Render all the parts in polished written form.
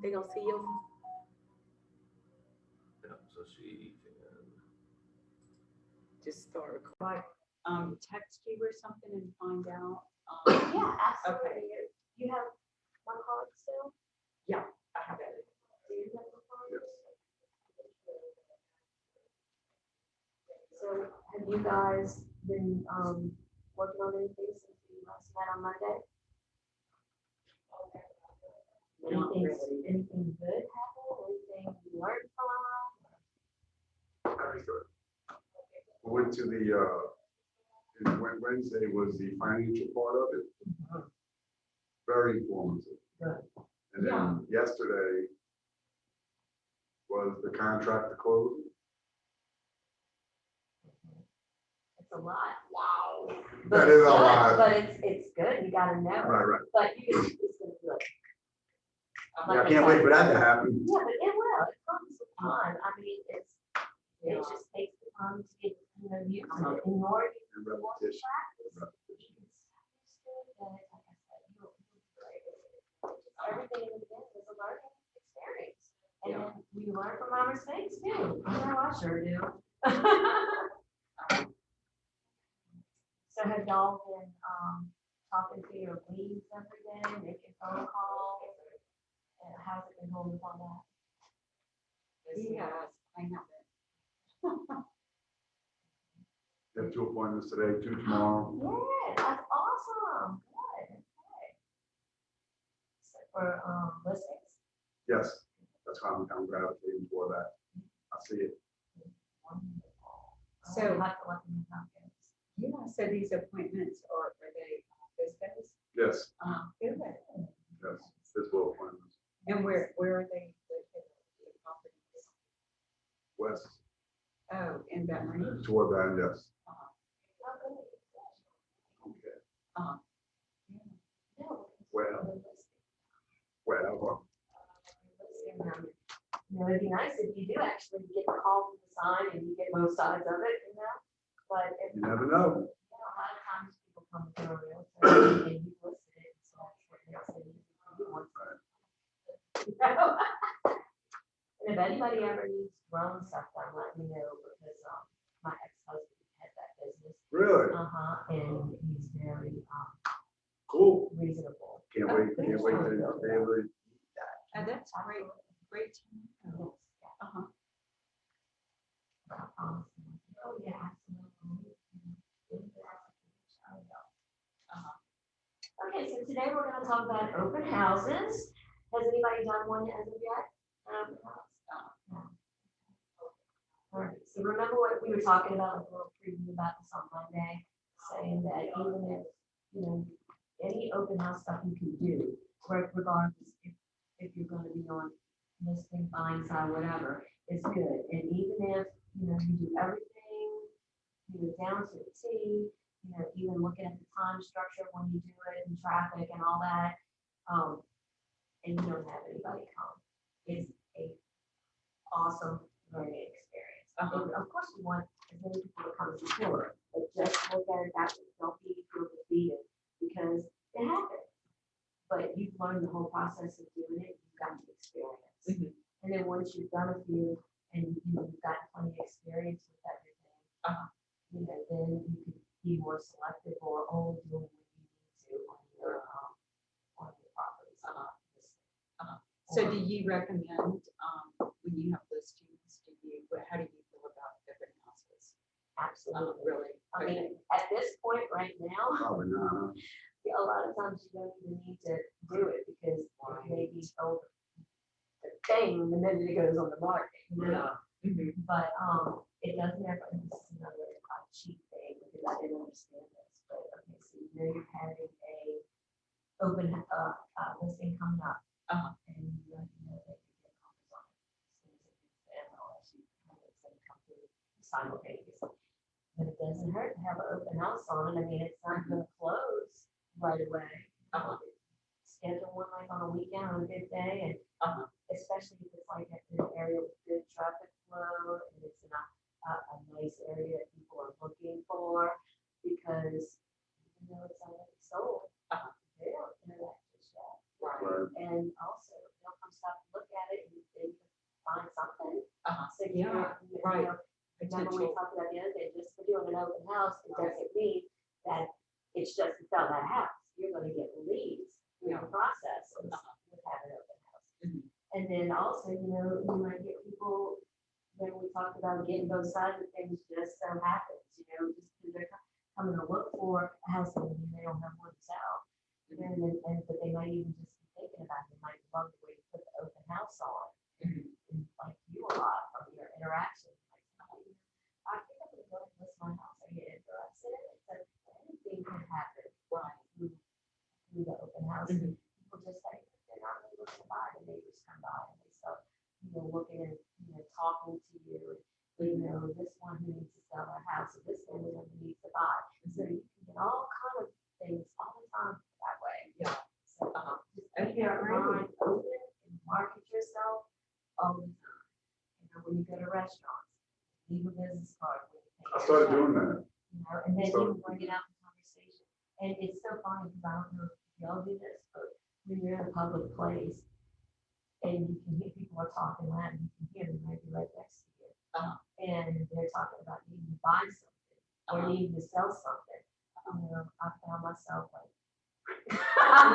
They gonna see you. Yeah, so she can. Just start recording. Like, text you or something and find out. Yeah, absolutely. You have one card still? Yeah, I have it. Do you have one card? So have you guys been, working on anything since we last met on Monday? Not really. Anything good happen? Anything you learned from? Very good. We went to Wednesday was the financial part of it. Very informative. Good. And then yesterday was the contract to close. It's a lot. Wow. That is a lot. But it's good. You gotta know. Right. But it's gonna be like. Yeah, I can't wait for that to happen. Yeah, but it will. It comes with time. I mean, it just takes the time to get, you know, in order And to want to repetition. practice. Everything in the beginning is a learning experience. And then we learn from our mistakes too. I know I sure do. So have y'all been talking to your leads every day, making phone calls? And how's it been going with all that? Yes, I have it. We have 2 appointments today, 2 tomorrow. Yeah, that's awesome. Good. Okay. So for listings? Yes, that's why I'm gravitating toward that. I see it. Wonderful. So- I'll have to let them know how it goes. Yeah, so these appointments are they business? Yes, Good. yes, physical appointments. And where are they located? The properties? West, Oh, in Bentley. toward that, yes. Oh, good. Okay. Yeah. Well, You know, it'd be nice if you do actually get the call from the sign and you get both sides of it, you know? But if, you never know. a lot of times people come to a realtor and you list it, so that's what makes it easy for you once. You know? And if anybody ever needs drone stuff done, let me know, because my ex-husband had that business. Really? And he's very Cool. reasonable. Can't wait to be able to. That's great. Great to know. Oh, yeah, absolutely. Okay, so today we're gonna talk about open houses. Has anybody done one as of yet? No. All right, so remember what we were talking about, like a little preview about this on Monday, saying that even if, you know, any open house stuff you can do, regardless if you're gonna be on listing, buying side, whatever, it's good. And even if, you know, you do everything, you know, down to the T, you know, even looking at the time structure when you do it and traffic and all that, and you don't have anybody come, it's a awesome learning experience. Of course, we want as many people to come as we can, but just look at it that way. Don't be feel defeated, because it happens. But you've learned the whole process of doing it, you've got the experience. And then once you've done a few and you've got plenty of experience with everything, you know, then you can be more selective or only doing what you need to on your properties. So do you recommend, when you have listings, how do you feel about open houses? Absolutely. Really? I mean, at this point right now, Probably not. a lot of times you don't even need to do it, because it may be sold the thing the minute it goes on the market, you know? But it doesn't have, and this is another cheap thing, because I didn't understand this, but okay, so you know you're having a open listing coming up, and you know that you get offers on it. As soon as it gets the MLS, you come through simultaneously. But it doesn't hurt to have an open house on it. I mean, it's not gonna close right away. Schedule one like on a weekend on a good day, and especially if it's like in an area with good traffic flow and it's in a nice area that people are looking for, because even though it's already sold, they don't know that just yet. Right. And also, they'll come stop and look at it and then find something. Uh-huh. So, Yeah, you right. know, remember we Potential. talked about the other day, just for doing an open house, it doesn't mean that it's just to sell that house. You're gonna get leads through the process of with having an open house. Mhm. And then also, you know, you might get people, when we talked about getting both sides of things, just so happens, you know, just because they're coming to look for a house and they don't have one to sell. But they might even just be thinking about, they might love the way you put the open house on. Mhm. And like you a lot from your interactions. Like, oh, I think I'm gonna go and list my house. Are you interested? It's like anything can happen Right. through the open house. Mhm. People just say they're not really looking to buy, the neighbors come by and they start, you know, looking and, you know, talking to you. You know, this one who needs to sell their house, or this one who needs to buy. So you can get all kind of things all the time that way. Yeah. So just keep your mind open and market yourself all the time. You know, when you go to restaurants, leave a business card. When you pay I your started check, doing that. you know, and then So- you bring it out in conversation. And it's so funny because I don't know if y'all do this, but when you're in a public place and you can hear people are talking loud, and you can hear them maybe right next to you. Uh-huh. And they're talking about needing to buy something or Uh-huh. needing to sell something. You know, I found myself like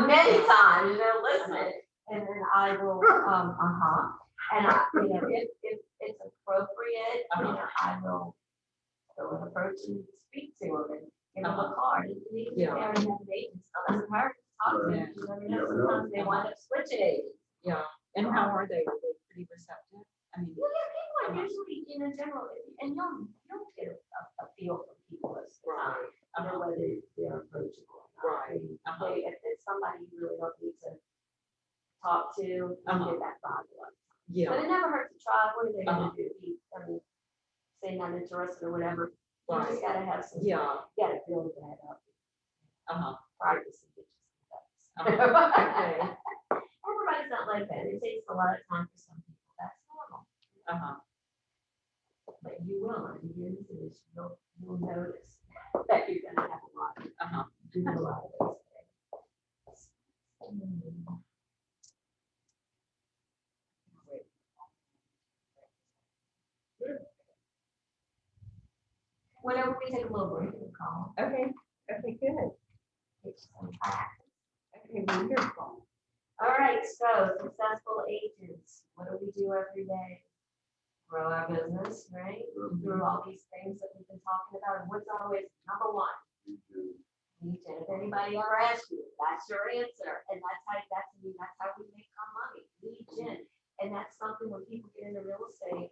many times, you know, listening, and then I will, and I, you know, if it's appropriate, you know, I will go and approach and speak to them and give them a card. And they Yeah. already have an agent, so it doesn't hurt to talk to them. You never know, You never know. sometimes they wind up switching agents. Yeah. And how are they? Are they pretty receptive? I mean, Well, yeah, people are usually, you know, general, and you'll get a feel from people as to Right. you know, whether they're approachable or not. Right. If it's somebody you really don't need to talk to, you get that vibe. But yeah. it never hurts to try. What are they gonna do? I mean, say not interested or whatever. You Right. just gotta have some. Yeah. You gotta build that up. Uh-huh. Practice and get you some Okay. Everybody's not like that. It takes a lot of time for some people. That's normal. Uh-huh. But you will, when you get into this, you'll notice that you're gonna have a lot, Uh-huh. do a lot of those things. Whenever we take a little break in the call, Okay. Okay, good. it's some facts. Okay, wonderful. All right, so successful agents, what do we do every day? Grow our business, right? Through all these things that we've been talking about, and what's always number one? Lead gen. If anybody ever asks you, that's your answer, and that's how we make our money, lead gen. And that's something when people get into real estate,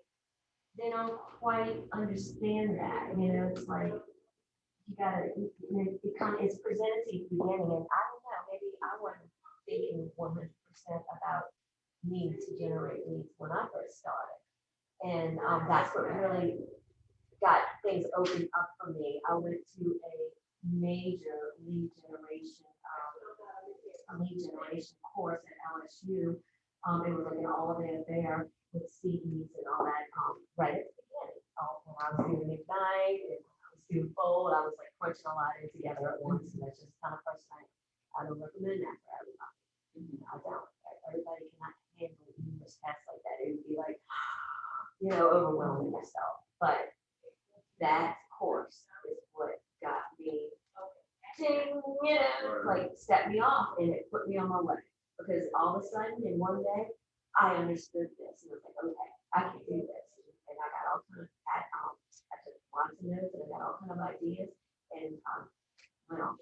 they don't quite understand that, you know, it's like, you gotta, it's presented to you at the beginning, and I don't know, maybe I wasn't thinking 100% about needing to generate leads when I first started. And that's what really got things opened up for me. I went to a major lead generation course at LSU. It was like an all-day affair with CDs and all that, right at the beginning. When I was doing midnight and I was doing fold, I was like crunching a lot in together at once, and that's just kind of first time. I don't recommend that for everybody. I don't. Everybody cannot handle numerous tasks like that. It would be like, you know, overwhelming yourself. But that course is what got me, ding, you know, like set me off, and it put me on my way. Because all of a sudden, in one day, I understood this, and I was like, okay, I can do this. And I got all kind of, I took lots of notes, and I got all kind of ideas, and went on.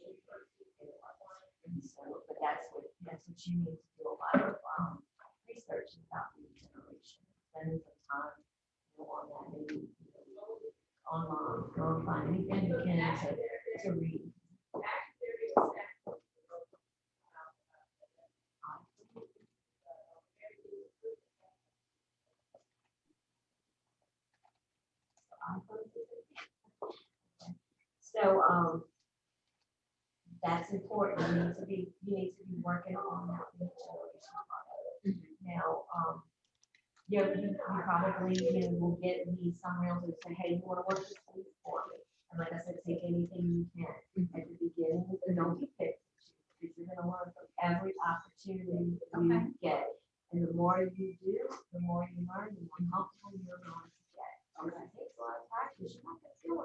So, but that's what you need to do a lot of research about lead generation. Spending some time, you know, on that, maybe, you know, online, go and find anything you can to read. So, that's important. You need to be working on that lead generation part. Now, you probably, you know, will get me some realtors say, hey, you want to work this lead for me? And like I said, take anything you can at the beginning, and don't be picky. Because you're going to learn from every opportunity you get. And the more more you do, the more you learn, the more comfortable you're going to get. It takes a lot of practice. You're not going to feel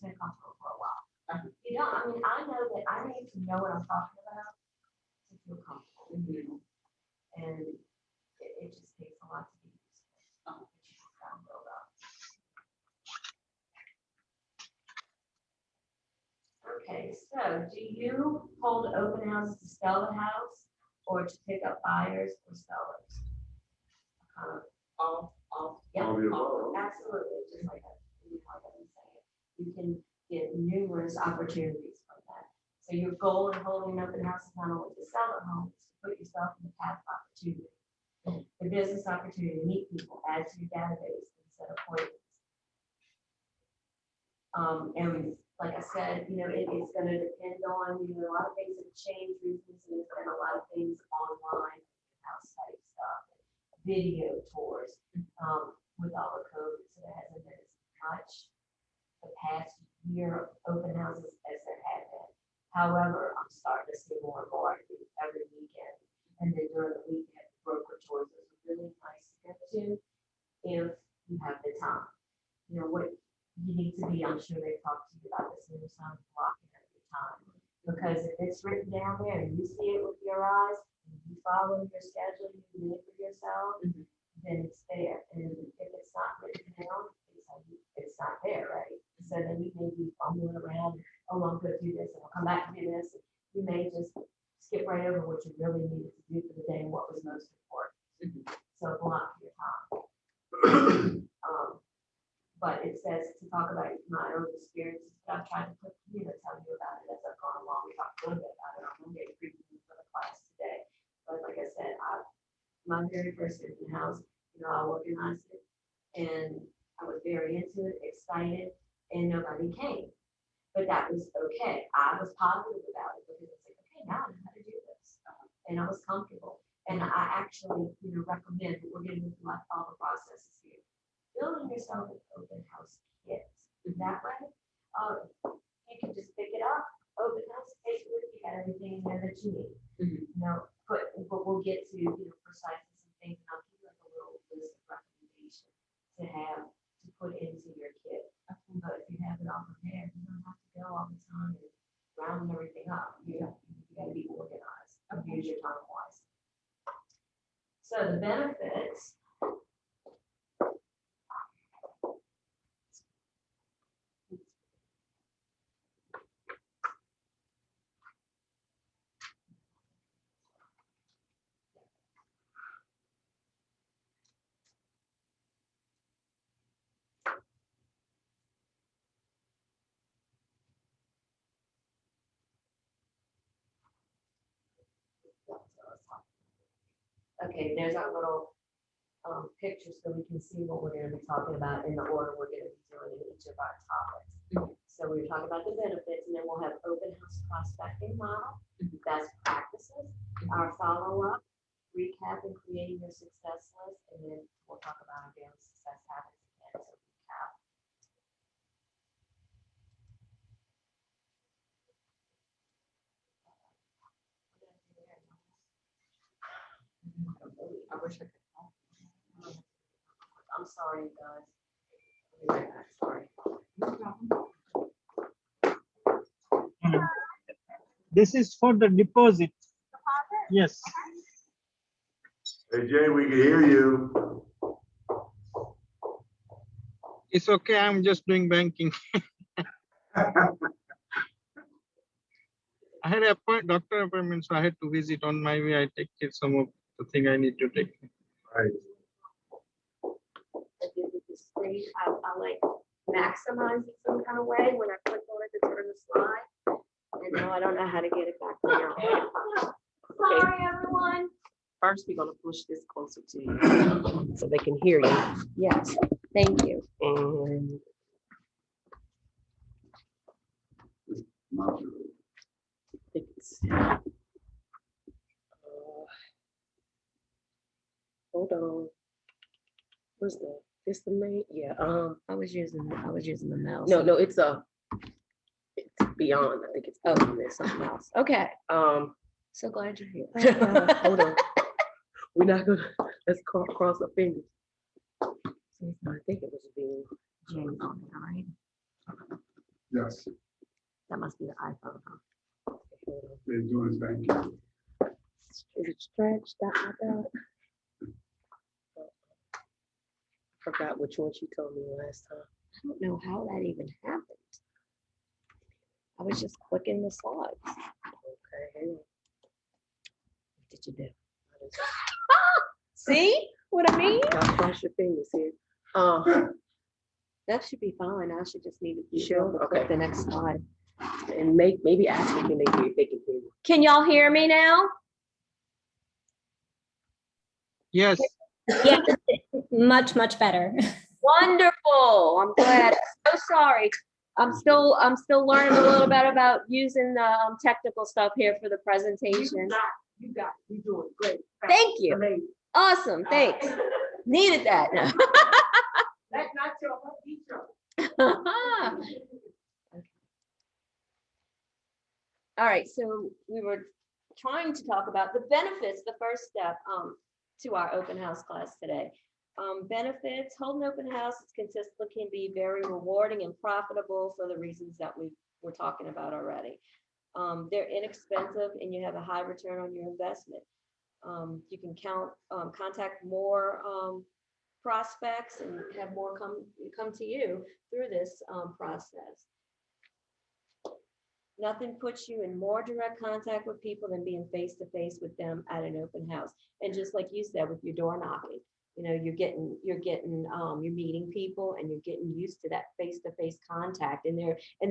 100% comfortable for a while. You know, I mean, I know that I need to know what I'm talking about to feel comfortable. And it just takes a lot to be used to it. But you just gotta build up. Okay, so do you hold open houses to sell the house or to pick up buyers or sellers? All, Yeah, All the above. absolutely, just like that. Like I've been saying. You can get numerous opportunities from that. So your goal in holding an open house is not only to sell a home, it's to put yourself in the path of opportunity. The business opportunity to meet people, add to your database, and set appointments. And like I said, you know, it's gonna depend on, you know, a lot of things have changed recently, so there's been a lot of things online, house type stuff, video tours, with all the COVID, so there hasn't been as much the past year of open houses as there have been. However, I'm starting to see more and more every weekend, and then during the weekend, broker tours is really nice to go to if you have the time. You know, what you need to be, I'm sure they talked to you about this in some blocking of your time. Because if it's written down there and you see it with your eyes, and you follow your schedule, you do it for yourself, then it's there. And if it's not written down, it's not there, right? So then you may be fumbling around, oh, I'm gonna do this, and I'll come back to do this. You may just skip right over what you really needed to do for the day and what was most important. So block your time. But it says to talk about my own experiences, but I've tried to put, you know, tell you about it as I've gone along. We talked a little bit about it on Monday preview for the class today. But like I said, my very first open house, you know, I organized it and I was very into it, excited, and nobody came. But that was okay. I was positive about it because it's like, okay, now I know how to do this. And I was comfortable. And I actually, you know, recommend that we're getting into like all the processes here. Building yourself an open house kit. That way, you can just pick it up, open house, take it with you, got everything in there that you need. You know, but we'll get to, you know, preciseness and things, and I'll give you like a little list of recommendations to have to put into your kit. But if you have it all prepared, you don't have to go all the time and round everything up. You gotta be organized and use your time wise. So the benefits. Okay, there's our little picture so we can see what we're going to be talking about in the order we're going to be doing in each of our topics. So we're talking about the benefits, and then we'll have open house prospecting model, best practices, our follow-up, recap and creating your success list, and then we'll talk about our daily success habits again. So recap. I wish I could. I'm sorry, you guys. I'll be right back. Sorry. This is for the deposit. Yes. Hey Jay, we can hear you. It's okay. I'm just doing banking. I had a doctor appointment, so I had to visit on my way. I take care some of the thing I need to take. Right. I did with the screen. I like maximize it some kind of way when I click on it to turn the slide. And now I don't know how to get it back now. Sorry, everyone. First, we're gonna push this closer to you so they can hear you. Yes, thank you. And I think it's, hold on. What's the, this the main? Yeah, I was using the mouse. no, it's beyond, I think it's, Oh, there's something else. Okay, um, so glad you're here. hold on. We're not gonna, Let's cross our fingers. I think it was being. James on there, right? Yes, That must be the iPhone, huh? they're doing his banking. Is it stretched out my belt? Forgot which one she told me last time. I don't know how that even happened. I was just clicking the slides. Okay, hang on. What did you do? See what I mean? Y'all cross your fingers here. That should be fine. I should just need to be Sure, able to click okay. the next slide. And maybe ask them, can they hear, if they can hear you. Can y'all hear me now? Yes, Yeah, much, much better. Wonderful. I'm glad. So sorry. I'm still learning a little bit about using the technical stuff here for the presentation. You got it. You're doing great. Thank you. Amazing. Awesome. Thanks. Needed that. No. That's not your home teacher. All right, so we were trying to talk about the benefits, the first step to our open house class today. Benefits, holding open houses consistently can be very rewarding and profitable for the reasons that we were talking about already. They're inexpensive and you have a high return on your investment. You can contact more prospects and have more come to you through this process. Nothing puts you in more direct contact with people than being face to face with them at an open house. And just like you said, with your door knocking, you know, you're meeting people and you're getting used to that face to face contact, and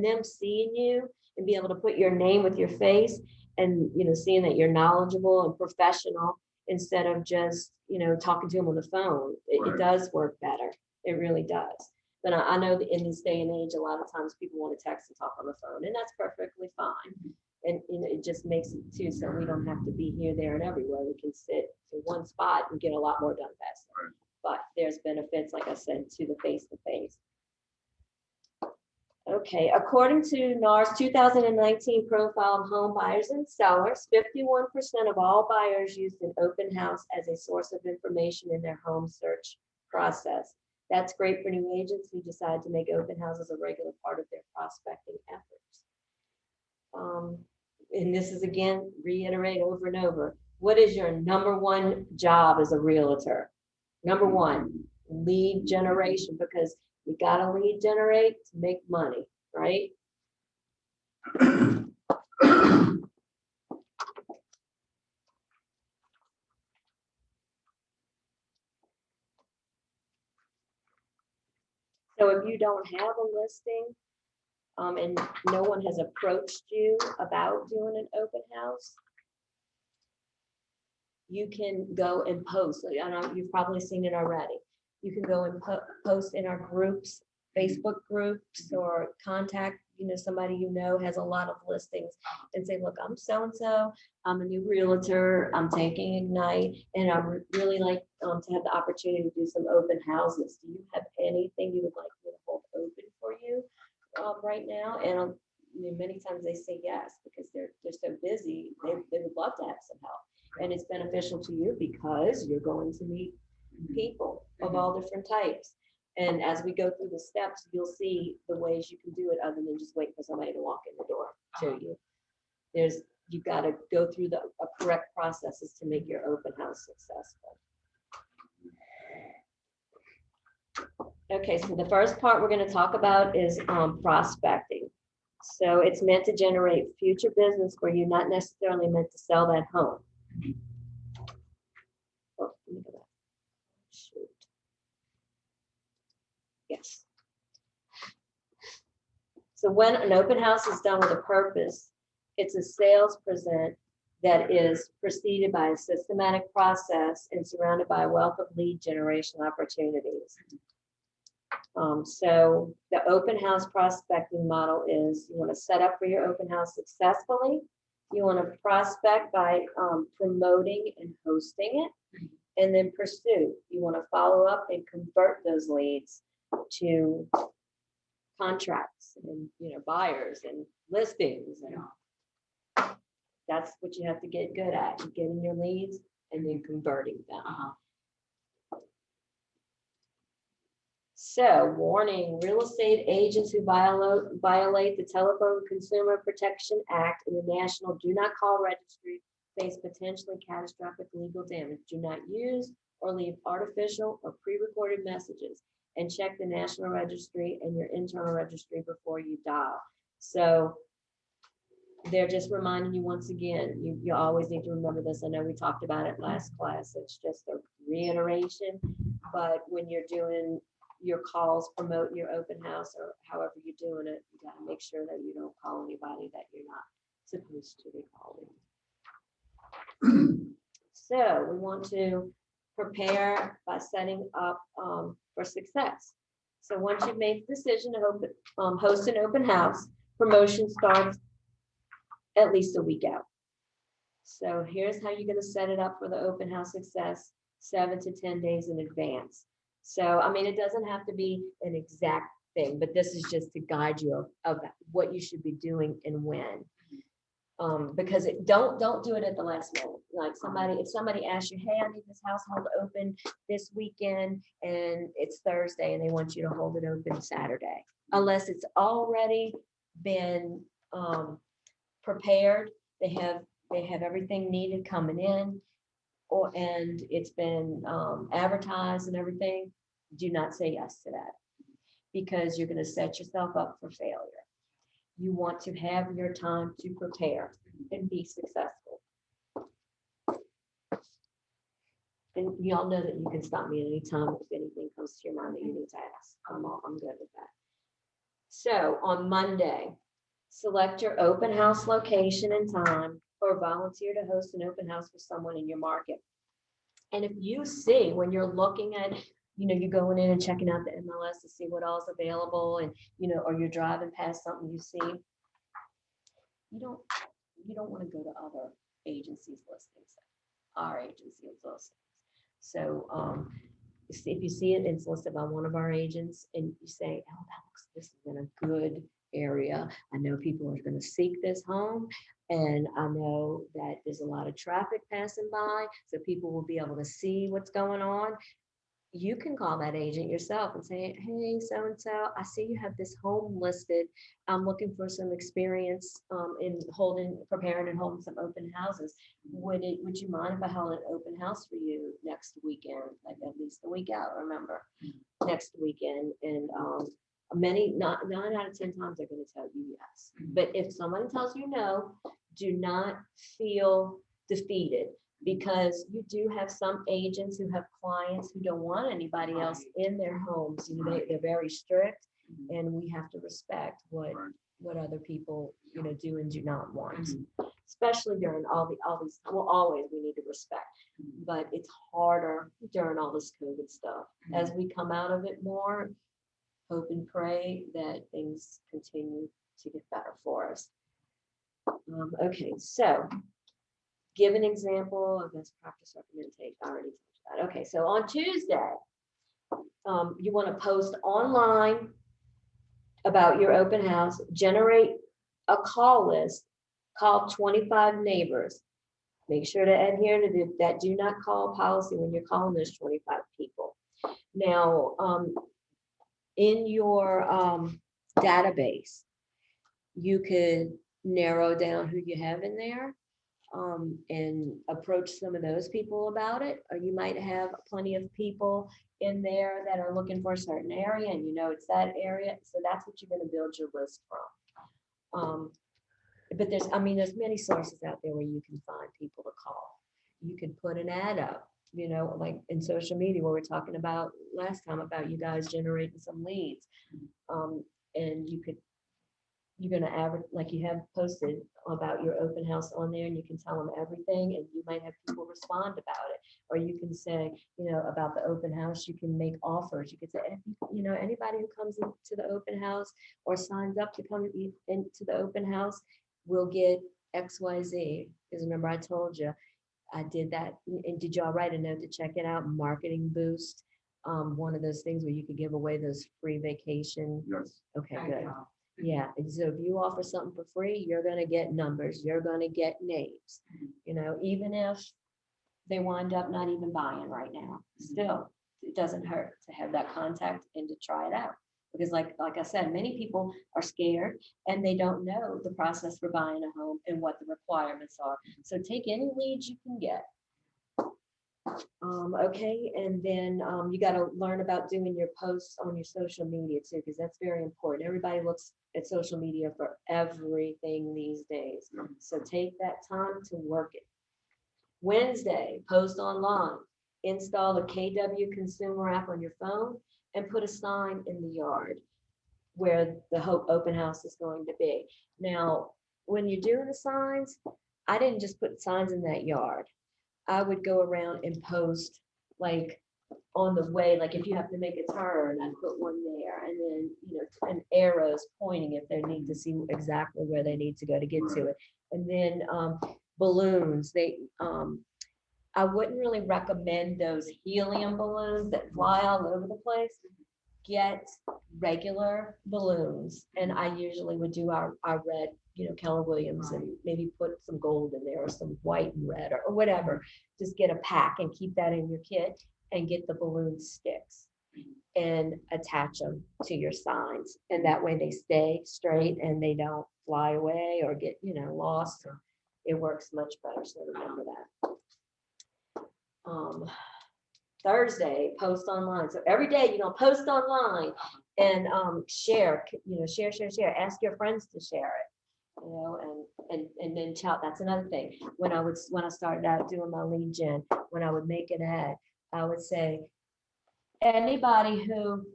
them seeing you and be able to put your name with your face, and you know, seeing that you're knowledgeable and professional instead of just, you know, talking to them on the phone. It Right. does work better. It really does. But I know that in this day and age, a lot of times people want to text and talk on the phone, and that's perfectly fine. And you know, it just makes it too, so we don't have to be here, there, and everywhere. We can sit in one spot and get a lot more done faster. Right. But there's benefits, like I said, to the face-to-face. Okay, according to NAR's 2019 profile of home buyers and sellers, 51% of all buyers used an open house as a source of information in their home search process. That's great for new agents who decide to make open houses a regular part of their prospecting efforts. And this is, again, reiterate over and over. What is your number one job as a realtor? Number one, lead generation, because you gotta lead generate to make money, right? So if you don't have a listing, and no one has approached you about doing an open house, you can go and post. I know you've probably seen it already. You can go and post in our groups, Facebook groups, or contact, you know, somebody you know has a lot of listings, and say, look, I'm so-and-so, I'm a new realtor, I'm taking Ignite, and I would really like to have the opportunity to do some open houses. Do you have anything you would like me to hold open for you right now? And you know, many times they say yes, because they're so busy, they would love to have some help. And it's beneficial to you because you're going to meet people of all different types. And as we go through the steps, you'll see the ways you can do it other than just wait for somebody to walk in the door to you. You've got to go through the correct processes to make your open house successful. Okay, so the first part we're going to talk about is prospecting. So it's meant to generate future business where you're not necessarily meant to sell that home. Oh, let me go back. Shoot. Yes. So when an open house is done with a purpose, it's a sales present that is preceded by a systematic process and surrounded by a wealth of lead generation opportunities. So the open house prospecting model is, you want to set up for your open house successfully. You want to prospect by promoting and hosting it, and then pursue. You want to follow up and convert those leads to contracts and, you know, buyers and listings, and that's what you have to get good at, getting your leads and then converting them. So warning, real estate agents who violate the Telephone Consumer Protection Act and the National Do Not Call Registry face potentially catastrophic legal damage. Do not use or leave artificial or pre-recorded messages, and check the National Registry and your internal registry before you dial. So they're just reminding you once again, you always need to remember this. I know we talked about it last class. It's just a reiteration, but when you're doing your calls, promoting your open house or however you're doing it, you gotta make sure that you don't call anybody that you're not supposed to be calling. So we want to prepare by setting up for success. So once you've made the decision to host an open house, promotion starts at least a week out. So here's how you're going to set it up for the open house success 7 to 10 days in advance. So, I mean, it doesn't have to be an exact thing, but this is just to guide you of what you should be doing and when. Because don't do it at the last moment. Like if somebody asks you, hey, I need this household open this weekend and it's Thursday and they want you to hold it open Saturday, unless it's already been prepared. They have everything needed coming in, and it's been advertised and everything. Do not say yes to that, because you're going to set yourself up for failure. You want to have your time to prepare and be successful. And y'all know that you can stop me at any time if anything comes to your mind that you need to ask. I'm good with that. So on Monday, select your open house location and time, or volunteer to host an open house for someone in your market. And if you see, when you're looking at, you're going in and checking out the MLS to see what all is available, and, or you're driving past something you see, you don't want to go to other agencies' listings, our agency is listings. So if you see it, it's listed by one of our agents and you say, oh, this is in a good area. I know people are going to seek this home, and I know that there's a lot of traffic passing by, so people will be able to see what's going on. You can call that agent yourself and say, hey, so-and-so, I see you have this home listed. I'm looking for some experience in preparing and holding some open houses. Would you mind if I held an open house for you next weekend, like at least a week out, remember, next weekend? And 9 out of 10 times they're going to tell you yes. But if someone tells you no, do not feel defeated, because you do have some agents who have clients who don't want anybody else in their homes. They're very strict, and we have to respect what other people do and do not want, especially during all these. Well, always we need to respect, but it's harder during all this COVID stuff. As we come out of it more, hope and pray that things continue to get better for us. Okay, so give an example of best practice recommendation. I already told you that. Okay, so on Tuesday, you want to post online about your open house, generate a call list, call 25 neighbors. Make sure to adhere to that do not call policy when you're calling those 25 people. Now, in your database, you could narrow down who you have in there and approach some of those people about it. Or you might have plenty of people in there that are looking for a certain area, and it's that area. So that's what you're going to build your list from. But there's many sources out there where you can find people to call. You could put an ad up, like in social media, where we're talking about last time about you guys generating some leads. And you're going to average, like you have posted about your open house on there, and you can tell them everything, and you might have people respond about it. Or you can say, about the open house, you can make offers. You could say, anybody who comes into the open house or signs up to come into the open house will get XYZ. Because remember, I told you, I did that. And did y'all write a note to check it out? Marketing Boost. One of those things where you could give away those free vacation. Yes. Okay, good. Yeah, and so if you offer something for free, you're going to get numbers, you're going to get names, even if they wind up not even buying right now, still, it doesn't hurt to have that contact and to try it out. Because like I said, many people are scared and they don't know the process for buying a home and what the requirements are. So take any leads you can get. Okay, and then you got to learn about doing your posts on your social media too, because that's very important. Everybody looks at social media for everything these days. So take that time to work it. Wednesday, post online. Install the KW Consumer app on your phone and put a sign in the yard where the Hope Open House is going to be. Now, when you're doing the signs, I didn't just put signs in that yard. I would go around and post like on the way, like if you have to make a turn, I put one there, and then, you know, and arrows pointing if they need to see exactly where they need to go to get to it. And then balloons, I wouldn't really recommend those helium balloons that fly all over the place. Get regular balloons, and I usually would do our red, you know, Keller Williams, and maybe put some gold in there or some white and red or whatever. Just get a pack and keep that in your kit, and get the balloon sticks and attach them to your signs, and that way they stay straight and they don't fly away or get, you know, lost. It works much better, so remember that. Thursday, post online. So every day you're gonna post online and share, you know, share. Ask your friends to share it, you know, and then shout. That's another thing. When I started out doing my lead gen, when I would make an ad, I would say, anybody who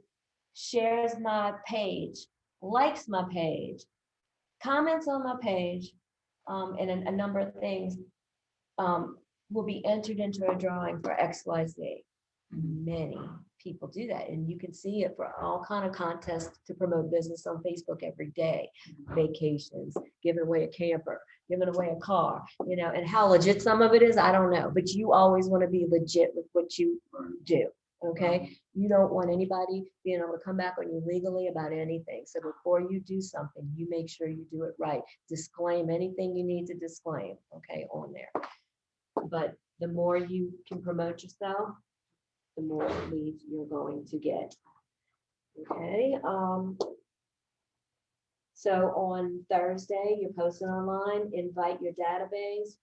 shares my page, likes my page, comments on my page, and a number of things, will be entered into a drawing for XYZ. Many people do that, and you can see it for all kind of contests to promote business on Facebook every day. Vacations, giving away a camper, giving away a car, you know, and how legit some of it is, I don't know, but you always want to be legit with what you do. Okay, you don't want anybody being able to come back on you legally about anything. So before you do something, you make sure you do it right. Disclaim anything you need to disclaim, okay, on there. But the more you can promote yourself, the more leads you're going to get. Okay. So on Thursday, you're posting online, invite your database,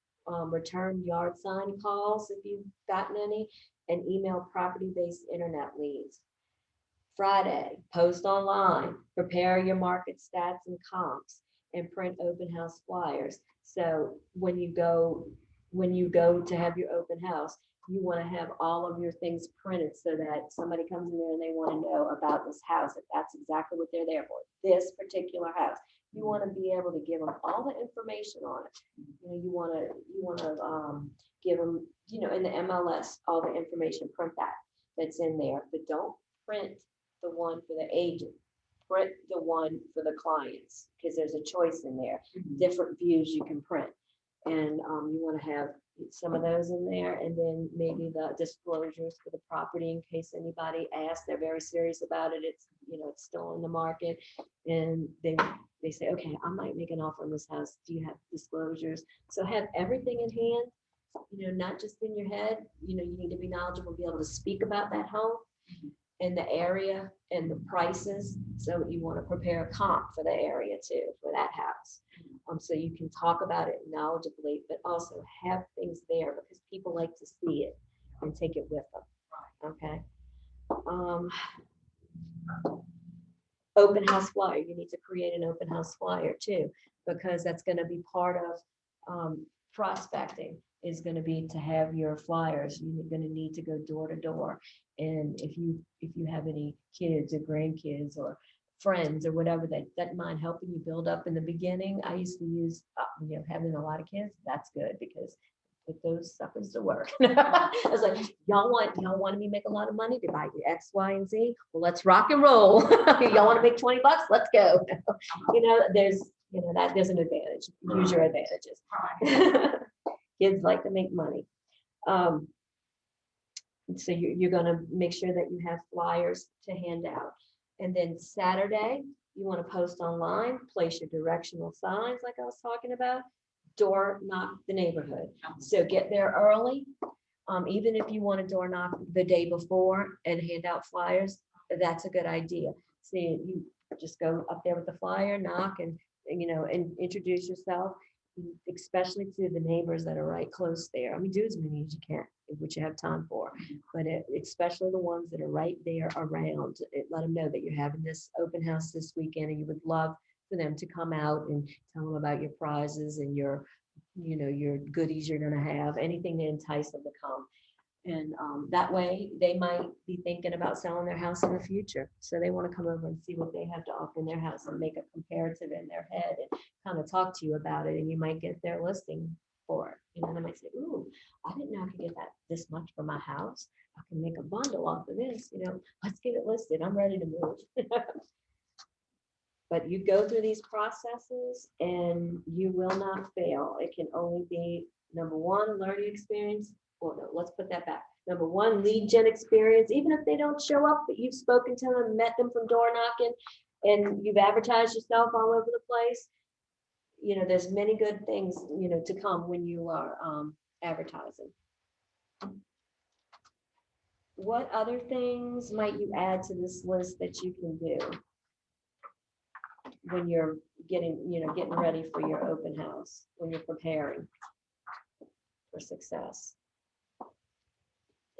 return yard sign calls if you've gotten any, and email property-based internet leads. Friday, post online, prepare your market stats and comps, and print open house flyers. So when you go to have your open house, you want to have all of your things printed so that somebody comes in there and they want to know about this house, if that's exactly what they're there for, this particular house. You want to be able to give them all the information on it. You know, you want to give them, you know, in the MLS, all the information, print that's in there, but don't print the one for the agent. Print the one for the clients, because there's a choice in there, different views you can print. And you want to have some of those in there, and then maybe the disclosures for the property in case anybody asks. They're very serious about it. It's, you know, it's still in the market, and they say, okay, I might make an offer on this house. Do you have disclosures? So have everything in hand, you know, not just in your head. You know, you need to be knowledgeable, be able to speak about that home and the area and the prices. So you want to prepare a comp for the area too, for that house. So you can talk about it knowledgeably, but also have things there because people like to see it and take it with them. Okay. Open house flyer. You need to create an open house flyer too, because that's going to be part of prospecting, is going to be to have your flyers. You're going to need to go door to door. And if you have any kids or grandkids or friends or whatever that mind helping you build up in the beginning, I used to use, you know, having a lot of kids, that's good because put those suckers to work. I was like, y'all want me to make a lot of money to buy you X, Y, and Z? Well, let's rock and roll. Y'all want to make $20? Let's go. You know, there's an advantage. Use your advantages. Kids like to make money. So you're going to make sure that you have flyers to hand out. And then Saturday, you want to post online, place your directional signs like I was talking about, door knock the neighborhood. So get there early, Even if you want to door knock the day before and hand out flyers, that's a good idea. See, you just go up there with the flyer, knock and introduce yourself, especially to the neighbors that are right close there. I mean, do as many as you can, which you have time for, but especially the ones that are right there around. Let them know that you're having this open house this weekend and you would love for them to come out and tell them about your prizes and your goodies you're gonna have, anything to entice them to come. And that way they might be thinking about selling their house in the future. So they want to come over and see what they have to offer in their house and make a comparative in their head and kind of talk to you about it. And you might get their listing for it. They might say, ooh, I didn't know I could get that this much for my house. I can make a bundle off of this, let's get it listed. I'm ready to move. But you go through these processes and you will not fail. It can only be, number one, a learning experience. Well, no, let's put that back. Number one, lead gen experience. Even if they don't show up, but you've spoken to them, met them from door knocking, and you've advertised yourself all over the place. There's many good things, to come when you are advertising. What other things might you add to this list that you can do when you're getting ready for your open house, when you're preparing for success?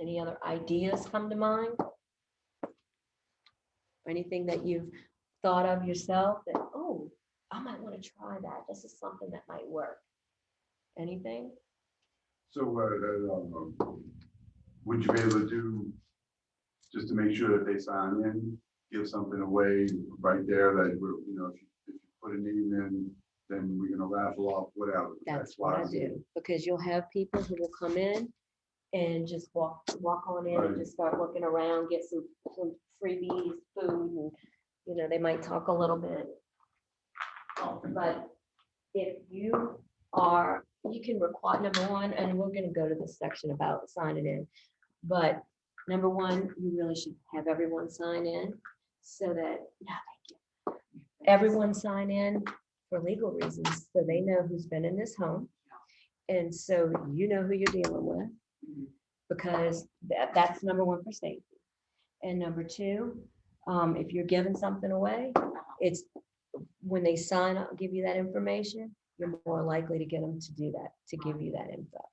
Any other ideas come to mind? Or anything that you've thought of yourself that, oh, I might want to try that. This is something that might work. Anything? So would you be able to do, just to make sure that they sign in, give something away right there that, if you put a name in, then we're gonna raffle off whatever. That's what I do, because you'll have people who will come in and just walk on in and just start looking around, get some freebies, food, and they might talk a little bit. But if you can require, number one, and we're gonna go to this section about signing in, but number one, you really should have everyone sign in so that, everyone sign in for legal reasons, so they know who's been in this home. And so you know who you're dealing with, because that's number one for safety. And number two, if you're giving something away, it's when they sign up, give you that information, you're more likely to get them to do that, to give you that info.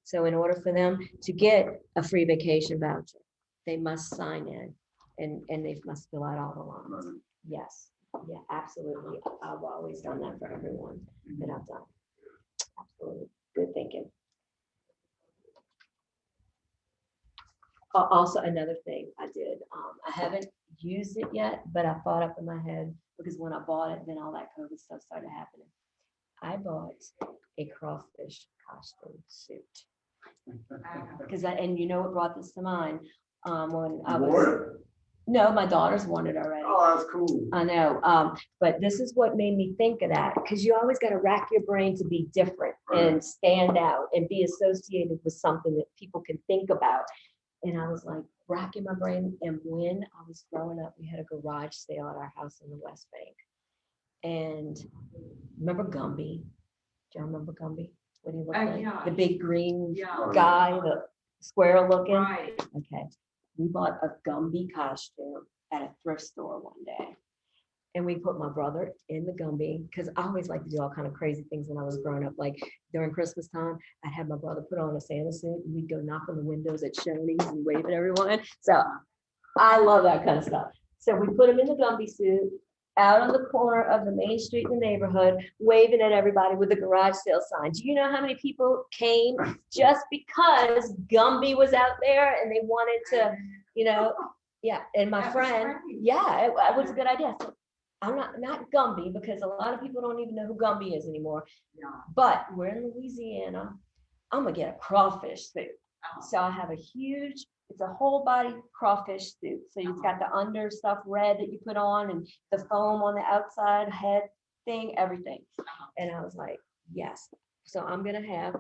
So in order for them to get a free vacation voucher, they must sign in and they must fill out all the lines. Yes, yeah, absolutely. I've always done that for everyone that I've done. Absolutely, good thinking. Also, another thing I did, I haven't used it yet, but I thought up in my head, because when I bought it, then all that COVID stuff started happening. I bought a crawfish costume suit. Because and what brought this to mind? When I was, no, my daughter's worn it already. Oh, that's cool. I know, but this is what made me think of that, because you always got to rack your brain to be different and stand out and be associated with something that people can think about. And I was like racking my brain. And when I was growing up, we had a garage sale at our house in the West Bank. And remember Gumby? Do you remember Gumby? What do you look like? Yeah. The big green Yeah. guy, the square looking. Right. Okay. We bought a Gumby costume at a thrift store one day. And we put my brother in the Gumby, because I always like to do all kind of crazy things when I was growing up. Like during Christmas time, I'd have my brother put on a Santa suit and we'd go knock on the windows at Shoney's and wave at everyone. So I love that kind of stuff. So we put him in the Gumby suit out on the corner of the main street in the neighborhood, waving at everybody with the garage sale sign. Do you know how many people came just because Gumby was out there and they wanted to, yeah. And my friend, yeah, it was a good idea. So I'm not Gumby, because a lot of people don't even know who Gumby is anymore. Yeah. But we're in Louisiana. I'm gonna get a crawfish suit. So I have it's a whole body crawfish suit. So it's got the under stuff red that you put on and the foam on the outside, head thing, everything. And I was like, yes. So I'm gonna have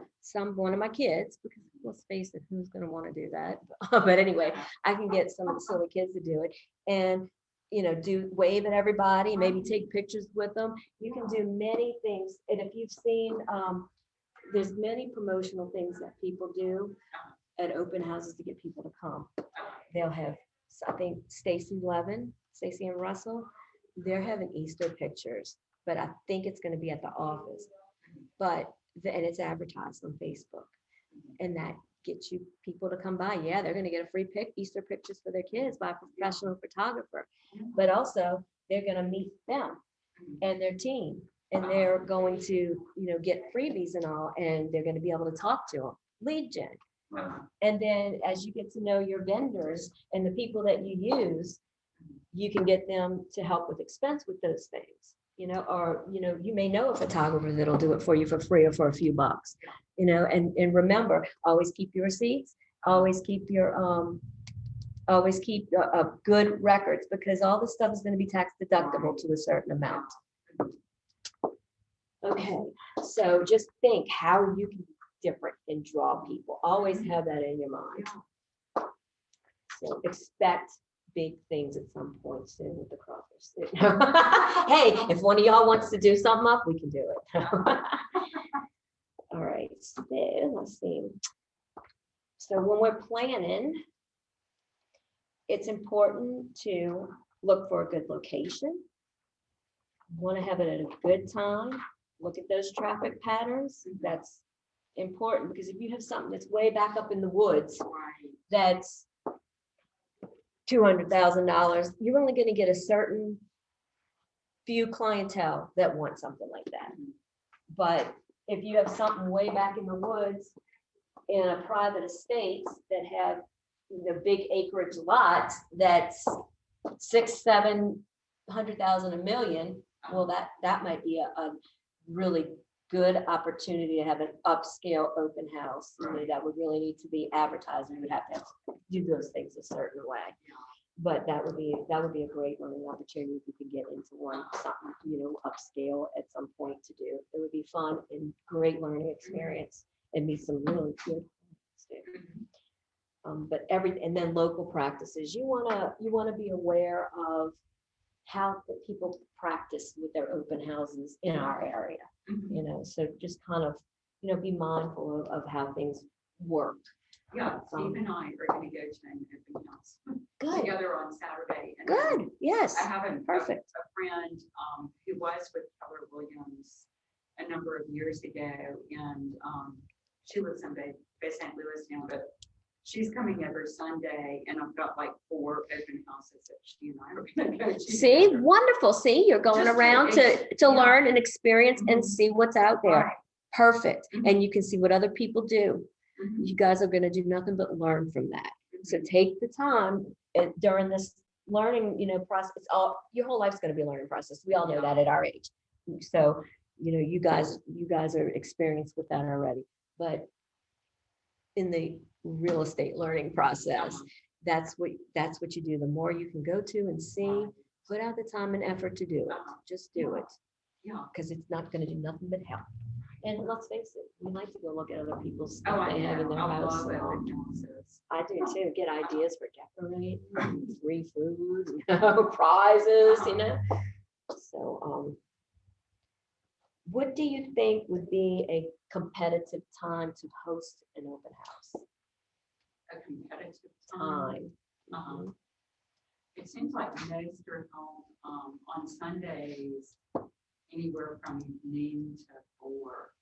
one of my kids, because let's face it, who's gonna want to do that? But anyway, I can get some of the silly kids to do it and wave at everybody, maybe take pictures with them. You can do many things. And if you've seen, there's many promotional things that people do. at open houses to get people to come. They'll have, I think Stacy and Russell, they're having Easter pictures, but I think it's gonna be at the office. But, and it's advertised on Facebook. And that gets you people to come by. Yeah, they're gonna get a free Easter pictures for their kids by a professional photographer. But also, they're gonna meet them and their team. And they're going to, get freebies and all, and they're gonna be able to talk to them, lead gen. And then as you get to know your vendors and the people that you use, you can get them to help with expense with those things, or, you may know a photographer that'll do it for you for free or for a few bucks, and remember, always keep your receipts, always keep your, good records, because all this stuff is going to be tax deductible to a certain amount. Okay, so just think how you can be different and draw people. Always have that in your mind. So expect big things at some point soon with the crawfish. Hey, if one of y'all wants to do something up, we can do it. All right, so let's see. So when we're planning, it's important to look for a good location. Want to have it at a good time. Look at those traffic patterns. That's important, because if you have something that's way back up in the woods, that's $200,000, you're only going to get a certain few clientele that want something like that. But if you have something way back in the woods in a private estate that have the big acreage lot that's 600,000, 700,000, $1 million, well, that might be a really good opportunity to have an upscale open house. That would really need to be advertised. You would have to do those things a certain way. But that would be a great learning opportunity if you could get into something, upscale at some point to do. It would be fun and great learning experience and meet some really good students. And then local practices. You wanna be aware of how the people practice with their open houses in our area. So just kind of, be mindful of how things work. Yeah, Steve and I are gonna go to an open house Good, together on Saturday. And good, yes, I have a perfect. friend who was with Keller Williams a number of years ago, and she lives in Bay St. Louis now, but she's coming over Sunday, and I've got like 4 open houses that she and I are gonna go to. See, together. wonderful. See, you're going Just to around to yeah. learn and experience and Mhm. see what's out there. Right. Perfect. Mhm. And you can see what other people do. Mhm. You guys are going to do nothing but learn from that. So Mhm. take the time during this learning, process. Your whole life's going to be a learning process. We all know that at our age. So, you guys are experienced with that already. But in the real estate learning process, that's what you do. The more you can go to and see, put out the time and effort to do it. Just do it, Yeah. because it's not going to do nothing but help. And let's face it, we like to go look at other people's Oh, stuff I they have in their know. I house. love open houses. I do too. Get ideas for decorating, free food, prizes, So, what do you think would be a competitive time to host an open house? A competitive time. Time. It seems like most are held on Sundays, anywhere from noon to 4.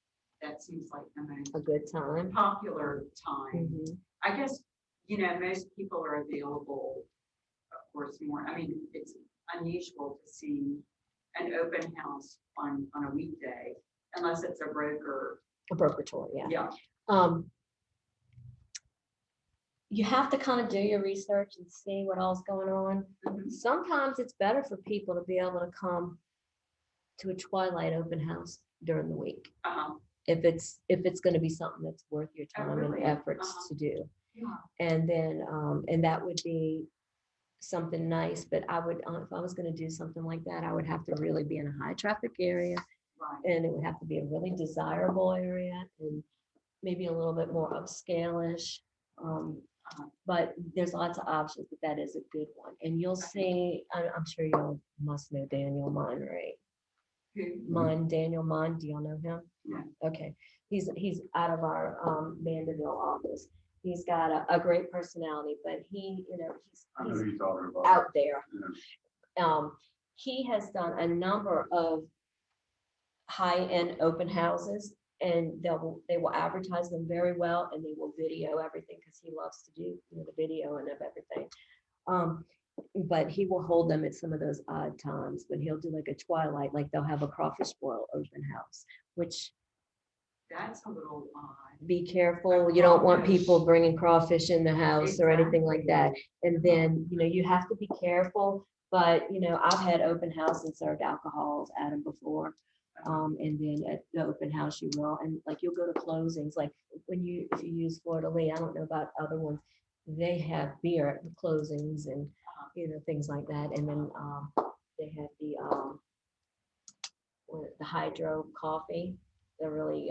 That seems like the most A good time. popular time. Mhm. I guess, most people are available, of course, more. I mean, it's unusual to see an open house on a weekday, unless it's a broker. A broker tour, yeah. Yeah. You have to kind of do your research and see what all's going on. Mhm. Sometimes it's better for people to be able to come to a twilight open house during the week. Uh-huh. If it's going to be something that's worth your Oh, time really? and efforts Uh-huh. to do. Yeah. And then, and that would be something nice, but I would, if I was going to do something like that, I would have to really be in a high traffic area, Right. and it would have to be a really desirable area and maybe a little bit more upscale-ish. But there's lots of options, but that is a good one. And you'll see, I'm sure you must know Daniel Mon, right? Who? Daniel Mon, do y'all know him? Yeah. Okay, he's out of our Mandeville office, He's got a great personality, but he, I know he's who you're talking about. out there. Yeah. He has done a number of high-end open houses, and they will advertise them very well, and they will video everything, because he loves to do, the video and of everything. But he will hold them at some of those odd times, but he'll do like a twilight, like they'll have a crawfish boil open house, which, That's a little odd. be careful, you don't want Crawfish. people bringing crawfish in the house or anything like that. Exactly. And then, you have to be careful, but, I've had open house and served alcohols at them before. And then at the open house you will, and like you'll go to closings, like if you use Florida Lee, I don't know about other ones, they have beer at the closings and, things like that. And then they have the hydro coffee. They're really,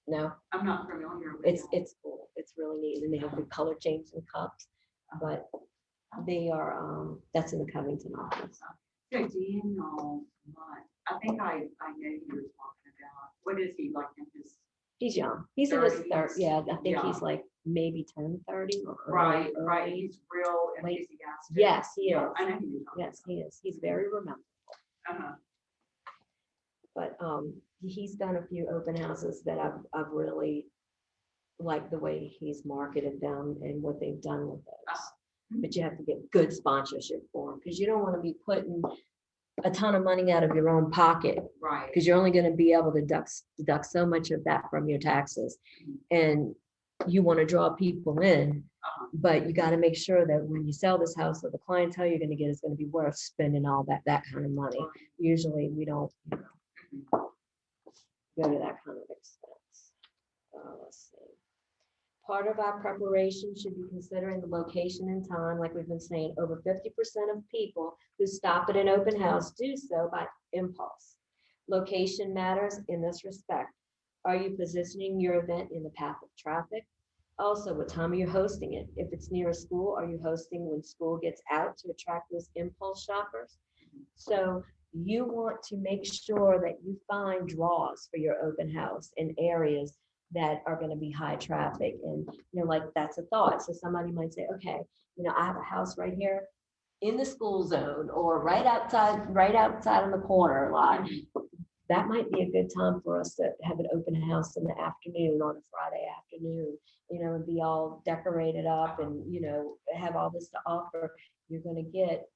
no, I'm not familiar with. it's cool. It's really neat. And they have the color changing cups, but they are, that's in the Covington office. So do you know what? I think I know who you're talking about. What is he like in his? He's young. He's in his 30s. yeah, I think Yeah. he's like maybe turned 30 or Right, early. right. He's real Late. enthusiastic. Yes, he Yeah, is. I know who you're talking Yes, he is. He's very rememberable. about. But he's done a few open houses that I've really liked the way he's marketed them and what they've done with those. But you have to get good sponsorship for them, because you don't want to be putting a ton of money out of your own pocket, Right. because you're only going to be able to deduct so much of that from your taxes. And you want to draw people in, but you got to make sure that when you sell this house, that the clientele you're going to get is going to be worth spending all that kind of money. Usually we don't go to that kind of expense. Let's see. Part of our preparation should be considering the location and time. Like we've been saying, over 50% of people who stop at an open house do so by impulse. Location matters in this respect. Are you positioning your event in the path of traffic? Also, what time are you hosting it? If it's near a school, are you hosting when school gets out to attract those impulse shoppers? So you want to make sure that you find draws for your open house in areas that are going to be high traffic. And, like that's a thought. So somebody might say, okay, I have a house right here in the school zone, or right outside on the corner lot. That might be a good time for us to have an open house in the afternoon, on a Friday afternoon, and be all decorated up and, have all this to offer. You're going to get,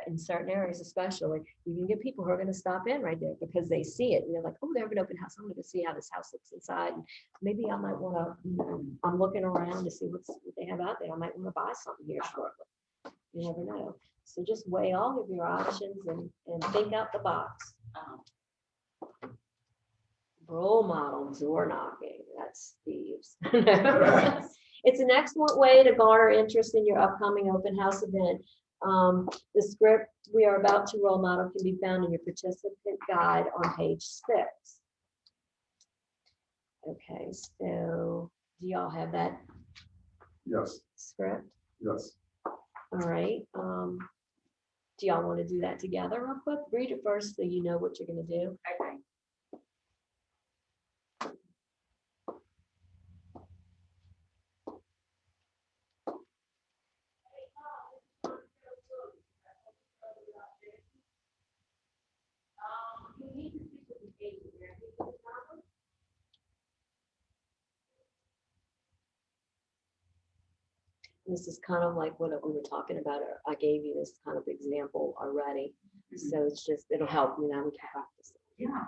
in certain areas especially, you can get people who are going to stop in right there because they see it and they're like, oh, they have an open house. I'm going to see how this house looks inside. And maybe I might want to, I'm looking around to see what they have out there. I might want to buy something here shortly. You never know. So just weigh all of your options and think out the box. Role model door knocking. That's Steve's. It's an excellent way to garner interest in your upcoming open house event. The script we are about to role model can be found in your participant guide on page 6. Okay, so do y'all have that Yes, script? yes. All right. Do y'all want to do that together real quick? Read it first so you know what you're going to do. Okay. This is kind of like what we were talking about. I gave you this kind of example already. So it's just, it'll help, we can practice. Yeah.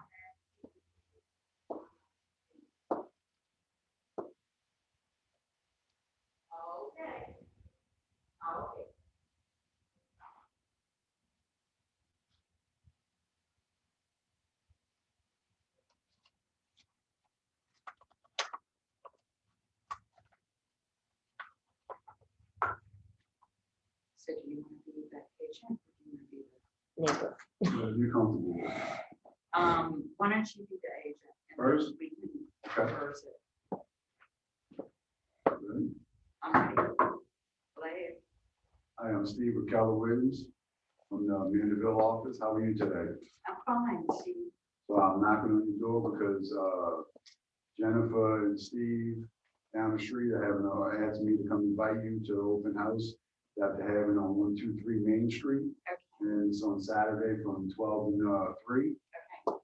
So do you want to be that patient or do you want to be the? Neighbor. You comfortable with? Why don't you be the agent? and then First? We can Okay. reverse it. Ready? I'm ready. Play. I am Steve with Keller Williams from the Mandeville office. How are you today? I'm fine, Steve. So I'm knocking on your door because Jennifer and Steve down the street, I have, asked me to come invite you to the open house that they're having on 123 Main Street. Okay, And it's on Saturday from 12 to 3. okay.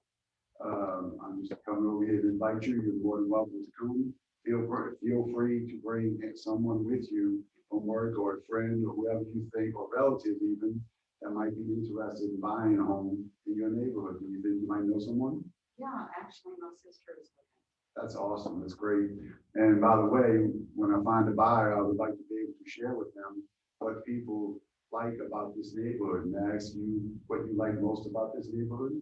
I'm just coming over here to invite you. You're more than welcome to come. Feel free to bring someone with you from work or a friend or whoever you think, or relative even, that might be interested in buying a home in your neighborhood. Do you think you might know someone? Yeah, actually, my sister is looking. That's awesome. That's great. And by the way, when I find a buyer, I would like to be able to share with them what people like about this neighborhood, and ask you what you like most about this neighborhood.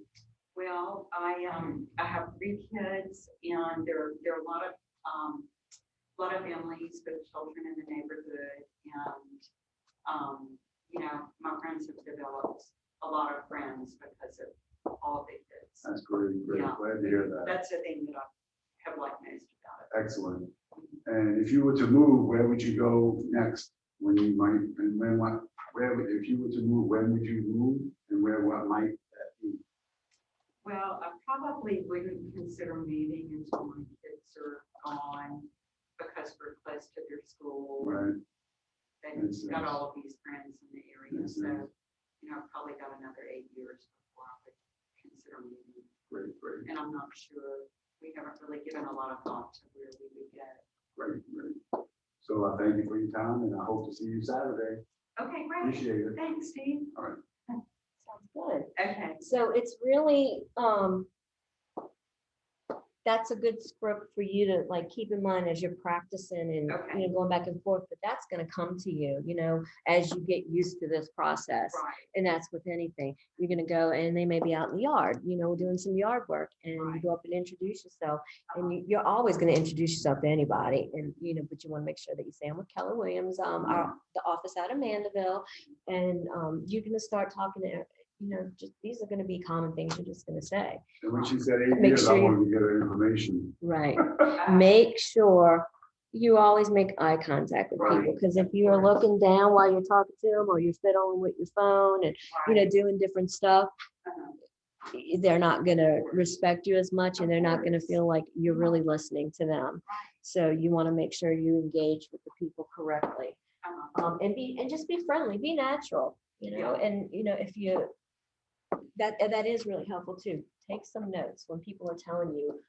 Well, I have 3 kids, and there are a lot of families with children in the neighborhood, and you know, my friends have developed a lot of friends because of all the kids. That's great. Great. Yeah. Glad to hear that. That's the thing that I have liked most about it. Excellent. And if you were to move, where would you go next? When you might, and when, what, where, if you were to move, when would you move, and what might that be? Well, I probably wouldn't consider moving until my kids are gone, because we're close to their school. Right. They've Makes got sense. all of these friends in the area, Makes so, sense. you know, I've probably got another 8 years before I would consider moving. Great, great, And I'm not sure, we haven't really given a lot of thought to where we would go. great, great. So I thank you for your time, and I hope to see you Saturday. Okay, great. Appreciate it. Thanks, Steve. Sounds good. Okay. So it's really, that's a good script for you to like keep in mind as you're practicing and, Okay. you know, going back and forth, but that's gonna come to you, you know, as you get used to this process. Right. And that's with anything. You're gonna go and they may be out in the yard, you know, doing some yard work, and you Right. go up and introduce yourself. And you're always gonna introduce yourself to anybody, and, you know, but you wanna make sure that you say, I'm with Keller Williams, the office out of Mandeville. And you're gonna start talking to, you know, just, these are gonna be common things you're just gonna say. And when she said 8 Make years, sure I you- wanted to get her information. Right. Make sure you always make eye contact with people, Right. because if you're looking down while you're talking to them, or you're fiddling with your phone and, you know, doing different stuff, Uh-huh. they're not gonna respect you as much, and they're not gonna feel like you're really listening to them. So you wanna make sure you engage with the people correctly. Uh-huh. And just be friendly, be natural, you know, and, you know, if you, that is really helpful too. Take some notes when people are telling you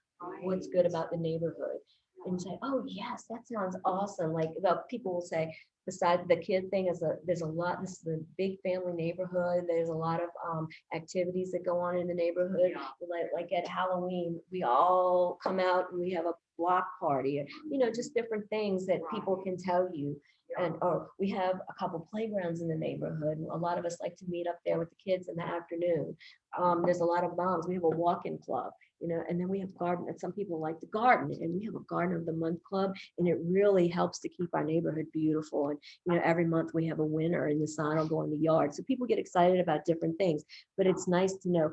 what's good about the neighborhood, and say, oh, yes, that sounds awesome. Like, the people will say, besides the kid thing, there's a lot, this is a big family neighborhood. There's a lot of activities that go on in the neighborhood. Yeah. Like at Halloween, we all come out and we have a block party, or, you know, just different things that people can tell you. And, or we have a couple playgrounds in the neighborhood. A lot of us like to meet up there with the kids in the afternoon. There's a lot of moms. We have a walk-in club, you know, and then we have garden, and some people like to garden, and we have a garden of the month club, and it really helps to keep our neighborhood beautiful. And, you know, every month we have a winner, and the sign will go in the yard. So people get excited about different things, but it's nice to know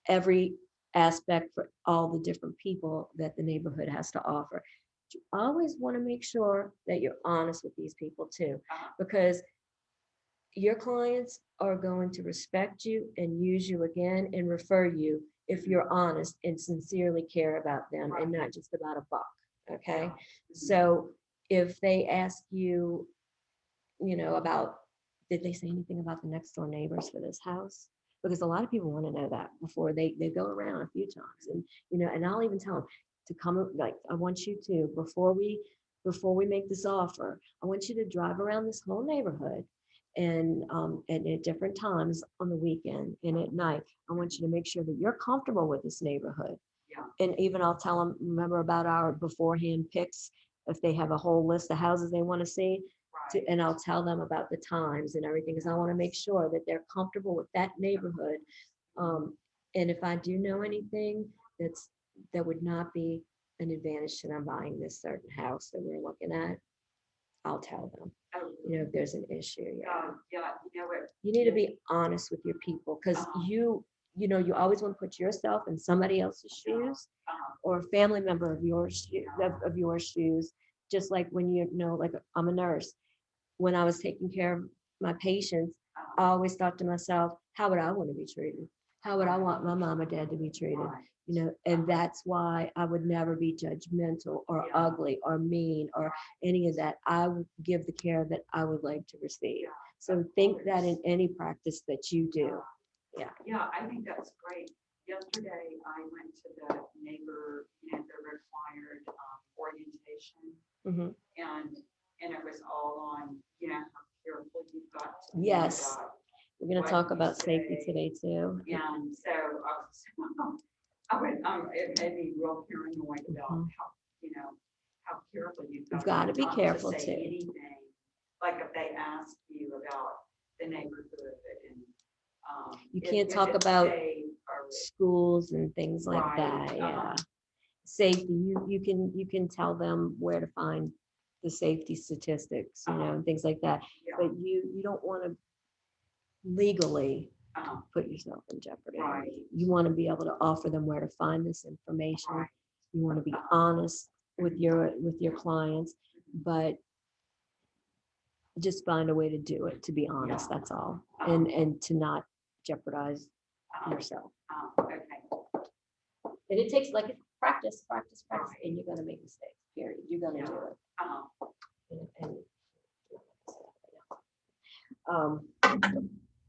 every aspect for all the different people that the neighborhood has to offer. You always want to make sure that you're honest with these people too, because your clients are going to respect you and use you again and refer you if you're honest and sincerely care about them and not just about a buck. Okay. So if they ask you, you know, about, did they say anything about the next door neighbors for this house? Because a lot of people want to know that before they go around a few times. And, you know, and I'll even tell them to come, like, I want you to, before we make this offer, I want you to drive around this whole neighborhood, and at different times on the weekend and at night. I want you to make sure that you're comfortable with this neighborhood. Yeah. And even I'll tell them, remember about our beforehand picks, if they have a whole list of houses they want to see, and I'll tell them about the times and everything, because I want to make sure that they're comfortable with that neighborhood. And if I do know anything that would not be an advantage to them buying this certain house that we're looking at, I'll tell them, Oh, you know, if there's an issue. Yeah. yeah, you know what? You need to be honest with your people, because you know, you always want to put yourself in somebody else's shoes, or a family member of your shoes. Just like when you know, like, I'm a nurse. When I was taking care of my patients, I always thought to myself, how would I want to be treated? How would I want my mom or dad to be treated? you know, and that's why I would never be judgmental or Yeah. ugly or mean or any of that. I would give the care that I would like to receive. Yeah, So of think that in course. any practice that you do. Yeah. Yeah, I think that's great. Yesterday, I went to the neighbor, the required orientation, Mhm. and it was all on, how careful you've got to be Yes. about. We're going to What talk you about safety say. today too. And so it made me real paranoid about Mhm. how careful you've You've got gotta be not careful, say too. anything. Like if they ask you about the neighborhood and. You if- can't if talk it's about safe or- schools and things like Right, that. Yeah. uh-huh. Safety, you can tell them where to find the safety statistics, you know, Uh-huh. and things like that. Yeah, But you don't want to legally uh-huh, put yourself in jeopardy. Right. You want to be able to offer them where to find this information. Right. You want to be Uh-huh. honest with your clients, but just find a way to do it, to be honest, that's all. And to not jeopardize yourself. okay, And it takes like practice, and you're gonna make mistakes, period. You're gonna Yeah. do it. uh-huh,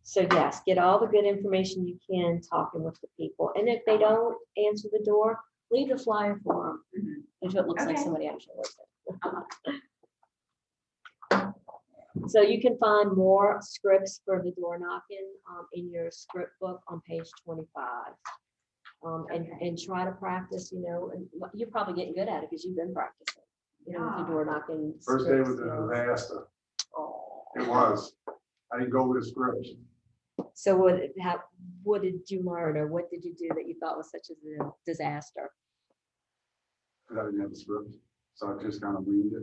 So yes, get all the good information you can talking with the people. And if they don't answer the door, leave a flyer for them mhm, if it looks like Okay. somebody actually works there. uh-huh, So you can find more scripts for the door knocking in your script book on page 25. Okay. And try to practice, you know, and you're probably getting good at it because you've been practicing, you know, with your Yeah. door knocking. First day was scripts, a you know. disaster. Oh. It was. I didn't go with the script. So what did you learn or what did you do that you thought was such a disaster? Because I didn't have a script. So I just kind of winged it.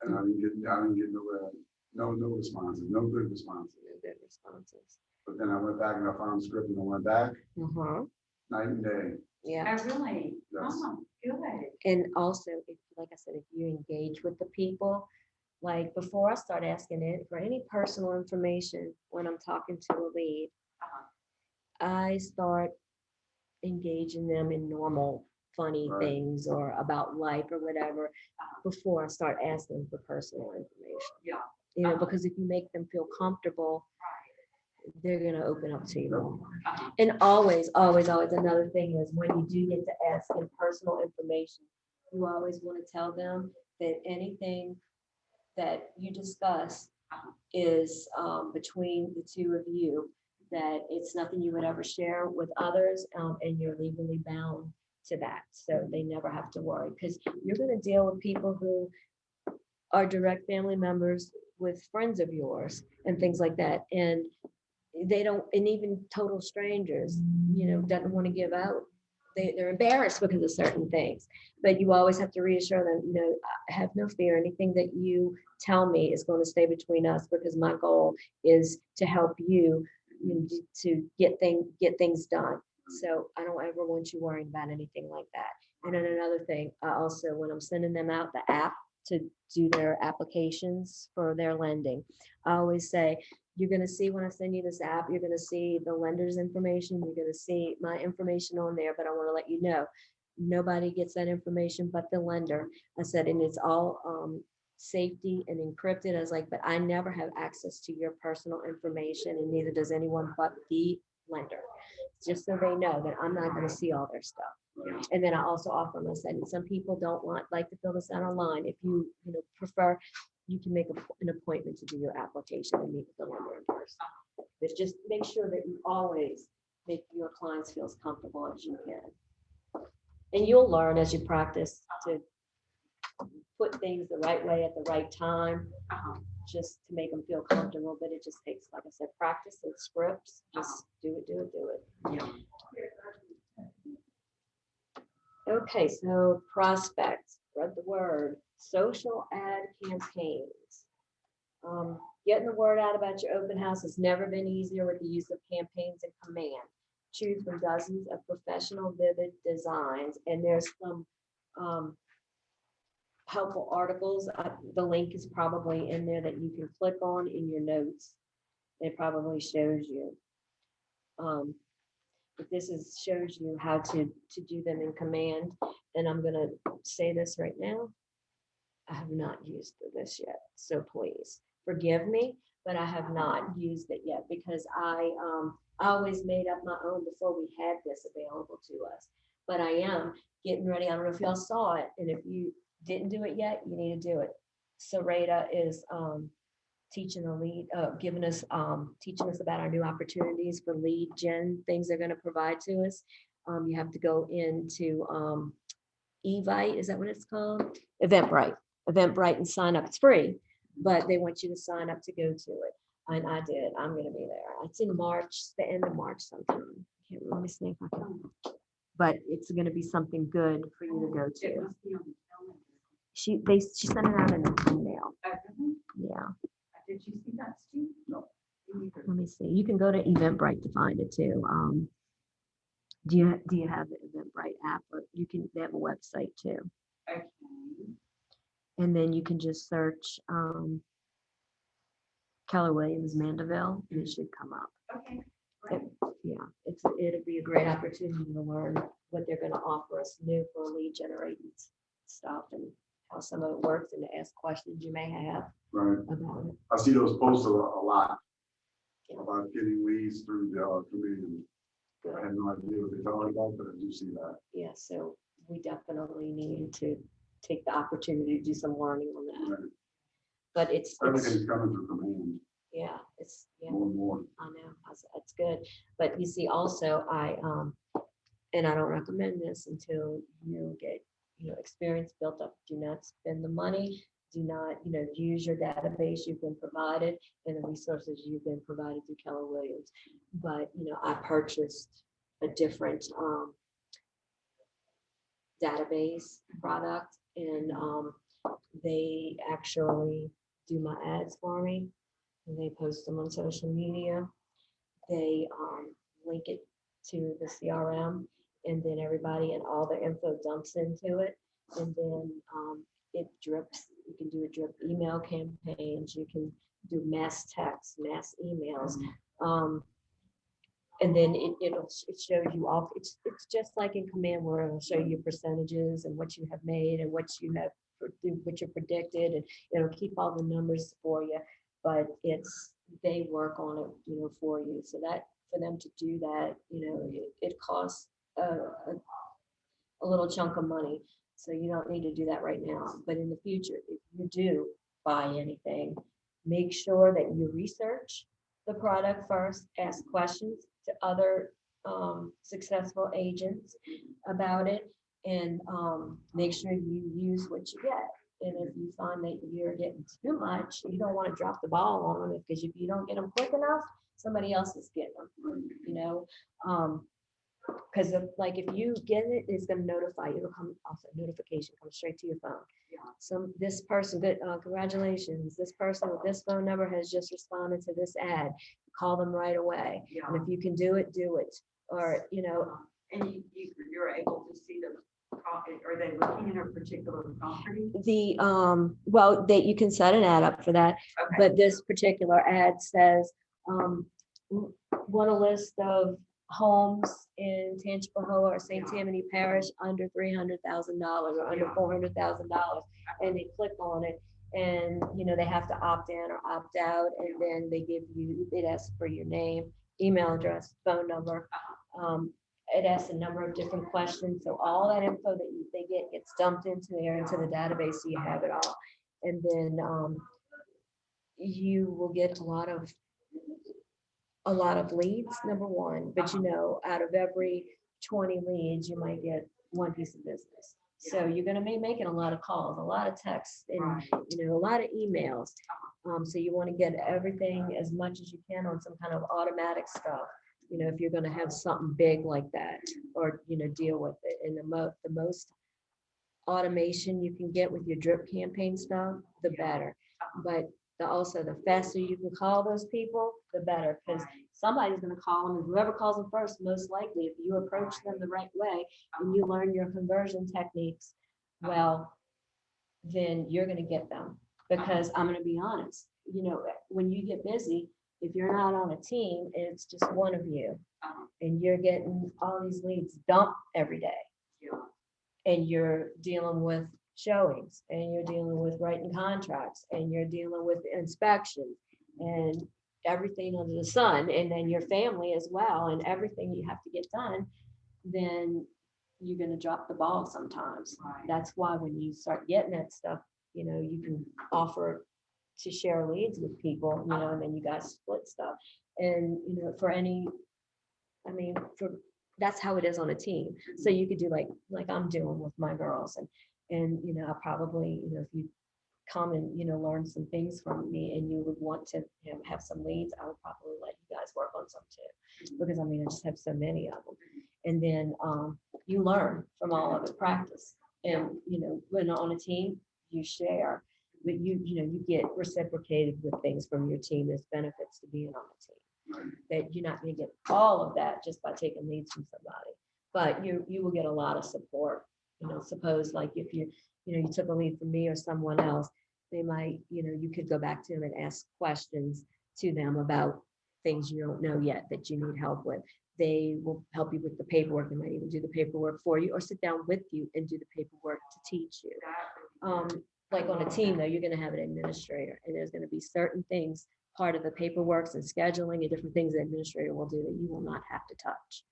And I didn't get nowhere. No responses, no good responses. No good responses. But then I went back and I found the script and I went back Uh-huh. night and day. Yeah. oh, really? Yes. Oh, good, And also, if, like I said, if you engage with the people, like before I start asking it for any personal information when I'm talking to a lead, uh-huh, I start engaging them in normal, funny Right. things or about life or whatever before I start asking for personal information. yeah, You know, Uh-huh. because if you make them feel comfortable, they're gonna open up to you more. uh-huh, And always, always, always, another thing is when you do get to ask them personal information, you always want to tell them that anything that you discuss is between the two of you, that it's nothing you would ever share with others, and you're legally bound to that. So they never have to worry, because you're going to deal with people who are direct family members with friends of yours and things like that. And they don't, and even total strangers, you know, doesn't want to give out. They're embarrassed because of certain things, but you always have to reassure them, you know, have no fear. Anything that you tell me is going to stay between us, because my goal is to help you, to get things done. So I don't ever want you worrying about anything like that. And then another thing, I also, when I'm sending them out the app to do their applications for their lending, I always say, you're going to see when I send you this app, you're going to see the lender's information. You're going to see my information on there, but I want to let you know, nobody gets that information but the lender. I said, and it's all safety and encrypted. I was like, but I never have access to your personal information, and neither does anyone but the lender. Just so they know that I'm not going to see all their stuff. And then I also offer them, I said, some people don't like to fill this out online. If you prefer, you can make an appointment to do your application and meet with the lender in person. But just make sure that you always make your clients feel as comfortable as you can. And you'll learn as you practice to put things the right way at the right time, just to make them feel comfortable. But it just takes, like I said, practice and scripts. Just do it. yeah, Okay, so prospects, spread the word, social ad campaigns. Getting the word out about your open house has never been easier with the use of campaigns and command. Choose from dozens of professional, vivid designs, and there's some helpful articles. The link is probably in there that you can click on in your notes. It probably shows you. but this is, shows you how to do them in command. And I'm gonna say this right now. I have not used this yet, so please forgive me, but I have not used it yet because I always made up my own before we had this available to us. But I am getting ready. I don't know if y'all saw it, and if you didn't do it yet, you need to do it. Sarita is teaching a lead, giving us, teaching us about our new opportunities for lead gen, things they're going to provide to us. You have to go into Evite, is that what it's called? Eventbrite and sign up. It's free, but they want you to sign up to go to it. And I did. I'm going to be there. It's in March, the end of March sometime. Let me see if I can. But it's going to be something good for you to go It to. must be on the calendar. She sent it out in an email. Really? Yeah. Did you see that, Steve? No. Me neither. Let me see. You can go to Eventbrite to find it too. Do you have the Eventbrite app? Or they have a website too. Okay. And then you can just search Keller Williams Mandeville and it should come up. Okay. Great. It'll be a great opportunity to learn what they're going to offer us new for lead generating stuff and how some of it works and to ask questions you may have Right. about it. I see those posts a lot Yeah. about getting leads through the community. I had no idea what they're talking about, but I do see that. Yeah, so we definitely need to take the opportunity to do some learning on that. Right. But it's Everything's coming through command yeah, more and more. I know, it's good. But you see, also, and I don't recommend this until you get, experience built up. Do not spend the money. Do not, use your database you've been provided and the resources you've been provided through Keller Williams. But, I purchased a different database product and they actually do my ads for me. And they post them on social media. They link it to the CRM and then everybody and all the info dumps into it. And then it drips. You can do a drip email campaigns. You can do mass texts, mass emails. And then it shows you all. It's just like in Command where it'll show you percentages and what you have made and what you predicted, and it'll keep all the numbers for you. But they work on it, for you. So that for them to do that, it costs a little chunk of money. So you don't need to do that right now. But in the future, if you do buy anything, make sure that you research the product first, ask questions to other successful agents about it, and make sure you use what you get. And if you find that you're getting too much, you don't want to drop the ball on them because if you don't get them quick enough, somebody else is getting them, because if you get it, it's going to notify you. It'll come also notification comes straight to your phone. This person, good, congratulations. This person with this phone number has just responded to this ad. Call them right away. Yeah. And if you can do it, do it. Or And you're able to see the property. Are they looking at a particular property? You can set an ad up for that. Okay. But this particular ad says, want a list of homes in Tangipahoa or St. Tammany Parish under $300,000 or under $400,000, and they click on it, and they have to opt in or opt out, and then it asks for your name, email address, phone number. It asks a number of different questions, so all that info that they get gets dumped into the database, so you have it all, and then you will get a lot of leads, number one, but out of every 20 leads, you might get one piece of business. So you're going to be making a lot of calls, a lot of texts, and a lot of emails. So you want to get everything as much as you can on some kind of automatic stuff. If you're going to have something big like that, or deal with it. And the most automation you can get with your drip campaign stuff, the better. But also the faster you can call those people, the better, because somebody's going to call them, and whoever calls them first, most likely, if you approach them the right way and you learn your conversion techniques well, then you're going to get them. Because I'm going to be honest, when you get busy, if you're not on a team, it's just one of you, Uh-huh. and you're getting all these leads dumped every day, Yeah. and you're dealing with showings, and you're dealing with writing contracts, and you're dealing with inspection, and everything under the sun, and then your family as well, and everything you have to get done, then you're gonna drop the ball sometimes. Right. That's why when you start getting that stuff, you can offer to share leads with people, and then you guys split stuff. And, for any, I mean, that's how it is on a team. So you could do like I'm doing with my girls, and, I probably, if you come and, learn some things from me and you would want to, have some leads, I would probably let you guys work on some too. Because I mean, I just have so many of them. And then you learn from all of it, practice. And, when on a team, you share, but you get reciprocated with things from your team. There's benefits to being on a team. That you're not going to get all of that just by taking leads from somebody, but you will get a lot of support. Suppose like if you took a lead from me or someone else, they might, you could go back to them and ask questions to them about things you don't know yet that you need help with. They will help you with the paperwork. They might even do the paperwork for you or sit down with you and do the paperwork to teach you. Like on a team though, you're going to have an administrator, and there's going to be certain things, part of the paperwork and scheduling and different things the administrator will do that you will not have to touch.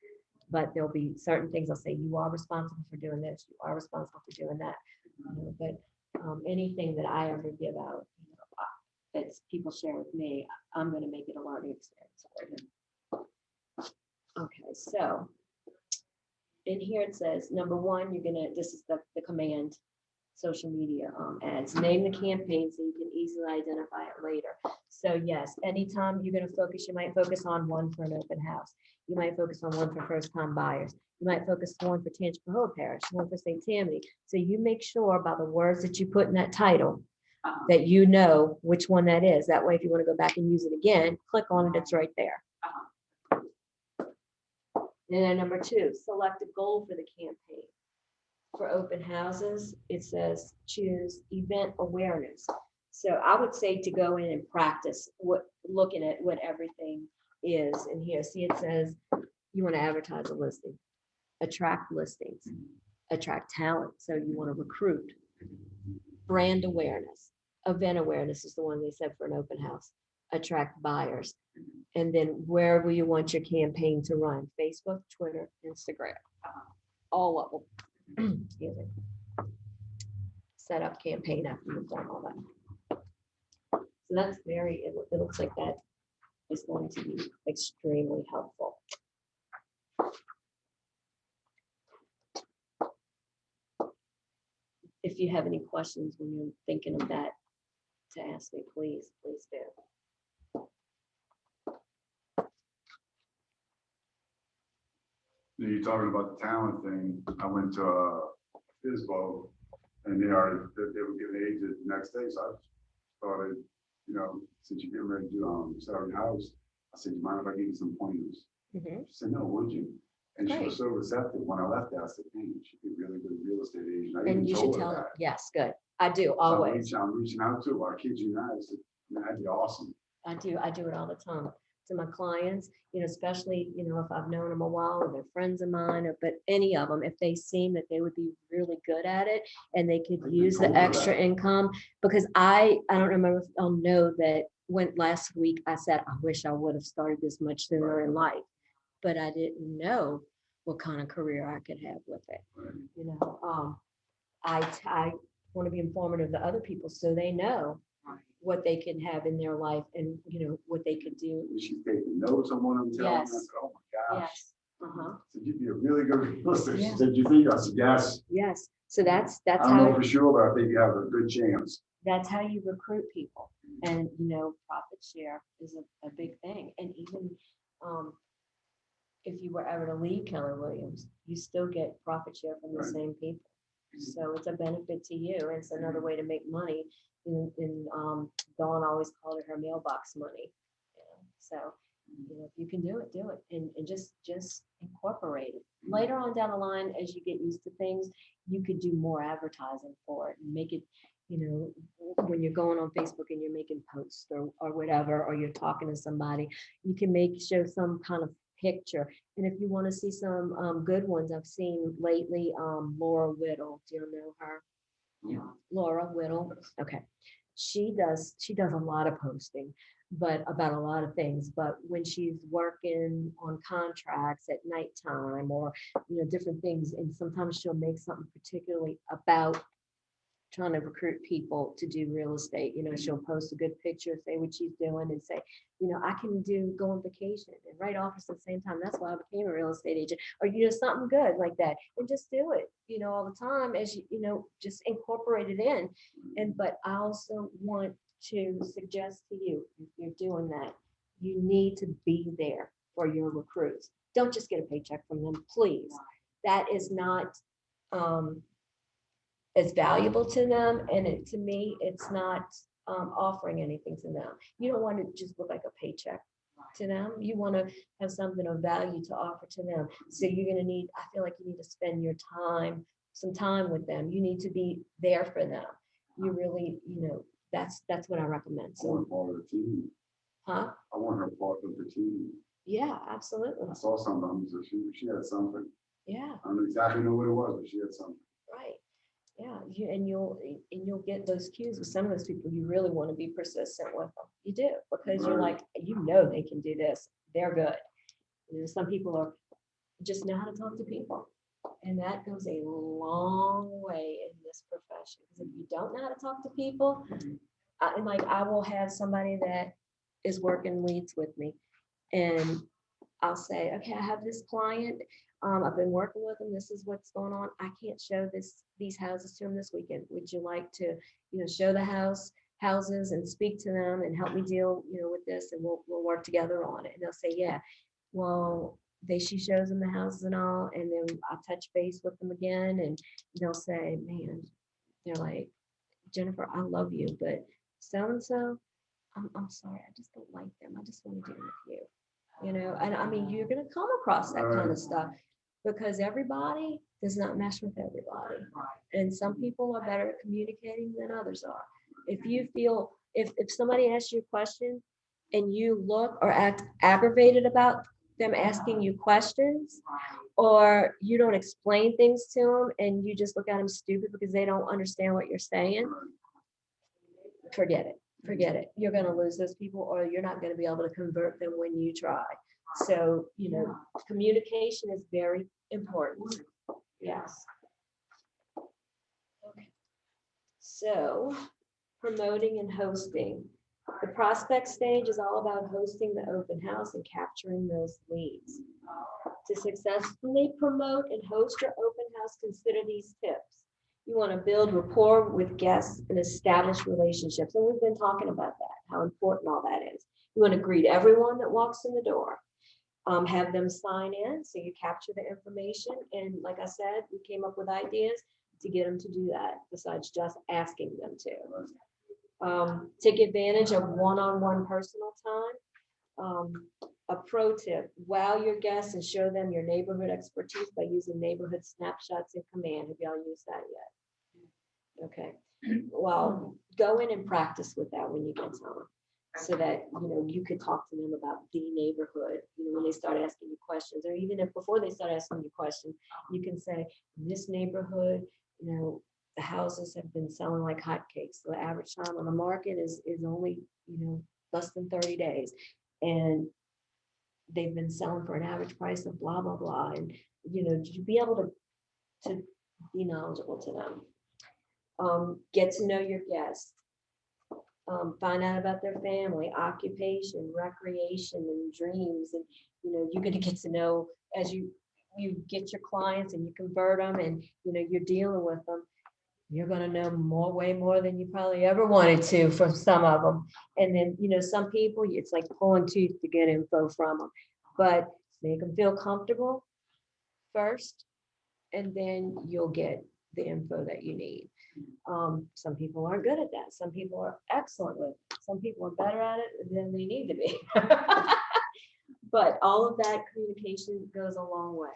But there'll be certain things I'll say, you are responsible for doing this, you are responsible for doing that. But anything that I ever give out, that people share with me, I'm going to make it a learning experience for them. Okay, so in here it says, number one, this is the command, social media ads. Name the campaign so you can easily identify it later. So yes, anytime you're going to focus, you might focus on one for an open house. You might focus on one for first-time buyers. You might focus on one for Tangipahoa Parish, one for St. Tammany. So you make sure by the words that you put in that title that you know which one that is. That way, if you want to go back and use it again, click on it, it's right there. And then number two, select a goal for the campaign. For open houses, it says choose event awareness. So I would say to go in and practice looking at what everything is in here. See, it says you want to advertise a listing, attract listings, attract talent. So you want to recruit. Brand awareness, event awareness is the one they said for an open house. Attract buyers. And then where will you want your campaign to run? Facebook, Twitter, Instagram, all of them. Excuse me. Set up campaign after you've done all that. So that's it looks like that is going to be extremely helpful. If you have any questions when you're thinking of that to ask me, please do. You're talking about the talent thing. I went to FISBO, and they were giving aids the next day. So I started, since you're getting ready to do Saturday House, I said, you mind if I give you some pointers? Mm-hmm. She said, no, would you? And she Great. was so receptive. When I left there, I said, man, she'd be a really good real estate agent. I And even you should told her tell them. that. Yes, good. I do So always. I'm reaching out to her. I kid you not. I said, man, that'd be awesome. I do it all the time to my clients, especially, if I've known them a while or they're friends of mine, but any of them, if they seem that they would be really good at it and they could use the extra income, because I don't remember if I'll know that last week I said, I wish I would have started this much sooner in life, but I didn't know what kind of career I could have with it. I want to be informative to other people so they know what they can have in their life and what they could do. She's taking notes on what I'm telling her. I Yes. said, oh my gosh. Yes. Uh-huh. So you'd be a really good real estate. Yeah. She said, you think? I said, yes. Yes. So that's I don't know how for sure, but I think you have a good chance. that's how you recruit people. And profit share is a big thing. And even if you were ever to leave Keller Williams, you still get profit share from the Right. same people. So it's a benefit to you. It's another way to make money. Dawn always called it her mailbox money. So if you can do it, do it, and just incorporate it. Later on down the line, as you get used to things, you could do more advertising for it and make it you know, when you're going on Facebook and you're making posts or whatever, or you're talking to somebody, you can show some kind of picture. And if you want to see some good ones, I've seen lately, Laura Whittle. Do you know her? Yeah. Laura Whittle. Okay. She does a lot of posting, but about a lot of things. But when she's working on contracts at nighttime or, you know, different things, and sometimes she'll make something particularly about trying to recruit people to do real estate. You know, she'll post a good picture, say what she's doing, and say, you know, I can go on vacation and write offers at the same time. That's why I became a real estate agent, or, you know, something good like that. And just do it, you know, all the time as you know, just incorporate it in. But I also want to suggest to you, if you're doing that, you need to be there for your recruits. Don't just get a paycheck from them, please. That is not, is valuable to them, and to me, it's not offering anything to them. You don't want to just look like a paycheck to them. You want to have something of value to offer to them. So you're going to need, I feel like you need to spend your time, some time with them. You need to be there for them. You really, you know, that's what I recommend. I want So, part of the team. huh? I want her part of the team. Yeah, absolutely. I saw something, so she had something. Yeah, I don't exactly know what it was, but she had something. right. Yeah, you'll get those cues with some of those people. You really want to be persistent with them. You do, because you're like, you know, they can do this. They're good. You know, some people are just know how to talk to people, and that goes a long way in this profession. Because if you don't know how to talk to people, and like I will have somebody that is working leads with me, and I'll say, okay, I have this client. I've been working with them. This is what's going on. I can't show these houses to them this weekend. Would you like to, you know, show the houses and speak to them and help me deal, you know, with this, and we'll work together on it. And they'll say, yeah. Well, she shows them the houses and all, and then I touch base with them again, and they'll say, man, they're like, Jennifer, I love you, but so and so, I'm sorry, I just don't like them. I just want to deal with you. You know, and I mean, you're going to come across that kind of stuff, because everybody does not mesh with everybody. And some people are better at communicating than others are. If you feel, if somebody asks you a question and you look or act aggravated about them asking you questions, or you don't explain things to them and you just look at them stupid because they don't understand what you're saying, forget it. Forget it. You're going to lose those people, or you're not going to be able to convert them when you try. So, you know, communication is very important. Yes. Okay. So, promoting and hosting. The prospect stage is all about hosting the open house and capturing those leads. To successfully promote and host your open house, consider these tips. You want to build rapport with guests and establish relationships. And we've been talking about that, how important all that is. You want to greet everyone that walks in the door. Have them sign in, so you capture the information. And like I said, we came up with ideas to get them to do that, besides just asking them to. Take advantage of one-on-one personal time. A pro tip, wow your guests and show them your neighborhood expertise by using neighborhood snapshots in Command. Have y'all used that yet? Okay, well, go in and practice with that when you get home, so that, you know, you could talk to them about the neighborhood, you know, when they start asking you questions, or even if before they start asking you questions, you can say, in this neighborhood, you know, the houses have been selling like hotcakes. The average time on the market is only, you know, less than 30 days. And they've been selling for an average price of blah, blah, blah. And, you know, to be able to be knowledgeable to them. Get to know your guests. Find out about their family, occupation, recreation, and dreams. And, you know, you're going to get to know as you get your clients and you convert them, and, you know, you're dealing with them. You're going to know way more than you probably ever wanted to from some of them. And then, you know, some people, it's like pulling teeth to get info from them, but make them feel comfortable first, and then you'll get the info that you need. Some people aren't good at that. Some people are excellent with it. Some people are better at it than they need to be. But all of that communication goes a long way.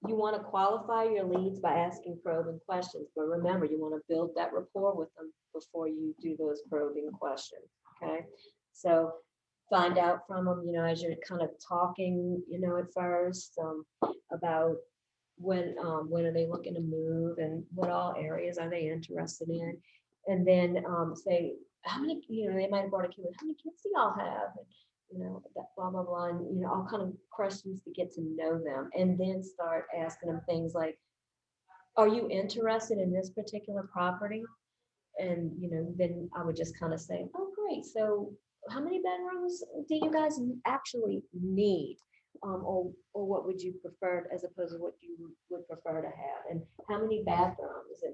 you want to qualify your leads by asking probing questions, but remember, you want to build that rapport with them before you do those probing questions, okay? So find out from them, as you're kind of talking, at first, about when are they looking to move and what all areas are they interested in? And then say, how many, they might have brought a kid, how many kids do y'all have? And, that blah, blah, blah, and, all kind of questions to get to know them. And then start asking them things like, are you interested in this particular property? And, then I would just kind of say, oh, great. So how many bedrooms do you guys actually need? Or what would you prefer as opposed to what you would prefer to have? And how many bathrooms? And,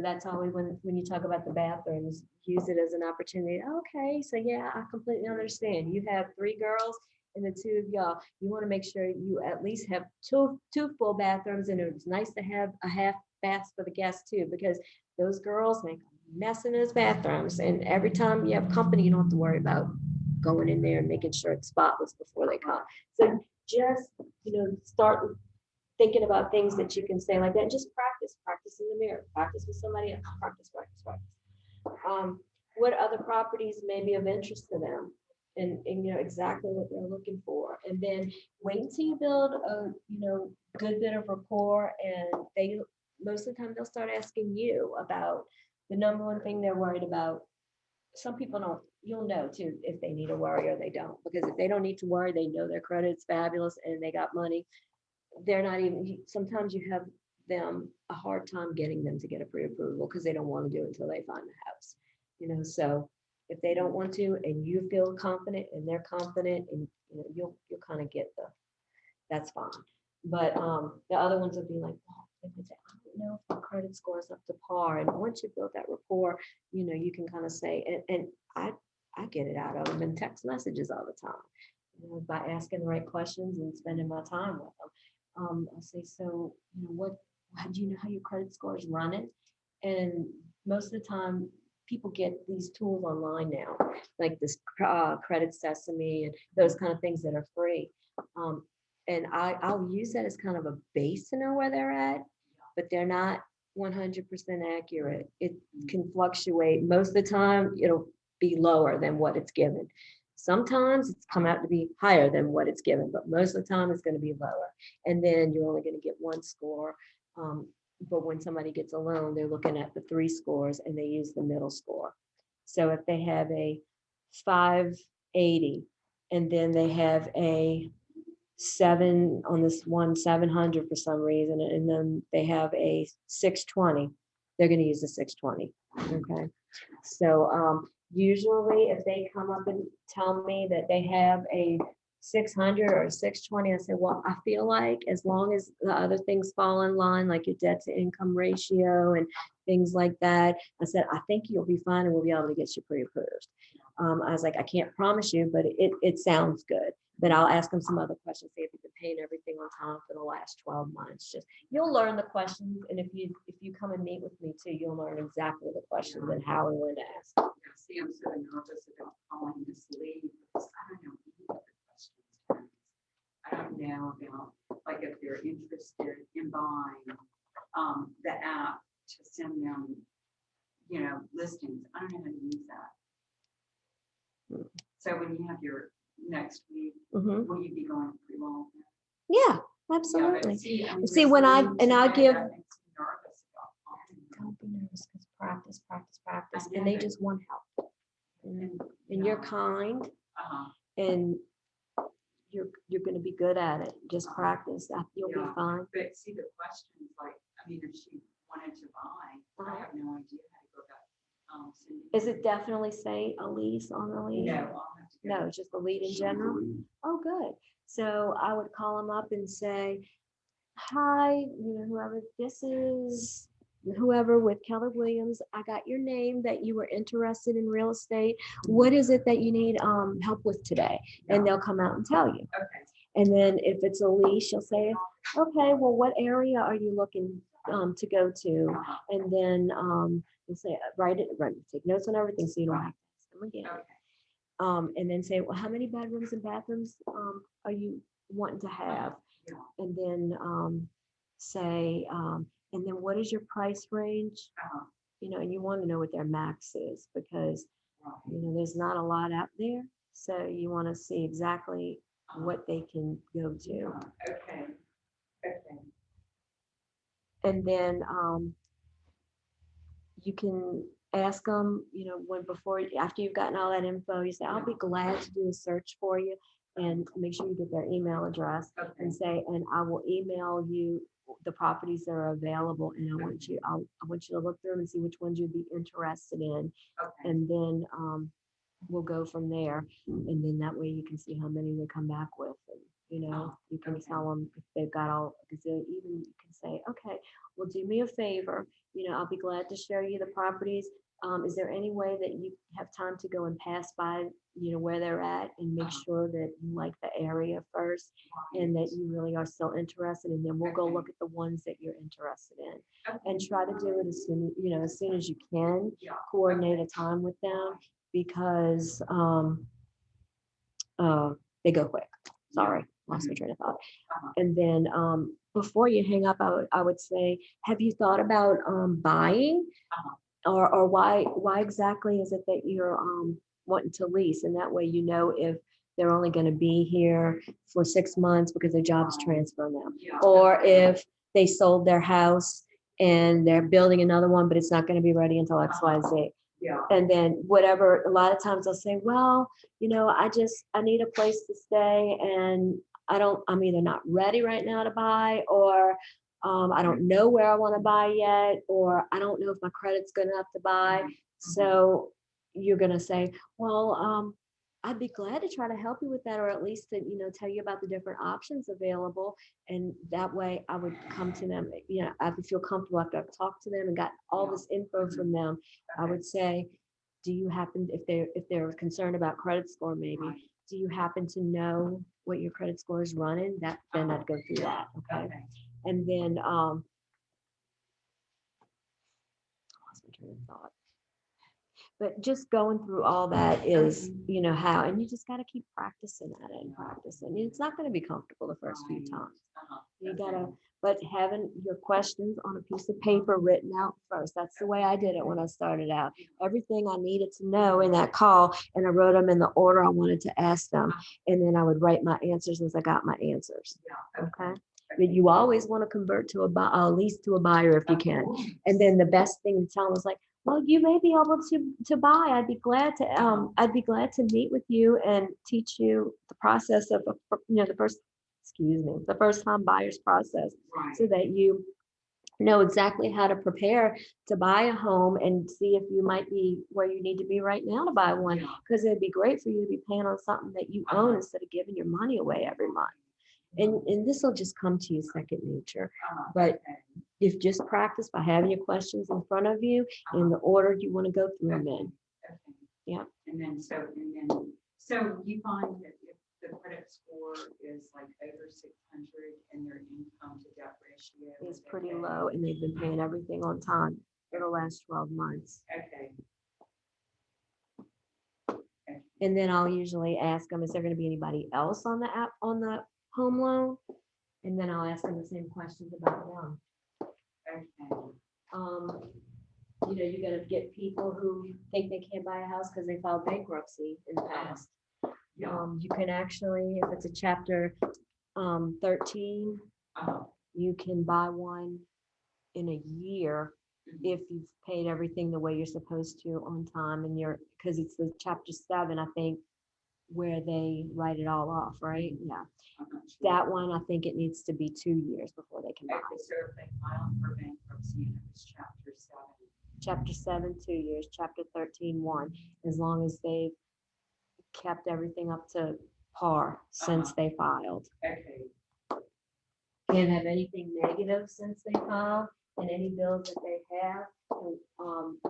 that's always when you talk about the bathrooms, use it as an opportunity. Okay, so yeah, I completely understand. You have 3 girls and the 2 of y'all. You want to make sure you at least have two full bathrooms, and it's nice to have a half bath for the guests too, because those girls make a mess in those bathrooms. And every time you have company, you don't have to worry about going in there and making sure it's spotless before they come. So just, start thinking about things that you can say like that. Just practice in the mirror, practice with somebody else, practice. What other properties may be of interest to them, and exactly what they're looking for. And then wait until you build a, good bit of rapport, and most of the time they'll start asking you about the number one thing they're worried about. Some people don't, you'll know too, if they need to worry or they don't, because if they don't need to worry, they know their credit's fabulous and they got money. They're not even, sometimes you have them a hard time getting them to get a pre-approval because they don't want to do it until they find the house. So if they don't want to, and you feel confident and they're confident, and you'll kind of get that's fine. But the other ones would be like, oh, they would say, I don't know if my credit score is up to par. And once you build that rapport, you can kind of say, and I get it out of them in text messages all the time, by asking the right questions and spending my time with them. I'll say, so, how do you know how your credit score is running? And most of the time, people get these tools online now, like this Credit Sesame and those kind of things that are free. And I'll use that as kind of a base to know where they're at, but they're not 100% accurate. It can fluctuate. Most of the time, it'll be lower than what it's given. Sometimes it's come out to be higher than what it's given, but most of the time it's going to be lower. And then you're only going to get 1 score. But when somebody gets a loan, they're looking at the 3 scores and they use the middle score. So if they have a 580 and then they have a 7 on this one 700 for some reason, and then they have a 620, they're going to use the 620. Okay. So usually if they come up and tell me that they have a 600 or 620, I say, well, I feel like as long as the other things fall in line, like your debt to income ratio and things like that, I said, I think you'll be fine and we'll be able to get you pre-approved. I was like, I can't promise you, but it sounds good. But I'll ask them some other questions, see if you've been paying everything on time for the last 12 months. Just you'll learn the questions, and if you come and meet with me too, you'll learn exactly the questions and how and when to ask. See, I'm so nervous about calling this lead because I don't know any of the questions. I don't know about like if they're interested in buying the app to send them, listings. I don't know how to use that. So when you have your next week, will you be going pretty long? Yeah, absolutely. See, when I give. Don't be nervous, because practice, and they just want help. And you're kind, and you're going to be good at it. Just practice. You'll be fine. But see the questions, like, if she wanted to buy, I have no idea how to go about sending. Is it definitely say a lease on the lead? No, I'll have to go. No, just the lead in general. Oh, good. So I would call them up and say, hi, whoever this is, whoever with Keller Williams, I got your name that you were interested in real estate. What is it that you need help with today? And they'll come out and tell you. Okay. And then if it's a lease, you'll say, okay, well, what area are you looking to go to? And then you'll say, write it, take notes on everything so you don't have to ask them again. Okay. And then say, well, how many bedrooms and bathrooms are you wanting to have? And then say, and then what is your price range? Uh-huh. You know, and you want to know what their max is because, Right. you know, there's not a lot out there. So you want to see exactly what they can go to. Okay, okay. And then you can ask them, you know, after you've gotten all that info, you say, I'll be glad to do a search for you and make sure you get their email address Okay. and say, and I will email you the properties that are available and I want you to look through them and see which ones you'd be interested in. Okay. And then we'll go from there. And then that way you can see how many they come back with. And, you know, you can Okay. tell them if they've got all, because even you can say, okay, well, do me a favor. You know, I'll be glad to show you the properties. Is there any way that you have time to go and pass by, you know, where they're at and make sure that you like the area first and that you really are still interested? And then we'll go look at the ones that you're interested in and try to do it as soon as you can, Yeah. coordinate a time with them because they go quick. Sorry, lost my train of thought. And then before you hang up, I would say, have you thought about buying? Or why exactly is it that you're wanting to lease? And that way you know if they're only going to be here for 6 months because their job is transferring them. Yeah. Or if they sold their house and they're building another one, but it's not going to be ready until XYZ. Yeah. And then whatever, a lot of times they'll say, well, you know, I need a place to stay and I'm either not ready right now to buy or I don't know where I want to buy yet, or I don't know if my credit's good enough to buy. So you're going to say, well, I'd be glad to try to help you with that, or at least to, you know, tell you about the different options available. And that way I would come to them, you know, I would feel comfortable after I've talked to them and got all this info from them. I would say, do you happen, if they're concerned about credit score, maybe, do you happen to know what your credit score is running? Then I'd go through that. Okay. And then, lost my train of thought. But just going through all that is, you know, how, and you just got to keep practicing at it and practicing. It's not going to be comfortable the first few times. You gotta, but having your questions on a piece of paper written out first. That's the way I did it when I started out. Everything I needed to know in that call, and I wrote them in the order I wanted to ask them. And then I would write my answers as I got my answers. Okay. But you always want to convert to a lease to a buyer if you can. And then the best thing to tell them is like, well, you may be able to buy. I'd be glad to meet with you and teach you the process of, you know, the first time buyer's process, so that you know exactly how to prepare to buy a home and see if you might be where you need to be right now to buy one. Because it'd be great for you to be paying on something that you own instead of giving your money away every month. And this will just come to you second nature. But if just practice by having your questions in front of you in the order you want to go through them in. Yeah. And then so you find that if the credit score is like over 600 and their income to debt ratio It's pretty low and they've been paying everything on time for the last 12 months. Okay. And then I'll usually ask them, is there going to be anybody else on the home loan? And then I'll ask them the same questions about them. Okay. You know, you're gonna get people who think they can't buy a house because they filed bankruptcy in the past. You can actually, if it's a chapter 13, you can buy one in a year if you've paid everything the way you're supposed to on time, and because it's the chapter 7, I think, where they write it all off, right? Yeah. That one, I think it needs to be 2 years before they can buy. Okay, so if they file for bankruptcy and it's chapter 7. Chapter 7, 2 years, chapter 13, 1, as long as they've kept everything up to par since they filed. Okay. Can't have anything negative since they filed, and any bills that they have,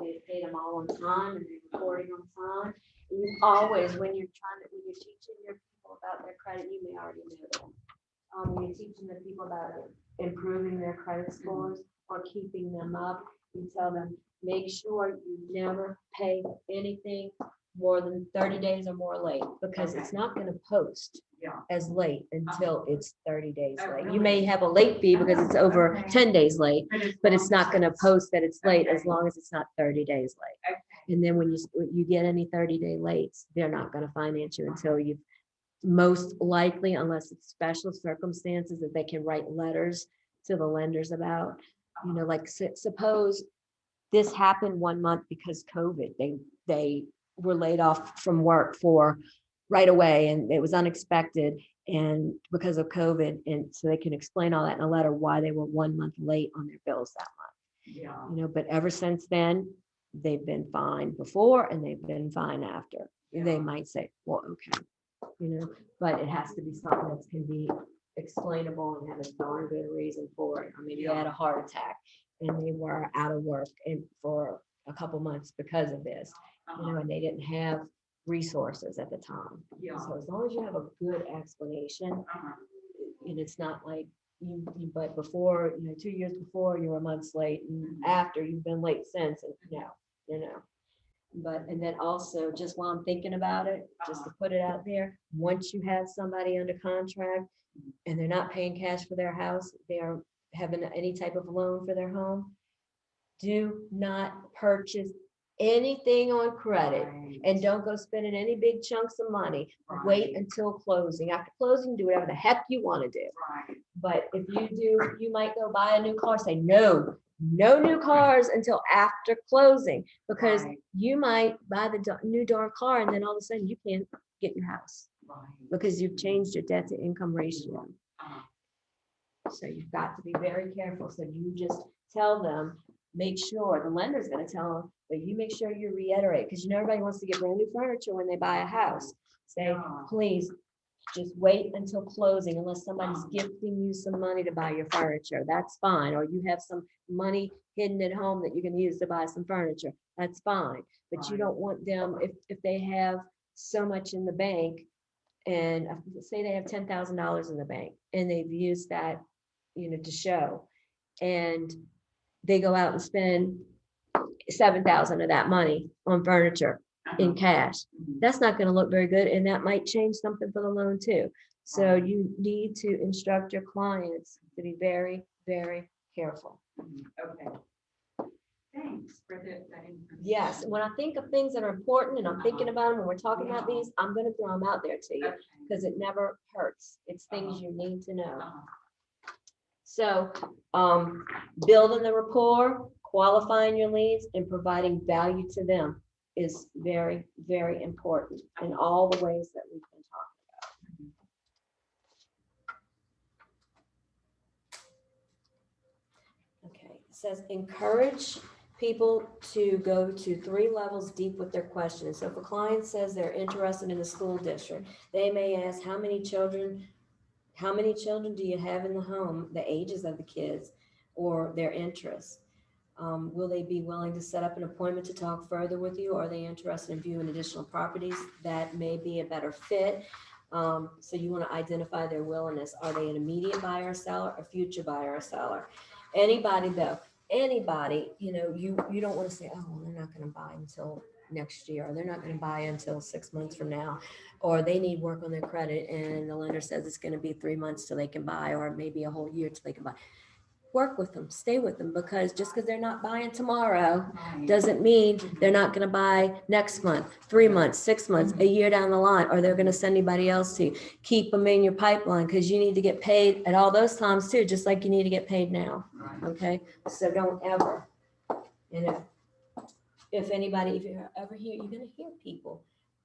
they've paid them all on time and they're reporting on time. And you always, when you're teaching your people about their credit, you may already know that. When you're teaching the people about improving their credit scores or keeping them up, you tell them, make sure you never pay anything more than 30 days or more late, because it's not going to post. Yeah. as late until it's 30 days Oh, late. You really? may have a late fee because it's over Okay. 10 days late, but it's not gonna post that it's late as Okay. long as it's not 30 days late. Okay. And then when you get any 30-day lates, they're not gonna finance you until you've, most likely, unless it's special circumstances that they can write letters to the lenders about, you know, like suppose this happened 1 month because COVID, they were laid off from work for right away and it was unexpected and because of COVID. And so they can explain all that in a letter, why they were 1 month late on their bills that month. Yeah. You know, but ever since then, they've been fine before and they've been fine after. They Yeah. might say, well, okay, you know, but it has to be something that can be explainable and have a darn good reason for it. I mean, you had a heart attack and they were out of work and for a couple months because of this, you know, and they didn't have resources at the time. Yeah. So as long as you have a good explanation, Uh-huh. and it's not like but before, you know, 2 years before you were months late and after you've been late since, and no, you know. But, and then also, just while I'm thinking about it, just to put it out there, once you have somebody under contract and they're not paying cash for their house, they are having any type of loan for their home, do not purchase anything on credit Right. and don't go spending any big chunks of money. Right. Wait until closing. After closing, do whatever the heck you want to do. Right. But if you do, you might go buy a new car, say, no new cars until after closing, because Right. you might buy the new darn car and then all of a sudden you can't get your house Right. because you've changed your debt to income ratio. Uh-huh. So you've got to be very careful. So you just tell them, make sure, the lender's gonna tell them, but you make sure you reiterate, because you know, everybody wants to get brand new furniture when they buy a house. Say, Yeah. please, just wait until closing unless somebody's gifting you some money to buy your furniture. That's fine. Or you have some money hidden at home that you can use to buy some furniture. That's fine. But you Right. don't want them, if they have so much in the bank and say they have $10,000 in the bank and they've used that, you know, to show, and they go out and spend 7,000 of that money on furniture in cash. Mhm. That's not going to look very good, and that might change something for the loan too. So Right. you need to instruct your clients to be very, very careful. Mhm. Okay. Thanks for that information. Yes, when I think of things that are important and I'm thinking about them when we're talking about these, I'm going to throw them out there to you Okay. because it never hurts. It's things you need to know. Uh-huh. So, building the rapport, qualifying your leads, and providing value to them is very, very important in all the ways that we've been talking about. Okay, it says encourage people to go to 3 levels deep with their questions. So if a client says they're interested in the school district, they may ask how many children do you have in the home, the ages of the kids, or their interests? Will they be willing to set up an appointment to talk further with you? Are they interested in viewing additional properties that may be a better fit? So you want to identify their willingness. Are they an immediate buyer or seller, a future buyer or seller? Anybody, you know, you don't want to say, oh, well, they're not going to buy until next year, or they're not going to buy until 6 months from now, or they need work on their credit and the lender says it's going to be 3 months till they can buy, or maybe a whole year till they can buy. Work with them, stay with them, because just because they're not buying tomorrow Right. doesn't mean they're not going to buy next month, 3 months, 6 months, a year down the line, or they're going to send anybody else to you. Keep them in your pipeline because you need to get paid at all those times too, just like you need to get paid now. Right. Okay, so don't ever. And if anybody, if you ever hear, you're going to hear people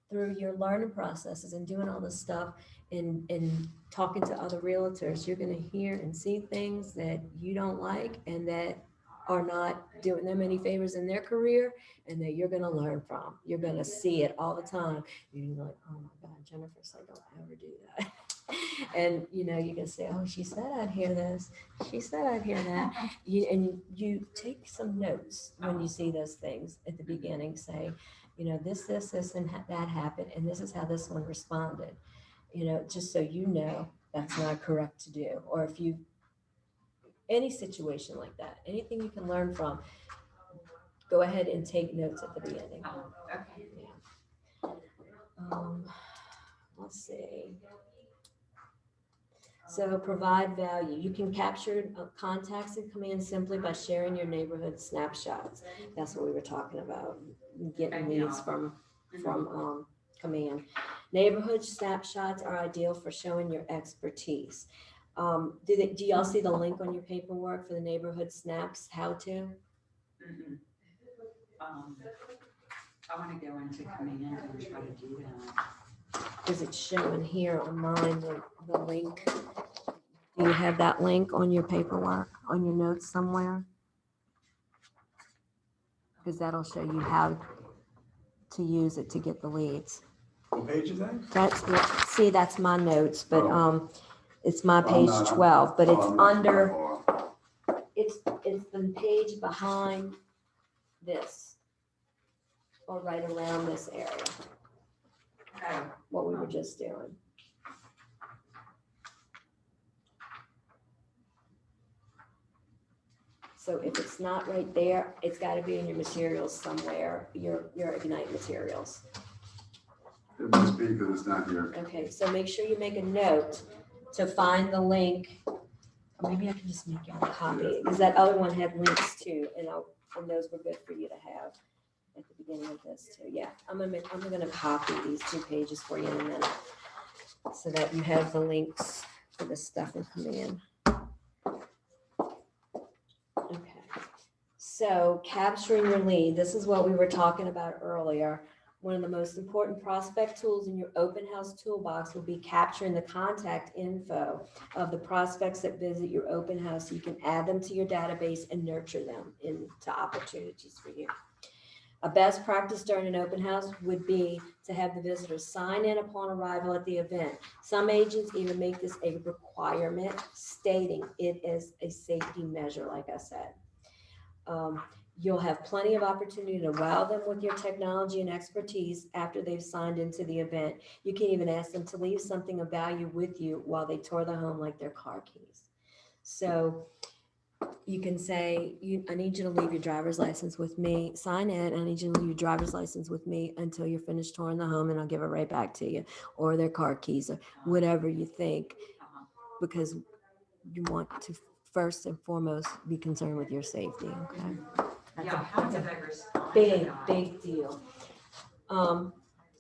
through your learning processes and doing all this stuff and talking to other realtors, you're going to hear and see things that you don't like and that are not doing them any favors in their career, and that you're going to learn from. You're going to see it all the time. You're like, oh my God, Jennifer said don't ever do that. And you know, you can say, oh, she said I'd hear this. She said I'd hear that. You take some notes when you see those things at the beginning. Say, you know, this, and that happened, and this is how this one responded. You know, just so you know that's not correct to do. Or if you, any situation like that, anything you can learn from, go ahead and take notes at the beginning. Okay. Yeah. Let's see. So provide value. You can capture contacts and commands simply by sharing your neighborhood snapshots. That's what we were talking about, getting leads from command. Neighborhood snapshots are ideal for showing your expertise. Do y'all see the link on your paperwork for the neighborhood snaps, how to? Mhm. I want to go into command and try to do that. Is it showing here on mine, the link? Do you have that link on your paperwork, on your notes somewhere? Because that'll show you how to use it to get the leads. What page is that? See, that's my notes, but, Oh. it's my Oh, page no, 12, but it's Oh, I'm not- under, oh, it's the page behind this. Or right around this area, Oh, what we were just doing. So if it's not right there, it's gotta be in your materials somewhere, your Ignite materials. It must be because it's not here. Okay, so make sure you make a note to find the link. Or maybe I can just make you a copy, because that other one had links too, and those were good for you to have at the beginning of this too. Yeah, I'm gonna copy these 2 pages for you in a minute, so that you have the links for the stuff in command. Okay, so capturing your lead, this is what we were talking about earlier. One of the most important prospect tools in your open house toolbox will be capturing the contact info of the prospects that visit your open house. So you can add them to your database and nurture them into opportunities for you. A best practice during an open house would be to have the visitors sign in upon arrival at the event. Some agents even make this a requirement, stating it is a safety measure, like I said. You'll have plenty of opportunity to wow them with your technology and expertise after they've signed into the event. You can even ask them to leave something of value with you while they tour the home, like their car keys. So you can say, I need you to leave your driver's license with me. Sign in. I need you to leave your driver's license with me until you're finished touring the home, and I'll give it right back to you, or their car keys, or whatever you think, because you want to first and foremost be concerned with your safety. Okay. Yeah, how do they respond? to Big, that? big deal. And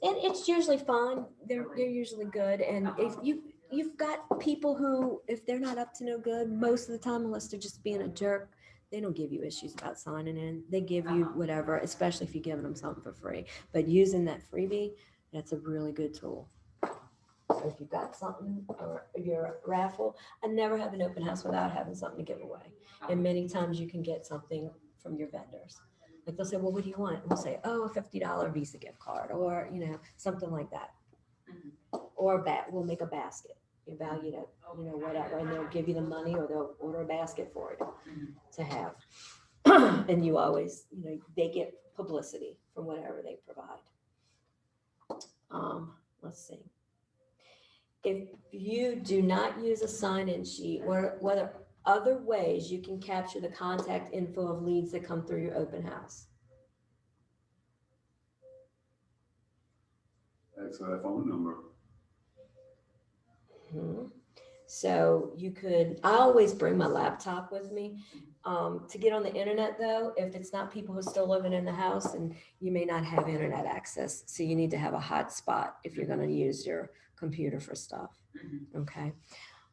it's usually fun. They're usually good. And if you've got people who, if they're not up to no good, most of the time, unless they're just being a jerk, they don't give you issues about signing in. They give you whatever, especially if you're giving them something for free. But using that freebie, that's a really good tool. So if you've got something or your raffle, I never have an open house without having something to give away. And many times you can get something from your vendors. Like they'll say, well, what do you want? And we'll say, oh, a $50 Visa gift card, or, something like that. Or we'll make a basket. You value it, whatever, and they'll give you the money, or they'll order a basket for you to have. And you always, they get publicity from whatever they provide. Let's see. If you do not use a sign-in sheet, what are other ways you can capture the contact info of leads that come through your open house? That's a phone number. So you could, I always bring my laptop with me. To get on the internet though, if it's not people who are still living in the house, and you may not have internet access, so you need to have a hotspot if you're going to use your computer for stuff. Okay.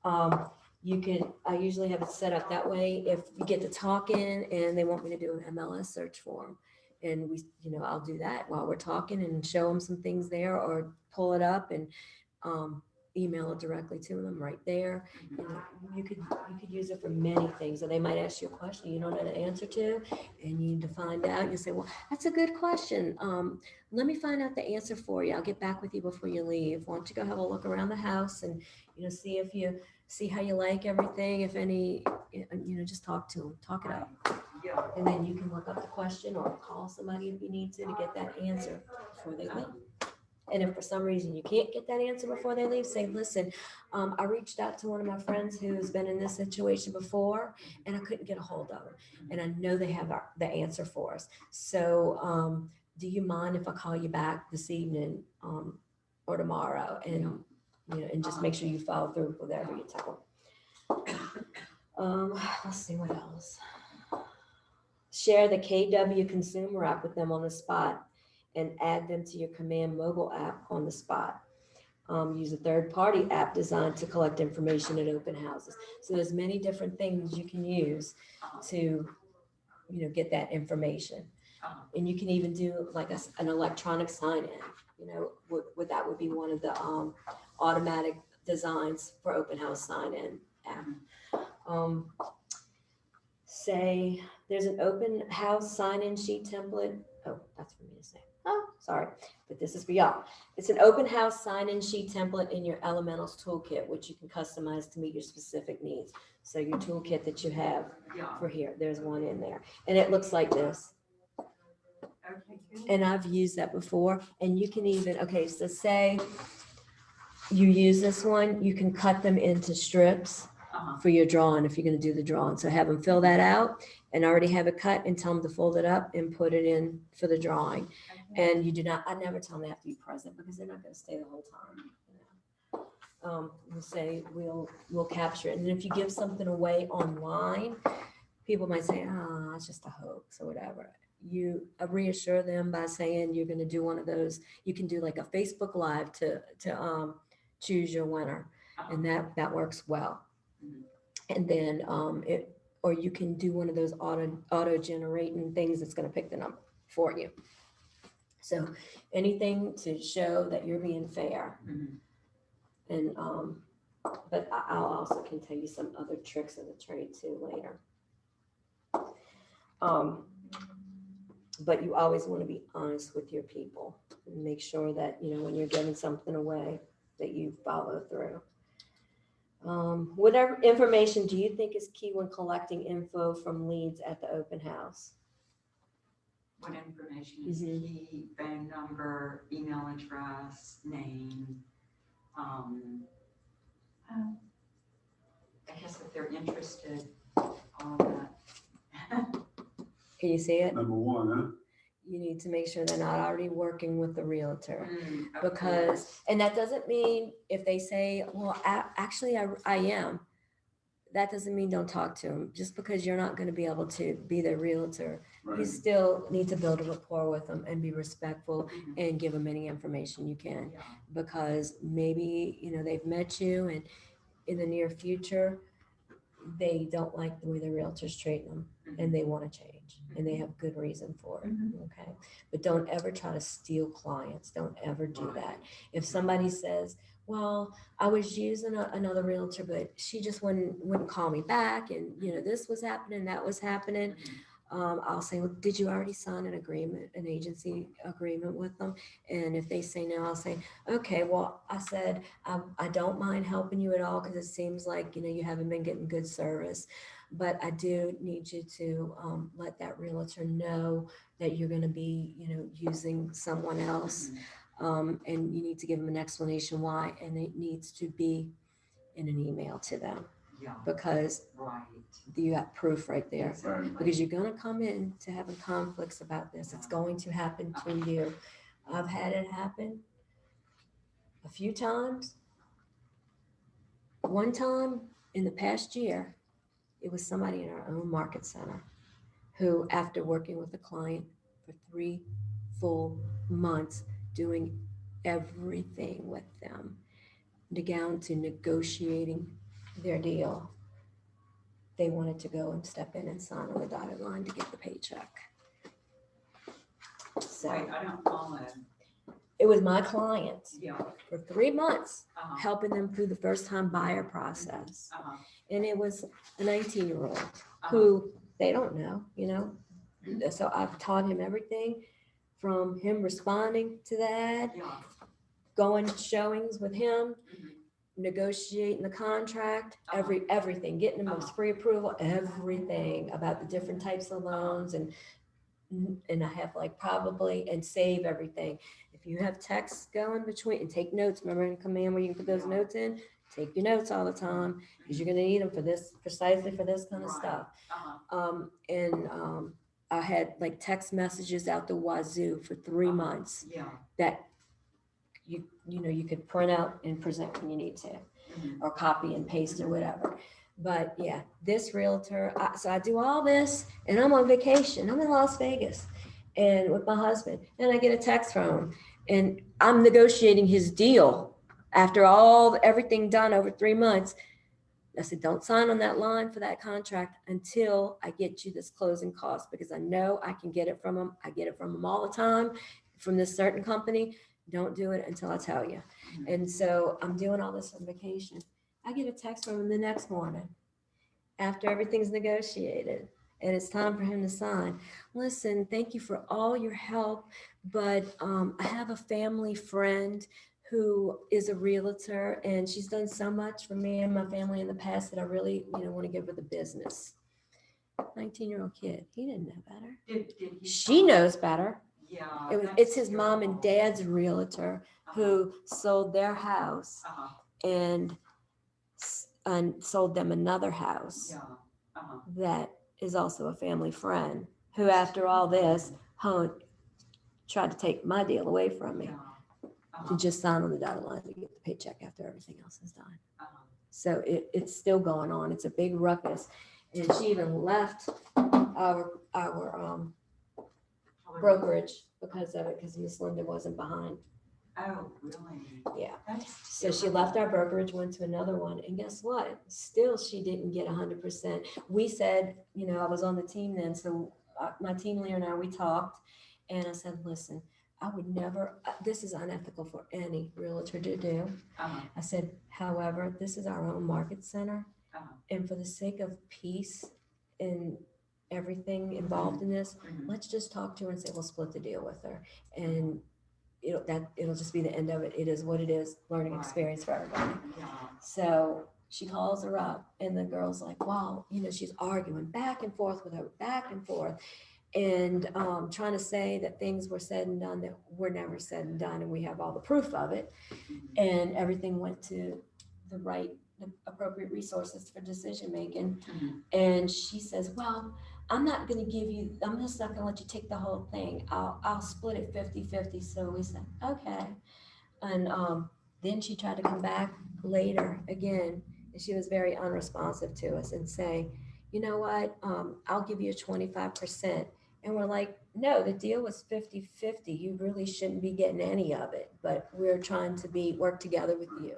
I usually have it set up that way. If you get to talking and they want me to do an MLS search for them, and I'll do that while we're talking and show them some things there, or pull it up and email it directly to them right there. You could use it for many things. So they might ask you a question you don't know the answer to, and you need to find out. You say, well, that's a good question. Let me find out the answer for you. I'll get back with you before you leave. Why don't you go have a look around the house and see how you like everything. If any, just talk to them, talk it up. Yeah. And then you can look up the question or call somebody if you need to get that answer before they leave. And if for some reason you can't get that answer before they leave, say, listen, I reached out to one of my friends who's been in this situation before, and I couldn't get a hold of them. And I know they have the answer for us. So do you mind if I call you back this evening or tomorrow? And, and just make sure you follow through with whatever you tell them. Let's see what else. Share the KW consumer app with them on the spot and add them to your Command mobile app on the spot. Use a third-party app designed to collect information at open houses. So there's many different things you can use to, get that information. And you can even do like an electronic sign in, what that would be one of the automatic designs for open house sign in app. Say there's an open house sign in sheet template. Oh, that's for me to say. Oh, sorry, but this is for y'all. It's an open house sign in sheet template in your Elementals toolkit, which you can customize to meet your specific needs. So your toolkit that you have Yeah. for here, there's one in there. And it looks like this. Okay, good. And I've used that before. And you can even, okay, so say you use this one, you can cut them into strips for your drawing if you're going to do the drawing. So have them fill that out and already have it cut and tell them to fold it up and put it in for the drawing. And you do not, I never tell them they have to be present because they're not going to stay the whole time. We'll say we'll capture it. And if you give something away online, people might say, oh, it's just a hoax or whatever. You reassure them by saying you're going to do one of those. You can do like a Facebook Live to choose your winner, and that works well. And then or you can do one of those auto generating things that's going to pick the number for you. So anything to show that you're being fair. And but I'll also can tell you some other tricks of the trade too later. But you always want to be honest with your people and make sure that, when you're giving something away, that you follow through. Whatever information do you think is key when collecting info from leads at the open house? What information is key? Phone number, email address, name. I guess if they're interested, all that. Can you see it? Number one, huh? You need to make sure they're not already working with the realtor. Of Because, course. and that doesn't mean if they say, well, actually I am, that doesn't mean don't talk to them. Just because you're not going to be able to be their realtor, you Right. still need to build a rapport with them and be respectful and give them any information you can. Yeah. Because maybe, they've met you and in the near future, they don't like the way the realtors treat them and they want to change and they have good reason for it. Okay. But don't ever try to steal clients. Don't ever do that. If somebody says, well, I was using another realtor, but she just wouldn't call me back. And, this was happening, that was happening. I'll say, well, did you already sign an agency agreement with them? And if they say no, I'll say, okay, well, I said, I don't mind helping you at all because it seems like, you haven't been getting good service, but I do need you to let that realtor know that you're going to be, using someone else. And you need to give them an explanation why, and it needs to be in an email to them. Yeah. Because you got proof right there. Right. Because you're going to come in to having conflicts about this. It's going to happen to you. I've had it happen a few times. One time in the past year, it was somebody in our own market center who, after working with a client for 3 full months, doing everything with them, down to negotiating their deal, they wanted to go and step in and sign on the dotted line to get the paycheck. So Wait, I don't follow. it was my client Yeah. for 3 months, Uh-huh. helping them through the first time buyer process. Uh-huh. And it was a 19-year-old who they don't know, So I've taught him everything from him responding to the ad, Yeah. going to showings with him, negotiating the contract, everything, getting the most free approval, everything about the different types of loans and I have probably and save everything. If you have texts going between and take notes, remember in Command where you can put those notes in, take your notes all the time because you're going to need them for this, precisely for this kind of stuff. I had text messages out the wazoo for 3 months that you could print out and present when you need to, or copy and paste or whatever. But yeah, this realtor, so I do all this and I'm on vacation. I'm in Las Vegas and with my husband, and I get a text from him and I'm negotiating his deal after everything done over 3 months. I said, don't sign on that line for that contract until I get you this closing cost, because I know I can get it from them. I get it from them all the time from this certain company. Don't do it until I tell you. And so I'm doing all this on vacation. I get a text from him the next morning after everything's negotiated and it's time for him to sign. Listen, thank you for all your help, but I have a family friend who is a realtor and she's done so much for me and my family in the past that I really, want to give her the business. 19-year-old kid, he didn't know better. Did he? She knows better. Yeah. It's his mom and dad's realtor who sold their house and sold them another house Yeah. that is also a family friend who, after all this, tried to take my deal away from me to just sign on the dotted line to get the paycheck after everything else is done. So it's still going on. It's a big ruckus. And she even left our brokerage because of it, because Miss Linda wasn't behind. Oh, really? Yeah. That's So she left our brokerage, went to another one, and guess what? Still, she didn't get 100%. We said, I was on the team then, so my team leader and I, we talked, and I said, listen, I would never, this is unethical for any realtor to do. I said, however, this is our own market center, and for the sake of peace and everything involved in this, let's just talk to her and say, we'll split the deal with her. And it'll just be the end of it. It is what it is, learning experience for everybody. Yeah. So she calls her up and the girl's like, wow, she's arguing back and forth with her, back and forth, and trying to say that things were said and done that were never said and done, and we have all the proof of it, and everything went to the appropriate resources for decision making. And she says, well, I'm just not gonna let you take the whole thing. I'll split it 50-50. So we said, okay. And then she tried to come back later again, and she was very unresponsive to us and say, you know what, I'll give you a 25%. And we're like, no, the deal was 50-50. You really shouldn't be getting any of it, but we're trying to work together with you.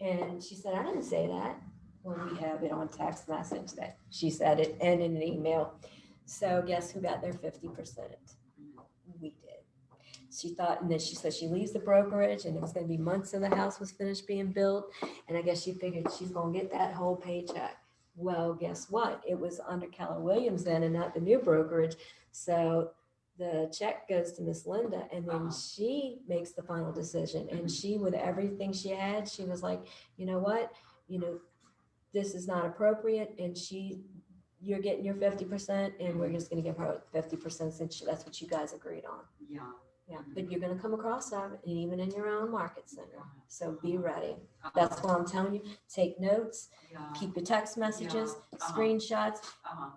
And she said, I didn't say that. Well, we have it on text message that she said it, and in an email. So guess who got their 50%? We did. She thought, and then she said she leaves the brokerage and it was going to be months till the house was finished being built. And I guess she figured she's going to get that whole paycheck. Well, guess what? It was under Keller Williams then and not the new brokerage. So the check goes to Miss Linda, and then she makes the final decision. And she, with everything she had, she was like, you know what? This is not appropriate. And you're getting your 50%, and we're just going to give her 50% since that's what you guys agreed on. Yeah. Yeah, but you're going to come across that, and even in your own market center. So be ready. That's why I'm telling you, take notes, keep your text messages, screenshots,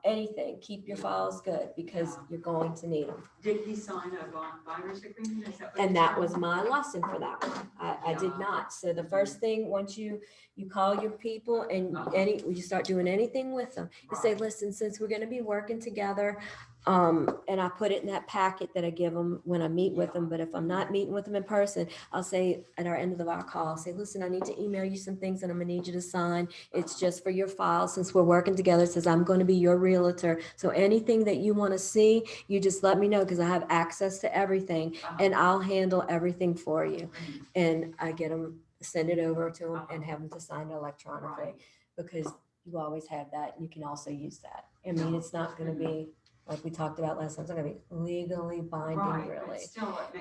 anything. Keep your files good, because you're going to need them. Did he sign a buyer's agreement? Is that what And it's that called? was my lesson for that one. I did not. So the first thing, once you call your people and you start doing anything with them, you say, listen, since we're going to be working together, and I put it in that packet that I give them when I meet with them. But if I'm not meeting with them in person, I'll say at our end of our call, I'll say, listen, I need to email you some things that I'm gonna need you to sign. It's just for your file. Since we're working together, it says I'm going to be your realtor. So anything that you want to see, you just let me know, because I have access to everything and I'll handle everything for you. And I get them, send it over to them and have them to sign it electronically, because you always have that. And you can also use that. I mean, it's not going to be, like we talked about last time, it's not going to be legally binding, really.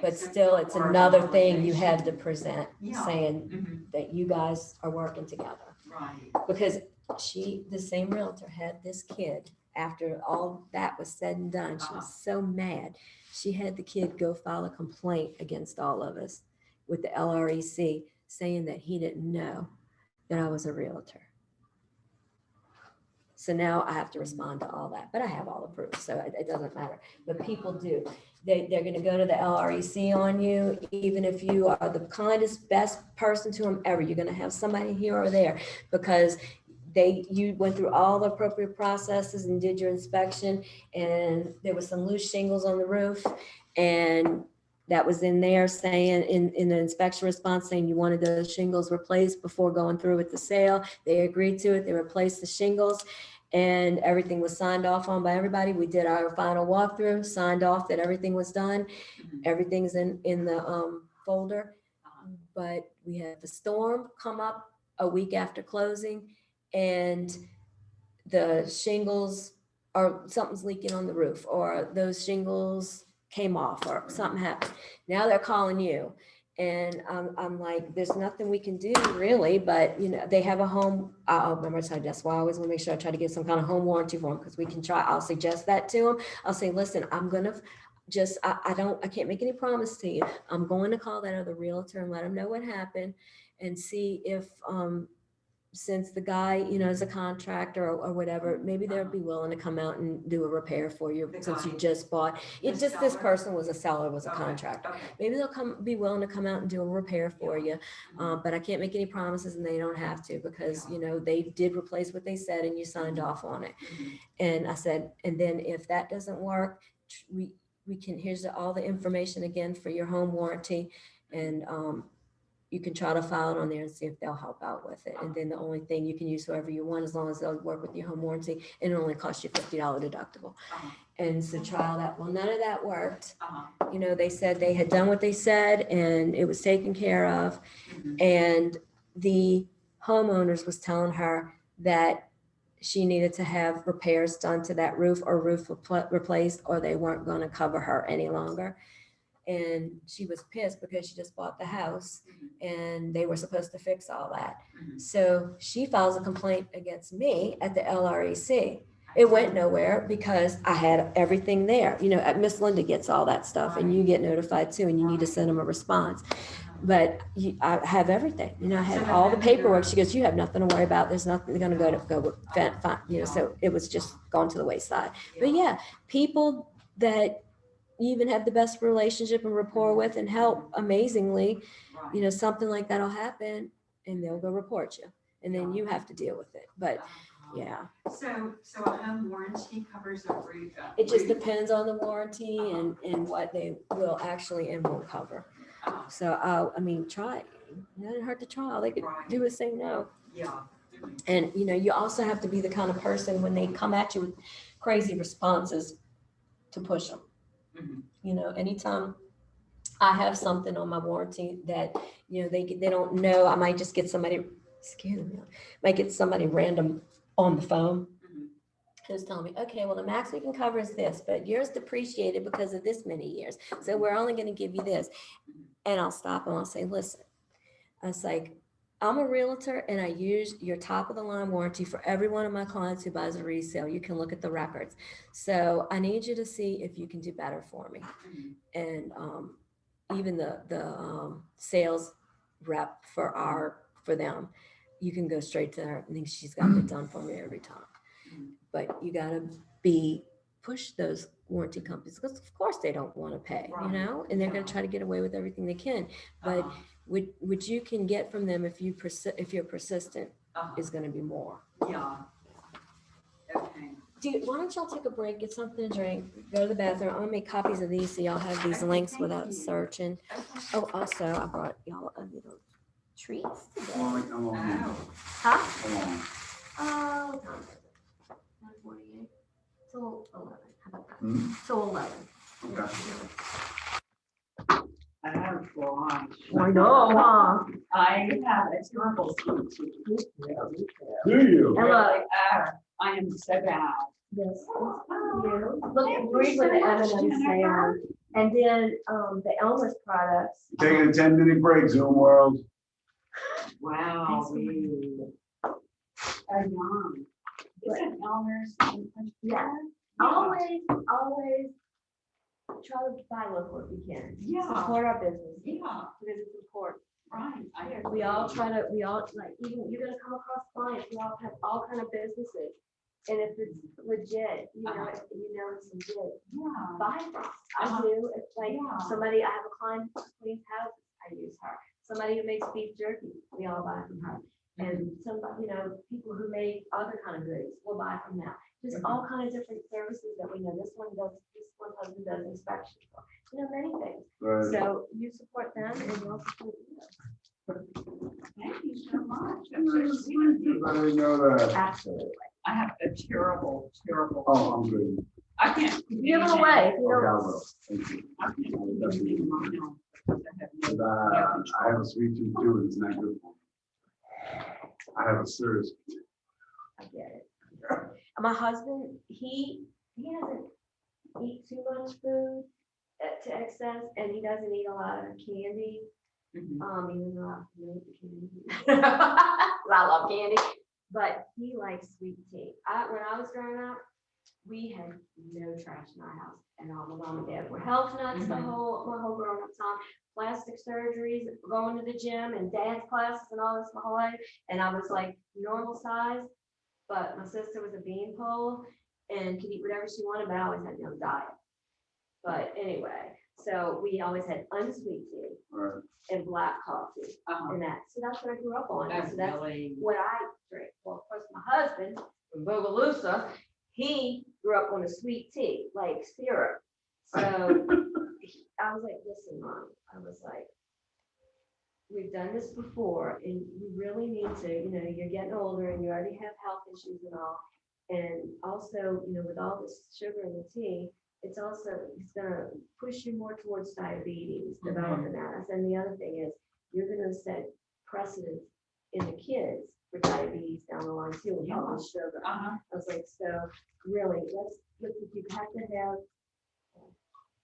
But still, it's another thing you had to present, saying that you guys are working together. Right. Because the same realtor had this kid, after all that was said and done, she was so mad. She had the kid go file a complaint against all of us with the LREC, saying that he didn't know that I was a realtor. So now I have to respond to all that, but I have all the proof, so it doesn't matter. But people do. They're going to go to the LREC on you, even if you are the kindest, best person to them ever. You're going to have somebody here or there, because you went through all the appropriate processes and did your inspection, and there was some loose shingles on the roof, and that was in there saying, in the inspection response, saying you wanted those shingles replaced before going through with the sale. They agreed to it, they replaced the shingles, and everything was signed off on by everybody. We did our final walkthrough, signed off that everything was done. Everything's in the folder. But we had the storm come up a week after closing, and the shingles, or something's leaking on the roof, or those shingles came off, or something happened. Now they're calling you. And I'm like, there's nothing we can do really, but you know, they have a home, I'll remember to tell you, that's why I always want to make sure I try to get some kind of home warranty for them, because we can try, I'll suggest that to them. I'll say, listen, I'm gonna just, I can't make any promise to you. I'm going to call that other realtor and let them know what happened, and see if, since the guy, you know, is a contractor or whatever, maybe they'll be willing to come out and do a repair for you, The since you guy- just bought. It the just, this seller? person was a seller, was a Okay, contractor. okay. Maybe they'll be willing to come out and do a repair for you. Mhm. But I can't make any promises, and they don't have to, because, you know, they did replace what they said and you signed off on it. Mhm. And I said, and then if that doesn't work, we can, here's all the information again for your home warranty. And you can try to file it on there and see if they'll help out with it. And then the only thing, you can use whoever you want, as long as they'll work with your home warranty, and it only costs you $50 deductible. Uh-huh. And so trial that, well, none of that worked. Uh-huh. You know, they said they had done what they said and it was taken care of. Mhm. And the homeowners was telling her that she needed to have repairs done to that roof, or roof replaced, or they weren't going to cover her any longer. And she was pissed because she just bought the house and they were supposed to fix all that. Mhm. So she files a complaint against me at the LREC. It went nowhere because I had everything there. You know, Miss Linda gets all that stuff and you get notified too, and you need to send them a response. But I have everything, you know, I had all the paperwork. She goes, you have nothing to worry about. There's nothing going to go with, fine, you know, so it was just gone to the wayside. But yeah, people that you even have the best relationship and rapport with and help amazingly, Right. you know, something like that'll happen and they'll go report you. And then you have to deal with it. But Uh-huh. yeah, So a home warranty covers a roof? it just depends on the warranty and what they will actually and won't cover. Uh-huh. So, I mean, try it. It doesn't hurt to try. All they could do is say no. Yeah. And, you know, you also have to be the kind of person when they come at you with crazy responses to push them. Mhm. You know, anytime I have something on my warranty that, you know, they don't know, I might just get somebody, excuse me, might get somebody random on the phone Mhm. who's telling me, okay, well, the max we can cover is this, but yours depreciated because of this many years. So we're only going to give you this. And I'll stop and I'll say, listen, I was like, I'm a realtor and I use your top of the line warranty for every one of my clients who buys a resale. You can look at the records. So I need you to see if you can do better for me. Mhm. And even the sales rep for them, you can go straight to her. I think she's gotten it done for me every time. Mhm. But you gotta push those warranty companies, because of course they don't want to pay, you Right. know, and they're gonna Yeah. try to get away with everything they can. But Uh-huh. what you can get from them if you're persistent Uh-huh. is gonna be more. Yeah. Okay. Why don't y'all take a break, get something to drink, go to the bathroom. I'm gonna make copies of these so y'all have these Okay, links thank without you. searching. Okay. Oh, also, I brought y'all a little treat today. Come on, come on, Oh. Huh? come on. Oh, what time is it? 9:48. Till 11. How about that? Hmm? Till 11. Okay. Oh, gosh. I know, huh? I have a terrible sweet tooth. Do you? Hello. I am so bad. This is for you. Look, read what the M&Ms say on. And then, the Elmer's products. Taking a 10-minute break, Zoom world. Wow. Oh, yum. Isn't Elmer's? Yeah. Always try to buy local if you can. Yeah. Support our business. Yeah, Because it's important. right. I We all like, even, you're gonna come across clients, we all have all kind of businesses. And if it's legit, you know, it's legit, Yeah. buy from us. I Uh-huh. do. It's like Yeah. somebody, I have a client who cleans houses, I use her. Somebody who makes beef jerky, we all buy from her. And somebody, people who make other kind of goods will buy from them. Just all kinds of different services that we know. This one husband does inspections, many things. Right. So you support them and they'll support you. Thank you so much. That's so sweet of you. I didn't know that. Absolutely. I have a terrible. Oh, I'm good. I can't. Give them away. If you Okay, I don't- will. Thank you. I can't do anything right now, because I have no- But, I have a sweet tooth too, and it's not good for me. I have a serious. I get it. My husband, he doesn't eat too much food to excess, and he doesn't eat a lot of candy. Mhm. Even though I love candy. I love candy, but he likes sweet tea. When I was growing up, we had no trash in our house, and all my mom and dad were health nuts my whole growing up time. Plastic surgeries, going to the gym and dance classes and all this my whole life, and I was like normal size, but my sister was a beanpole and could eat whatever she wanted, but I always had no diet. But anyway, so we always had unsweet tea Right. and black coffee Uh-huh. and that. So that's what I grew up on. That's So that's really, what I drink. Well, of course, my husband from Bogalusa, he grew up on a sweet tea, like syrup. So I was like, listen, Mom, I was like, we've done this before and you really need to, you're getting older and you already have health issues and all. And also, with all this sugar in the tea, it's gonna push you more towards diabetes, developing that. I said, and the other thing is, you're gonna set precedent in the kids for diabetes down the line too, with all this sugar. uh-huh. I was like, so really, if you have to have.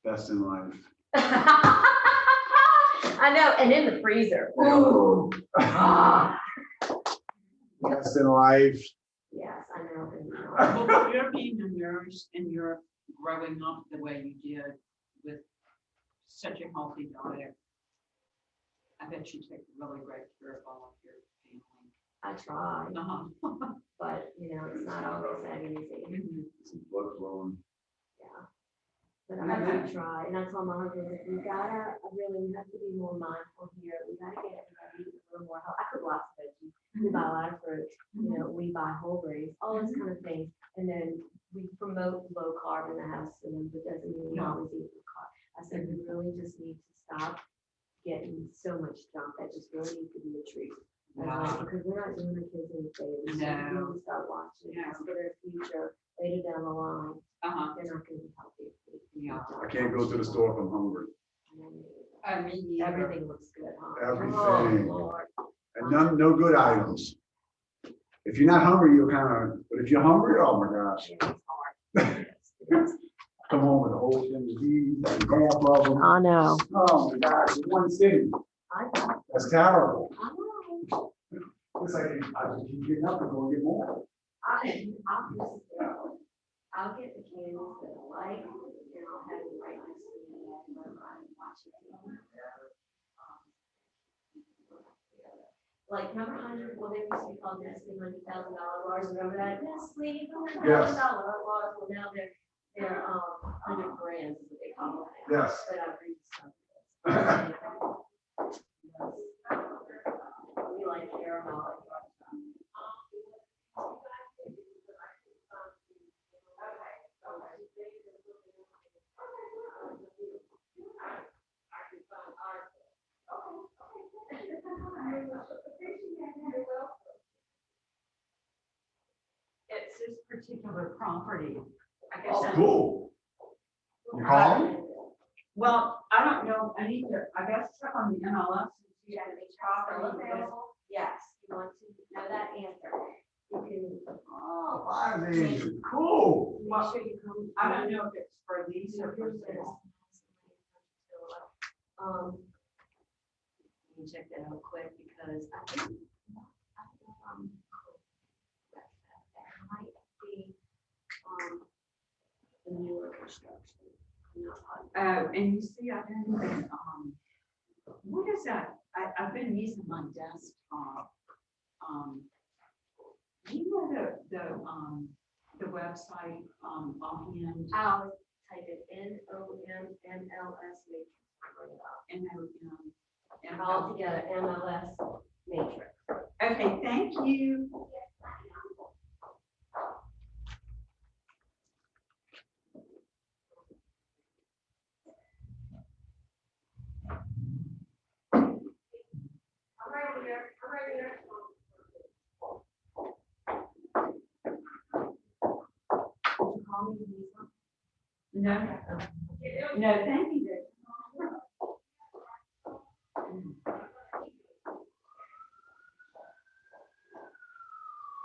Best in life. I know, and in the freezer. Ooh. Ah. Best in life. Yes, I know. Well, you're being a nurse and you're growing up the way you did with such a healthy diet. I bet you take really great care of all of your family. I try, Uh-huh. but it's not always that easy. Mhm. Some blood flowing. Yeah. But I really try, and I told my husband, we have to be more mindful here. We gotta get everybody eating a little more health. I cook lots of veggies. We buy a lot of fruit, we buy whole grains, all this kind of things. And then we promote low carb in the house, and it doesn't mean we always eat low carb. I said, we really just need to stop getting so much junk that just really needs to be a treat. I was like, because we're not doing the kids any favors. So we No. need to start watching No. this for their future later down the line. Uh-huh. They're not gonna be healthy. Yeah. I can't go to the store if I'm hungry. I mean, Everything looks good, huh? Everything. Oh, Lord. And no good items. If you're not hungry, you'll but if you're hungry, oh my gosh, Yeah, it's hard. come home with a whole thing of these, and half of them. I know. Oh my gosh, in one sitting. I know. That's terrible. I know. It's like, I just keep getting up and go get more. I'll get the candies that I like, and I'll have it right next to me when I'm watching TV. Like, remember there used to be called Nestle $100,000 bars, remember that? Nestle $100,000 Yes. bars, well, now they're 100 brands is what they call them. now. Yes. But I read stuff. We like caramel. it's this particular property. I guess Oh, that's- cool. You calling? Well, I don't know, I need to, I guess check on the MLS and see if it's property. is- Available? Yes, you want to know that answer. You can, Oh, wow, these are cool. make sure you come. I don't know if it's for these or for this. Let me check that out quick because I think, that might be, the newer construction. I'm not positive. And you see, I've been, what is that? I've been using my desktop. Do you know the website, offhand? I'll type it NOMMLS matrix. And All together, MLS matrix. Okay, thank you. No, no, thank you.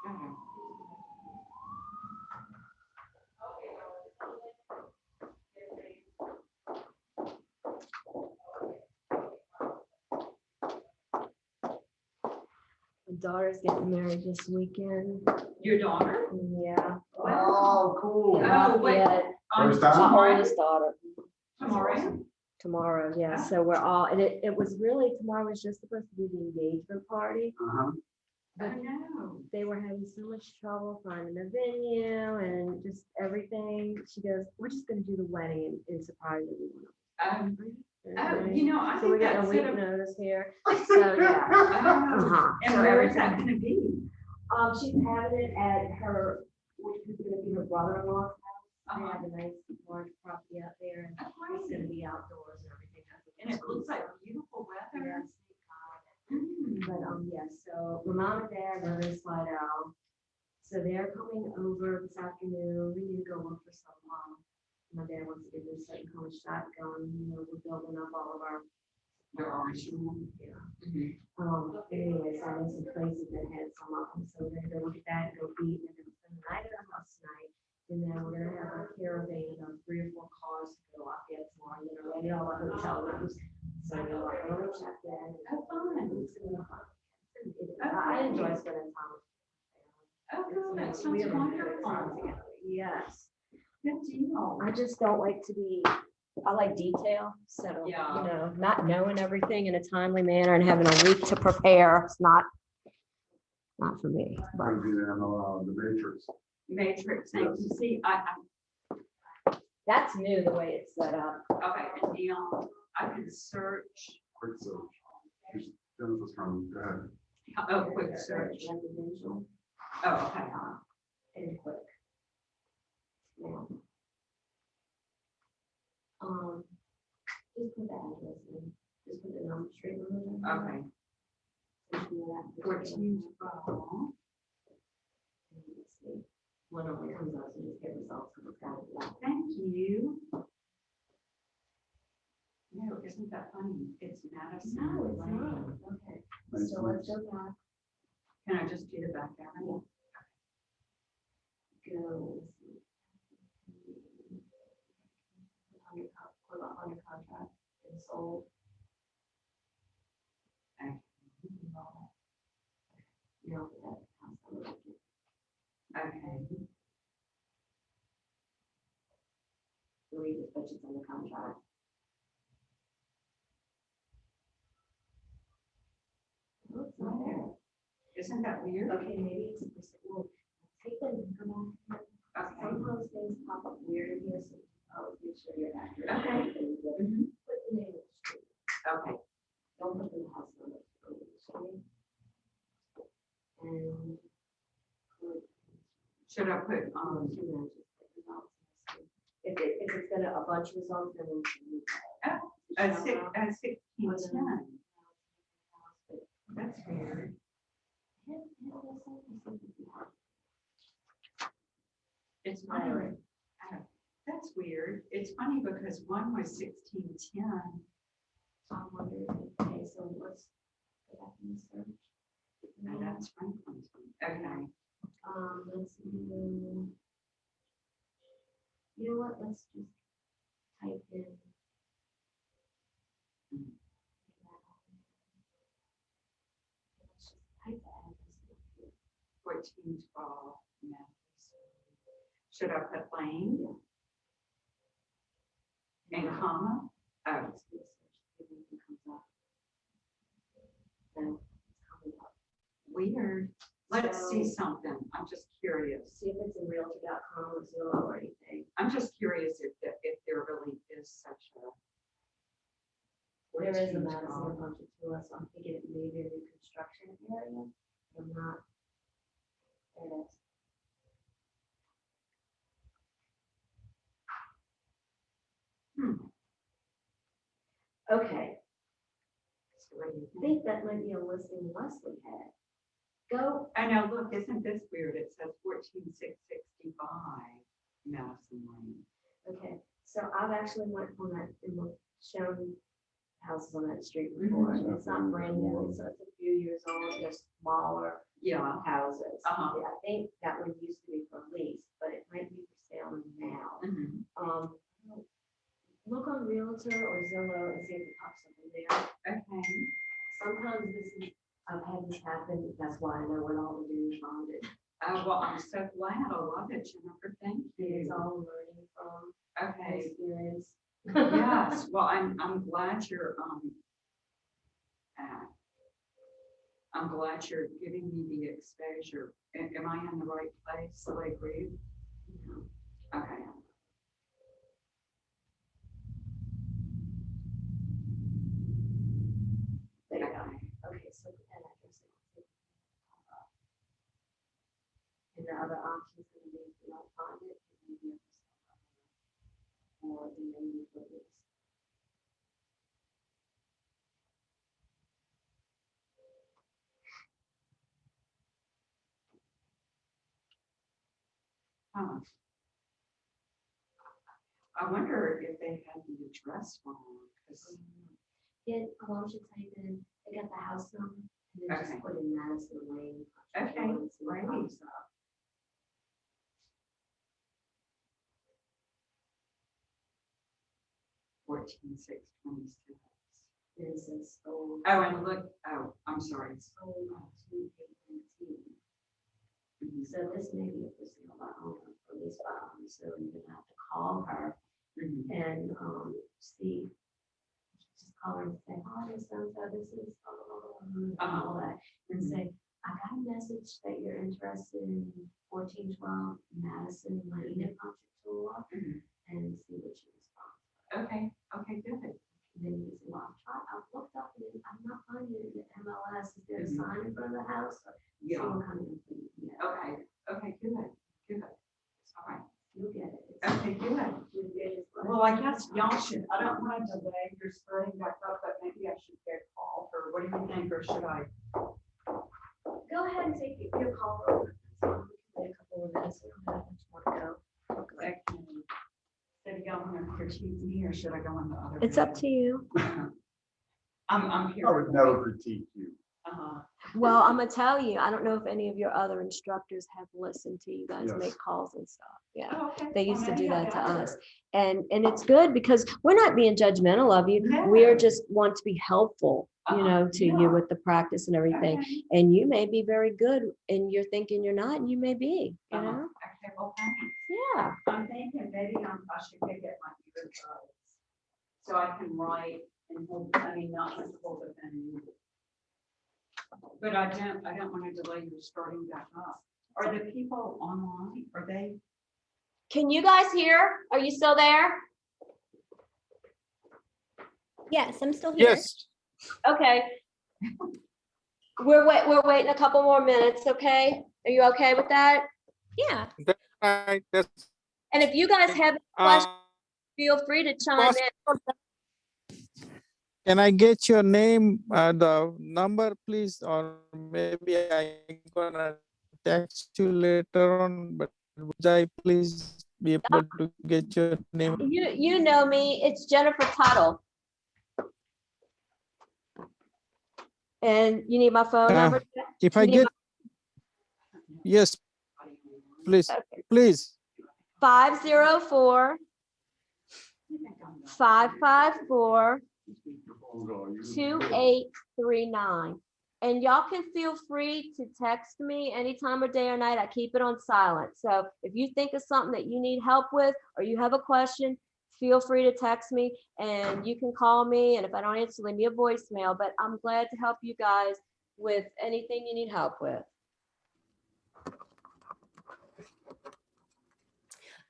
Okay. My daughter's getting married this weekend. Your daughter? Yeah. Oh, cool. Oh, wait. Yeah, On First time? my tomorrow? oldest daughter. Tomorrow? Tomorrow, yeah. So we're all, and it was really, tomorrow was just supposed to be the engagement party. Uh-huh. I know. They were having so much trouble finding a venue and just everything. She goes, we're just gonna do the wedding and surprise everyone. Oh, you know, I So we think got a that's week sort of. notice here. So, yeah. Oh, Uh-huh. and So where is that everything- gonna be? She's having it at her, which is gonna be her brother-in-law's house. They have a nice large property out there and it's gonna be outdoors and everything. And it looks like beautiful weather. Yes, thank God. Mm. But, yes, so my mom and dad are in Slidell. So they're coming over this afternoon. We need to go look for some, my dad wants to get this second college shotgun, we're building up all of our. Your arsenal. Yeah. Mhm. Anyways, I know some places that had some of them, so we're gonna go look at that and go eat and then spend the night at our house tonight. And then we're gonna have a caravan of 3 or 4 cars to go out there tomorrow, and then already all our hotel rooms. So we're like, early check in. Have fun. It's gonna be fun. I enjoy spending time with Oh, good. That it's sounds really good time wonderful. together. Yes. Good deal. I just don't like to be, I like detail, so, Yeah. not knowing everything in a timely manner and having a week to prepare, it's not for me, but. Gonna be there on the Matrix. Matrix, thank you. See, That's new, the way it's set up. okay, and Dion, I can search, Quick search. Just- Jennifer's coming, go ahead. oh, quick search. Residential, Oh, okay. and quick. Yeah. Just put the address in, just put the number, street number. Okay. Just do that. 14 12. Let's see. One only comes out, so just get results, because it's got it. Thank you. No, isn't that funny? It's Madison. No, it's Lane. not, okay. Nice So let's go back, Can I just do the back arrow? go. Under contract and sold. Okay. No, that house, I would like it. Okay. Read it, but it's under contract. Oh, it's not there. Isn't that weird? Okay, maybe it's a percent, well, take the number back. Okay. Sometimes things pop up weird here, so I'll make sure you're accurate. Okay. Mhm. Put the name of the street, Okay. don't put the house number. Put the street. And. Should I put, Two matches, the results. If it's gonna, a bunch of results, then we'll. see. a 1610? That's weird. It's funny. That's weird. It's funny because one was 1610. I wonder, okay, so let's go back and search. And that's Franklin's. Okay. Let's do. You know what, let's just type in. Let's just type the address in. 1412 Madison. Should I put Lane? And comma? Oh, Let's do a search, see if anything comes up. No, it's coming up. weird. Let's see So- something. I'm just curious. See if it's in realtor.com or Zillow or anything. I'm just curious if there really is such a. There is a 1412. Madison a bunch of to us, I'm thinking it may be a new construction area. I'm not. There it is. Okay, So what do you I think? think that might be a listing Leslie had. Go, I know, look, isn't this weird? It says 14665 Madison Lane. okay, so I've actually went on that and shown houses on that street before, and it's not brand new, so it's a few years old, they're smaller Yeah. houses. Uh-huh. Yeah, I think that one used to be for lease, but it might be for sale now. Mhm. Look on Realtor or Zillow and see if it pops up in there. Okay. Sometimes this is, I've had this happen, that's why I know what all to do to find it. Well, I'm so glad. I love it, Jennifer. Thank It's you. all learning from Okay. experience. Yes. Well, I'm glad you're I'm glad you're giving me the exposure. Am I in the right place? So I agree. Okay. There you go. Okay, so put that address in. And the other options gonna be if you don't find it, it may be or the name of it is. Huh. I wonder if they had the address wrong, 'cause- It, along should type in, they got the house number, and then Okay. just put in Madison Lane. Okay, and see what great. comes up. 14626. And it says sold. Oh, and look, I'm sorry. Sold to AT&T. So this may be a for sale by owner, or at least by owner, so you're gonna have to call her Mhm. and, see. Just call her and say, oh, this is, this is, and all that, and say, I got a message that you're interested in 1412 Madison Lane in Ponchatoula, Mhm. and see what she responds. Okay, good. And then you can say, well, I've looked up and I'm not finding it in the MLS. Is there a Mhm. sign in front of the house? Or see Yeah, what kind of thing, yeah. okay, good. All right, You'll get it. okay, good. You'll get it. Well, I guess y'all should, I don't want to delay your starting back up, but maybe I should get called, or what do you think, or should I? Go ahead and take your call. Over. We can wait a couple of minutes. We don't have much more to go. Okay. Should y'all want to critique me, or should I go on the other? It's up to you. I'm here. I would never critique you. Uh-huh. Well, I'm gonna tell you, I don't know if any of your other instructors have listened to you guys Yes. make calls and stuff. Yeah. Oh, okay. They Well, used to maybe do I that to better. us. And it's good because we're not being judgmental of you. No. We are just want to be helpful, you Uh-huh. know, to you Yeah. with the practice and everything. Okay. And you may be very good and you're thinking you're not, and you may be, you Uh-huh. know? Okay, well, thanks. Yeah. I'm thinking maybe I should go get my earbuds, so I can write and hold, not just hold the pen. But I don't want to delay you starting back up. Are the people online? Are they? Can you guys hear? Are you still there? Yes, I'm still here. Yes, Okay. We're waiting a couple more minutes, okay? Are you okay with that? Yeah. that's right. That's And if you guys have questions, feel free to chime in. Can I get your name, the number, please, or maybe I'm gonna text you later on, but would I please be able to get your name? You know me, it's Jennifer Tuttle. And you need my phone Uh, number? If I You need get, yes, please, Okay. please. 504 554 Hold on, you- 2839. And y'all can feel free to text me any time of day or night. I keep it on silent. So if you think of something that you need help with, or you have a question, feel free to text me and you can call me. And if I don't answer, leave me a voicemail, but I'm glad to help you guys with anything you need help with.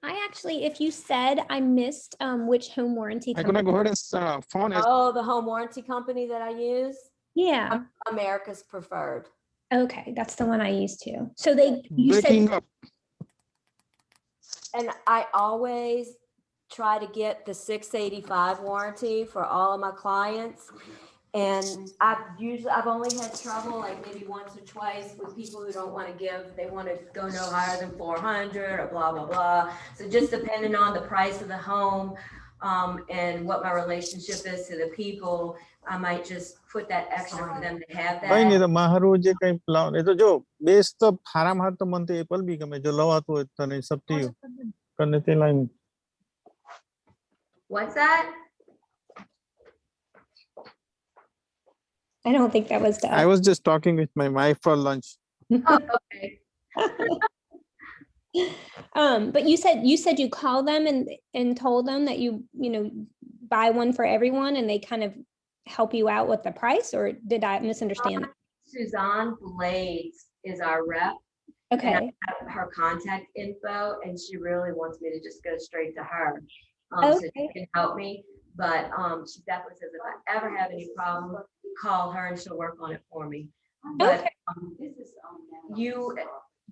I actually, if you said I missed which home warranty I'm gonna company. go ahead and phone. Oh, the home warranty company that I use, Yeah. America's Preferred. Okay, that's the one I used to. So you said, Breaking up. And I always try to get the 685 warranty for all of my clients. And I've only had trouble like maybe once or twice with people who don't want to give, they want to go no higher than 400 or blah, blah, blah. So just depending on the price of the home, and what my relationship is to the people, I might just put that extra for them to have કઈ નહીં that. તો મારું જે કઈ plan એ તો જો બેસ તો હારામ હાર તો મને તો એપલ બી ગમે જો લવાતું હોય તો નહીં સપટી કને તે line What's that? I don't think that was I the, was just talking with my wife for lunch. Oh, okay. but you said you called them and told them that you know, buy one for everyone and they kind of help you out with the price, or did I misunderstand that? Suzanne Blades is our rep. Okay, And I have her contact info, and she really wants me to just go straight to her. So she Okay. can help me, but she definitely says if I ever have any problem, call her and she'll work on it for me. But Okay. This is,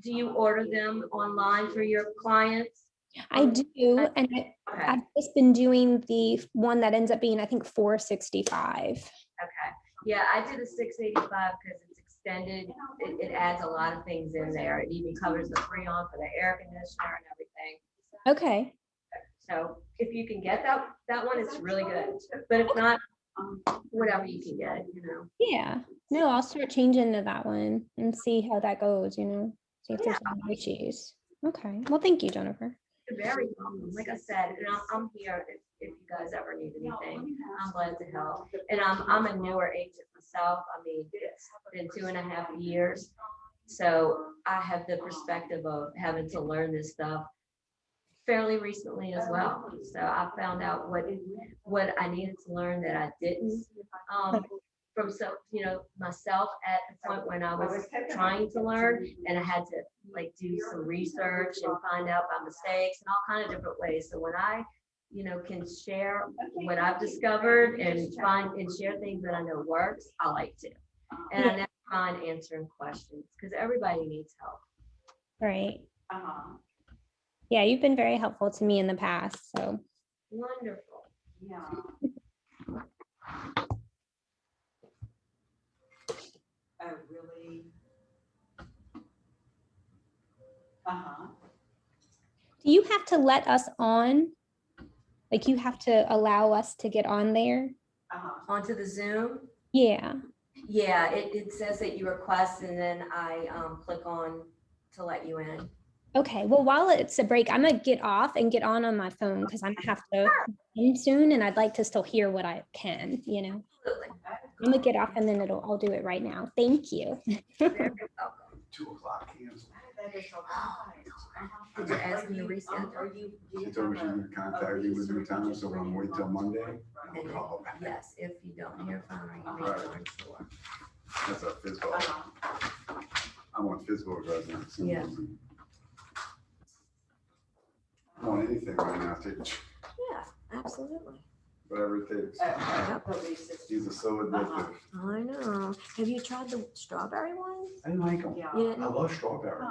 do you order them online for your clients? I do, and Okay, I've just been doing the one that ends up being, I think, 465. okay. Yeah, I do the 685 because it's extended. It adds a lot of things in there. It even covers the Freon for the air conditioner and everything. Okay, So if you can get that one, it's really good. But if not, whatever you can get, you know. yeah. No, I'll start changing to that one and see how that goes, you know, see if there's any issues. Okay, well, thank you, Jennifer. You're very welcome. Like I said, and I'm here if you guys ever need anything. I'm glad to help. And I'm a newer agent myself. I mean, it's been 2.5 years. So I have the perspective of having to learn this stuff fairly recently as well. So I found out what I needed to learn that I didn't. From myself at the point when I was trying to learn, and I had to like do some research and find out my mistakes and all kind of different ways. So when I, can share what I've discovered and share things that I know works, I like to. And I never mind answering questions because everybody needs help. Right. uh-huh, Yeah, you've been very helpful to me in the past, so. Wonderful. yeah. Oh, really? Uh-huh. Do you have to let us on? Like you have to allow us to get on there? Uh-huh. Onto the Zoom. Yeah. Yeah, it says that you request and then I click on to let you in. Okay, well, while it's a break, I'm gonna get off and get on my phone because I'm gonna have to end soon and I'd like to still hear what I can, you know. Absolutely. I'm gonna get off and then I'll do it right now. Thank you. Very welcome. 2:00 cancel. That is a lot. Did you ask me to reschedule? She told me she would contact you with new time, so I'm wait till Monday. And I'll call back. yes, if you don't hear from her, you may join store. That's a physical. I want physical residence. Yeah. I want anything right now, take Yeah, absolutely. whatever it takes. These are so addictive. I know. Have you tried the strawberry ones? I didn't like them. Yeah. You I didn't? love strawberry.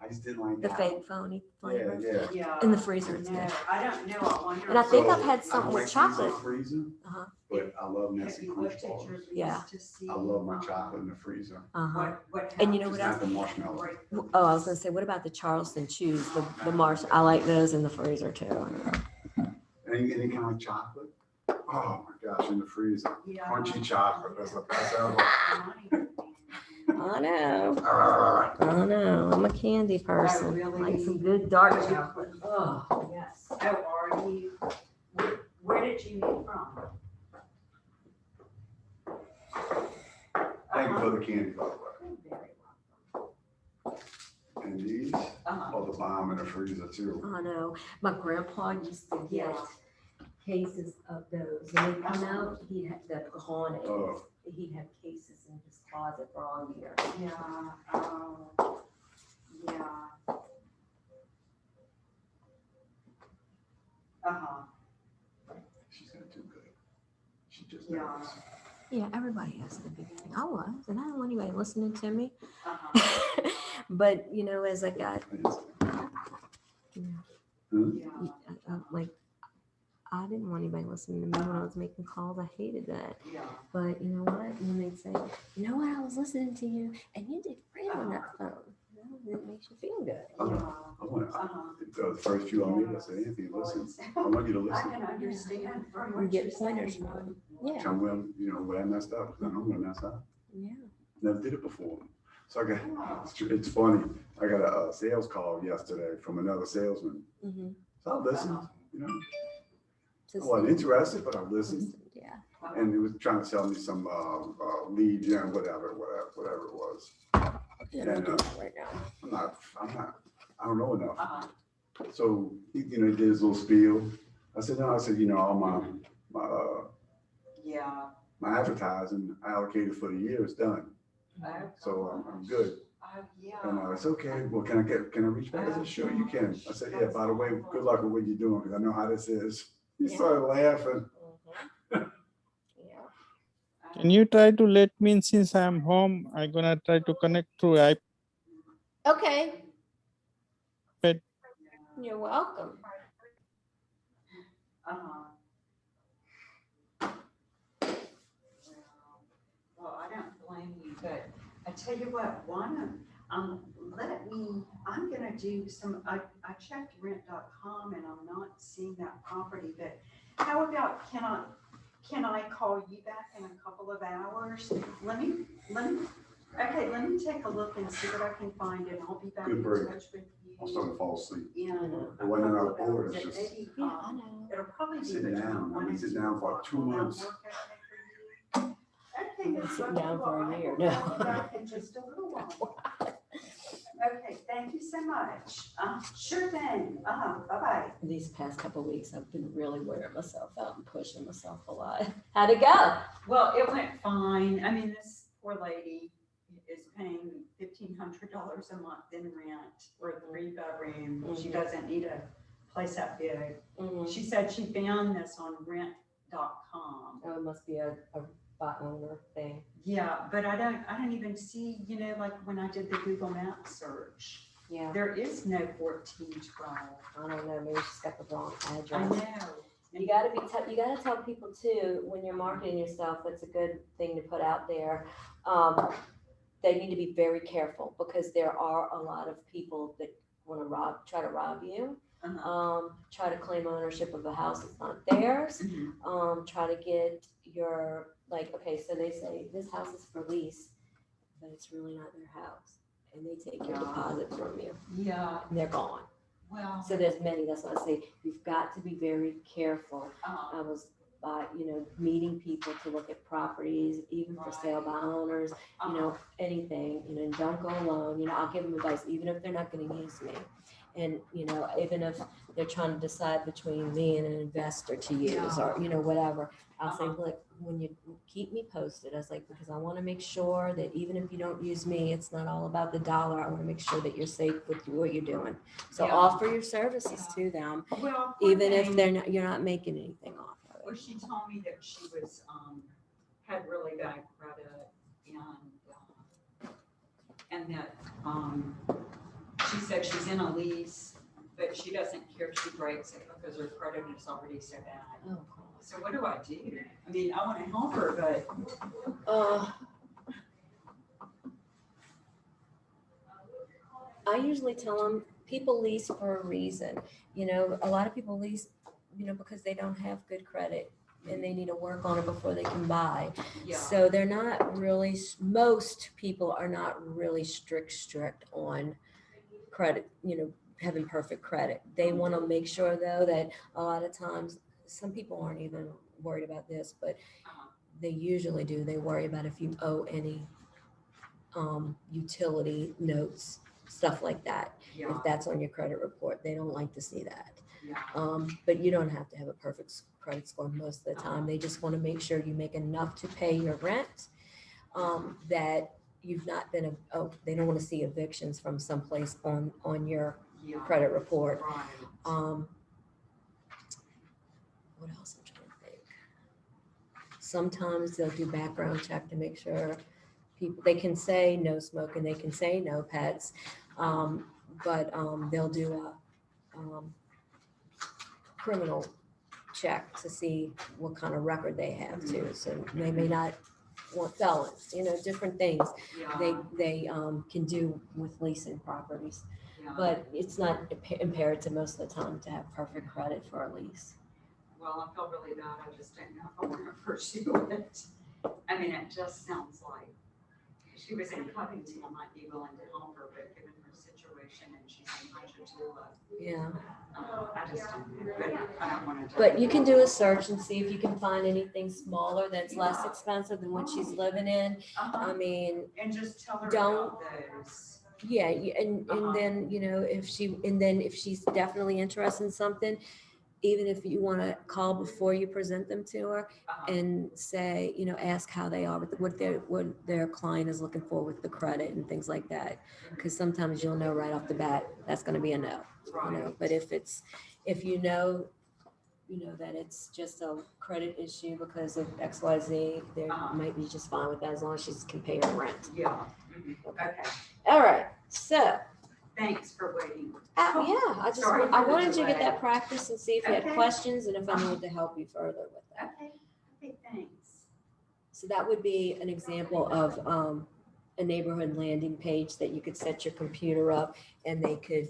I just didn't like The that. fake phony Yeah, flavor? yeah. Yeah. In the freezer, it's good. No, I don't know, I wonder. And I think So, I've had something with like these in chocolate. the freezer, Uh-huh. but I love Nestle Crunch bars. Yeah. I love my chocolate in the freezer. Uh-huh. What? And you know Just what not the marshmallow. Oh, I was gonna say, what about the Charleston Chews, the marsh, I like those in the freezer too. Any kind of chocolate? Oh my gosh, in the freezer. Crunchy chocolate, that's the best ever. I know, Ah, I know, I'm a candy person, really? like some good dark chocolate. Oh, yes. Oh, are you? Where did you meet from? Thank you for the candy, by the way. Very well. And these Uh-huh. are the bomb in the freezer too. I know, my grandpa used to get cases of those, and they come out, he'd have the cajones, Oh. he'd have cases in his closet for all year. Yeah, oh, yeah. Uh-huh, She's gonna do good. She just Yeah. knows. Yeah, everybody has at the beginning. I was, and I don't want anybody listening to me. Uh-huh. But, you know, as I got, you know, Yeah, like, I didn't want anybody listening to me when I was making calls. I hated that. yeah. But you know what? When they'd say, you know what, I was listening to you and you did great on that phone. You know, it makes you feel good. I want the first few on me, I said, Anthony, listen, I want you to I listen. can understand from You what get you're pointers saying. from them. Yeah, Tell me when, you know, where I messed up, because I know where I messed up. yeah. Never did it before. So it's funny. I got a sales call yesterday from another salesman. Mm-hmm. So I listened, you know, I Just wasn't interested, but I listened. yeah. And he was trying to sell me some lead gen, whatever it was. Yeah, And, I'm doing it right now. I don't know enough. Uh-huh. So he, you know, he did his little spiel. I said, no, I said, you know, all Yeah. my advertising allocated for the year is done. So I'm good. Oh, yeah. And I said, okay, well, can I reach back? I said, sure, you can. I said, yeah, by the way, good luck with what you're doing, because I know how this is. He Yeah. started laughing. Mhm. Yeah. Can you try to let me in since I'm home? I'm gonna try to connect through iPad. Okay. You're welcome. Uh-huh. Well, I don't blame you, but I tell you what, I'm gonna do some, I checked rent.com and I'm not seeing that property, but how about, can I call you back in a couple of hours? Let me take a look and see what I can find and I'll be back Good in break. touch with I'm you. starting to fall asleep. In a It wasn't couple out of of order, hours. it's It just- may be, Yeah, I know. it'll probably be Sitting between down. I've 1 been and sitting 2 down for o'clock. 2 Will that months. work okay for you? Okay, Miss Sitting Bucky, down for a well, I year, will no. call you back in just a little while. Okay, thank you so much. Sure thing. Bye-bye. These past couple of weeks, I've been really wearing myself out and pushing myself a lot. How'd it go? Well, it went fine. I mean, this poor lady is paying $1,500 a month in rent for a 3-bedroom. She Mhm. doesn't need a place that big. Mm-hmm. She said she found this on rent.com. Oh, it must be a bot owner thing. Yeah, but I don't even see, you know, like when I did the Google Maps search, Yeah. there is no 1412. I don't know, maybe she's got the wrong I address. know. You gotta you gotta tell people too, when you're marketing yourself, that's a good thing to put out there. They need to be very careful because there are a lot of people that wanna try to rob you. Uh-huh. Try to claim ownership of a house that's not theirs. Mhm. Try to get your, like, okay, so they say this house is for lease, but it's really not their house. And they take your Yeah. deposit from you Yeah, and they're gone. well, So there's many, that's why I say you've got to be very careful. uh, I was meeting people to look at properties, even for sale by owners, anything, and don't go alone. I'll give them advice, even if they're not gonna use me. And, even if they're trying to decide between me and an investor to use or, whatever, I'll say, look, when you keep me posted, I was like, because I want to make sure that even if you don't use me, it's not all about the dollar. I want to make sure that you're safe with what you're doing. So Yeah. offer your services to them, well. even if they're you're not making anything off of Well, it. she told me that she was, had really bad credit and that, she said she's in a lease, but she doesn't care if she breaks it because her credit is already so bad. Oh, So what do I do? I mean, I want to help her, but. I usually tell them people lease for a reason. A lot of people lease, because they don't have good credit and they need to work on it before they can buy. Yeah. So they're not really, most people are not really strict on credit, having perfect credit. They want to make sure though that a lot of times, some people aren't even worried about this, but they usually do. They worry about if you owe any utility notes, stuff like that. Yeah. If that's on your credit report, they don't like to see that. Yeah. But you don't have to have a perfect credit score most of the time. They just want to make sure you make enough to pay your rent, that you've not been, they don't want to see evictions from someplace on your Yeah. credit report. Right. What else I'm trying to think? sometimes they'll do background check to make sure people, they can say no smoking, they can say no pets. But they'll do a criminal check to see what kind of record they have too. So they may not want felons, different things they can do with leasing properties. Yeah. But it's not imperative most of the time to have perfect credit for a lease. Well, I felt really bad. I just didn't know if I want to pursue it. I mean, it just sounds like she was in Covington. I might be willing to help her, but given her situation and she's in Ponchatoula, Yeah. I just don't know. But I don't want to. But you can do a search and see if you can find anything smaller that's less expensive than what she's living in. I mean, And just tell her don't- about those. yeah, and then, if she's definitely interested in something, even if you want to call before you present them to her and say, ask how they are, with what their client is looking for with the credit and things like that. Because sometimes you'll know right off the bat, that's going to be a no. Right. But if you know that it's just a credit issue because of XYZ, they might be just fine with that as long as she can pay her rent. Yeah. Okay. All right, so, Thanks for waiting. I Sorry for the wanted you to get delay. that practice and see if you had Okay. questions and if I needed to help you further with that. Okay, thanks. So that would be an example of a neighborhood landing page that you could set your computer up and they could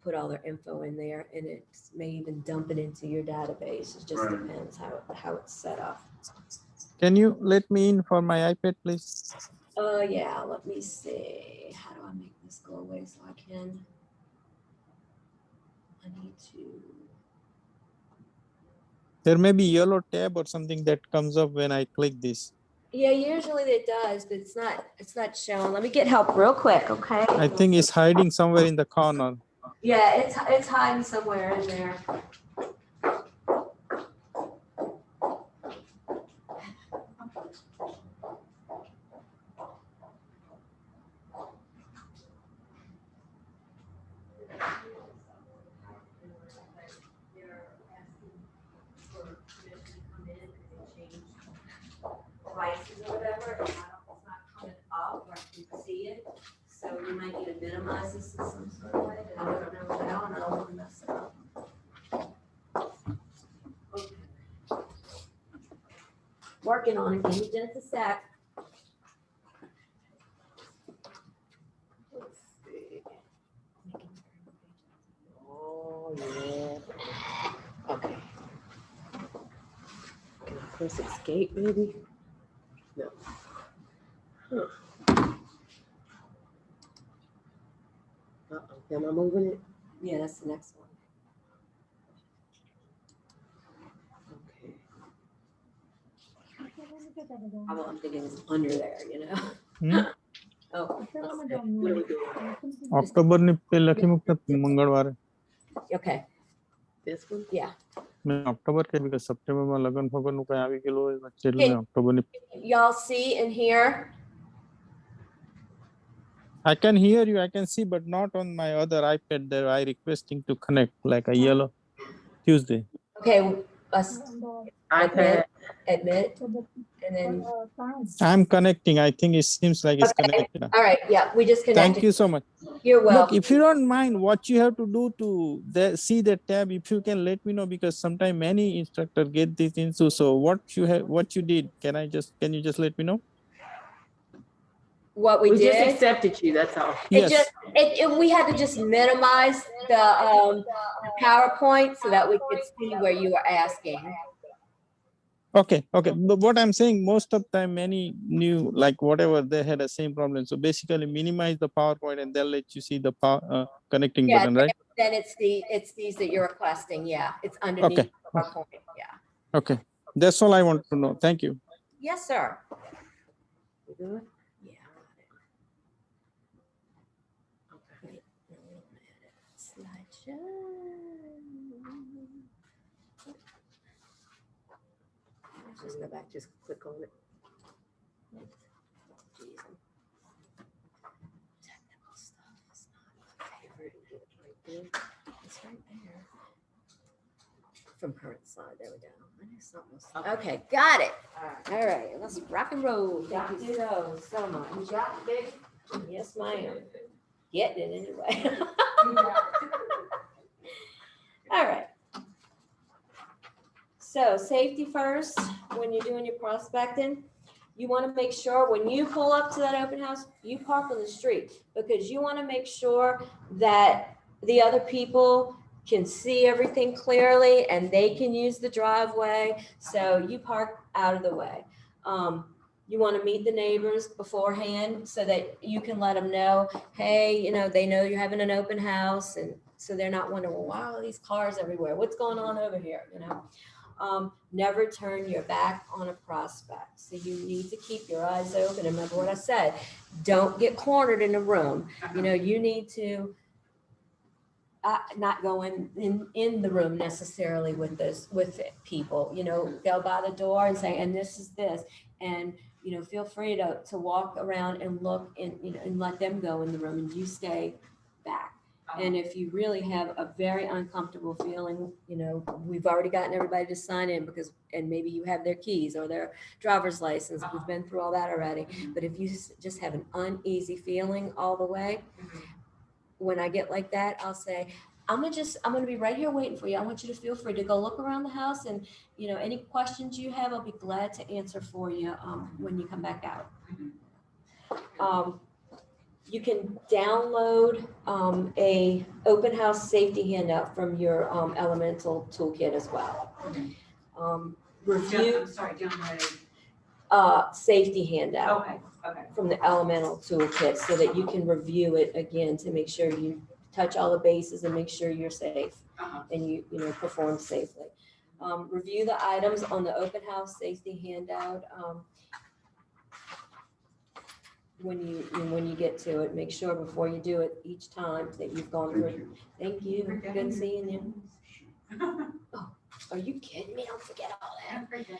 put all their info in there and it may even dump it into your database. It just Right. depends how it's set up. Can you let me in for my iPad, please? Yeah, let me see. How do I make this go away so I can? I need to. There may be yellow tab or something that comes up when I click this. Yeah, usually it does, but it's not showing. Let me get help real quick, okay? I think it's hiding somewhere in the corner. Yeah, it's hiding somewhere in there. Prices or whatever, and it's not coming up where you can see it. So you might need to minimize this in some sort of way. I don't know. We'll mess it up. Okay. Working on it. Give me just a sec. Let's see. Oh, yeah. Okay. Can I press escape, maybe? No. Am I moving it? Yeah, that's the next one. Okay. I'm thinking it's under there, Hmm? Oh, let's see. What are we doing? October ni pe લખી મુકતા મંગળવારે. Okay, This one? yeah. મેં October કે because September માં લગન ફગન નું કઈ આવી ગયેલું હોય વચ્ચે એટલે મેં ઓક્ટોબર ની. Y'all see and hear? I can hear you, I can see, but not on my other iPad there. I requesting to connect like a yellow Tuesday. Okay, us iPad. admit, and then, I'm connecting. I think it seems like it's Okay. connected. all right, yeah, we just Thank connected. you so much. You're Look, welcome. if you don't mind, what you have to do to see the tab, if you can let me know, because sometimes many instructors get this into. So what you did, can you just let me know? What we We just did, accepted you, that's all. Yes. we had to just minimize the PowerPoint so that we could see where you were asking. Okay. But what I'm saying, most of the time, many new, like whatever, they had the same problem. So basically minimize the PowerPoint and they'll let you see the connecting Yeah, button, right? Then it's these that you're requesting, yeah, it's underneath Okay. the PowerPoint, yeah. Okay. That's all I want to know. Thank you. Yes, sir. You good? Yeah. Wait, no, we don't wanna edit. Slideshow. Let's just go back, just click on it. Jeez, technical stuff is not my favorite. Right there. It's right there. from current slide, there we go. I knew something was- Okay, got it. All right, let's rock and roll. Thank you so much. You got it, baby? Yes, ma'am. Getting it anyway. All right. So safety first, when you're doing your prospecting, you want to make sure when you pull up to that open house, you park on the street because you want to make sure that the other people can see everything clearly and they can use the driveway. So you park out of the way. You want to meet the neighbors beforehand so that you can let them know, hey, you know, they know you're having an open house. And so they're not wondering, well, why are these cars everywhere? What's going on over here? You know, never turn your back on a prospect. So you need to keep your eyes open. And remember what I said, don't get cornered in a room. You know, you need to not go in the room necessarily with people, you know, go by the door and say, and this is this. And, you know, feel free to walk around and look and, you know, and let them go in the room and you stay back. And if you really have a very uncomfortable feeling, you know, we've already gotten everybody to sign in because, and maybe you have their keys or their driver's license. We've been through all that already. But if you just have an uneasy feeling all the way, when I get like that, I'll say, I'm gonna be right here waiting for you. I want you to feel free to go look around the house and, you know, any questions you have, I'll be glad to answer for you when you come back out. You can download a open house safety handout from your Elemental toolkit as well. Review I'm sorry, download. safety handout. Okay, okay. From the Elemental toolkit so that you can review it again to make sure you touch all the bases and make sure you're safe and you know, perform safely. Review the items on the open house safety handout. When you get to it, make sure before you do it each time that you've gone through. Thank you. Good seeing you. Oh, are you kidding me? Don't forget all that. Thank you.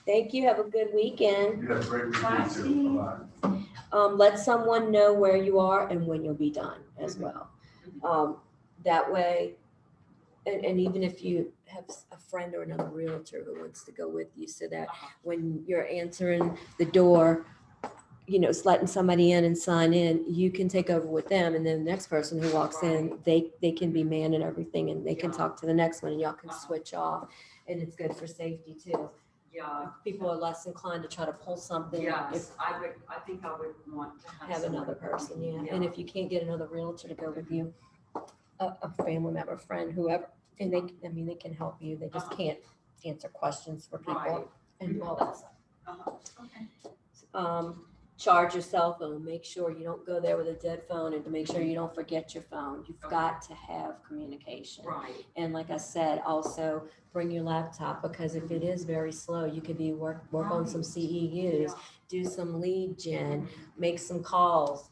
Thank you. Have a good weekend. You have a great weekend too. Bye-bye. Let someone know where you are and when you'll be done as well. That way, and even if you have a friend or another realtor who wants to go with you so that when you're answering the door, you know, it's letting somebody in and sign in, you can take over with them. And then the next person who walks in, they can be manning everything and they can talk to the next one and y'all can switch off. And it's good for safety too. Yeah. People are less inclined to try to pull something. Yes, I think I would want to Have someone. another person, yeah. And if you can't get another realtor to go with you, a family member, friend, whoever, and they can help you. They just can't answer questions for people Right. and all that stuff. Okay. Charge your cell phone. Make sure you don't go there with a dead phone and to make sure you don't forget your phone. You've got to have communication. Right. And like I said, also bring your laptop because if it is very slow, you could be work on some CEUs, do some lead gen, make some calls,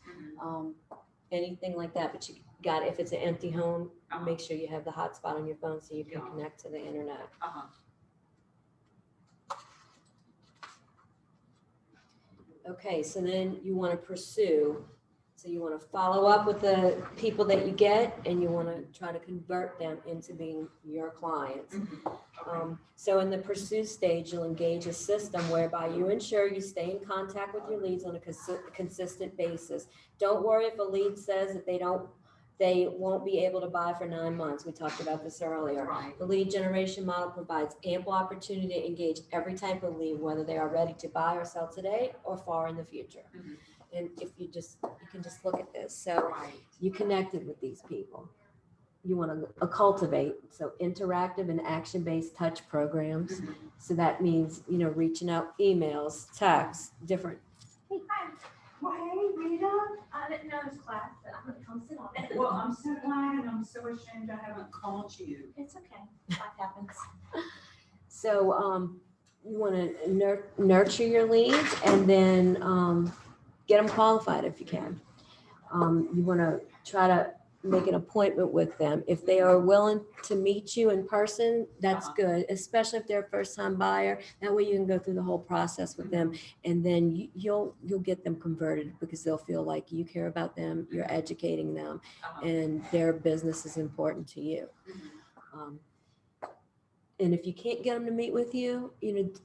anything like that. But you got, if it's an empty home, make sure you have the hotspot on your phone so you can connect to the internet. Okay, so then you want to pursue. So you want to follow up with the people that you get and you want to try to convert them into being your clients. So in the pursue stage, you'll engage a system whereby you ensure you stay in contact with your leads on a consistent basis. Don't worry if a lead says that they won't be able to buy for 9 months. We talked about this earlier. Right. The lead generation model provides ample opportunity to engage every type of lead, whether they are ready to buy or sell today or far in the future. And if you can just look at this. So you connected with these people. You want to cultivate, so interactive and action-based touch programs. So that means, you know, reaching out, emails, texts, different. Hey, Rita, I didn't know this class, but I'm gonna come sit on it. Well, I'm so glad and I'm so ashamed I haven't called you. It's okay, life happens. So you want to nurture your leads and then get them qualified if you can. You want to try to make an appointment with them. If they are willing to meet you in person, that's Uh-huh. good, especially if they're a first-time buyer. That way you can go through the whole process with them, and then you'll get them converted because they'll feel like you care about them, you're educating them, Uh-huh. and their business is important to you. Mhm. And if you can't get them to meet with you,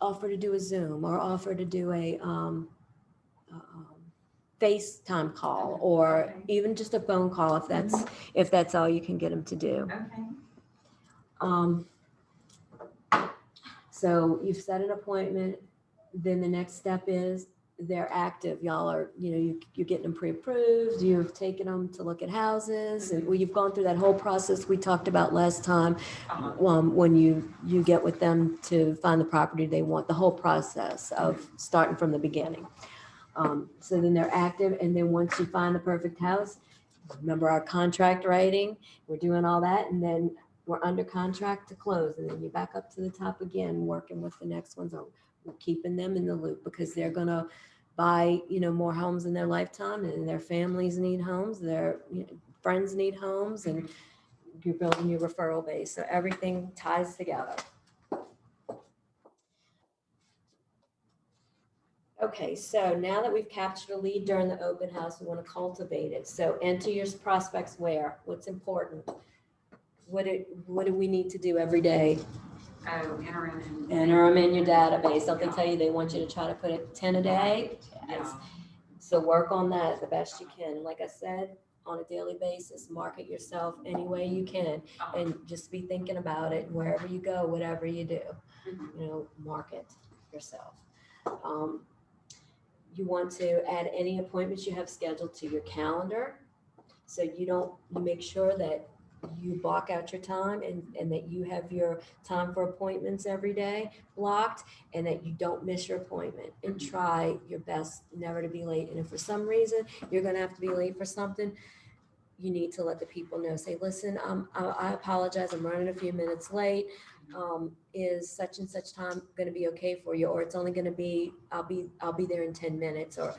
offer to do a Zoom or offer to do a FaceTime call, or Okay. even just a phone call if that's all you can get them to do. Okay. Um, so you've set an appointment, then the next step is they're active. Y'all are, you're getting them pre-approved, you've taken them to look at houses, and you've gone through that whole process we talked about last time. Uh-huh. When you get with them to find the property they want, the whole process of starting from the beginning. So then they're active, and then once you find the perfect house, remember our contract writing, we're doing all that, and then we're under contract to close, and then you back up to the top again, working with the next ones, or keeping them in the loop, because they're gonna buy, more homes in their lifetime, and their families need homes, their friends need homes, and you're building your referral base, so everything ties together. Okay, so now that we've captured a lead during the open house, we want to cultivate it. So enter your prospects where? What's important? What do we need to do every day? Oh, enter them in. Enter them in your database. Don't they tell you they want you to try to put it 10 a day? Yeah. So work on that the best you can. Like I said, on a daily basis, market yourself any way you can, Uh-huh. and just be thinking about it wherever you go, whatever you do. Mhm. Market yourself. You want to add any appointments you have scheduled to your calendar. So you make sure that you block out your time, and that you have your time for appointments every day blocked, and that you don't miss your appointment, and try your best never to be late. And if for some reason you're going to have to be late for something, you need to let the people know. Say, listen, I apologize, I'm running a few minutes late. Is such and such time going to be okay for you? Or it's only going to be, I'll be there in 10 minutes, or,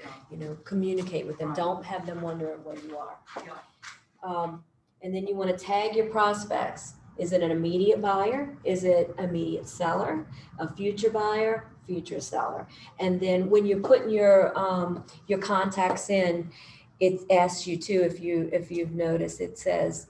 communicate with them. Don't have them wondering where you are. And then you want to tag your prospects. Is it an immediate buyer? Is it immediate seller? A future buyer? Future seller? And then when you're putting your contacts in, it asks you too, if you've noticed, it says,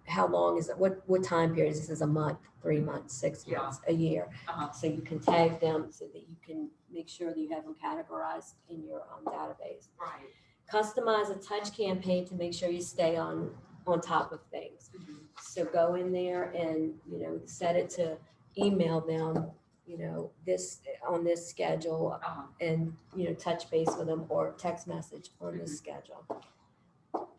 how long is it? What time period? This is a month, 3 months, 6 Yeah. months, a year. Uh-huh. So you can tag them so that you can make sure that you have them categorized in your database. Right. Customize a touch campaign to make sure you stay on top of things. Mhm. So go in there and, set it to email them, this on this schedule, Uh-huh. and, touch base with them, or text message on this schedule.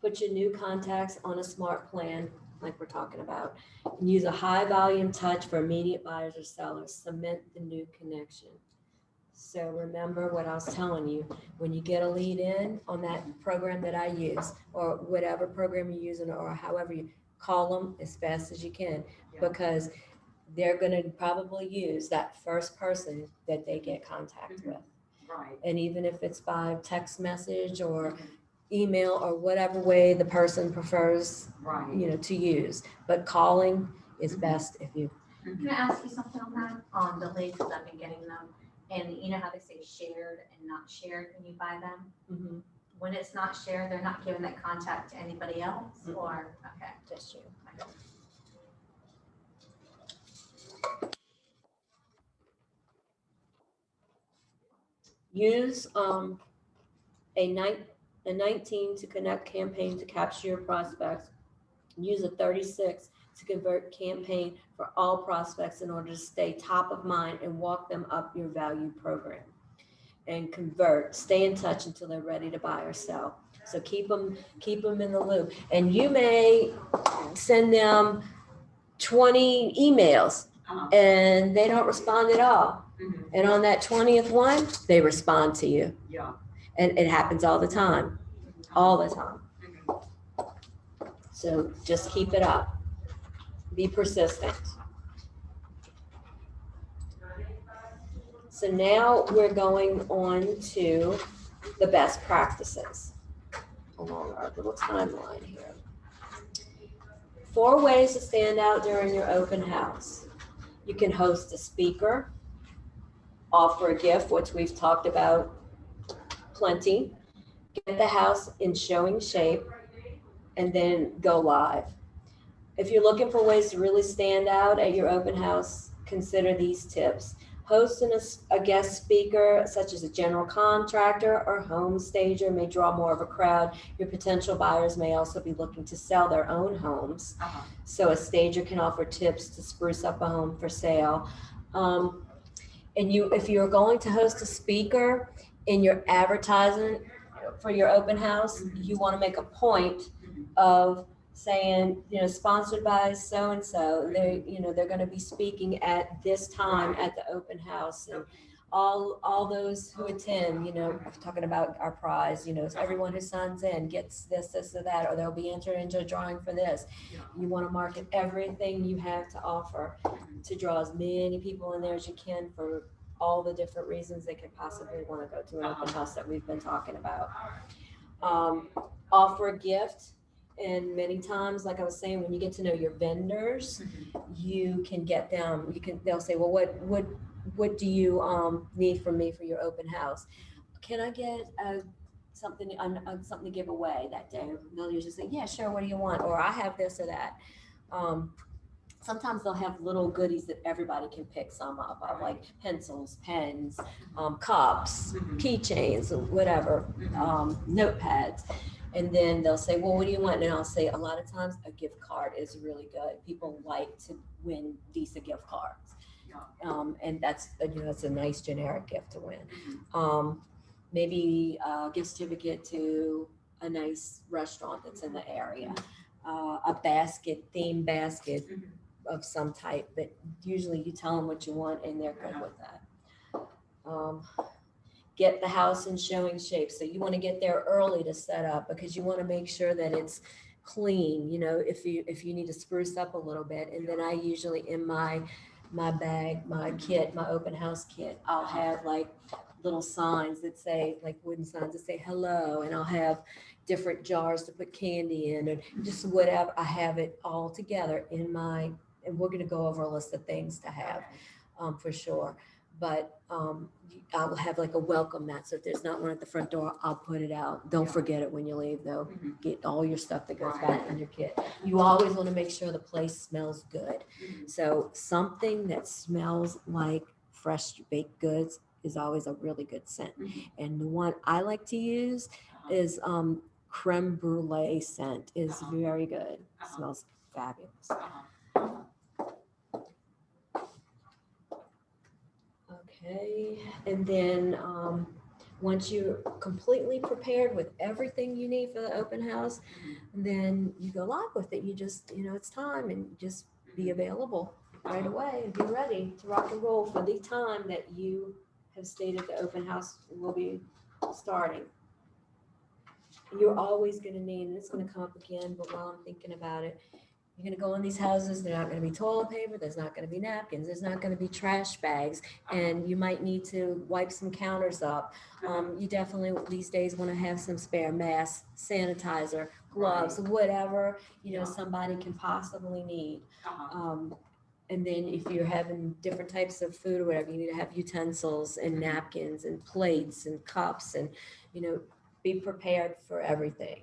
Put your new contacts on a smart plan, like we're talking about. And use a high volume touch for immediate buyers or sellers. Cement the new connection. So remember what I was telling you, when you get a lead in on that program that I use, or whatever program you're using, or however you call them as fast as you can, Yeah. because they're going to probably use that first person that they get contact Mhm. with. Right. And even if it's by text message or Mhm. email, or whatever way the person prefers, Right. to use, but calling is best if you. Can I ask you something on that? On the leads, because I've been getting them, and you know how they say shared and not shared when you buy them? When it's not shared, they're not giving that contact to anybody else, or, okay. Just you. Use a 19 to connect campaign to capture your prospects. Use a 36 to convert campaign for all prospects in order to stay top of mind and walk them up your value program. And convert, stay in touch until they're ready to buy or sell. So keep them in the loop. And you may send them 20 emails Uh-huh. and they don't respond at all. Mhm. And on that 20th one, they respond to you. Yeah. And it happens all the time, all the time. Mhm. So just keep it up. Be persistent. So now we're going on to the best practices along our little timeline here. 4 ways to stand out during your open house. You can host a speaker, offer a gift, which we've talked about plenty, get the house in showing shape, and then go live. If you're looking for ways to really stand out at your open house, consider these tips. Hosting a guest speaker, such as a general contractor or home stager, may draw more of a crowd. Your potential buyers may also be looking to sell their own homes. So a stager can offer tips to spruce up a home for sale. If you're going to host a speaker in your advertising for your open house, you want to make a point of saying, sponsored by so-and-so, they're going to be speaking at this time at the open house, and all those who attend, talking about our prize, everyone who signs in gets this or that, or they'll be entered into a drawing for this. You want to market everything you have to offer to draw as many people in there as you can for all the different reasons they could possibly want to go to an open house that we've been talking about. Offer a gift. And many times, like I was saying, when you get to know your vendors, you can get them, they'll say, well, what do you need from me for your open house? Can I get something to give away that day? They'll usually say, yeah, sure, what do you want? Or I have this or that. Sometimes they'll have little goodies that everybody can pick some up of, like pencils, pens, cups, keychains, whatever, notepads. And then they'll say, well, what do you want? And I'll say, a lot of times a gift card is really good. People like to win decent gift cards. And that's a nice generic gift to win. Maybe a gift certificate to a nice restaurant that's in the area. A theme basket of some type, but usually you tell them what you want and they're good with that. Get the house in showing shape. So you want to get there early to set up, because you want to make sure that it's clean, if you need to spruce up a little bit. And then I usually, in my bag, my kit, my open house kit, I'll have like little signs that say, like wooden signs that say hello, and I'll have different jars to put candy in, and just whatever. I have it all together and we're going to go over a list of things to have for sure. But I will have like a welcome mat. So if there's not one at the front door, I'll put it out. Don't forget it when you leave, though. Get all your stuff that goes back in your kit. You always want to make sure the place smells good. So something that smells like fresh baked goods is always a really good scent. And the one I like to use is creme brulee scent is very good. It smells fabulous. Okay, and then once you're completely prepared with everything you need for the open house, then you go live with it. You just, it's time, and just be available right away and be ready to rock and roll for the time that you have stated the open house will be starting. You're always going to need, and it's going to come up again, but while I'm thinking about it, you're going to go in these houses, there's not going to be toilet paper, there's not going to be napkins, there's not going to be trash bags, and you might need to wipe some counters up. You definitely these days want to have some spare masks, sanitizer, gloves, whatever, somebody can possibly need. And then if you're having different types of food or whatever, you need to have utensils and napkins and plates and cups, and, be prepared for everything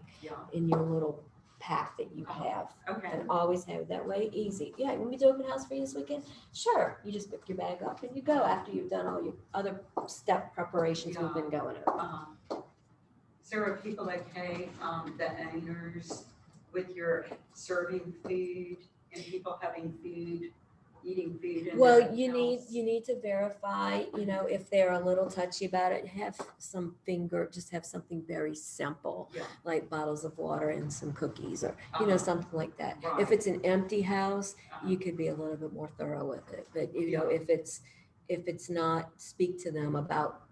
in your little pack that you have. And always have it that way. Easy. Yeah, you want me to open house for you this weekend? Sure. You just pick your bag up and you go after you've done all your other step preparations we've been going over. So are people okay, the owners, with your serving food and people having food, eating food? Well, you need to verify, if they're a little touchy about it, have something very simple, like bottles of water and some cookies, or, something like that. If it's an empty house, you could be a little bit more thorough with it. But, if it's not, speak to them about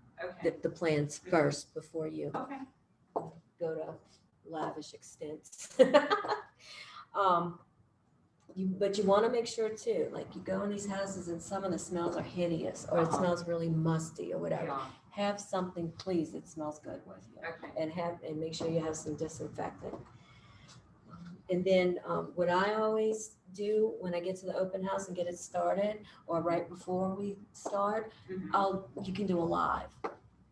the plans first before you go to lavish extents. But you want to make sure too, like you go in these houses and some of the smells are hideous, or it smells really musty or whatever. Have something, please, that smells good with you, and make sure you have some disinfectant. And then what I always do when I get to the open house and get it started, or right before we start, you can do a live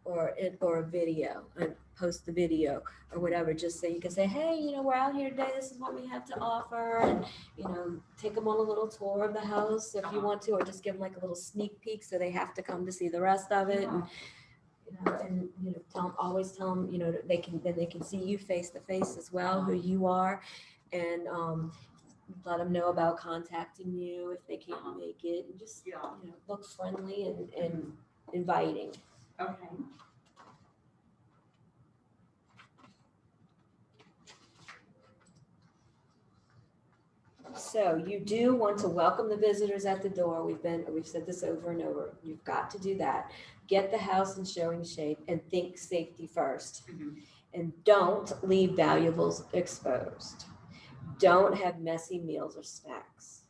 or a video and post the video or whatever, just so you can say, hey, we're out here today, this is what we have to offer, and take them on a little tour of the house if you want to, or just give them like a little sneak peek so they have to come to see the rest of it. And always tell them, that they can see you face to face as well, who you are, and let them know about contacting you if they can't make it, and just look friendly and inviting. Okay. So you do want to welcome the visitors at the door. We've said this over and over. You've got to do that. Get the house in showing shape and think safety first. And don't leave valuables exposed. Don't have messy meals or snacks.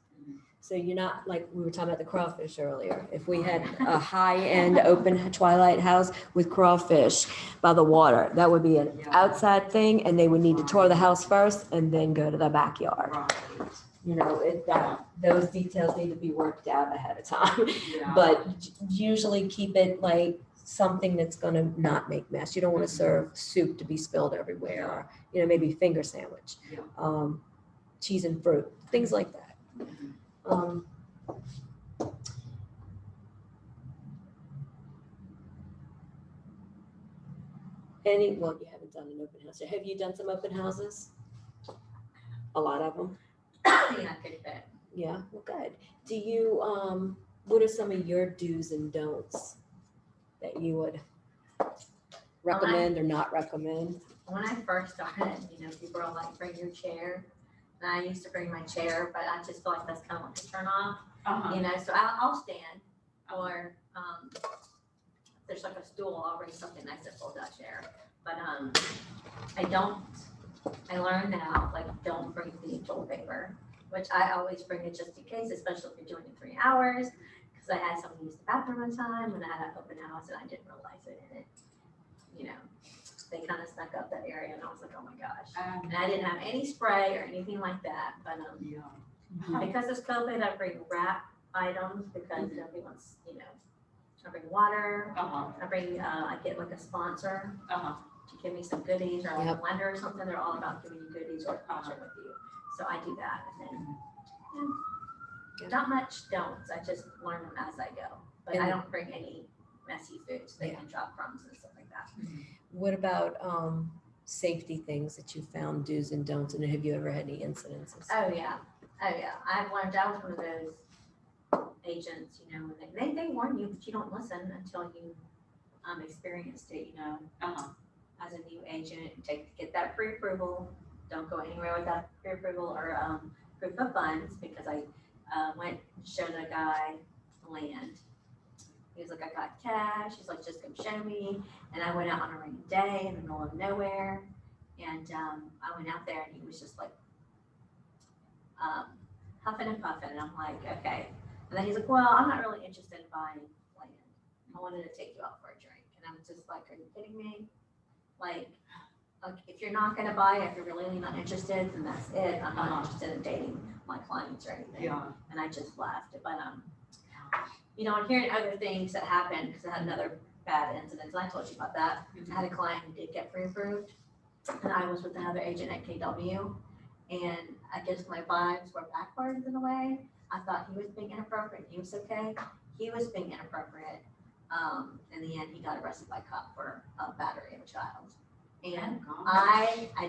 So you're not, like we were talking about the crawfish earlier. If we had a high-end open twilight house with crawfish by the water, that would be an outside thing, and they would need to tour the house first and then go to the backyard. Those details need to be worked out ahead of time. But usually keep it like something that's gonna not make mess. You don't want to serve soup to be spilled everywhere, or maybe finger sandwich, cheese and fruit, things like that. Well, you haven't done an open house yet. Have you done some open houses? A lot of them? Yeah, good bit. Yeah, well, good. Do you, what are some of your do's and don'ts that you would recommend or not recommend? When I first started, people are like, bring your chair. And I used to bring my chair, but I just feel like that's kind of like a turn off, so I'll stand, or if there's like a stool, I'll bring something nice to fold that chair. But I learned now, like, don't bring the toilet paper, which I always bring it just in case, especially if you're doing it 3 hours. Because I had someone use the bathroom one time when I had an open house and I didn't realize it, and they kind of snuck up that area, and I was like, oh my gosh. And I didn't have any spray or anything like that, but because it's COVID, I bring wrap items because nobody wants, I bring water, I get like a sponsor to give me some goodies, or like a blender or something. They're all about giving you goodies or a concert with you. So I do that, and then not much don'ts. I just learn them as I go, but I don't bring any messy foods. They can drop crumbs and stuff like that. What about safety things that you found, do's and don'ts, and have you ever had any incidences? Oh yeah. I've learned, I was one of those agents, and they warn you, but you don't listen until you experienced it, as a new agent. Get that pre-approval. Don't go anywhere without pre-approval or proof of funds, because I went and showed a guy land. He was like, I got cash. He's like, just come show me. And I went out on a rainy day in the middle of nowhere. And I went out there, and he was just like huffing and puffing. And I'm like, okay. And then he's like, well, I'm not really interested in buying land. I wanted to take you out for a drink. And I'm just like, are you kidding me? Like, if you're not going to buy, if you're really not interested, then that's it. I'm not interested in dating my clients or anything. And I just left. But I'm hearing other things that happened, because I had another bad incident, and I told you about that. I had a client who did get pre-approved, and I was with another agent at KW, and I guess my vibes were backwards in a way. I thought he was being inappropriate. He was okay. He was being inappropriate. In the end, he got arrested by cop for battery of a child. And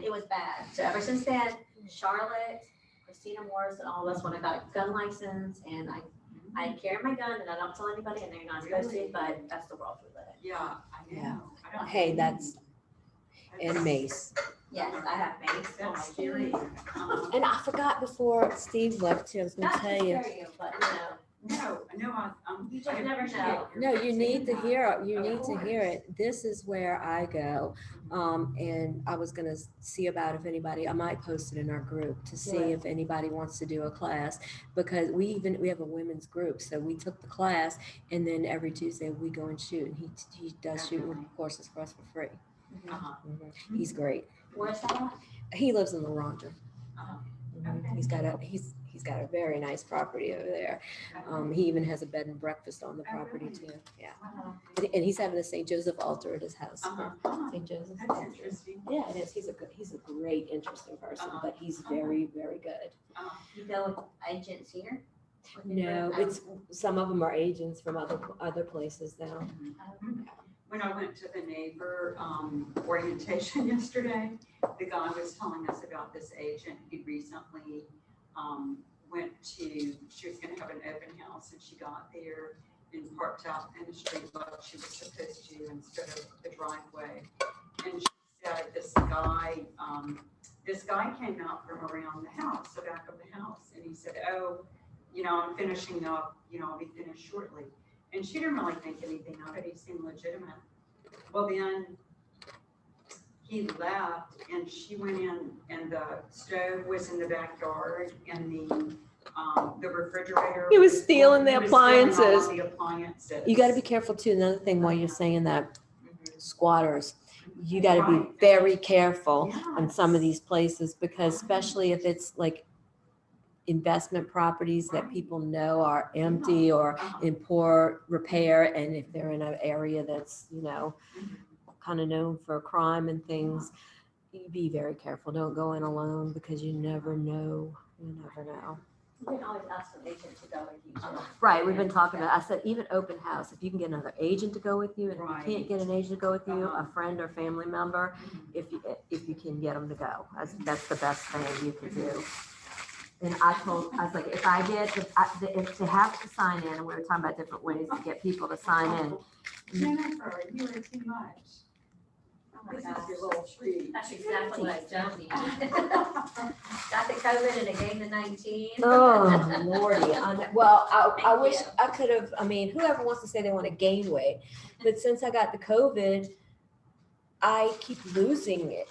it was bad. So ever since then, Charlotte, Christina Morris, and all of us, when I got a gun license, and I carry my gun, and I don't tell anybody, and they're not supposed to, but that's the world we live in. Yeah. Hey, that's, and mace. Yes, I have mace. That's scary. And I forgot before Steve left too, I was gonna Not to tell you. scare you, but No, you just never know. No, you need to hear it. You need to hear it. This is where I go. And I was gonna see about if anybody, I might post it in our group to see if anybody wants to do a class, because we have a women's group. So we took the class, and then every Tuesday we go and shoot. And he does shooting courses for us for free. He's great. Where's that at? He lives in La Ronda. He's got a very nice property over there. He even has a bed and breakfast on the Oh, property really? too. Yeah. Wow. And he's having a St. Joseph altar at his house. Uh-huh. St. Joseph. That's altar. interesting. Yeah, it is. He's a great, interesting person, but he's very, very good. You go with agents here? No, it's, some of them are agents from other places now. When I went to the neighbor orientation yesterday, the guy was telling us about this agent who recently went to, she was gonna have an open house and she got there and parked out in the street like she was supposed to instead of the driveway. And she said this guy came out from around the house, the back of the house, and he said, oh, you know, I'm finishing up, you know, I'll be finished shortly. And she didn't really think anything of it, he seemed legitimate. Well, then he left and she went in and the stove was in the backyard and the refrigerator. He was stealing the he was stealing all appliances. of the appliances. You gotta be careful too. Another thing while you're saying that, Mhm. squatters, you gotta be Right. very careful on some of Yes. these places because especially if it's like investment properties that Right. people know are empty or Uh-huh. in poor repair, and if they're in an area that's, you know, Mhm. kind of known for crime and things, you be very careful. Don't go in alone because you never know. You never know. You can always ask an agent to go with you too. Right, we've been talking about, I said, even open house, if you can get another agent to go with you, and if Right. you can't get an agent to go with you, Uh-huh. a friend or family member, Mhm. if you can get them to go, that's the best thing you can do. And I was like, if I get, if to have to sign in, and we were talking about different ways to get people to sign in. Jennifer, you are too much. Oh my This gosh. is your little treat. That's exactly what I don't need. Got the COVID and it gave the 19. Oh, Lordy. Well, I Thank wish you. I could have, I mean, whoever wants to say they want to gain weight, but since I got the COVID, I keep losing it.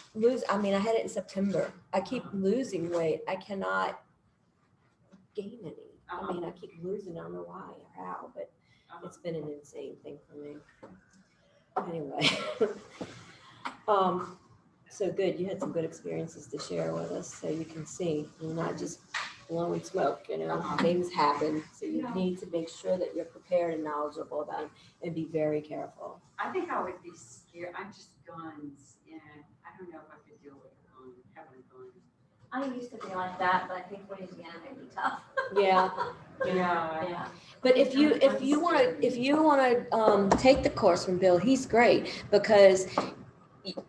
I mean, I had it in September. I keep losing weight. I cannot gain any. I mean, I keep losing. I don't know why or how, but it's been an insane thing for me. Anyway. So good. You had some good experiences to share with us, so you can see you're not just blowing smoke, you know, things happen. So you need to make sure that you're prepared and knowledgeable about them and be very careful. I think I would be scared, I just guns, and I don't know if I could deal with a gun, having a gun. I used to be like that, but I think Louisiana may be tough. Yeah. Yeah. But if you wanna take the course from Bill, he's great because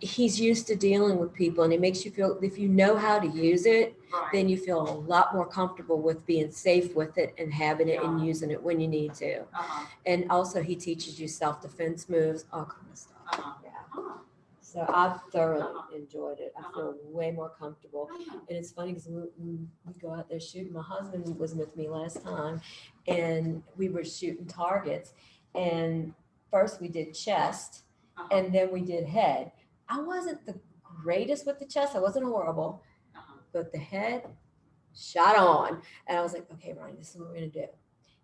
he's used to dealing with people and it makes you feel, if you know how to use it, Right. then you feel a lot more comfortable with being safe with it and having it and Yeah. using it when you need to. Uh-huh, And also he teaches you self-defense moves, all kind of stuff. uh-huh. Yeah. Oh, So I've thoroughly Uh-huh. enjoyed it. I feel way more comfortable. oh. And it's funny because we go out there shooting. My husband was with me last time and we were shooting targets. And first we did chest Uh-huh, and then we did head. I wasn't the greatest with the chest. I wasn't horrible, uh-huh. but the head shot on. And I was like, okay, Ryan, this is what we're going to do.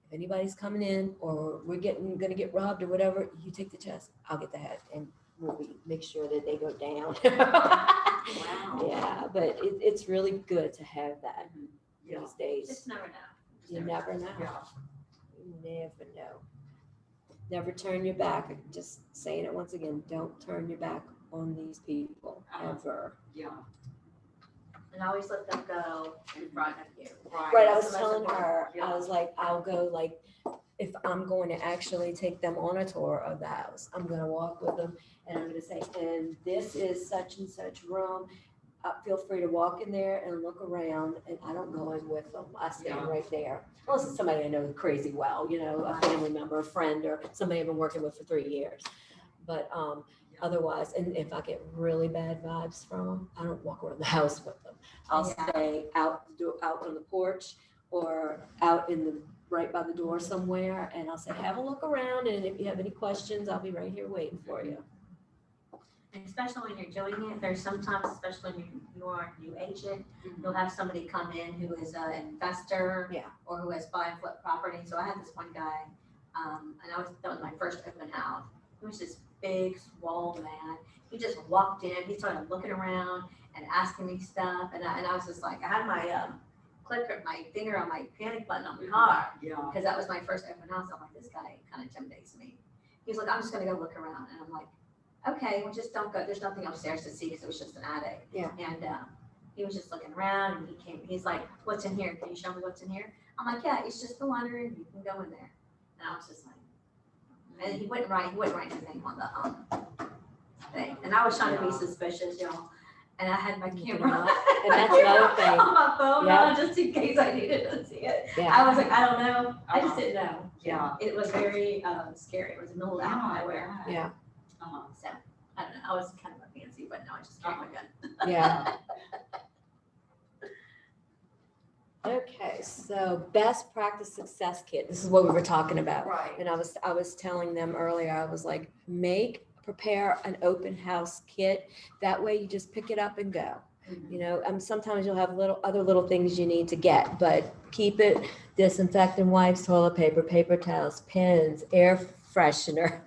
If anybody's coming in or we're going to get robbed or whatever, you take the chest, I'll get the head. And we'll make sure that they go down. Wow. Yeah, but it's really good to have that Yeah. these days. Just never know. You never know. Yeah. You never know. Never turn your back. Just saying it once again, don't turn your back on these people ever. Yeah. And always let them go in front of you. Right, I was That's the most telling her, Yeah. I was like, I'll go like, if I'm going to actually take them on a tour of the house, I'm gonna walk with them and I'm gonna say, and this is such and such room. Feel free to walk in there and look around, and I don't go in with them. I stand Yeah. right there. Unless it's somebody I know crazy well, you know, a family member, a friend, or somebody I've been working with for 3 years. But otherwise, and if I get really bad vibes from them, I don't walk around the house with them. I'll Yeah. stay out on the porch or out in the right by the door somewhere, and I'll say, have a look around, and if you have any questions, I'll be right here waiting for you. And especially when you're doing it, there's sometimes, especially when you are a new agent, Mhm. you'll have somebody come in who is an investor. Yeah. Or who has buy and flip property. So I had this one guy, and that was my first open house. He was this big, swole man. He just walked in, he started looking around and asking me stuff. And I was just like, I had my clicker, my finger on my panic button on the car. Yeah. Because that was my first open house. I'm like, this guy kind of intimidates me. He's like, I'm just gonna go look around. And I'm like, okay, well, just don't go. There's nothing upstairs to see because it was just an attic. Yeah. And he was just looking around and he's like, what's in here? Can you show me what's in here? I'm like, yeah, it's just the laundry room. You can go in there. And I was just like, and he wouldn't write his name on the thing. And I was trying to be suspicious, y'all. And I had my camera. And that's another thing. On my phone, Yeah. just in case I needed to see it. Yeah. I was like, I don't know. I just didn't know. Yeah. It was very scary. It was in the middle of nowhere. Yeah. So, I don't know. I was kind of a fancy, but no, I just dropped my gun. Yeah. Okay, so best practice success kit. This is what we were talking about. Right. And I was telling them earlier, I was like, prepare an open house kit. That way you just pick it up and go. You know, sometimes you'll have other little things you need to get, but keep it disinfectant wipes, toilet paper, paper towels, pens, air freshener,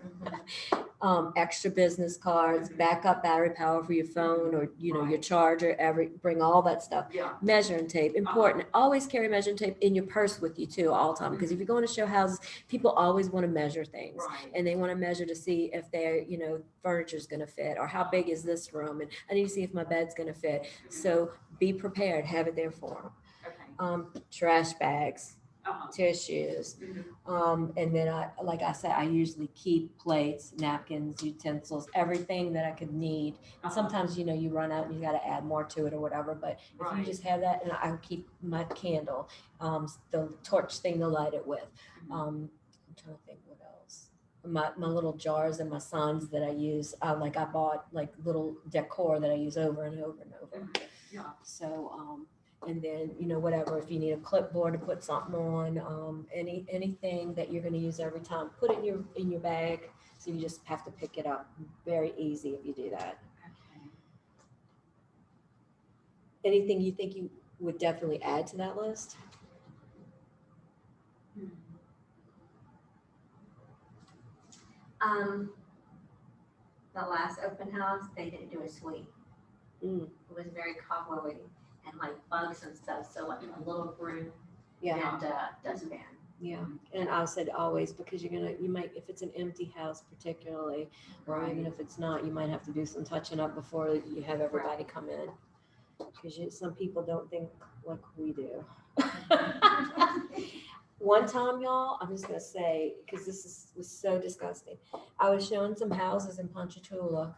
extra business cards, backup battery power for your phone or, you know, your charger, bring all that stuff. Yeah. Measuring tape, important. Always carry measuring tape in your purse with you too, all the time. Because if you're going to show houses, people always want to measure things. Right. And they want to measure to see if their, you know, furniture's going to fit or how big is this room. And I need to see if my bed's going to fit. So be prepared, have it there for them. Okay. Trash bags, Uh-huh. tissues. And then like I said, I usually keep plates, napkins, utensils, everything that I could need. And sometimes, you know, you run out and you got to add more to it or whatever, but if you Right. just have that, and I keep my candle, the torch thing to light it with. I'm trying to think what else. My little jars and my signs that I use, I bought like little decor that I use over and over and over. Yeah. So, and then, you know, whatever, if you need a clipboard to put something on, anything that you're going to use every time, put it in your bag. So you just have to pick it up. Very easy if you do that. Okay. Anything you think you would definitely add to that list? The last open house, they didn't do a suite. Mm. It was very cobwebby and like bugs and stuff. So like a little broom Yeah, and dustpan. yeah. And I said always, because you might, if it's an empty house particularly, or even if it's not, you might have to do some touching up before you have everybody come in. Because some people don't think like we do. One time, y'all, I'm just gonna say, because was so disgusting. I was showing some houses in Ponchatoula,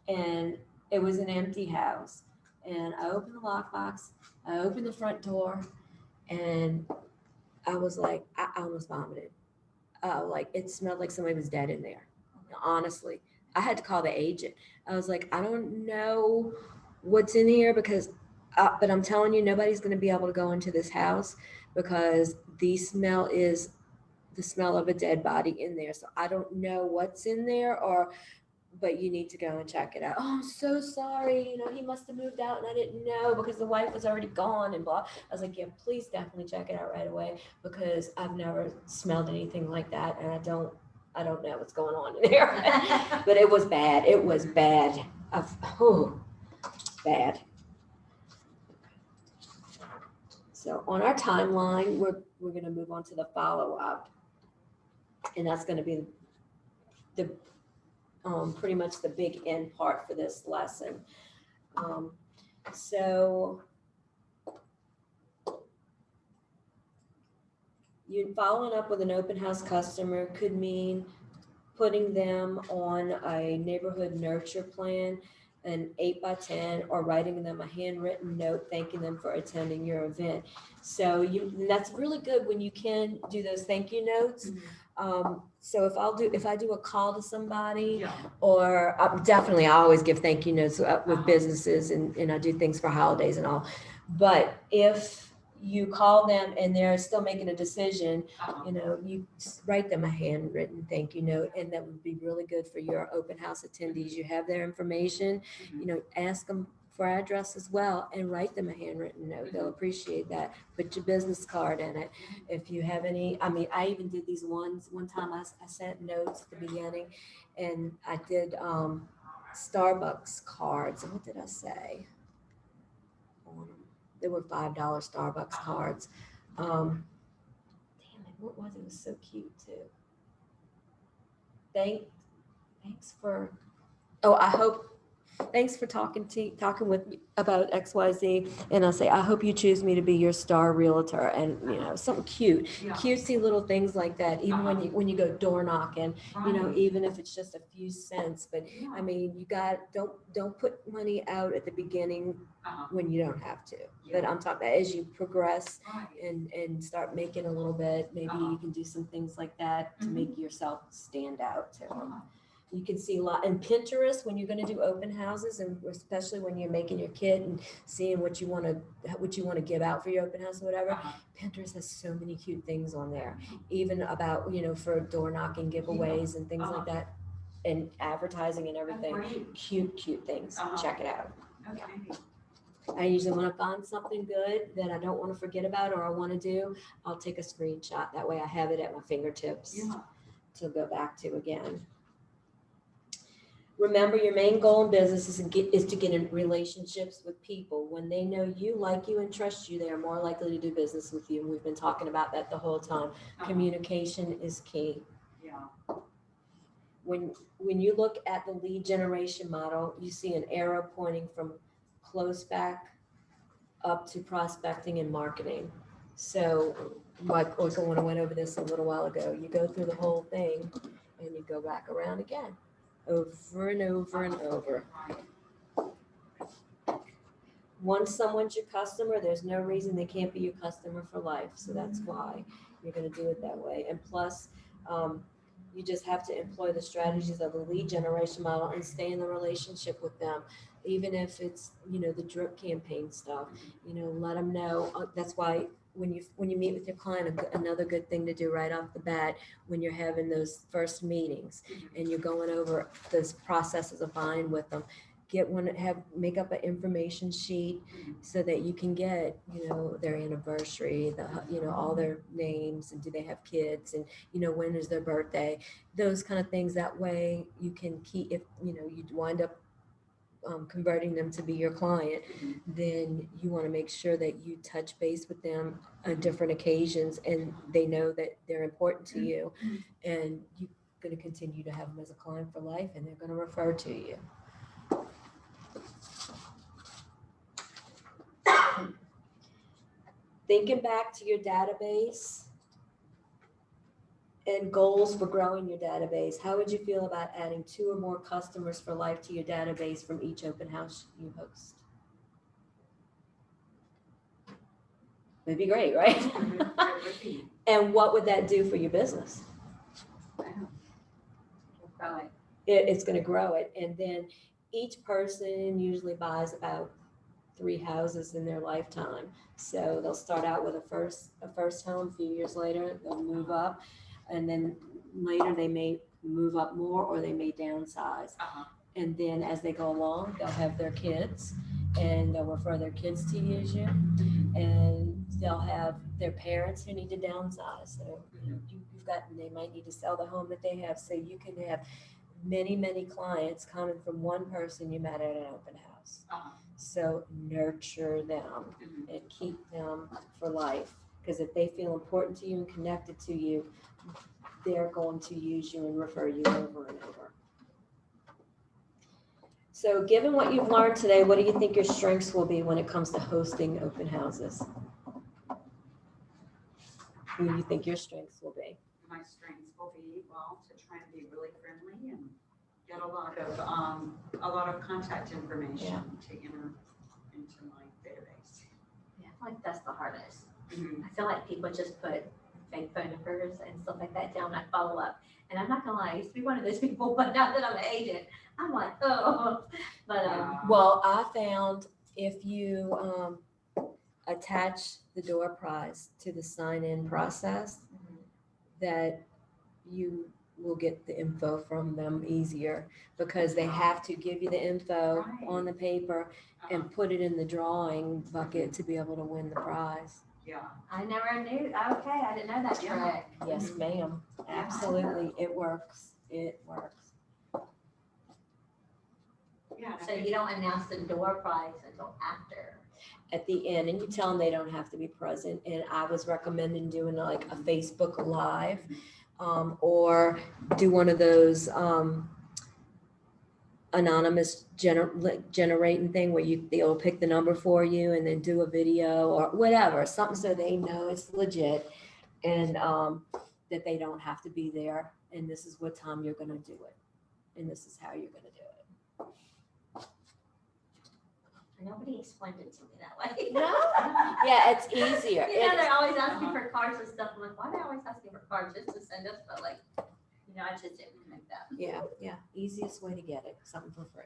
and it was an empty house. And I opened the lockbox, I opened the front door, and I was like, I almost vomited. Like it smelled like somebody was dead in there. Honestly, I had to call the agent. I was like, I don't know what's in here but I'm telling you, nobody's going to be able to go into this house because the smell is the smell of a dead body in there. So I don't know what's in there, but you need to go and check it out. Oh, I'm so sorry. You know, he must have moved out and I didn't know because the wife was already gone and blah. I was like, yeah, please definitely check it out right away because I've never smelled anything like that. And I don't know what's going on in there, but it was bad. It was bad. Bad. So on our timeline, we're going to move on to the follow-up, and that's going to be the pretty much the big end part for this lesson. So you following up with an open house customer could mean putting them on a neighborhood nurture plan, an 8x10, or writing them a handwritten note thanking them for attending your event. So that's really good when you can do those thank you notes. So if I do a call to somebody, or definitely I always give thank you notes with businesses and I do things for holidays and all. But if you call them and they're still making a decision, you know, you write them a handwritten thank you note, and that would be really good for your open house attendees. You have their information, you know, ask them for address as well and write them a handwritten note. They'll appreciate that. Put your business card in it. If you have any, I even did these ones. One time I sent notes at the beginning, and I did Starbucks cards. What did I say? There were $5 Starbucks cards. Damn it, what was it? It was so cute too. Thanks for, oh, thanks for talking with me about XYZ. And I'll say, I hope you choose me to be your star realtor, and something cute, Yeah. cutesy little things like that. Even when you go door knocking, Right. even if it's just a few cents, but Yeah. I mean, don't put money out at the beginning when you don't have to. But I'm talking as you progress Right. and start making a little bit, maybe you can do some things like that to Mhm. make yourself stand out to them. You can see a lot in Pinterest when you're going to do open houses, and especially when you're making your kit and seeing what you want to give out for your open house or whatever. Pinterest has so many cute things on there, even about for door knocking giveaways and things like that, and advertising and everything. Great. Cute things. Check it out. Okay. I usually want to find something good that I don't want to forget about or I want to do, I'll take a screenshot. That way I have it at my fingertips Yeah. to go back to again. Remember, your main goal in business is to get in relationships with people. When they know you, like you, and trust you, they are more likely to do business with you. And we've been talking about that the whole time. Communication is key. Yeah. When you look at the lead generation model, you see an arrow pointing from close back up to prospecting and marketing. So like also when I went over this a little while ago, you go through the whole thing and you go back around again, over and over and over. Once someone's your customer, there's no reason they can't be your customer for life. So that's why you're going to do it that way. And plus, you just have to employ the strategies of the lead generation model and stay in the relationship with them. Even if it's, the drip campaign stuff, let them know. That's why when you meet with your client, another good thing to do right off the bat when you're having those first meetings and you're going over those processes of buying with them, make up an information sheet so that you can get, their anniversary, all their names, and do they have kids, and, when is their birthday, those kind of things. That way you can keep, if, you wind up converting them to be your client, then you want to make sure that you touch base with them on different occasions and they know that they're important to you, and you're going to continue to have them as a client for life, and they're going to refer to you. Thinking back to your database and goals for growing your database, how would you feel about adding 2 or more customers for life to your database from each open house you host? That'd be great, right? And what would that do for your business? It's going to grow it. And then each person usually buys about 3 houses in their lifetime. So they'll start out with a first home. A few years later, they'll move up, and then later they may move up more or they may downsize. And then as they go along, they'll have their kids, and they'll refer their kids to use you, and they'll have their parents who need to downsize. So they might need to sell the home that they have. So you can have many clients coming from one person you met at an open house. So nurture them and keep them for life, because if they feel important to you and connected to you, they're going to use you and refer you over and over. So given what you've learned today, what do you think your strengths will be when it comes to hosting open houses? Who do you think your strengths will be? My strengths will be, to try and be really friendly and get a lot of contact information to enter into my database. Yeah, I feel like that's the hardest. Mhm. I feel like people just put fake phone numbers and stuff like that down and I follow up. And I'm not gonna lie, I used to be one of those people, but now that I'm an agent, I'm like, oh. But Well, I found if you attach the door prize to the sign-in process, that you will get the info from them easier, because they have to give you the info on the paper and put it in the drawing bucket to be able to win the prize. Yeah. I never knew. Okay, I didn't know that trick. Yes, ma'am. Absolutely. It works. It works. Yeah. and I So think- you don't announce the door prize until after. At the end, and you tell them they don't have to be present. And I was recommending doing like a Facebook Live, or do one of those anonymous generating thing where they'll pick the number for you and then do a video or whatever, something so they know it's legit, and that they don't have to be there. And this is what time you're gonna do it, and this is how you're gonna do it. Nobody explained it to me that way. No? Yeah, it's easier. You know, It's- they're always asking for cards and stuff. I'm like, why are they always asking for cards just to send us? But like, you know, I just didn't connect that. Yeah, easiest way to get it, something for free.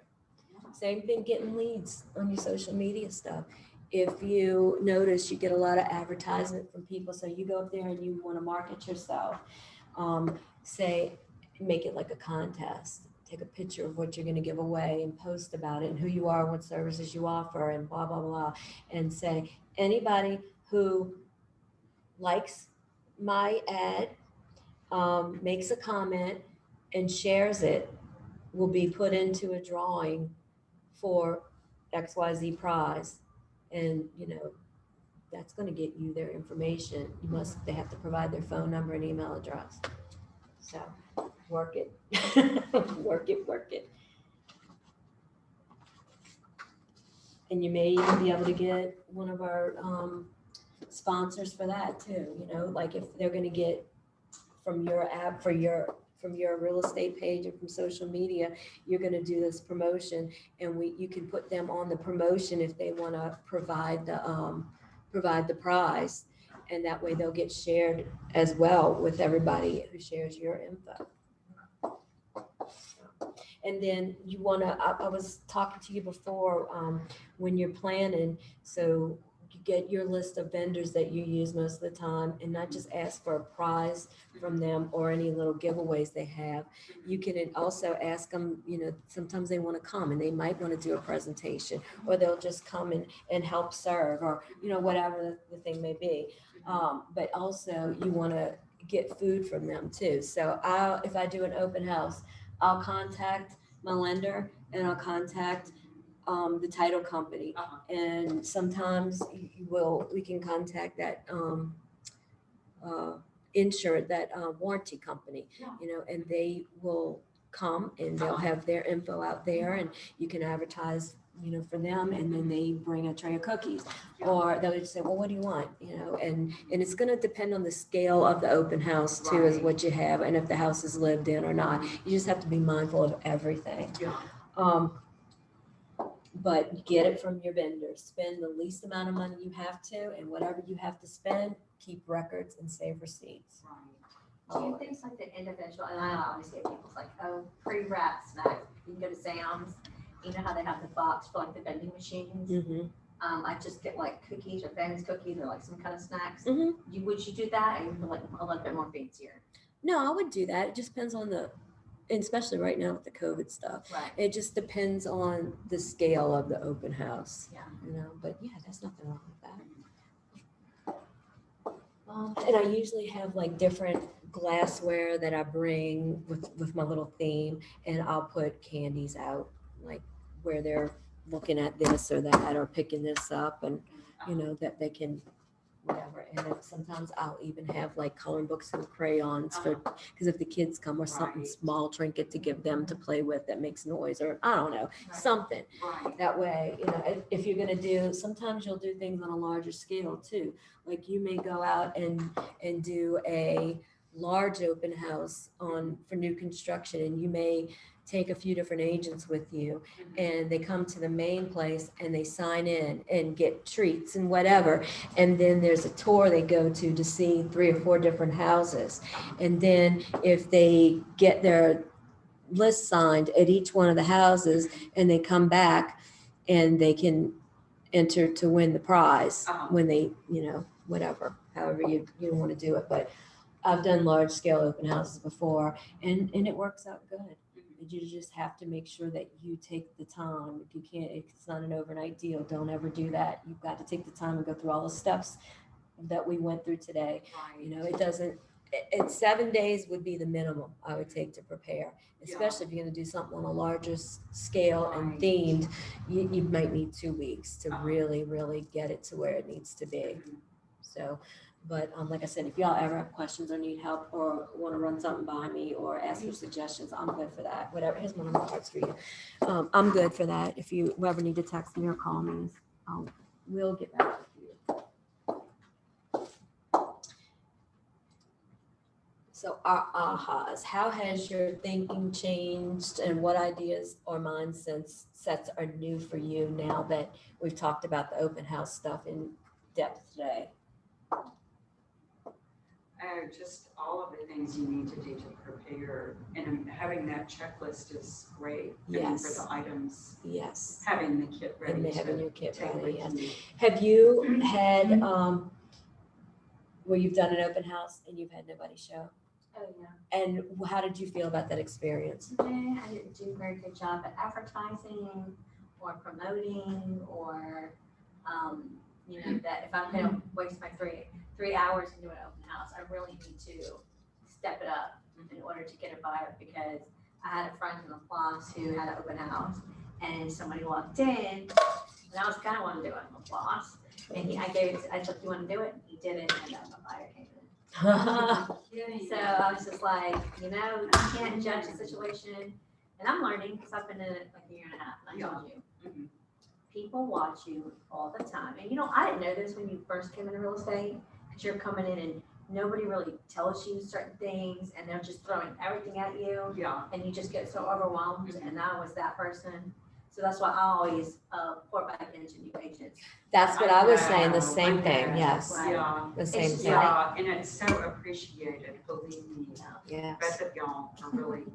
Same thing getting leads on your social media stuff. If you notice, you get a lot of advertisement from people, so you go up there and you want to market yourself. Say, make it like a contest. Take a picture of what you're going to give away and post about it and who you are, what services you offer, and blah, blah, blah. And say, anybody who likes my ad, makes a comment and shares it, will be put into a drawing for XYZ prize. And, you know, that's going to get you their information. They have to provide their phone number and email address. So work it, work it. And you may even be able to get one of our sponsors for that too. You know, like if they're going to get from your app, from your real estate page or from social media, you're going to do this promotion, and you can put them on the promotion if they want to provide the prize, and that way they'll get shared as well with everybody who shares your info. And then you want to, I was talking to you before, when you're planning, so you get your list of vendors that you use most of the time, and not just ask for a prize from them or any little giveaways they have. You can also ask them, you know, sometimes they want to come and they might want to do a presentation, or they'll just come and help serve, or, you know, whatever the thing may be. But also you want to get food from them too. So if I do an open house, I'll contact my lender and I'll contact the title company. Uh-huh. And sometimes we can contact that warranty company, Yeah. you know, and they will come and they'll have their info out there, and you can advertise, you know, for them, and then they bring a tray of cookies, or they'll just say, well, what do you want? You know, and it's going to depend on the scale of the open house too, is Right. what you have, and if the house is lived in or not. You just have to be mindful of everything. Yeah. But get it from your vendors. Spend the least amount of money you have to, and whatever you have to spend, keep records and save receipts. Do you think like the individual, and I always get people's like, oh, pre-wrapped snacks. You can go to Sam's, you know how they have the box for like the vending machines? Mhm. I just get like cookies or famous cookies or like some kind of snacks. Mhm. Would you do that, or you like a little bit more fancier? No, I would do that. It just depends on and especially right now with the COVID stuff. Right. It just depends on the scale of the open house. Yeah. You know, but yeah, there's nothing wrong with that. And I usually have like different glassware that I bring with my little theme, and I'll put candies out, like where they're looking at this or that, or picking this up, and you know, that they can whatever. And then sometimes I'll even have like coloring books and crayons because if the kids come, or something Right. small trinket to give them to play with that makes noise, or I don't know, Right. something. Right. That way, you know, if you're gonna do, sometimes you'll do things on a larger scale too. Like you may go out and do a large open house for new construction, and you may take a few different agents with you, and they come to the main place and they sign in and get treats and whatever. And then there's a tour they go to see 3 or 4 different houses. And then if they get their list signed at each one of the houses, and they come back, and they can enter to win the prize when they, you know, whatever, however you want to do it. But I've done large scale open houses before, and it works out good. You just have to make sure that you take the time. If you can't, if it's not an overnight deal, don't ever do that. You've got to take the time and go through all the steps that we went through today. Right. You know, it doesn't, It's 7 days would be the minimum I would take to prepare, Yeah. especially if you're gonna do something on a larger scale and Right. themed. You might need 2 weeks to Uh-huh. really get it to where it needs to be. Mhm. So, but like I said, if y'all ever have questions or need help or want to run something by me or ask for suggestions, I'm good for that. Whatever, here's one of my cards for you. I'm good for that. If you ever need to text me or call me, we'll get back with you. So our ahas, how has your thinking changed and what ideas or mindsets are new for you now that we've talked about the open house stuff in depth today? Just all of the things you need to do to prepare, and having that checklist is great. I mean, for Yes. the items, Yes. having the kit ready And having to your kit take ready, with yes. you. Have you had, where you've done an open house and you've had nobody show? Oh, yeah. And how did you feel about that experience? I didn't do a very good job at advertising or promoting or, that if I'm gonna waste my three hours into an open house, I really need to step it up in order to get a buyer, because I had a friend in the class who had an open house and somebody walked in and I was kind of wanting to do it in the class. And I said, do you want to do it? And he did it, and a buyer came in. So I was just like, you can't judge the situation. And I'm learning because I've been in it like a year and a half, and I told you. Mhm. People watch you all the time. And I didn't know this when you first came into real estate, because you're coming in and nobody really tells you certain things and they're just throwing everything at you Yeah, and you just get so overwhelmed. And I was that person. So that's why I always pour back into new agents. That's what I was saying, the know, same I thing, know. yes, Right. yeah, the same just thing, yeah, and it's so appreciated, believe me. yes. Both of y'all are really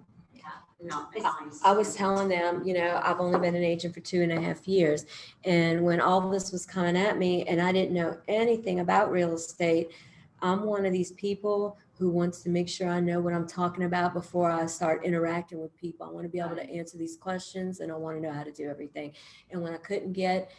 not nice. I was telling them, I've only been an agent for 2.5 years. And when all this was coming at me and I didn't know anything about real estate, I'm one of these people who wants to make sure I know what I'm talking about before I start interacting with people. I want to be able to answer these questions and I want to know how to do everything. And when I couldn't get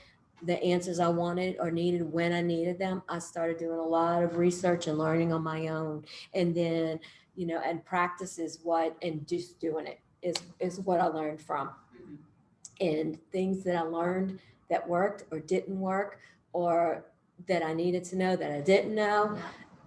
the answers I wanted or needed when I needed them, I started doing a lot of research and learning on my own. And then, and practice is and just doing it is what I learned from. Mhm. And things that I learned that worked or didn't work, or that I needed to know that I didn't know, Yeah.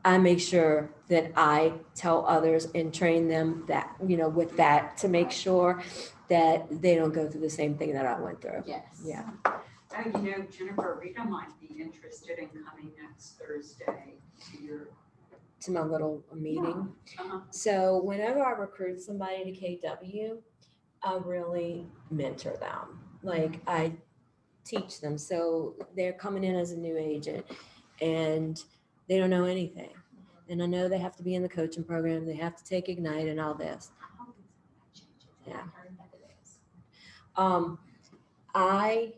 I make sure that I tell others and train them that, with that, to make sure that they don't go through the same thing that I went through. Yes. Yeah. Oh, Jennifer, Rita might be interested in coming next Thursday to your. To my little meeting. Uh-huh. So whenever I recruit somebody to KW, I really mentor them. Like I teach them. So they're coming in as a new agent and they don't know anything. And I know they have to be in the coaching program. They have to take Ignite and all this. I'm hoping something changes. Yeah. I heard that it is. I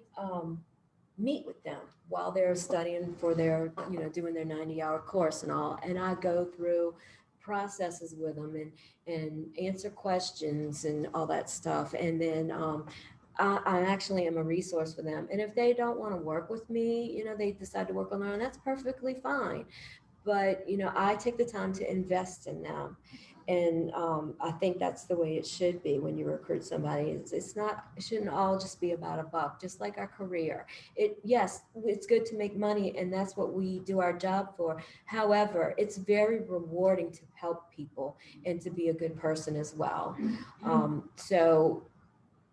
meet with them while they're studying for their, doing their 90-hour course and all. And I go through processes with them and answer questions and all that stuff. And then I actually am a resource for them. And if they don't want to work with me, they decide to work on their own, that's perfectly fine. But, I take the time to invest in them. And I think that's the way it should be when you recruit somebody. It shouldn't all just be about a buck, just like our career. Yes, it's good to make money and that's what we do our job for. However, it's very rewarding to help people and to be a good person as well. So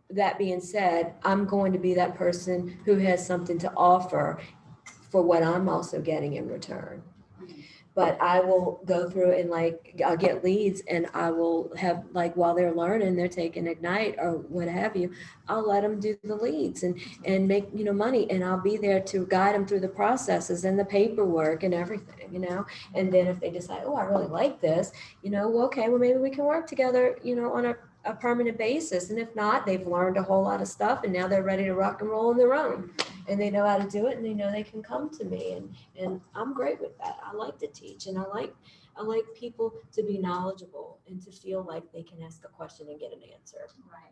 that being said, I'm going to be that person who has something to offer for what I'm also getting in return. But I will go through and I'll get leads and I will have while they're learning, they're taking Ignite or what have you, I'll let them do the leads and make, money. And I'll be there to guide them through the processes and the paperwork and everything, And then if they decide, oh, I really like this, okay, well, maybe we can work together, on a permanent basis. And if not, they've learned a whole lot of stuff and now they're ready to rock and roll on their own. And they know how to do it and they know they can come to me and I'm great with that. I like to teach and I like people to be knowledgeable and to feel like they can ask a question and get an answer. Right.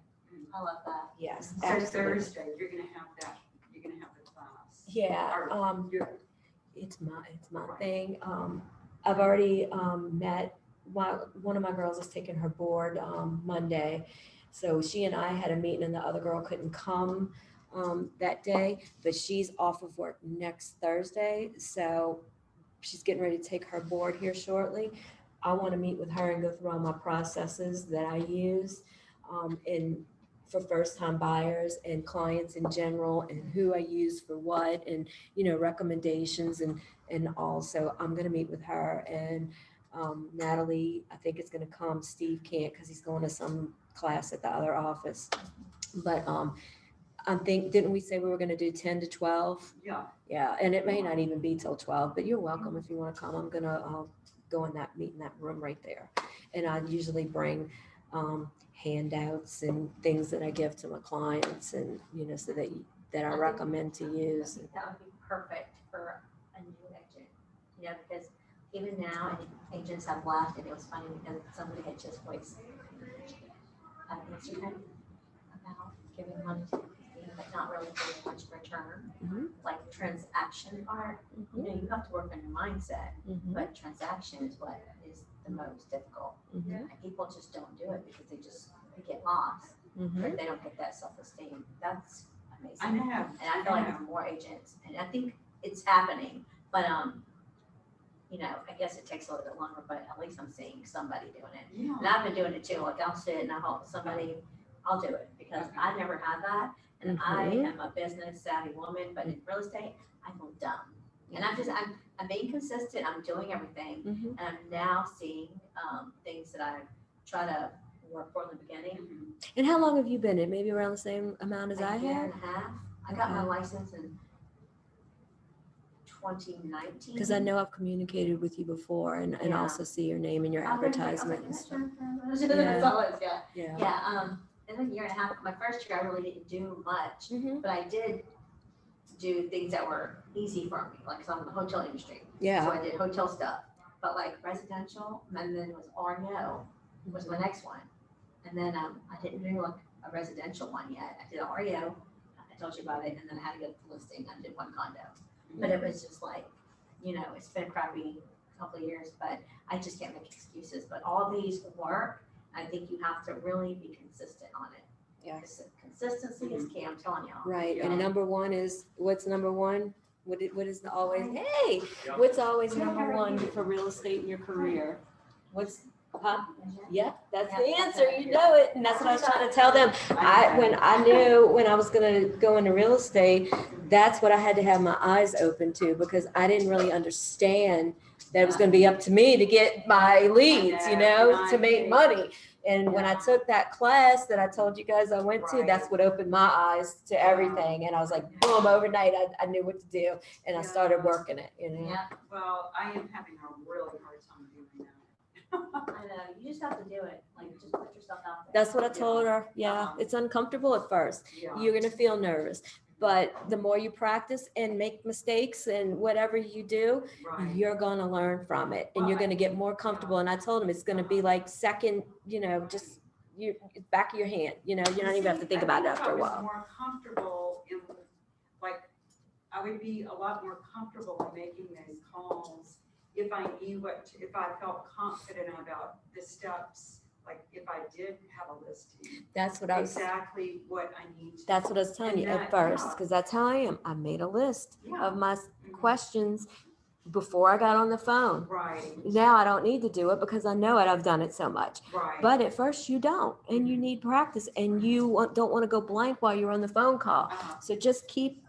I love that. Yes. So absolutely. Thursday, you're gonna have the class. Yeah, You're- it's my thing. I've already met one of my girls is taking her board Monday. So she and I had a meeting and the other girl couldn't come that day, but she's off of work next Thursday. So she's getting ready to take her board here shortly. I want to meet with her and go through all my processes that I use and for first-time buyers and clients in general, and who I use for what, and recommendations and also I'm going to meet with her and Natalie. I think is going to come. Steve can't because he's going to some class at the other office. But didn't we say we were going to do 10 to 12? Yeah. Yeah, and it may not even be till 12, but you're welcome if you want to come. I'm gonna go in that meet in that room right there. And I usually bring handouts and things that I give to my clients and, so that I recommend to use. That would be perfect for a new agent, because even now, agents have left, and it was funny because somebody had just voiced yesterday about giving money to Christine, but not really getting much return. Mhm. Like the transaction part, you have to work on your mindset, Mhm. but transaction is what is the most difficult. Mhm. And people just don't do it because they get lost, Mhm. but they don't get that self-esteem. That's amazing. I have. And I feel like more agents, and I think it's happening, but I guess it takes a little bit longer, but at least I'm seeing somebody doing it. And Yeah. I've been doing it too, like I'll sit and I hope I'll do it, because I never had that. And I am a business savvy woman, but in real estate, I feel dumb. And I'm being consistent, I'm doing everything, Mhm. and I'm now seeing things that I try to work for in the beginning. Mhm. And how long have you been in? Maybe around the same amount as I A year have? and a half. I got my Okay. license in 2019. Because I know I've communicated with you before and Yeah. also see your name in your advertisement and stuff. That's all it's got. Yeah. Yeah, in a year and a half, my first year, I really didn't do much, Mhm. but I did do things that were easy for me, like some of the hotel industry. So Yeah. I did hotel stuff, but like residential, and then it was REO was my next one. And then I didn't do like a residential one yet. I did REO, I told you about it, and then I had to get the listing. I did one condo. But it was just like, it's been a crappy couple of years, but I just can't make excuses. But all these work. I think you have to really be consistent on it. Yeah. Consistency is key, I'm telling y'all. Right. Yeah. And number one is, what's number one? What is what's always number one for real estate in your career? Yeah, that's the answer. You know it. And that's what I was trying to tell them. When I knew when I was going to go into real estate, that's what I had to have my eyes open to, because I didn't really understand that it was going to be up to me to get my leads, to make money. And when I took that class that I told you guys I went to, that's what opened my eyes to everything. And I was like, boom, overnight, I knew what to do. And I started working it, Yeah, Well, I am having a really hard time doing that. I know, you just have to do it, like, just put yourself out there. That's what I told her. Yeah, it's uncomfortable at first. Yeah. You're going to feel nervous. But the more you practice and make mistakes and whatever you do, Right. you're going to learn from it and you're going to get more comfortable. And I told him it's going to be like second, just you back of your hand, you don't even have to think about it after a I was while. more comfortable in, like, I would be a lot more comfortable in making those calls if I knew if I felt confident about the steps, like if I did have a listing. That's what I was. Exactly what I need to. That's what I was telling you at first, because that's how I am. I made a list of my questions before I got on the phone. Right. Now I don't need to do it because I know it. I've done it so much. Right. But at first you don't, and you need practice, and you don't want to go blank while you're on the phone call. So just keep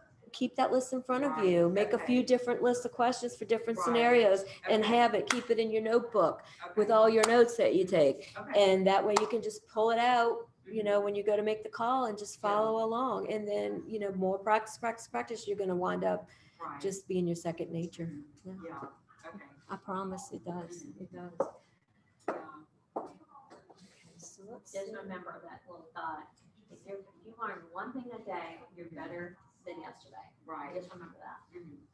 that list in front of you. Make a few different lists of questions for different scenarios and keep it in your notebook with all your notes that you take. And that way you can just pull it out, when you go to make the call and just follow along. And then, more practice, you're going to wind up just being your second nature. Yeah. Yeah. Okay. I promise it does. It does. Yeah. Okay, so let's Just see. remember that little thought, if you learn one thing a day, you're better than yesterday. Right. Just remember that.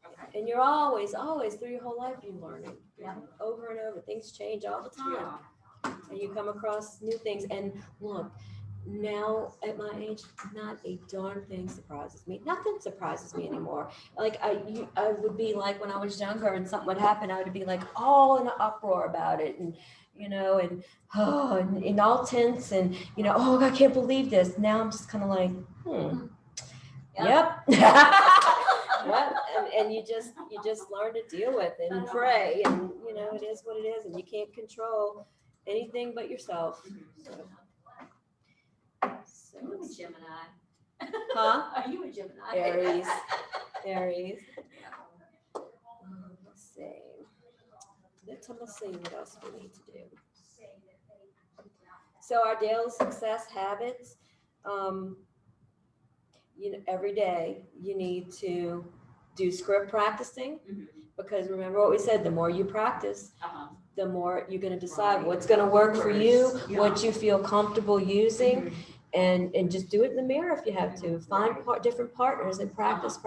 Okay. And you're always through your whole life, you're learning. Yeah. Over and over. Things change all the time. Yeah. And you come across new things. And look, now at my age, not a darn thing surprises me. Nothing surprises me anymore. Like I would be like when I was younger and something would happen, I would be like all in an uproar about it, and oh, and all tense, and oh, I can't believe this. Now I'm just kind of like, yep. Yep. And you just learn to deal with it and pray, and it is what it is, and you can't control anything but yourself. So, Are you a Gemini? huh? Are you a Gemini? Aries. Let's see. Let's see what else we need to do. So our daily success habits, every day you need to do script practicing, because remember what we said, the more you practice, the more you're going to decide what's going to work for you, what you feel comfortable using, and just do it in the mirror if you have to. Find different partners and practice.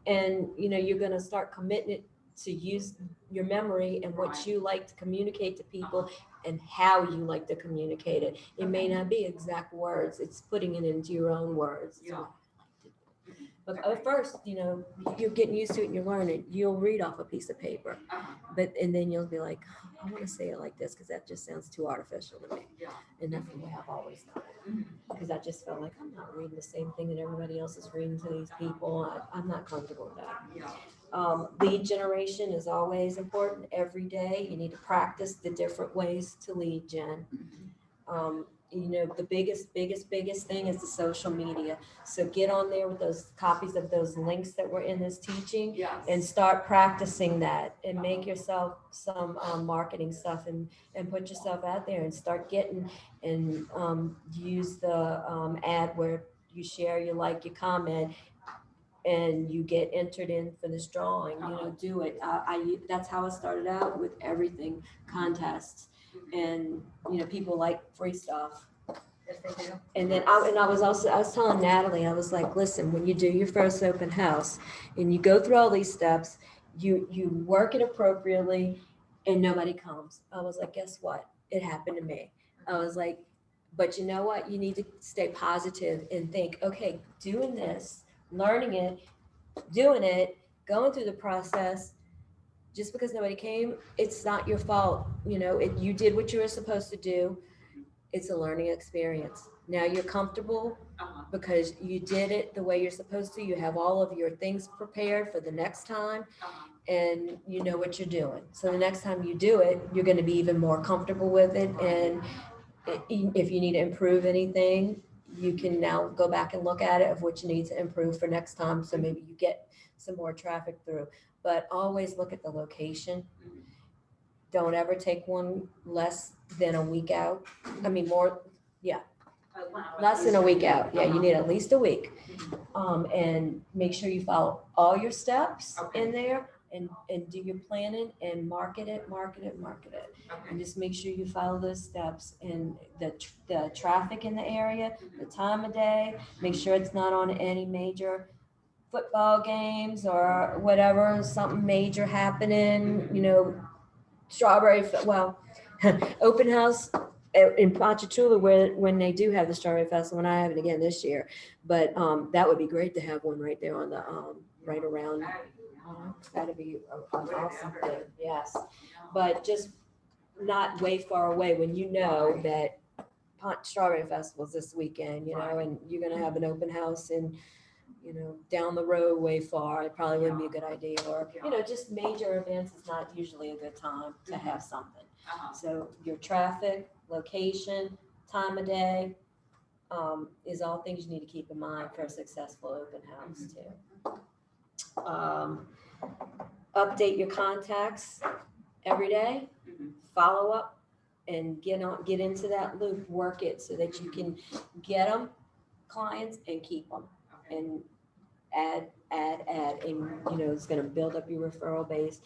And you're going to start committing it to use your memory and what you like to communicate to people and how you like to communicate it. It may not be exact words, it's putting it into your own words. But at first, you're getting used to it and you're learning. You'll read off a piece of paper, and then you'll be like, I want to say it like this because that just sounds too artificial to me. And that's the way I've always done it. Because I just felt like I'm not reading the same thing that everybody else is reading to these people. I'm not comfortable with that. Lead generation is always important. Every day you need to practice the different ways to lead gen. The biggest thing is the social media. So get on there with those copies of those links that were in this teaching and start practicing that, and make yourself some marketing stuff and put yourself out there and start getting and use the ad where you share, you like, you comment, and you get entered in for this drawing. Do it. That's how I started out with everything, contests. And people like free stuff. Yes, they do. And then I was telling Natalie, I was like, listen, when you do your first open house and you go through all these steps, you work it appropriately and nobody comes. I was like, guess what? It happened to me. I was like, but you know what? You need to stay positive and think, okay, doing this, learning it, doing it, going through the process. Just because nobody came, it's not your fault. You did what you were supposed to do. It's a learning experience. Now you're comfortable because you did it the way you're supposed to. You have all of your things prepared for the next time, and you know what you're doing. So the next time you do it, you're going to be even more comfortable with it. And if you need to improve anything, you can now go back and look at it of what you need to improve for next time. So maybe you get some more traffic through. But always look at the location. Don't ever take one less than a week out. I mean, less than a week out. Yeah, you need at least a week. And make sure you follow all your steps in there and do your planning and market it. And just make sure you follow those steps, and the traffic in the area, the time of day, make sure it's not on any major football games or whatever, something major happening, open house in Ponchatoula when they do have the Strawberry Festival, and I have it again this year, but that would be great to have one right there on the right around. That'd be an awesome thing. Yes, but just not way far away when that Strawberry Festival's this weekend, and you're gonna have an open house and down the road way far. It probably wouldn't be a good idea. Or, just major events is not usually a good time to have something. So your traffic, location, time of day, is all things you need to keep in mind for a successful open house too. Update your contacts every day, follow up, and get into that loop, work it so that you can get them clients and keep them. And add, and it's going to build up your referral base.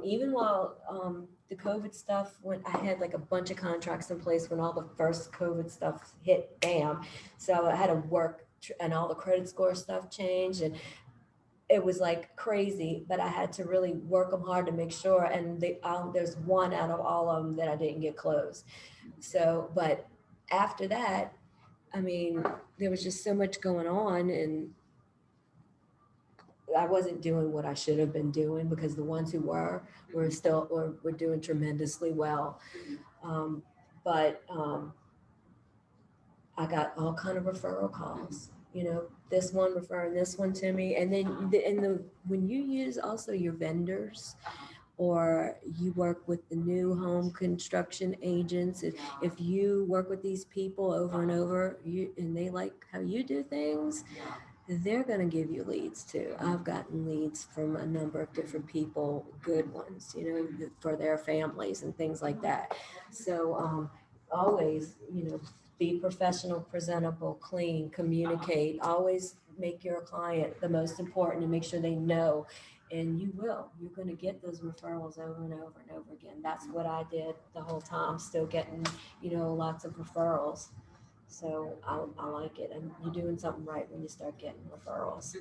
Even while the COVID stuff went, I had like a bunch of contracts in place when all the first COVID stuff hit, bam. So I had to work, and all the credit score stuff changed, and it was like crazy, but I had to really work them hard to make sure. And there's one out of all of them that I didn't get closed. So, but after that, I mean, there was just so much going on and I wasn't doing what I should have been doing because the ones who were still, were doing tremendously well. But I got all kind of referral calls, you know, this one referring this one to me. And then when you use also your vendors or you work with the new home construction agents, if you work with these people over and over, and they like how you do things, they're going to give you leads too. I've gotten leads from a number of different people, good ones, you know, for their families and things like that. So always, you know, be professional, presentable, clean, communicate, always make your client the most important and make sure they know. And you will, you're going to get those referrals over and over and over again. That's what I did the whole time, still getting, you know, lots of referrals. So I like it. And you're doing something right when you start getting referrals.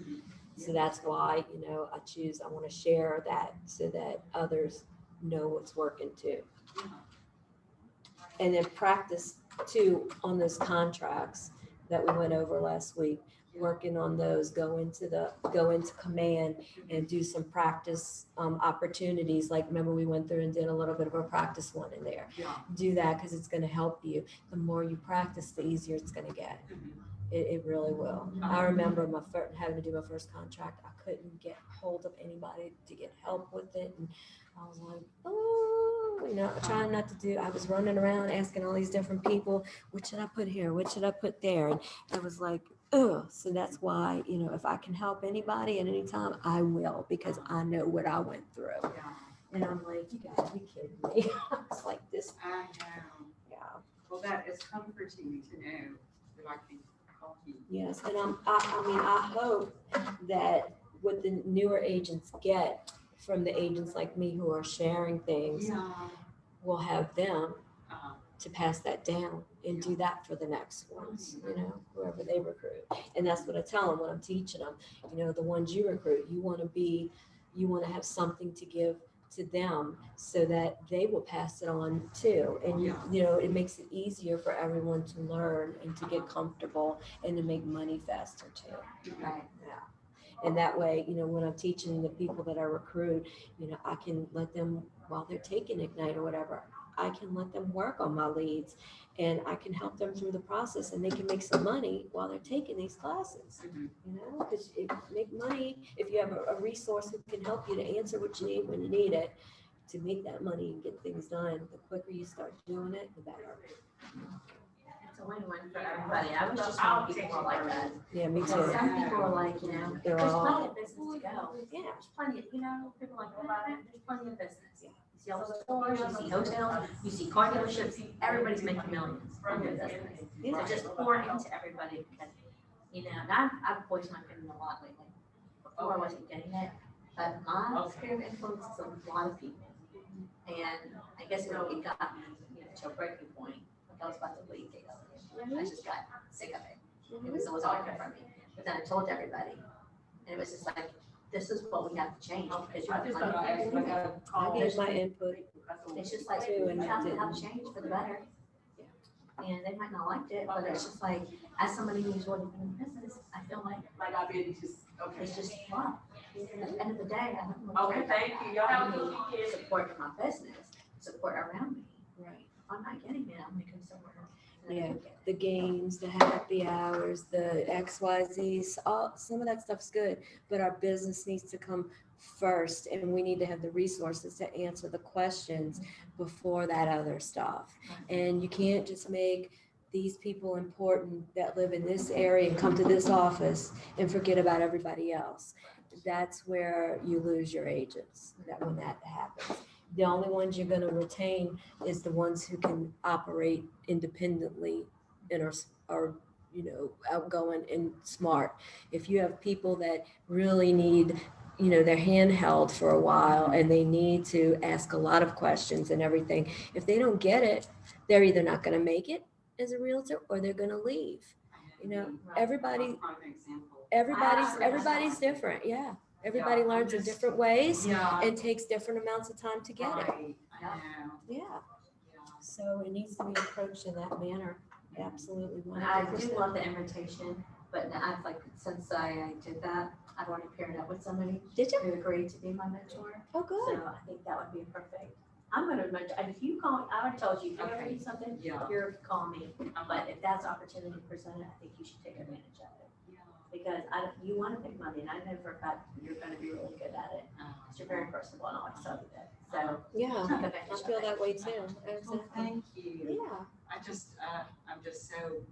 So that's why, you know, I want to share that so that others know what's working too. And then practice too on those contracts that we went over last week, working on those, go into command and do some practice opportunities. Like remember we went through and did a little bit of a practice one in there. Do that because it's going to help you. The more you practice, the easier it's going to get. It really will. I remember having to do my first contract. I couldn't get hold of anybody to get help with it. And I was like, oh, you know, trying not to do, I was running around asking all these different people, what should I put here? What should I put there? And it was like, oh, so that's why, you know, if I can help anybody at any time, I will, because I know what I went through. And I'm like, you gotta be kidding me. It's like this. I know. Yeah. Well, that is comforting to know that I can help you. Yes, and I mean, I hope that what the newer agents get from the agents like me who are sharing things, will have them to pass that down and do that for the next ones, you know, whoever they recruit. And that's what I tell them when I'm teaching them, you know, the ones you recruit, you want to have something to give to them so that they will pass it on too. And you know, it makes it easier for everyone to learn and to get comfortable and to make money faster too. Right. Yeah. And that way, you know, when I'm teaching the people that I recruit, you know, I can let them, while they're taking Ignite or whatever, I can let them work on my leads and I can help them through the process and they can make some money while they're taking these classes, you know, because you make money if you have a resource who can help you to answer what you need when you need it, to make that money and get things done. The quicker you start doing it, the better. It's a win-win for everybody. I was just one of the people who are like that. Yeah, me Because too. some people are like, you know, They're there's all- plenty of business to go. Yeah. There's plenty of, you know, people like, there's plenty of business. You see all the stores, you see hotels, you see car dealerships, everybody's making millions from their business. So just pour into everybody because, you know, and I've voiced my opinion a lot lately. Before I wasn't getting it, but my sphere of influence is a lot of people. And I guess it got me, you know, to a breaking point. Like I was about to leave. I just got sick of it. It was working for me. But then I told everybody. And it was just like, this is what we have to change because you have plenty of people. There's my input. It's just like, too, and we have to it have change for the better. And they might not like it, but it's just like, as somebody who's already been in business, I feel like I've been just, okay. it's just fun. At the end of the day, I don't really Okay, care about thank you. Y'all have a that. good I need weekend. support in my business, support around me. Right. If I'm not getting it, I'm gonna go somewhere else. And I Yeah. do get it. The games, the happy hours, the XYZs, some of that stuff's good, but our business needs to come first and we need to have the resources to answer the questions before that other stuff. And you can't just make these people important that live in this area and come to this office and forget about everybody else. That's where you lose your agents, that when that happens. The only ones you're going to retain is the ones who can operate independently and are, you know, outgoing and smart. If you have people that really need, you know, their hand held for a while and they need to ask a lot of questions and everything, if they don't get it, they're either not going to make it as a realtor or they're going to leave. You know, everybody's different. Yeah. Everybody learns in different ways and takes different amounts of time to get it. Right, I know. Yeah. So it needs to be approached in that manner. absolutely. I do 100%. love the invitation, but I've like, since I did that, I've already paired up with somebody Did you? who agreed to be my mentor. Oh, good. So I think that would be perfect. I'm gonna mentor, and if you call, I already told you, if you ever Okay. need something, Yeah. you're, call me. But if that's opportunity presented, I think you should take advantage of it. Yeah. Because you wanna make money, and I know for a fact you're gonna be really good at it. Because you're very personable and I like selling it. So Yeah, take advantage I of feel it. that way too. Well, Exactly. thank you. Yeah, I'm just so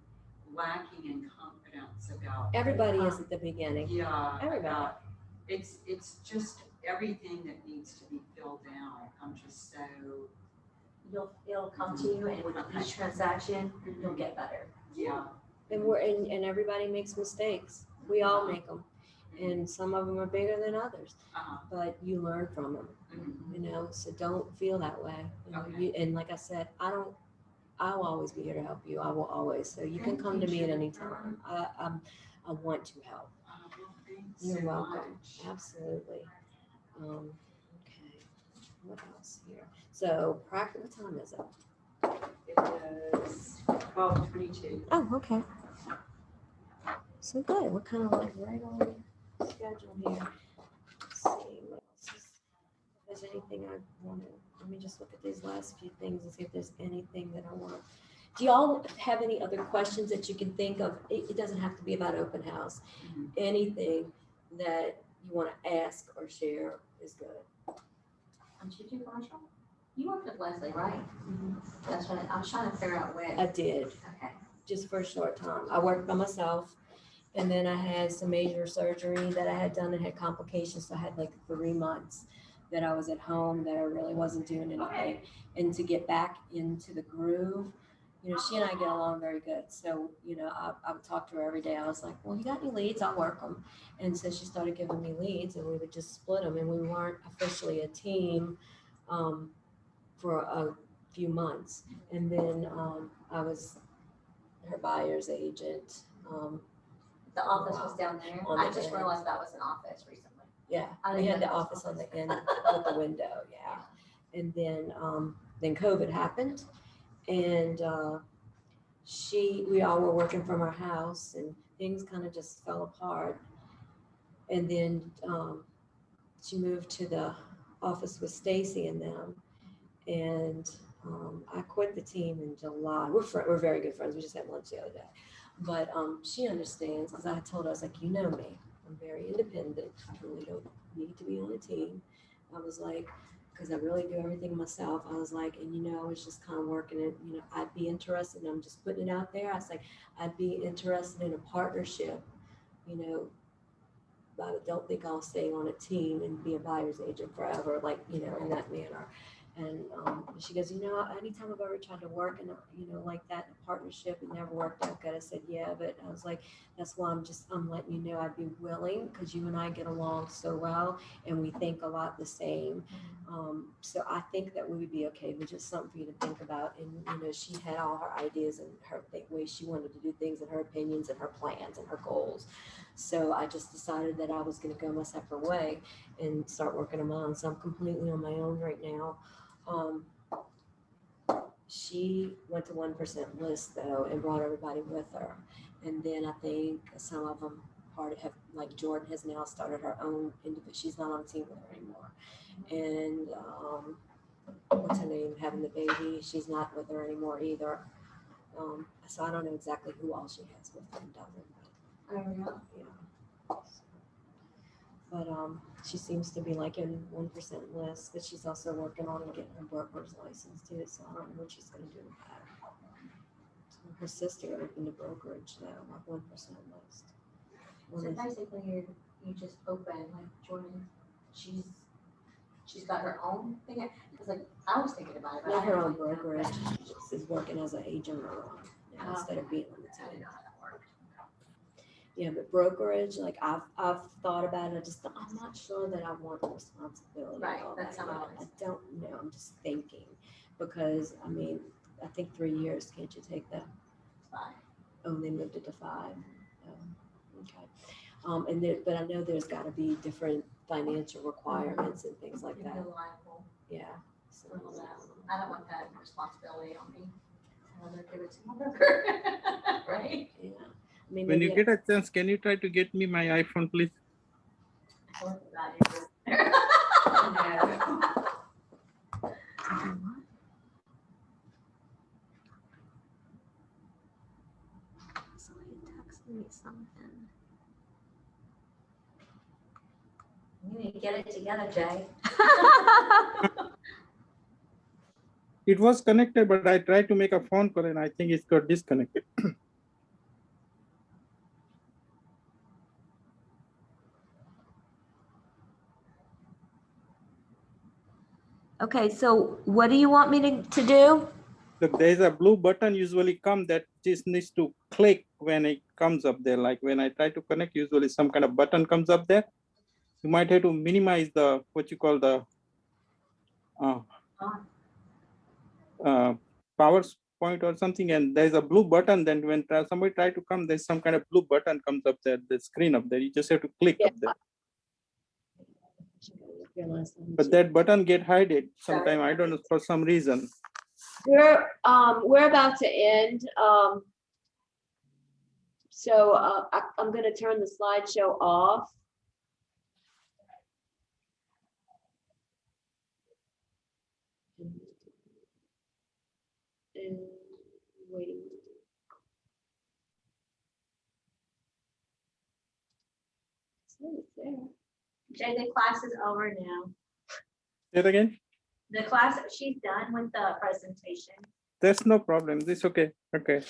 lacking in confidence about. everybody is at the beginning. Yeah. Everybody. about- It's just everything that needs to be filled out. I'm just so, It'll come to you, and with each transaction, you'll get better. yeah. And everybody makes mistakes. We all make them. And some of them are bigger than others, Uh-huh. but you learn from them, Mhm. you know, so don't feel that way. You know, Okay. and like I said, I'll always be here to help you. I will always. So you can Thank come you, to me at any Jennifer. time. I want to help. Well, thanks You're so welcome. much. Absolutely. Okay. What else here? So what time is it? It is 12:22. Oh, okay. So good. We're kind of like right on schedule here. Let's see what else is, if there's anything I want to, let me just look at these last few things and see if there's anything that I want. Do y'all have any other questions that you can think of? It doesn't have to be about open house. Mhm. Anything that you want to ask or share is good. Don't you do commercial? You worked with Leslie, right? That's what I was trying to figure out when. I did, Okay. just for a short time. I worked by myself. And then I had some major surgery that I had done and had complications. So I had like 3 months that I was at home that I really wasn't doing anything. And to get back into the groove, you know, she and I get along very good. So, you know, I would talk to her every day. I was like, well, you got any leads? I'll work them. And so she started giving me leads and we would just split them. And we weren't officially a team for a few months. And then I was her buyer's agent. The office was down there. On I the just end. realized that was an office recently. Yeah, I we didn't had know the that was office on the office. end with the window, yeah. And then COVID happened and we all were working from our house and things kind of just fell apart. And then she moved to the office with Stacy and them. And I quit the team in July. We're very good friends. We just had lunch the other day. But she understands because I told her, I was like, you know me, I'm very independent. I really don't need to be on a team. I was like, because I really do everything myself. I was like, and you know, I was just kind of working it, you know, I'd be interested, and I'm just putting it out there. I was like, I'd be interested in a partnership, you know, but I don't think I'll stay on a team and be a buyer's agent forever, like, you know, in that manner. And she goes, you know, anytime I've ever tried to work in, you know, like that in a partnership, it never worked out good. I said, yeah, but I was like, that's why I'm letting you know I'd be willing because you and I get along so well and we think a lot the same. So I think that we would be okay, but just something for you to think about. And, you know, she had all her ideas and her way she wanted to do things and her opinions and her plans and her goals. So I just decided that I was going to go my separate way and start working on my own. So I'm completely on my own right now. She went to 1% list though and brought everybody with her. And then I think some of them have, like Jordan has now started her own individual. She's not on a team with her anymore. And what's her name? Having the baby. She's not with her anymore either. So I don't know exactly who all she has with her and doesn't. But, yeah. But she seems to be like in 1% list, but she's also working on getting her broker's license too. So I don't know what she's going to do with that. So her sister opened a brokerage though, like 1% list. So basically, you just open, like Jordan, she's got her own thing. Because like, I was thinking about it. but Not I her didn't own really know. brokerage. She's working as an agent or instead of being on the I didn't team. know how that worked. Yeah, but brokerage, like I've thought about it. I'm not sure that I want the responsibility. Right, of all that's that how I yet. was. I don't know. I'm just thinking because I mean, I think 3 years. Can't you take that? Fine. Oh, they moved it to 5. Okay. And there, but I know there's got to be different financial requirements and things like You that. feel liable Yeah. So, for all that. I don't want that responsibility on me. Another, give it to another. Right? Yeah. I mean, When you maybe get a chance, can you try to get me my iPhone, please? I thought about it. somebody texted me something. You need to get it together, Jay. It was connected, but I tried to make a phone call and I think it's got disconnected. Okay, so what do you want me to do? Look, there's a blue button usually come that just needs to click when it comes up there. Like when I try to connect, usually some kind of button comes up there. You might have to minimize the, what you call the power point or something. And there's a blue button. Then when somebody try to come, there's some kind of blue button comes up there, the screen up there. You just have to click up there. But that button get hidden sometime. I don't know, for some reason. We're about to end. So I'm gonna turn the slideshow off. And waiting. It's there. Jay, the class is over now. Say it again. The class, she's done with the presentation. There's no problem. This okay. Okay.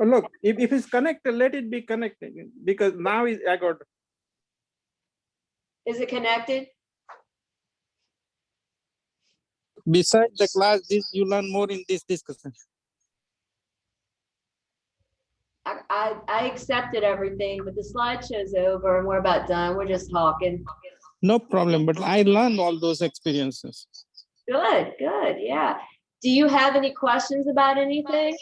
Look, if it's connected, let it be connected because now I got. Is it connected? Besides the class, this you learn more in this discussion. I accepted everything, but the slideshow's over and we're about done. We're just talking. No problem, but I learned all those experiences. Good, good, yeah. Do you have any questions about anything?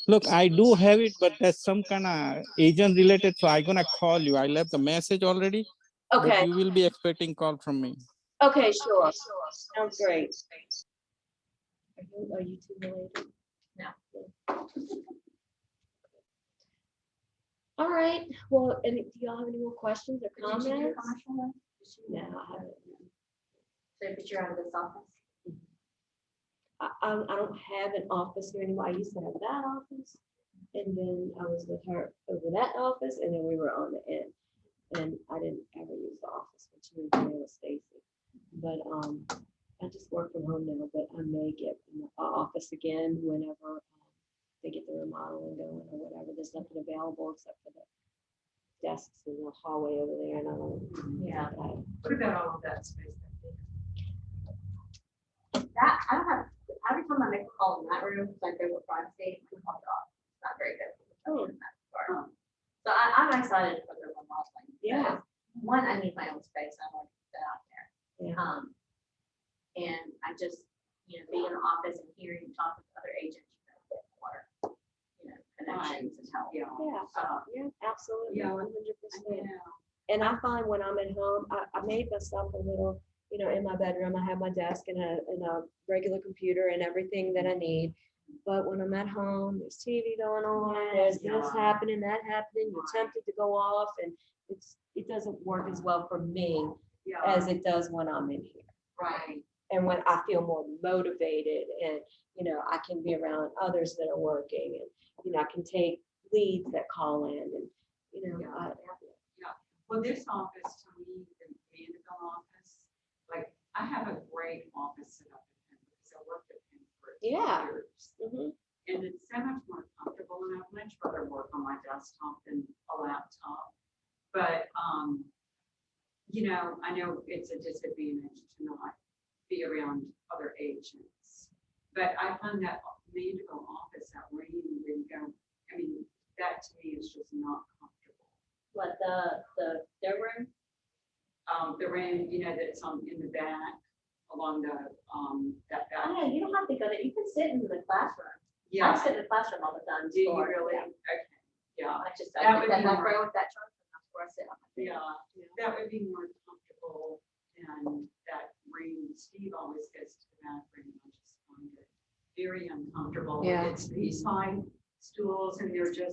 Look, I do have it, but there's some kind of agent related, so I'm gonna call you. I left the message already. But Okay, you will be expecting call from me. okay, sure. Sounds great. Are you two related? No. All right, well, do y'all have any more questions or Did you do your comments? commercial one? No, I haven't. So, but you're out of this office? I don't have an office here anymore. I used to have that office. And then I was with her over that office and then we were on the end. And I didn't ever use the office when she was there with Stacy. But I just work from home now, but I may get an office again whenever they get the remodeling going or whatever. There's nothing available except for the desks in the hallway over there and I don't. Yeah. What about all of that space? That, I don't have, every time I make a call in that room, like they were privacy, I call it off. It's not very good. Oh. So I'm excited for the remodeling. Yeah. One, I need my own space. I want to get that out there. Yeah. And I just, you know, be in the office and hearing you talk with other agents, you know, get more, you know, connections and help. Yeah, yeah, absolutely, Yeah. 100%. And I find when I'm at home, I made myself a little, you know, in my bedroom, I have my desk and a regular computer and everything that I need. But when I'm at home, there's TV going on, there's this happening, that happening, you're tempted to go off and it doesn't work as well for me as it does when I'm in here. Right. And when I feel more motivated and, you know, I can be around others that are working and, you know, I can take leads that call in and, you know, Well, this office to me, the Vanderbilt office, like, I have a great office set up at him because I worked at him for Yeah. years. mhm. And it's so much more comfortable and I'd much rather work on my desktop than a laptop. But, you know, I know it's a disadvantage to not be around other agents. But I find that Vanderbilt office, that room where you go, I mean, that to me is just not comfortable. What, their room? The room, you know, that's in the back along the, that back. Oh, yeah, you don't have to go there. You can sit in the classroom. I Yeah, sit in the classroom all the time. do you before, really? yeah. Okay, yeah, I just, That I would get be that more- row with that truck and that's where I sit on my feet. yeah, that would be more comfortable than that room. Steve always goes to that room, I just find it very uncomfortable. comfortable. Yeah. It's these high stools and there's a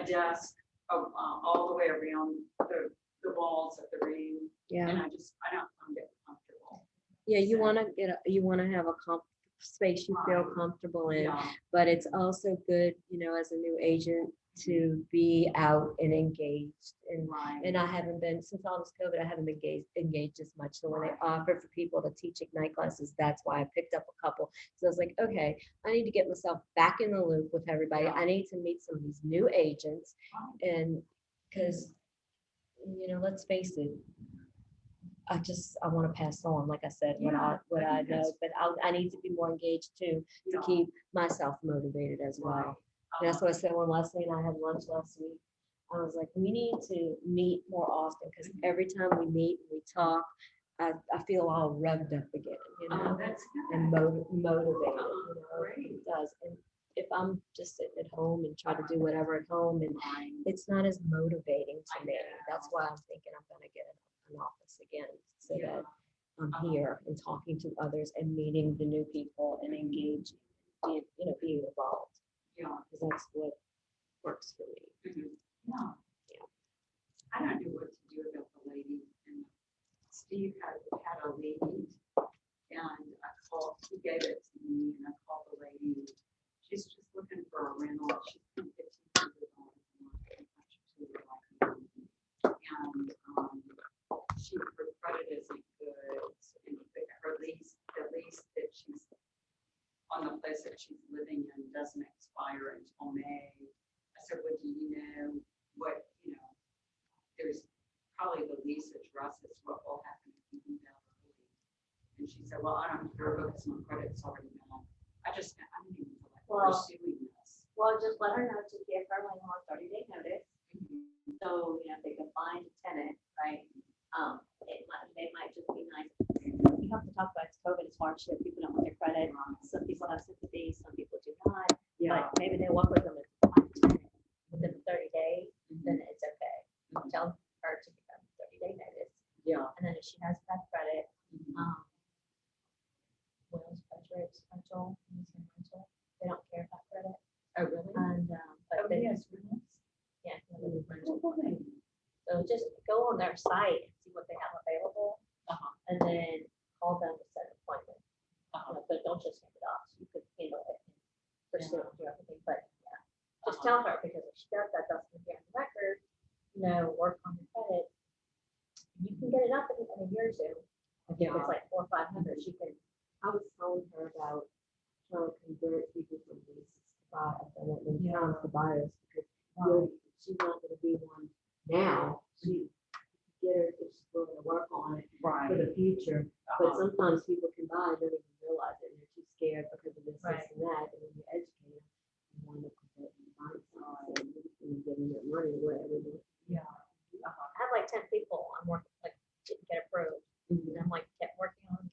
desk all the way around the walls of the room. Yeah. And I don't find it comfortable. Yeah, you want to you want to have a space you feel Right. comfortable in, Yeah. but it's also good, as a new agent to be out and engaged. Right. And I haven't been, since all this COVID, I haven't been engaged as much. So when they offered for people to teach Ignite classes, that's why I picked up a couple. So I was like, okay, I need to get myself back in the loop with everybody. I need to meet some of these new agents. And because, let's face it, I want to pass on, like I said, what I know, but I need to be more engaged too, to keep myself motivated as well. And that's what I said when Leslie and I had lunch last week. I was like, we need to meet more often because every time we meet and we talk, I feel all revved up again, Oh, that's good. and motivated, Great. it does. And if I'm just sitting at home and try to do whatever at home, and it's not as motivating to me. That's why I'm thinking I'm gonna get an office again, so that I'm here and talking to others and meeting the new people and engaging, being involved. Yeah. Because that's what works for me. Mhm. Yeah. Yeah. I don't know what to do about the lady. And Steve had a lead, and he gave it to me, and I called the lady. She's just looking for a rental. She's paying $1,500 a month. And her credit isn't good, and the lease that she's on the place that she's living in doesn't expire until May. I said, well, do you know what, there's probably the lease addresses, what will happen if you move out early. And she said, well, I don't care because my credit's already bad. I don't even feel like Well, pursuing this. Well, just let her know to give her like a 30-day notice. So, if they can find a tenant, right? They might just be nice. You have to talk about it's COVID, it's hardship, people don't want their credit. Some people have sympathy, some people do not. But maybe they work with them and find a tenant within 30 days, then it's okay. Tell her to give them 30-day notice. Yeah. And then if she has bad credit, Will's budget rental, they don't care about credit. Oh, really? And, but they, yes. yeah, rental. So just go on their site and see what they have available, and then call them to set an appointment. But don't just hand it off. You could handle it and pursue and do everything, but yeah. Just tell her, because if she does that, that's gonna be on the record, work on your credit. You can get it up in a year or two. I think it's like 400 or 500. She can. I was telling her about trying to convert people from leases to buy, and then to buyers, because she's not gonna be one now. She get her if she's willing to work on it for the future. But sometimes people can buy and don't even realize it, and they're too scared because of this, Right. this, and that. And when you educate them, you wind up buying something and getting their money or whatever. I have like 10 people I'm working, like, didn't get approved. And I'm like, kept working on,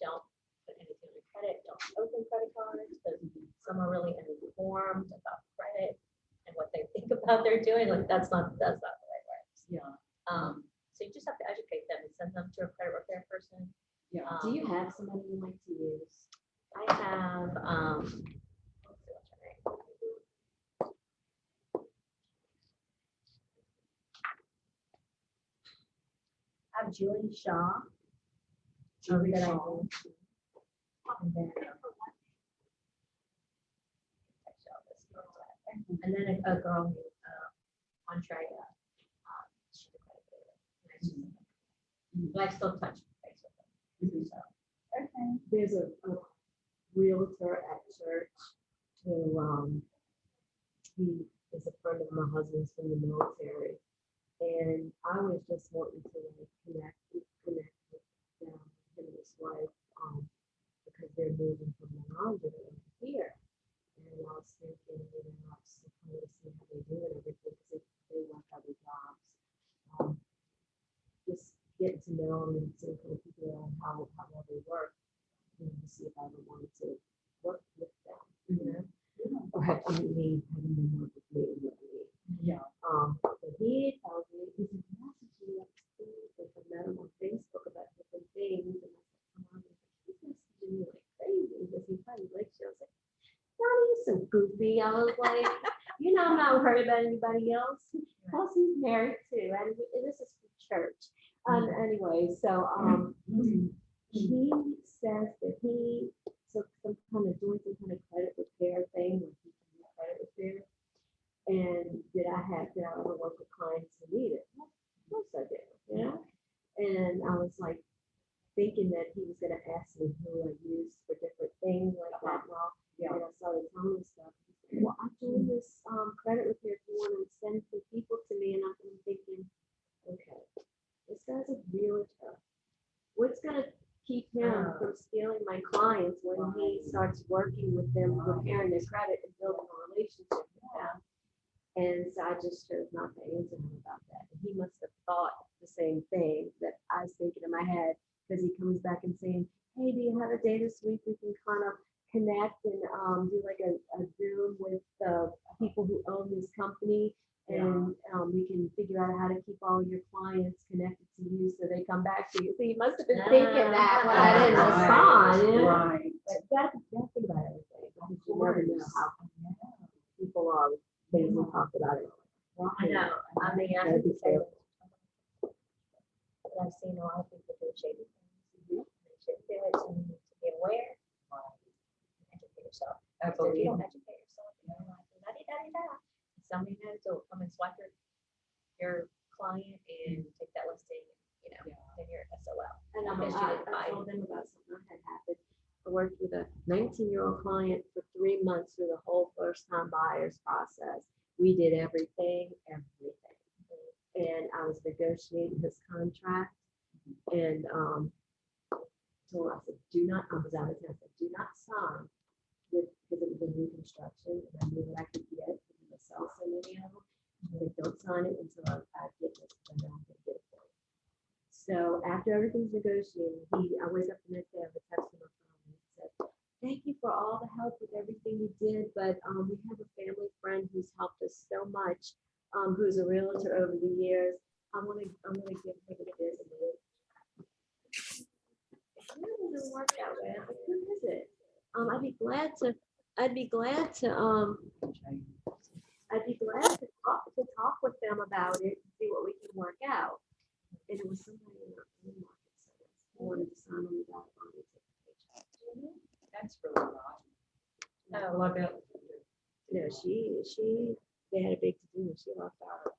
don't put anything on your credit, don't open credit cards, because some are really uninformed about credit and what they think about they're doing, like, that's not the way it works. So you just have to educate them and send them to a credit repair person. Do you have somebody you like to use? I have, let's see, what's her name? I have Julie Shaw. Julie that I Shaw. use. And then, and then a girl named Andrea. She's a credit bureau. But I still touch base with them. So, There's a realtor at church who, he is a friend of my husband's from the military. And I was just wanting to connect with them, him and his wife, because they're moving from Mononda over here. And I was thinking, I'll just kind of see how they do it, everything, because they work other jobs. Just getting to know them and seeing kind of people and how well they work, to see if I ever wanted to work with them, or having them work with me. But he tells me, he said, messaging like I met him on Facebook about different things, and I said, come on, he's messaging me like crazy because he probably likes you. I was like, goofy. I was like, I'm not worried about anybody else. Plus he's married too, and this is for church. Anyway, so he says that he took some kind of doing some kind of credit repair thing where he can do credit repair. And did I ever work with clients who need it? Of course I did, And I was like thinking that he was gonna ask me who I used for different things like that. Well, and I started telling him stuff. He said, well, I'm doing this credit repair if you want to send some people to me, and I'm thinking, okay, this guy's a realtor. What's gonna keep him from stealing my clients when he starts working with them, repairing their credit and building a relationship with them? And so I just chose not to answer him about that. And he must have thought the same thing that I was thinking in my head, because he comes back and saying, hey, do you have a day this week we can kind of connect and do like a Zoom with the people who own this company, and we can figure out how to keep all your clients connected to you so they come back to you. So he must have been thinking that when I didn't respond. Right. But that's think about everything, because you never know how people are. They will talk about it. I know. I mean, I have to say that. But I've seen a lot of people do shady things. They should do it, so you need to be aware. And educate yourself. So if you don't educate yourself, you're like, da-di-da-di-da. Somebody knows, will come and swipe your client and take that listing, then you're SOL. And Because you didn't I buy it. told them about something that had happened. I worked with a 19-year-old client for 3 months through the whole first-time buyers process. We did everything. And I was negotiating his contract, and told him, I said, I was out of town, I said, do not sign with, because it was a new construction, and I knew what I could get, because I'm gonna sell so many of them. I said, don't sign it until I get this, and then I'm gonna get it for you. So after everything's negotiated, I wake up the next day, I have a text from my phone, and he said, thank you for all the help with everything you did, but we have a family friend who's helped us so much, who's a realtor over the years. I'm gonna give her the business. It doesn't work that way. I was like, who is it? I'd be glad to talk with them about it and see what we can work out. And it was somebody in our market center who wanted to sign on the dotted line and take the paycheck. That's really odd. Oh, love it. They had a big to do. She left our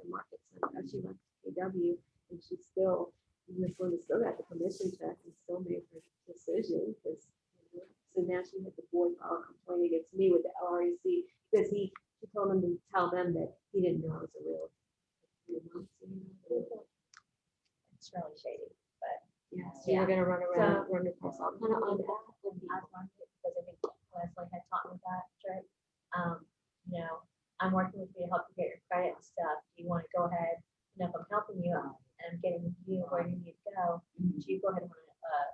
market center. She left KW, and she still, Miss Linda still got the commission check and still made her decision. So now she had the board file a complaint against me with the LREC because he told them to tell them that he didn't know I was a real. It's really shady, but. Yeah, so we're gonna run around, run across all kind of Because I think Leslie had taught me that trick. I'm working with you to help you get your credit and stuff. Do you want to go ahead, if I'm helping you and I'm getting you where you need to go, do you go ahead and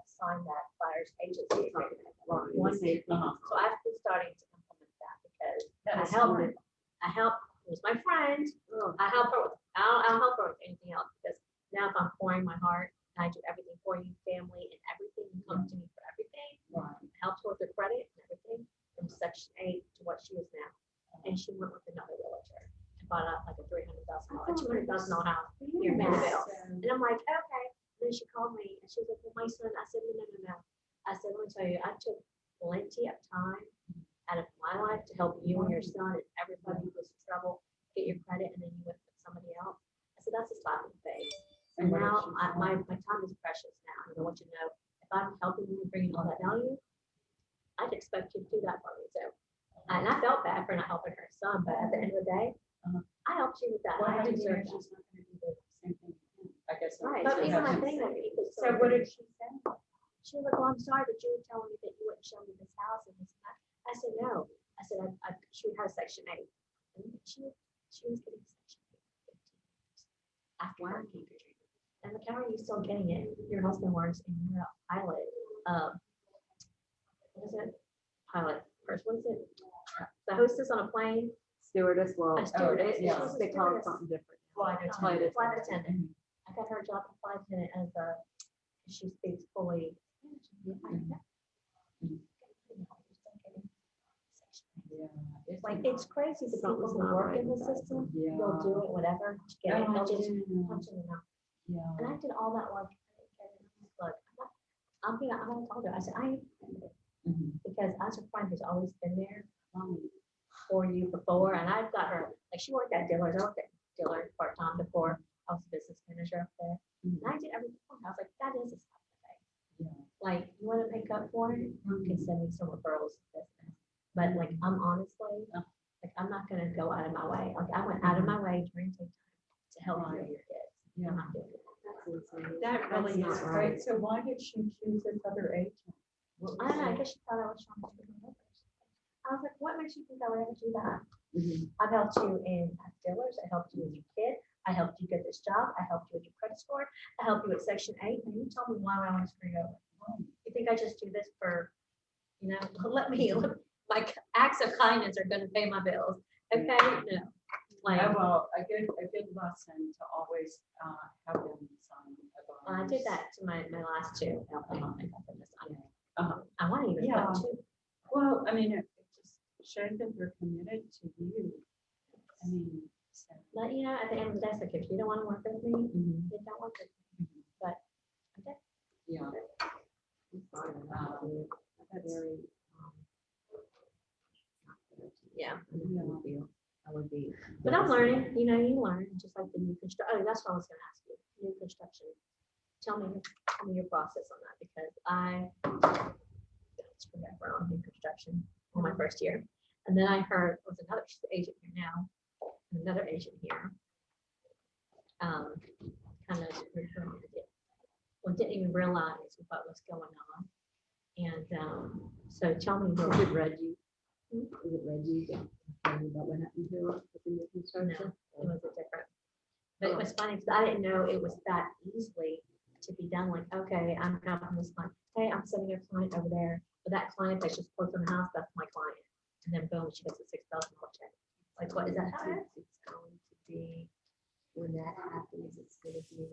sign that buyer's agency agreement? One day. So I've been starting to implement that because I help, it was my friend. I help her with, I'll help her with anything else, because now if I'm pouring my heart, and I do everything for you, family and everything, you come to me for everything. Helped her with her credit and everything from Section 8 to what she is now. And she went with another realtor and bought out like a $300,000, $200,000 house near Mandeville. And I'm like, okay. And then she called me and she was like, well, my son, I said, no. I said, let me tell you, I took plenty of time out of my life to help you and your son and everybody who was in trouble get your credit, and then you went with somebody else. I said, that's a slap in the face. And now my time is precious now. I want you to know, if I'm helping you bring all that value, I'd expect you to do that for me too. And I felt bad for not helping her son, but at the end of the day, I helped you with that. Well, I I deserve she's that. not gonna do the same thing again. I guess. Right, but even my thing that people. So what did she say? She was like, well, I'm sorry, but you were telling me that you wouldn't show me this house and this and that. I said, no. I said, she has Section 8. And she was getting Section 8 after her. And the county, you still getting it. Your husband works and you're a pilot. What is it? Pilot. First, what is it? The hostess on a plane. Stewardess, well, A stewardess. yeah, She's a they call it stewardess. something different. Flight attendant. I got her job as flight attendant as she speaks fully. Like, it's crazy, the people Something's who not work right in the with that. system, Yeah. they'll do it, whatever, to get it, Oh, they'll just yeah. punch in and out. Yeah. And I did all that work. Look, I'm gonna tell her, I said, I, Mhm. because I was a friend who's always been there for you before, and I've got her, like, she worked at Dillard's, I worked at Dillard's part-time before, I was a business manager up there. And I did everything, for her. I was like, that is a stop today. Yeah. Like, you wanna make up for it, you can send me some referrals to business. But like, I'm honestly, like, I'm not gonna go out of my way, like, I went out of my way during take time to help you and your kids. Yeah. I'm not doing it. That really That's is not great. right. So why did she choose this other agent? I don't know, I guess she thought I was trying to do my numbers. I was like, what makes you think I would ever do that? Mhm. I've helped you in Dillard's, I helped you with your kid, I helped you get this job, I helped you with your credit score, I helped you with Section 8, and you tell me why I want to screw you over. You think I just do this for, you know, let me, my acts of kindness are gonna pay my bills, okay? No, like, Well, a good lesson to always have them sign a I bond. did that to my last two. Uh-huh. I want to even Yeah. put two. Well, I mean, it just shows that they're committed to you. I mean, so. But, you know, at the end of the day, it's like, if you don't want to work with me, Mhm. then don't work with me. But, okay. Yeah. Yeah. I would be. But I'm learning, you know, you learn, just like the new construction. Oh, that's what I was gonna ask you, new construction. Tell me your process on that, because I screwed up on new construction on my first year. And then I heard, was another she's the agent here now, another agent here. Kind of referring to it. Well, didn't even realize what was going on. And so tell me. Is it Reggie? Is it Reggie? Tell me about what happened to her with the new No, construction? it was a different. But it was funny because I didn't know it was that easily to be done. Like, okay, I'm helping this client. Hey, I'm sending a client over there. But that client that's just close on the house, that's my client. And then boom, she gets a $6,000 check. Like, what is that? How it is? It's going to be, when that happens, it's gonna be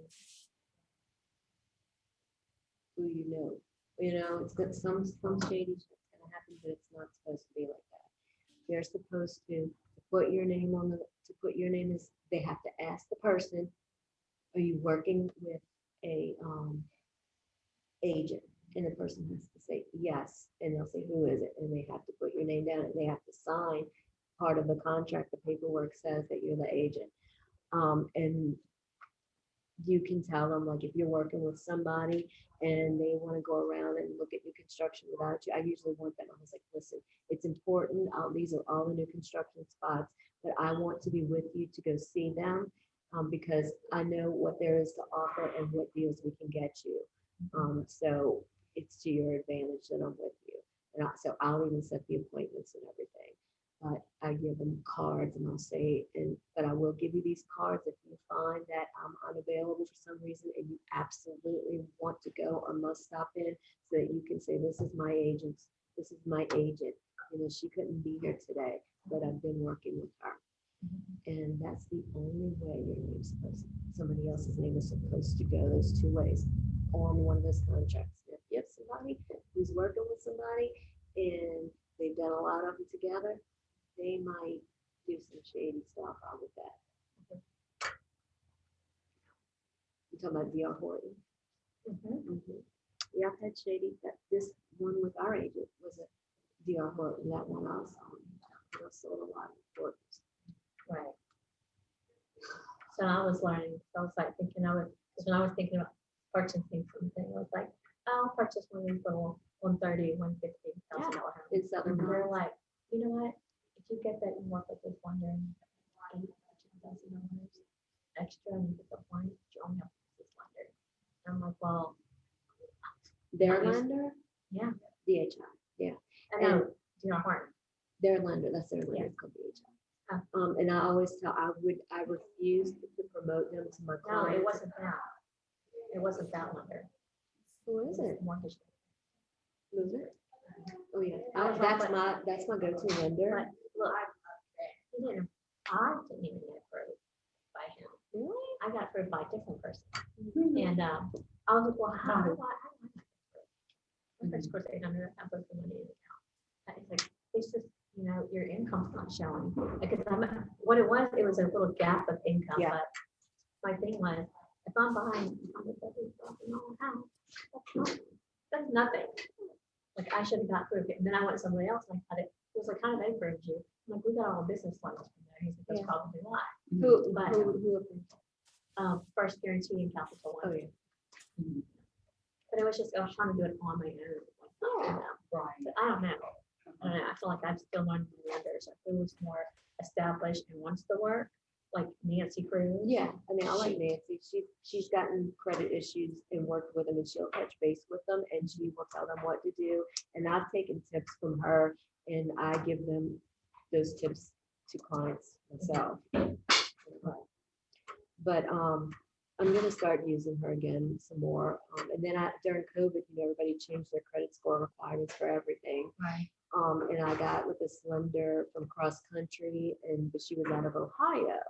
who you know. You know, it's got some shady shit's gonna happen, but it's not supposed to be like that. They're supposed to put your name on to put your name as, they have to ask the person, are you working with a agent? And the person has to say yes, and they'll say, who is it? And they have to put your name down, and they have to sign part of the contract. The paperwork says that you're the agent. And you can tell them, like, if you're working with somebody and they want to go around and look at new construction without you, I usually want them. I was like, listen, it's important. These are all the new construction spots, but I want to be with you to go see them, because I know what there is to offer and what deals we can get you. So it's to your advantage that I'm with you. And so I'll even set the appointments and everything. But I give them cards, and I'll say, but I will give you these cards if you find that I'm unavailable for some reason and you absolutely want to go or must stop in, so that you can say, this is my agent, this is my agent. You know, she couldn't be here today, but I've been working with her. And that's the only way your name's supposed, somebody else's name is supposed to go those two ways on one of those contracts. If you have somebody who's working with somebody and they've done a lot of them together, they might do some shady stuff out with that. You talking about DR Horton? Yeah, I've had shady, that this one with our agent was a DR Horton, that one I was on. I sold a lot of Hortons. Right. So I was learning, so I was like thinking, because when I was thinking about purchasing something, I was like, I'll purchase one of these little $130,000, $150,000 houses. In Southern And they're Hills. like, you know what, if you get that, you work with this $180,000 extra, and you get the point, you only have this lender. And I'm like, well, Their Yes. lender? yeah, DHI, yeah. I know, do not harm. Their lender, that's their lender, it's called DHI. And I always tell, I refused to promote them to my No, clients. it wasn't that. It wasn't that lender. Who is it? Mortgage. Who is it? Oh, yeah, I was that's like- my go-to lender. But look, I didn't even get approved by him. Really? I got approved by a different person. And I was like, well, how do I get approved? My first course 800, I put the money in the account. It's like, it's just, you know, your income's not showing. Because what it was a little gap of income, Yeah. but my thing was, if I'm behind that's nothing. Like I should have got through it. And then I went to somebody else and I cut it. It was like, how did they approve you? I'm like, we got all the business loans from there. He said, that's Yeah. probably why. Who, First Guarantee and Capital One. oh, yeah. But it was just, I was trying to do it on my own. Right. But I don't know. I feel like I'm still learning the lenders, like who's more established and wants to work, like Nancy Cruz. Yeah, I mean, I like Nancy. She's gotten credit issues and worked with them, and she'll touch base with them and she will tell them what to do. And I've taken tips from her and I give them those tips to clients myself. But I'm gonna start using her again some more. And then during COVID, everybody changed their credit score requirements for everything. Right. And I got with this lender from cross country, but she was out of Ohio.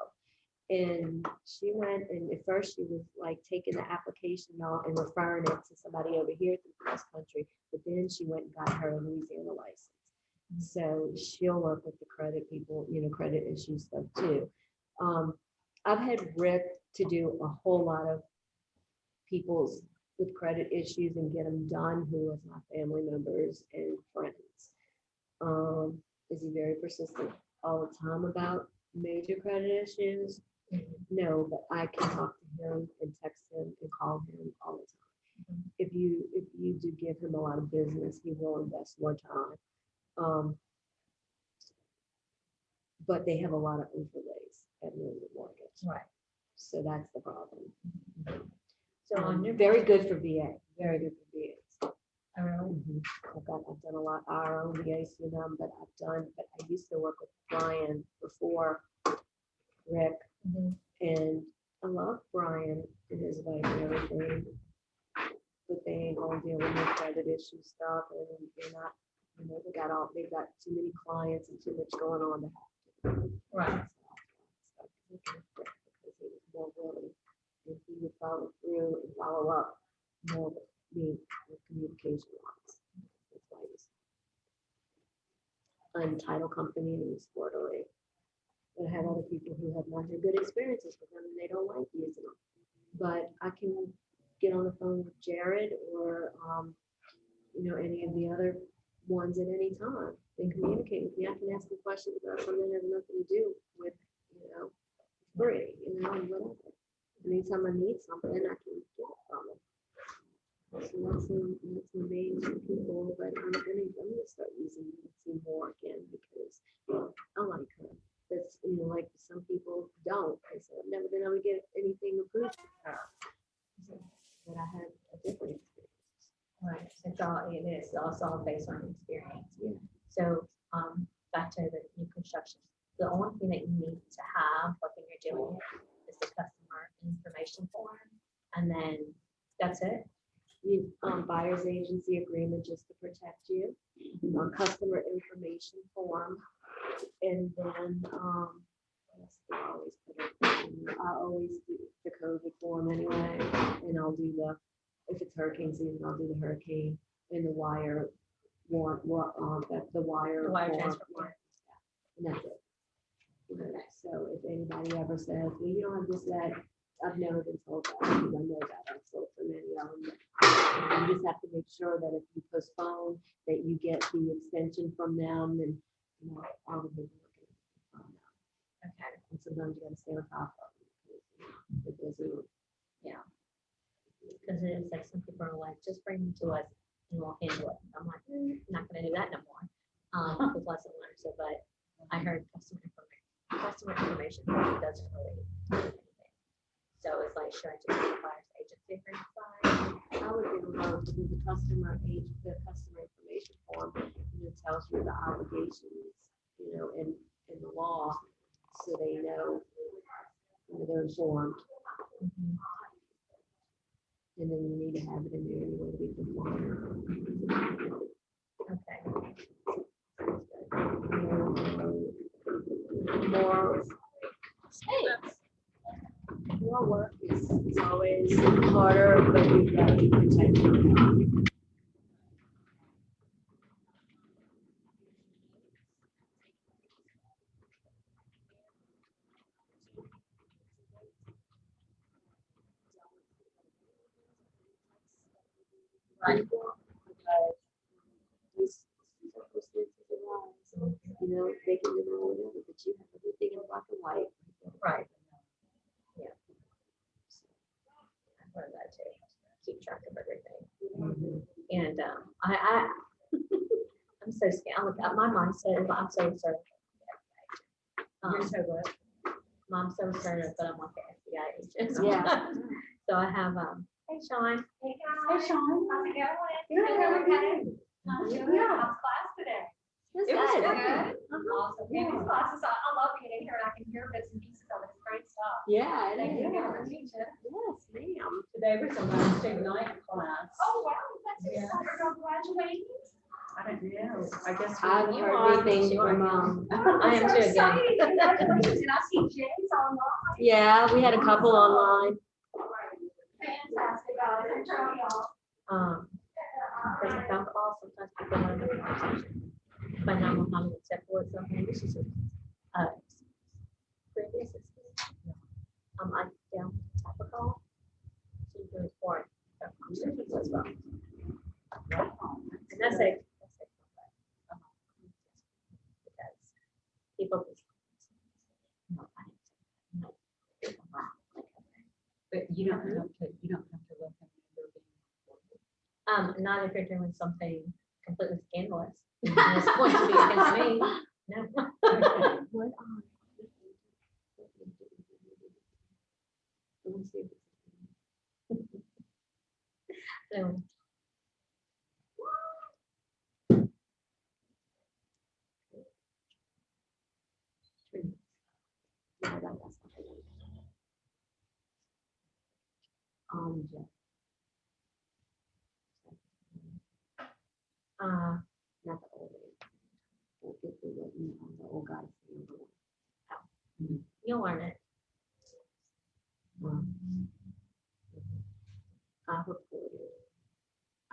And she went, and at first she was like taking the application out and referring it to somebody over here through cross country. But then she went and got her Louisiana license. So she'll work with the credit people, credit issue stuff too. I've had Rick to do a whole lot of people's with credit issues and get them done who is my family members and friends. Is he very persistent all the time about major credit issues? No, but I can talk to him and text him and call him all the time. If you do give him a lot of business, he will invest more time. But they have a lot of overlays at Million Mortgage. Right. So that's the problem. So on your Very good for VA, very good for VAs. I really, I've done a lot of our own VAs for them, but I used to work with Brian before Rick, and I love Brian and his wife and everything. But they ain't gonna deal with no credit issue stuff, and they're not, they've got too many clients and too much going on to have to. right. Because he was more willing, and he would follow through and follow up more with me with communication wise. That's why he's on title companies quarterly. I have other people who have not had good experiences with them and they don't like using them. But I can get on the phone with Jared or any of the other ones at any time. They communicate with me. I can ask them questions about something that has nothing to do with, free, and whatever. Anytime I need something, I can get it from them. So that's the main two people, but I'm gonna start using Nancy more again because I like her. That's, like some people don't. I said, I've never been able to get anything approved with her. But I had a different experience. Right, it is also based on experience. Yeah. So, back to the new construction, the only thing that you need to have, like when you're doing it, is the customer information form, and then that's it. Buyer's agency agreement just to protect you, customer information form, and then, what else do I always put it? I always do the COVID form anyway, and I'll do if it's hurricane season, I'll do the hurricane and the wire warrant, the wire. The wire form. transfer form. And that's it. So if anybody ever says, well, you don't have this, that, I've never been told that, because I know that I've sold for many of them. You just have to make sure that if you postpone, that you get the extension from them and, all the paperwork. Okay. And sometimes you gotta stay on top of it. It doesn't, Because it's like some people are like, just bring them to us and we'll handle it. I'm like, I'm not gonna do that no more. With lesson learned, so, but I heard customer information doesn't really do anything. So it's like, should I just do the buyer's agency agreement side? I would give them both, because the customer information form, tells you the obligations, and the law, so they know, they're informed. And then you need to have it in there anyway to be compliant. Okay. More mistakes. More work is always harder, but you've got to be protected. Right. You know, they can do whatever, but you have everything in black and white. Right. Yeah. I learned that too. Keep track of everything. And I'm so scared. My mindset is I'm so certain. You're so good. I'm so certain, but I'm like the FBI agent. Yeah. So I have, hey, Sean. Hey, Hey, Sean. how's it going? Good, how are you? How's Yeah. how's class today? It It was was good. good. Awesome. Yeah, these classes, I love being in here and I can hear bits and pieces of it. It's great stuff. Yeah, it Thank you is. for teaching. Yes, ma'am. Today was a Wednesday night class. Oh, wow, that's Yeah. exciting. Are you graduating? I don't know. I guess. I've You heard are, anything you are. from, I am too, again. Exciting. Congratulations. And I see Jay's online. yeah, we had a couple online. Fantastic, guys. I'm telling y'all. There's a phone call, sometimes people want to have a conversation. But now I'm having to check for something, this is a, previous experience. I down type of call. So you can report the conversations as well. And that's it. Because people. But you don't have to look at your Not if you're doing something completely scandalous. And it's going to be against me. No. What on? Let me see if it's- So, yeah, that's not it. Yeah. Not the old age. We'll get through what you know, the old guys. You'll learn it. I reported. I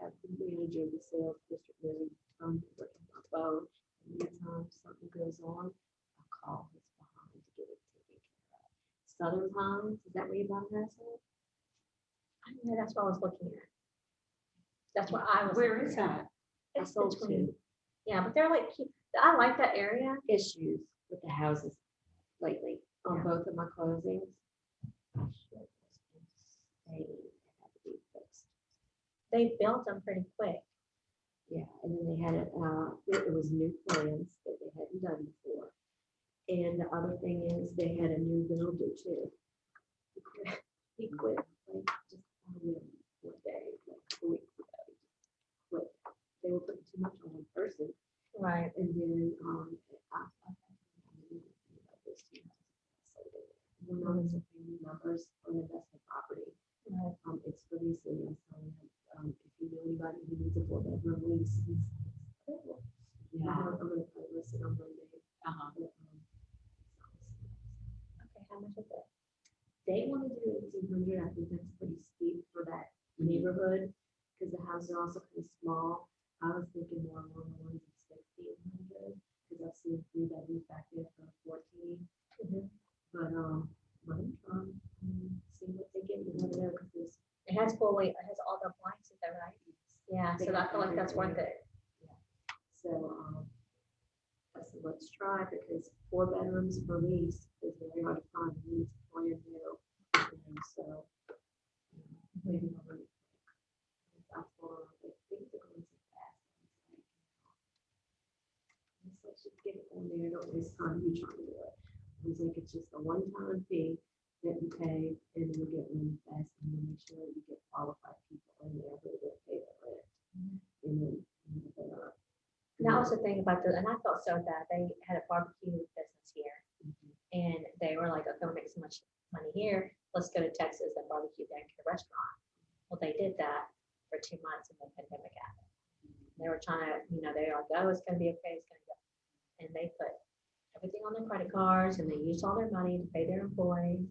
have the manager of the sales district really working my phone. Anytime something goes on, I call his behind to get it taken care of. Southern Pines, is that where you bought that? Yeah, that's what I was looking at. That's what I was. Where is that? It's between. Yeah, but they're like, I like that area. Issues with the houses lately on both of my closings. They built them pretty quick. Yeah, and then they had it was new plans that they hadn't done before. And the other thing is they had a new builder too. He quit like just one day, like 2 weeks ago. He just quit. They were putting too much on one person. Right. And then one of the family members on investment property. It's for leasing. If you know anybody who needs a 4-bedroom lease, yeah, I'm gonna put a list on Monday. Okay, how much is it? They want to do 1,800. I think that's pretty steep for that neighborhood because the houses are also kind of small. I was thinking more along the lines of 1,600 because I've seen 3 bedrooms back there for 14. But let them try see what they get. You never know because it has it has all the blinds, is that right? Yeah, so I feel like that's worth it. Yeah. So I said let's try because 4 bedrooms per lease is very hard to find. It's brand new. So maybe I'll really that's all things are going so fast. Let's just get it on there. Don't waste time you trying to do it. I was like, it's just a one-time fee that you pay, and then you get really fast, and then make sure you get qualified people in there who will pay the rent. And then, that was the thing about and I felt so bad. They had a barbecue business here, and they were like, okay, we're making so much money here. Let's go to Texas and barbecue there and get a restaurant. Well, they did that for 2 months, and the pandemic happened. They were trying to, they were like, oh, it's going to be okay. It's going to go. And they put everything on their credit cards and they used all their money to pay their employees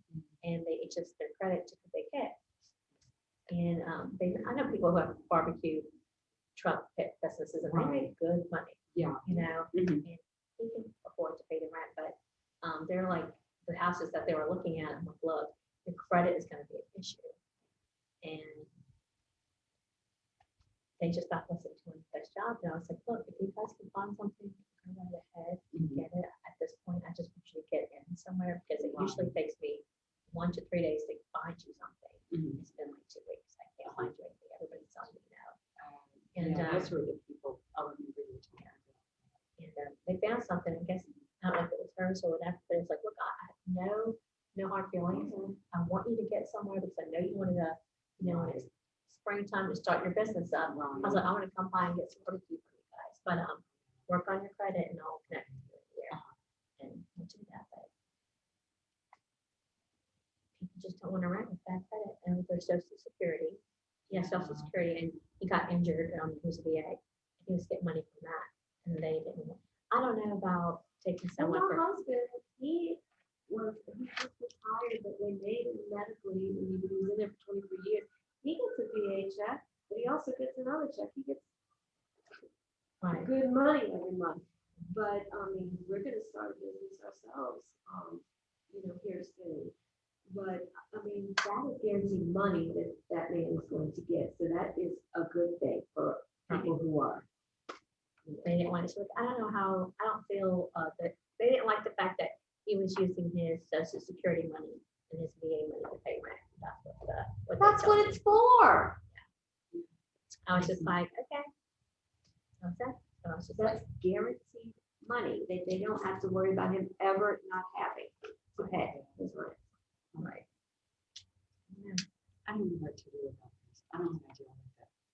and they just their credit took a big hit. And I know people who have barbecue truck pit businesses and they make good money. Yeah. And they can afford to pay the rent, but they're like the houses that they were looking at, I'm like, look, your credit is going to be an issue. And they just got listed to one best job. And I was like, look, if you guys can find something, go right ahead and get it. At this point, I just want you to get in somewhere because it usually takes me 1 to 3 days to find you something. It's been like 2 weeks. I can't find you anything. Everybody's telling me no. And, Those were the people, I remember you talking about. And they found something, I guess, I don't know if it was hers or whatever, but it's like, look, I have no hard feelings. And I want you to get somewhere because I know you wanted to, when it's springtime to start your business up. I was like, I want to come by and get some barbecue for you guys, but work on your credit and I'll connect with you here. And we'll do that, but people just don't want to rent with bad credit and with their social security. Social security, and he got injured, he was a VA. He was getting money from that, and they didn't. I don't know about taking someone My for. husband, he was retired, but they made him medically, and he was in there for 23 years. He gets a VA check, but he also gets another check. He gets Right. good money every month. But, we're gonna start a business ourselves, here soon. But, that is guaranteed money that man is going to get. So that is a good thing for people who are. They didn't want to. I don't know how. I don't feel that they didn't like the fact that he was using his Social Security money and his VA money to pay rent. That's That's what it's for. I was just like, okay. What's that? So I was just like, That's guaranteed money. They don't have to worry about him ever not having to pay his rent. right. I don't know what to do about this. I don't know what to do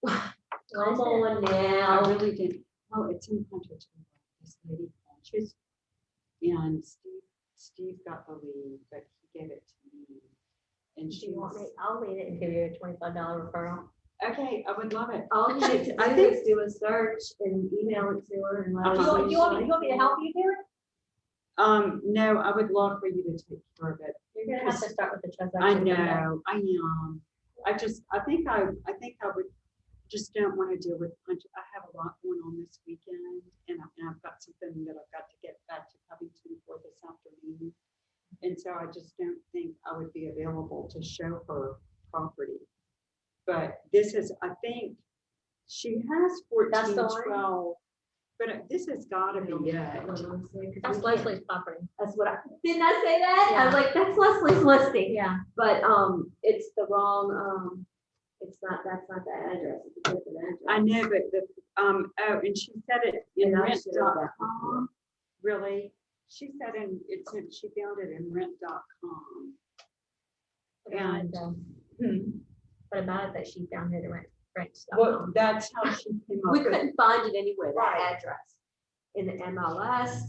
with that. Come on I now. really didn't. Oh, it's in contract to this lady Funches. And Steve got the lead, but he gave it to me. And Do she you want was, me? I'll lead it and give you a $25 referral. okay, I would love it. All you need to I do think- is do a search and email it to her and let her Uh-huh. know. You want me to help you do it? No, I would love for you to take care of it. You're gonna have to start with the transaction. I window. know, I am. I think I would just don't want to deal with punch. I have a lot going on this weekend and I've got something that I've got to get back to Covington for this afternoon. And so I just don't think I would be available to show her property. But this is, I think, she has 14, That's the one? 12, but this has gotta be it. That's Leslie's property. That's what didn't I say that? I was like, that's Leslie's listing. Yeah. But, it's the wrong, that's not the address. It's a different address. I know, but oh, and she said it in And I shared that rent.com. Really? She said she found it in rent.com. And, What about it that she found it rent stuff? well, that's how she came up We with it. couldn't find it anywhere, Right. that address. In the MLS,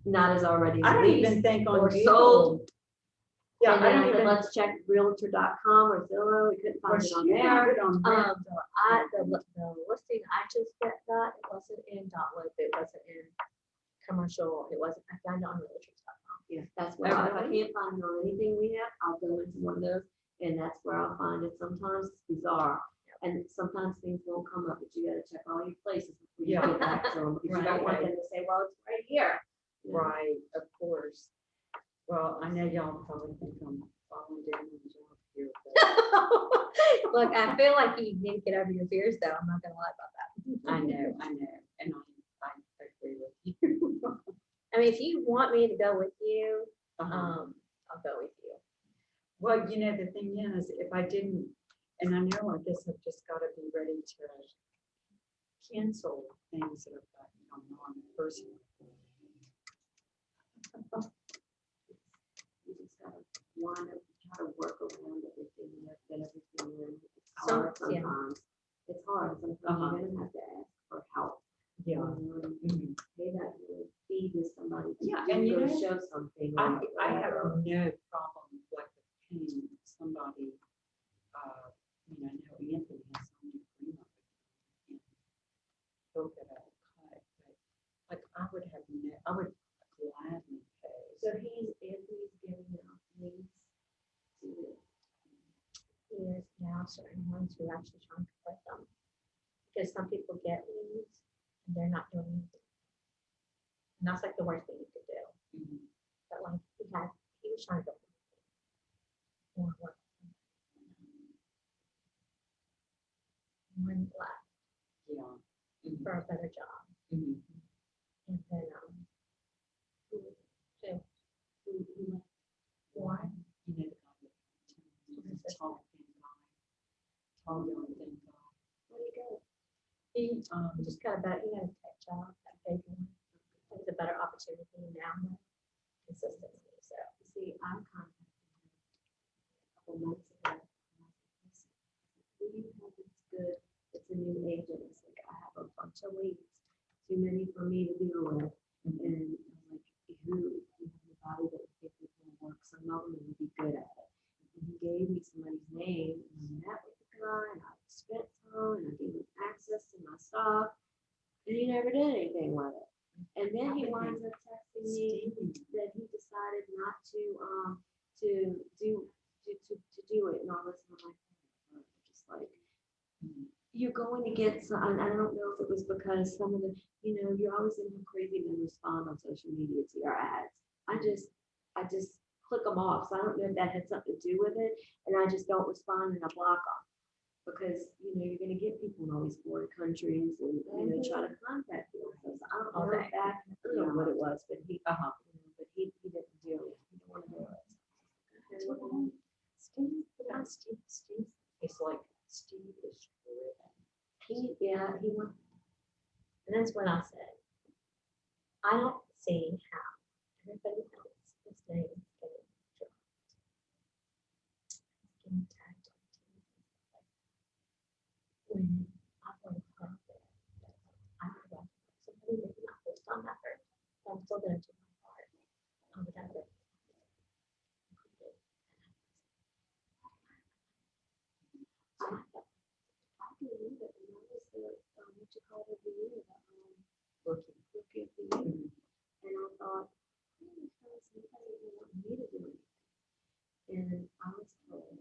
not as already I don't released. even think on or Google. sold. Yeah, And I then don't I said, even. let's check realtor.com or Zillow. We couldn't Or find it she on found there. it on rent. The listing I just got, it wasn't in .loop, it wasn't in commercial, it wasn't, I found it on realtors.com. Yeah. That's where, if I Okay. can't find it on anything we have, I'll go into one of those, and that's where I'll find it. Sometimes it's bizarre, and sometimes things won't come up, but you gotta check all your places before you Yeah. get back to them, because you don't want Right. them to say, well, it's right here. You know? Right, of course. Well, I know y'all probably think I'm falling down on the job here. but Look, I feel like you need to get over your fears though. I'm not gonna lie about that. I know, and I agree with you. I mean, if you want me to go with you, Uh-huh. I'll go with you. Well, the thing is, if I didn't, and I know, I guess I've just got to be ready to cancel things that I've got going on personally. You just gotta wanna try to work around everything, and get everything in. It's So, hard yeah. sometimes. It's hard, sometimes Uh-huh. you're gonna have to ask for help. Yeah. Mhm. Pay that fee to somebody. to Yeah, do and you go know, show something. I or have whatever. no problem like paying somebody, I know Anthony has some agreement with him. And he'll get a cut, but like I would gladly pay. So Anthony's giving out leads to He is now certain ones who actually trying to collect them. Because some people get leads and they're not doing anything. And that's like the worst thing you could do. Mhm. But like he was trying to go. More work. One left. Yeah. Mhm. for a better job. Mhm. And then, why? You know, the guy that he's a tall, thin guy, tall, young, thin guy. Where do you go? He just got a better, he had a tech job, that big one. It was a better opportunity now, consistency, so. See, I'm contacting him a couple months ago. And I said, "Listen, we have this good, it's a new agent, it's like, I have a bunch of leads, too many for me to deal with. And I'm like, who, you have anybody that if we can work some of them and be good at it. And he gave me somebody's name, and I met with the guy, and I spent some, and I gave him access to my stuff, and he never did anything with it. And then he winds up texting me that he decided not to do it and all this. And I'm like, just like, you're going to get some, and I don't know if it was because some of the, you're always in a crazy to respond on social media to your ads. I just click them off. So I don't know if that had something to do with it. And I just don't respond and I block them. Because, you're going to get people in all these foreign countries and, try to contact you. So I don't know if that, I don't know what it was, but he didn't do it. He didn't want to do it. Steve. It's like Steve is driven. He went. And that's what I said. I don't see how everybody else's name is getting dropped. Getting tagged on TV. When I went out there, I forgot somebody maybe not post on that hurt. I'm still gonna do my part. But I would. I believe it. And that was the, what you call it, the year, rookie of the year. And I thought, because nobody even wanted me to do anything. And I was told,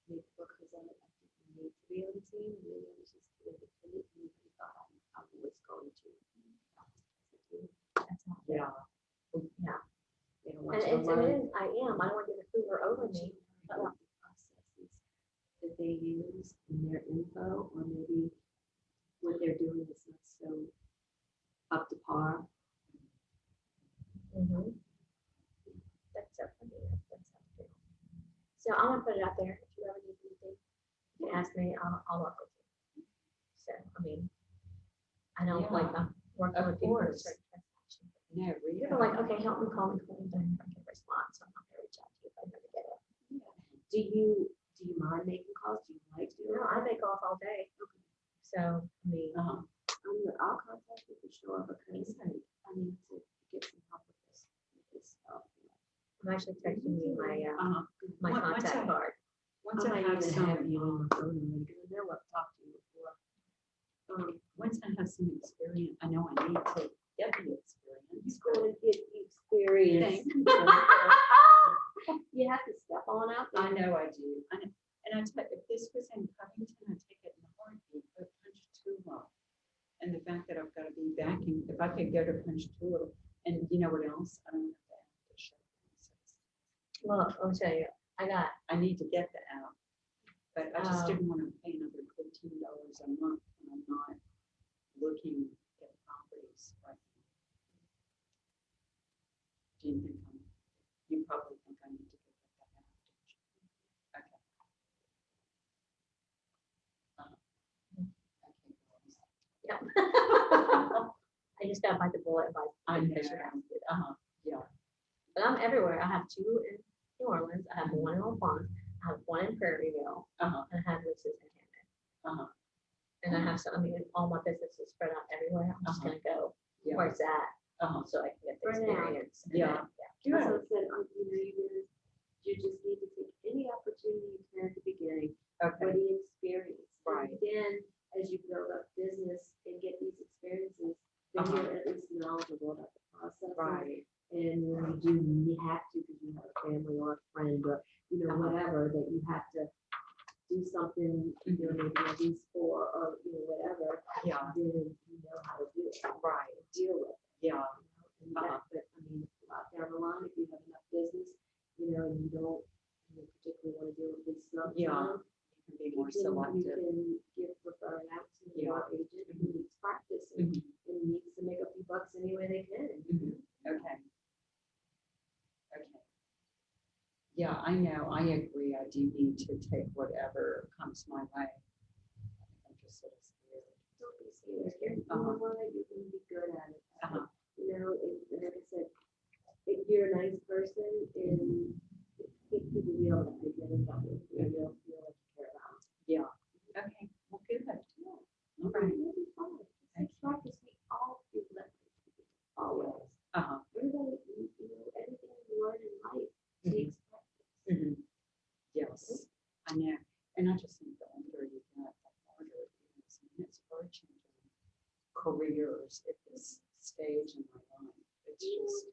maybe because I didn't need to be on the team, and maybe I was just independent, and I thought I was going to. That's not Yeah. Yeah. They don't And want you to it's, learn. I am, I don't want to get a Hoover over me. about the processes that they use in their info, or maybe what they're doing is not so up to par. Mhm. That's so funny. That's so true. So I'm gonna put it out there. If you ever need anything, you can ask me. I'll work with you. So I mean, I don't Yeah, like I'm working of with people for course. certain transactions. No, really. People are like, okay, help me call me, but I can respond, so I'm not gonna reach out to you if I never get it. Do you mind making calls? Do you like to? No, I make calls all day. So I mean, I'll contact you for sure because I need to get some help with this stuff. I'm actually texting you my my Once contact I- card. Once I I might have even some, have you on the phone and because I know I've talked to you before. once I have some experience, I know I need to get the experience. He's going to get the experience. Thank You have to step on out there. I know I do. And I tell you, if this was in Covington, I'd take it in a heartbeat, but Punch Tool. And the fact that I've got to be backing, if I could go to Punch Tool, and you know what else? I don't have the app to show. Well, I'll tell you, I need to get the app, but I just Um, didn't want to pay another $15 a month when I'm not looking at properties right now. Do you think you probably think I need to get that app? Don't you? Okay. yeah. I just gotta bite the bullet and buy. I know. Yeah. But I'm everywhere. I have 2 in New Orleans. I have 1 in Old Palms. I have 1 in Prairieville. Uh-huh. And I have leases in Hammond. Uh-huh. And I have some, I mean, all my business is spread out everywhere. I'm just gonna go Yeah. where it's at, Uh-huh. so I can get the For now. experience. and Yeah. then, That's what I said, you just need to take any opportunity you can at the beginning for Okay. the experience. Right. And then, as you build up business and get these experiences, then Uh-huh. you're at least knowledgeable about the process. Right. And when you have to, because you have a family or a friend or, whatever, that you have to do something, maybe a lease for, or, whatever, Yeah. then you know how to do it. Right. Deal with it. Yeah. And that, but I mean, out down the line, if you have enough business, and you don't particularly want to deal with this stuff. Yeah. You can be more You selective. can give refer it out to Yeah. your to take whatever comes my way. I'm just sort of scared. Don't be serious. You know what? You're gonna be good at it. Uh-huh. You know, like I said, if you're a nice person and people will be able to identify with you, you'll feel like you care about them. Yeah. Okay. Well, good. All right. You'll be fine. It's practice. We all do that. Always. Uh-huh. Everybody, you know, everything you learn in life takes practice. Mhm. Yes, I know. And I just think the older you get, the harder it is. And it's hard changing careers at this stage in my life. It's just,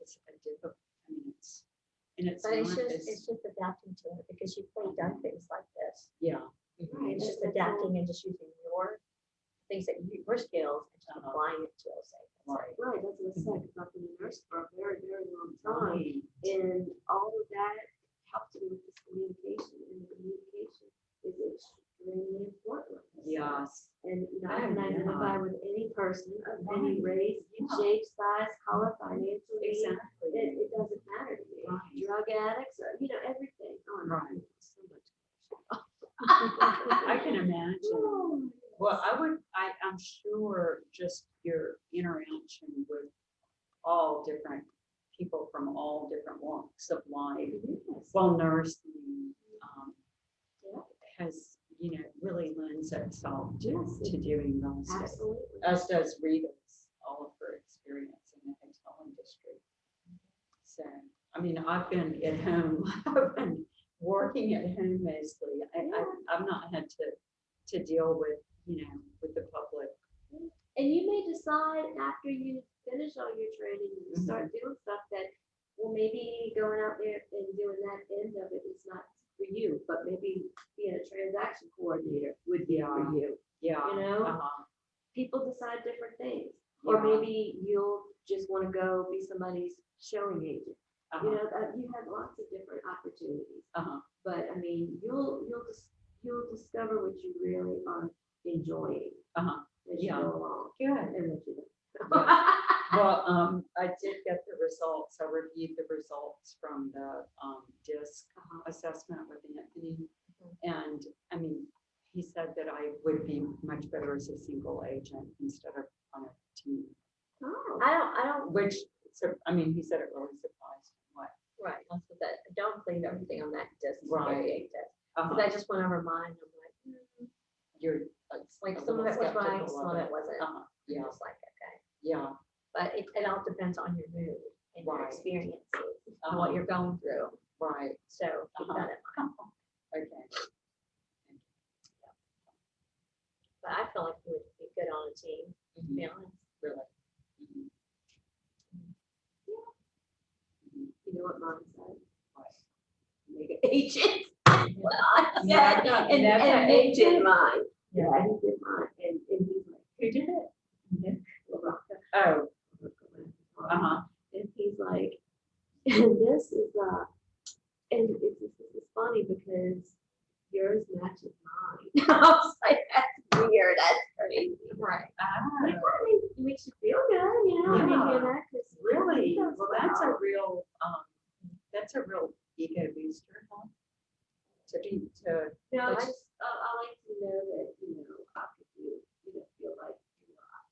it's a difficult, I mean, it's But it's not just, it's as, just adapting to it because you've probably done things like this. yeah. Right. It's just adapting and just using your things that you, your skills and just applying it to it. Right. Right, that's what I said, because I've been a nurse for a very, very long time. Right. And all of that helps me with this communication, and the communication is extremely important. Yes. And you know, I Oh, can identify yeah. with any person of any race, Yeah. shape, size, color, financially. Exactly. It doesn't matter to me. Right. Drug addicts, or, you know, everything. Oh, no, Right. so much. I can imagine. Well, I'm sure just your interaction with all different people from all different walks of life, Yes. well, nursing, Yeah. has, really lends itself to Yes. doing those things. Absolutely. As does Rita's, all of her experience in the hotel industry. So, I mean, I've been at home, I've been working at home mostly. I've not had to deal with, with the public. And you may decide after you finish all your training and Mhm. start doing stuff that, well, maybe going out there and doing that end of it is not for you, but maybe being a transaction coordinator would be for you. Yeah. You know? Uh-huh. People decide different things. Or Yeah. maybe you'll just want to go be somebody's showing agent. Uh-huh. You know, you have lots of different opportunities. Uh-huh. But I mean, you'll discover what you really are enjoying Uh-huh. as you Yeah. go along. Good. And what you don't. Well, I did get the results. I reviewed the results from the DISC assessment with Anthony. And I mean, he said that I would be much better as a single agent instead of on a team. Oh. I don't, Which, I mean, he said it really surprised him. What? right, that's what that, I don't believe everything on that disc. Right. Because I just went over mine, I'm like, You're like a some of little it was right, skeptical some of it wasn't. Uh-huh. Yeah. I was like, okay. Yeah. But it all depends on your mood and your Right. experiences and Uh-huh. what you're going through. Right. So keep Uh-huh. that in mind. Okay. But I feel like you would be good on a team, to be honest. Really. Mhm. You know what mom said? Right. Make an agent. What I said, Never- and never Nick did agent. mine. Yeah. Yeah, he did mine, and he's like, Who did it? Nick LaRocca. Oh, uh-huh. And he's like, and this is and it's funny because yours matches mine. I was like, that's weird, that's crazy. Right. Like, well, I mean, it makes you feel good, you know, I mean, Yeah. you're that, 'cause Really? he does Well, that's a well. real, ego booster, huh? To be, to, No, I Which- just, I like to know that, I could do, feel like,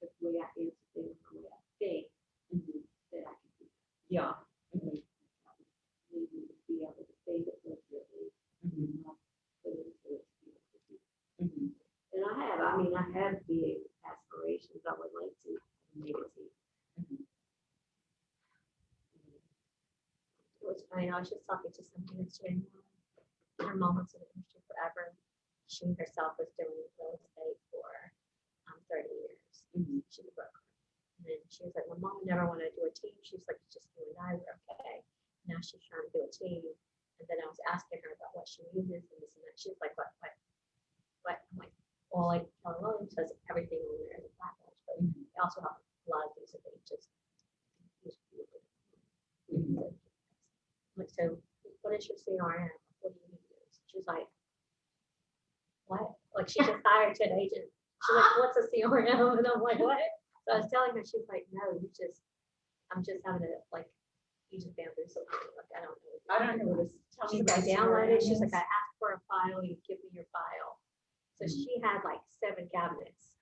the way I answer things, the way I think, mhm, that I can do. yeah. Mhm, Maybe be able to say that appropriately, mhm, put it into it. mhm. And I have big aspirations, I would like to make it to. Mhm. It was funny, I was just talking to somebody yesterday. Her mom was in the industry forever. She herself was doing real estate for 30 years. Mhm. She's a broker. And then she was like, well, mom never wanted to do a team. She was like, it's just you and I were okay. Now she's trying to do a team. And then I was asking her about what she uses and this and that. She was like, what? I'm like, well, like Keller Williams does everything on there as a platform, but Mhm. they also have a lot of things that they just use. Mhm. Like, so what is your CRM? What do you use? She was like, what? Like she just hired an agent. She's like, what's a CRM? And I'm like, what? So I was telling her, she's like, no, I'm just having to like you just bamboozle me, like, I don't know. I don't know what this. tell me She's about like, I downloaded, CRM she's is. like, I asked for a file, you give me your file. So she had like 7 cabinets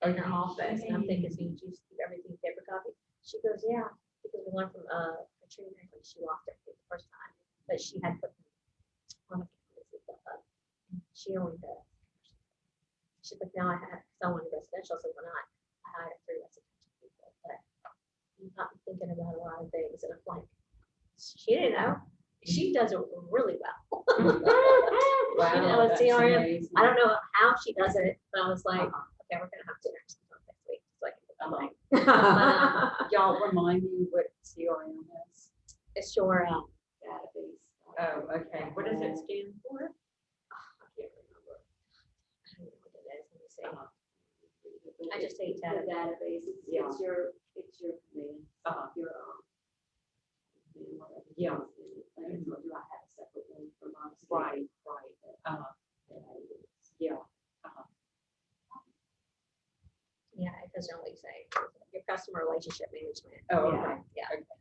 in her office, and I'm thinking, so you just keep everything paper copy? She goes, yeah, because we learned from Katrina, when she lost everything the first time, but she had put them on the cabinets and stuff up. She only does. She's like, now I have someone residential, so when I hired 3 residential people, but I'm not thinking about a lot of things, and I'm like, she didn't know. She does it really well. Wow, You know, that's CRM, amazing. I don't know how she does it, but I was like, okay, we're gonna have dinner sometime next week, so I can get that right. Y'all remind me what CRM is. It's your, Database. Oh, okay. What does it stand for? I can't remember. I don't know what it is, let me see. I just hate The database, Yeah. it's your command, Uh-huh. your, command, whatever. Yeah. Like I told you, I have a separate one for my. Right. That I use. Yeah. Yeah, it doesn't really say, your customer relationship management. Oh, Yeah, okay. Yeah. Okay.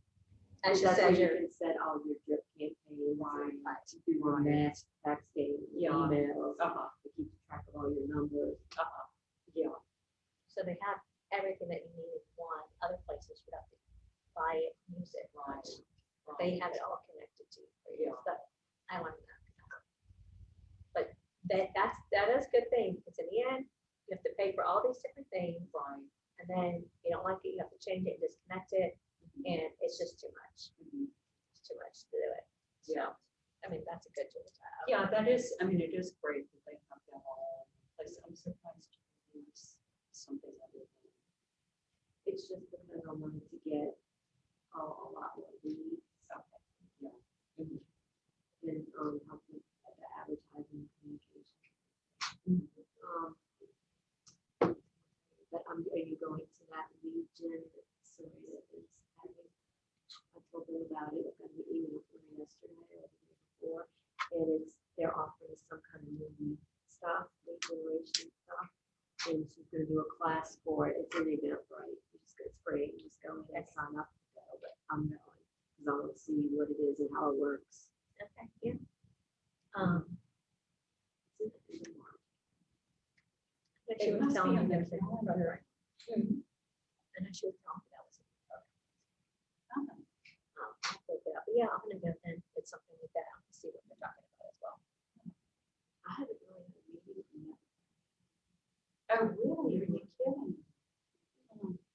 As you That's said, where you your, can set all your drip campaigns, Right. to do your mass texting, Yeah. emails, Uh-huh. to keep track of all your numbers. Yeah. so they have everything that you need in one. Other places you have to buy it, use it. Right. They have it all connected to you. for you, Yeah. so I want that. But that is a good thing, because in the end, you have to pay for all these different things, Right. and then you don't like it, you have to change it and disconnect it, and it's just too much. Mhm. It's too much to do it. So, Yeah. I mean, that's a good tool to have. Yeah, that is, I mean, it is great that they have that all in place. I'm surprised to use something other than. It's just because I wanted to get a lot more leads. Okay. Yeah. Mhm. And, help with the advertising communication. But are you going to that region that Serena is having? I told them about it, I got an email from her yesterday or the day before, and they're offering some kind of movie stuff, lead generation stuff. And she's gonna do a class for it, it's an Eventbrite, it's free, you just go and sign up to go, but I'm going, because I want to see what it is and how it works. Okay, yeah. It's in March. Like she It was must be telling on me their there's a calendar. program. Mhm. I know she was telling me that was. Oh. I'll look it up. But yeah, I'm gonna go then, it's something like that, to see what they're talking about as well. I haven't really had a meeting from that, Oh, really? Are you kidding?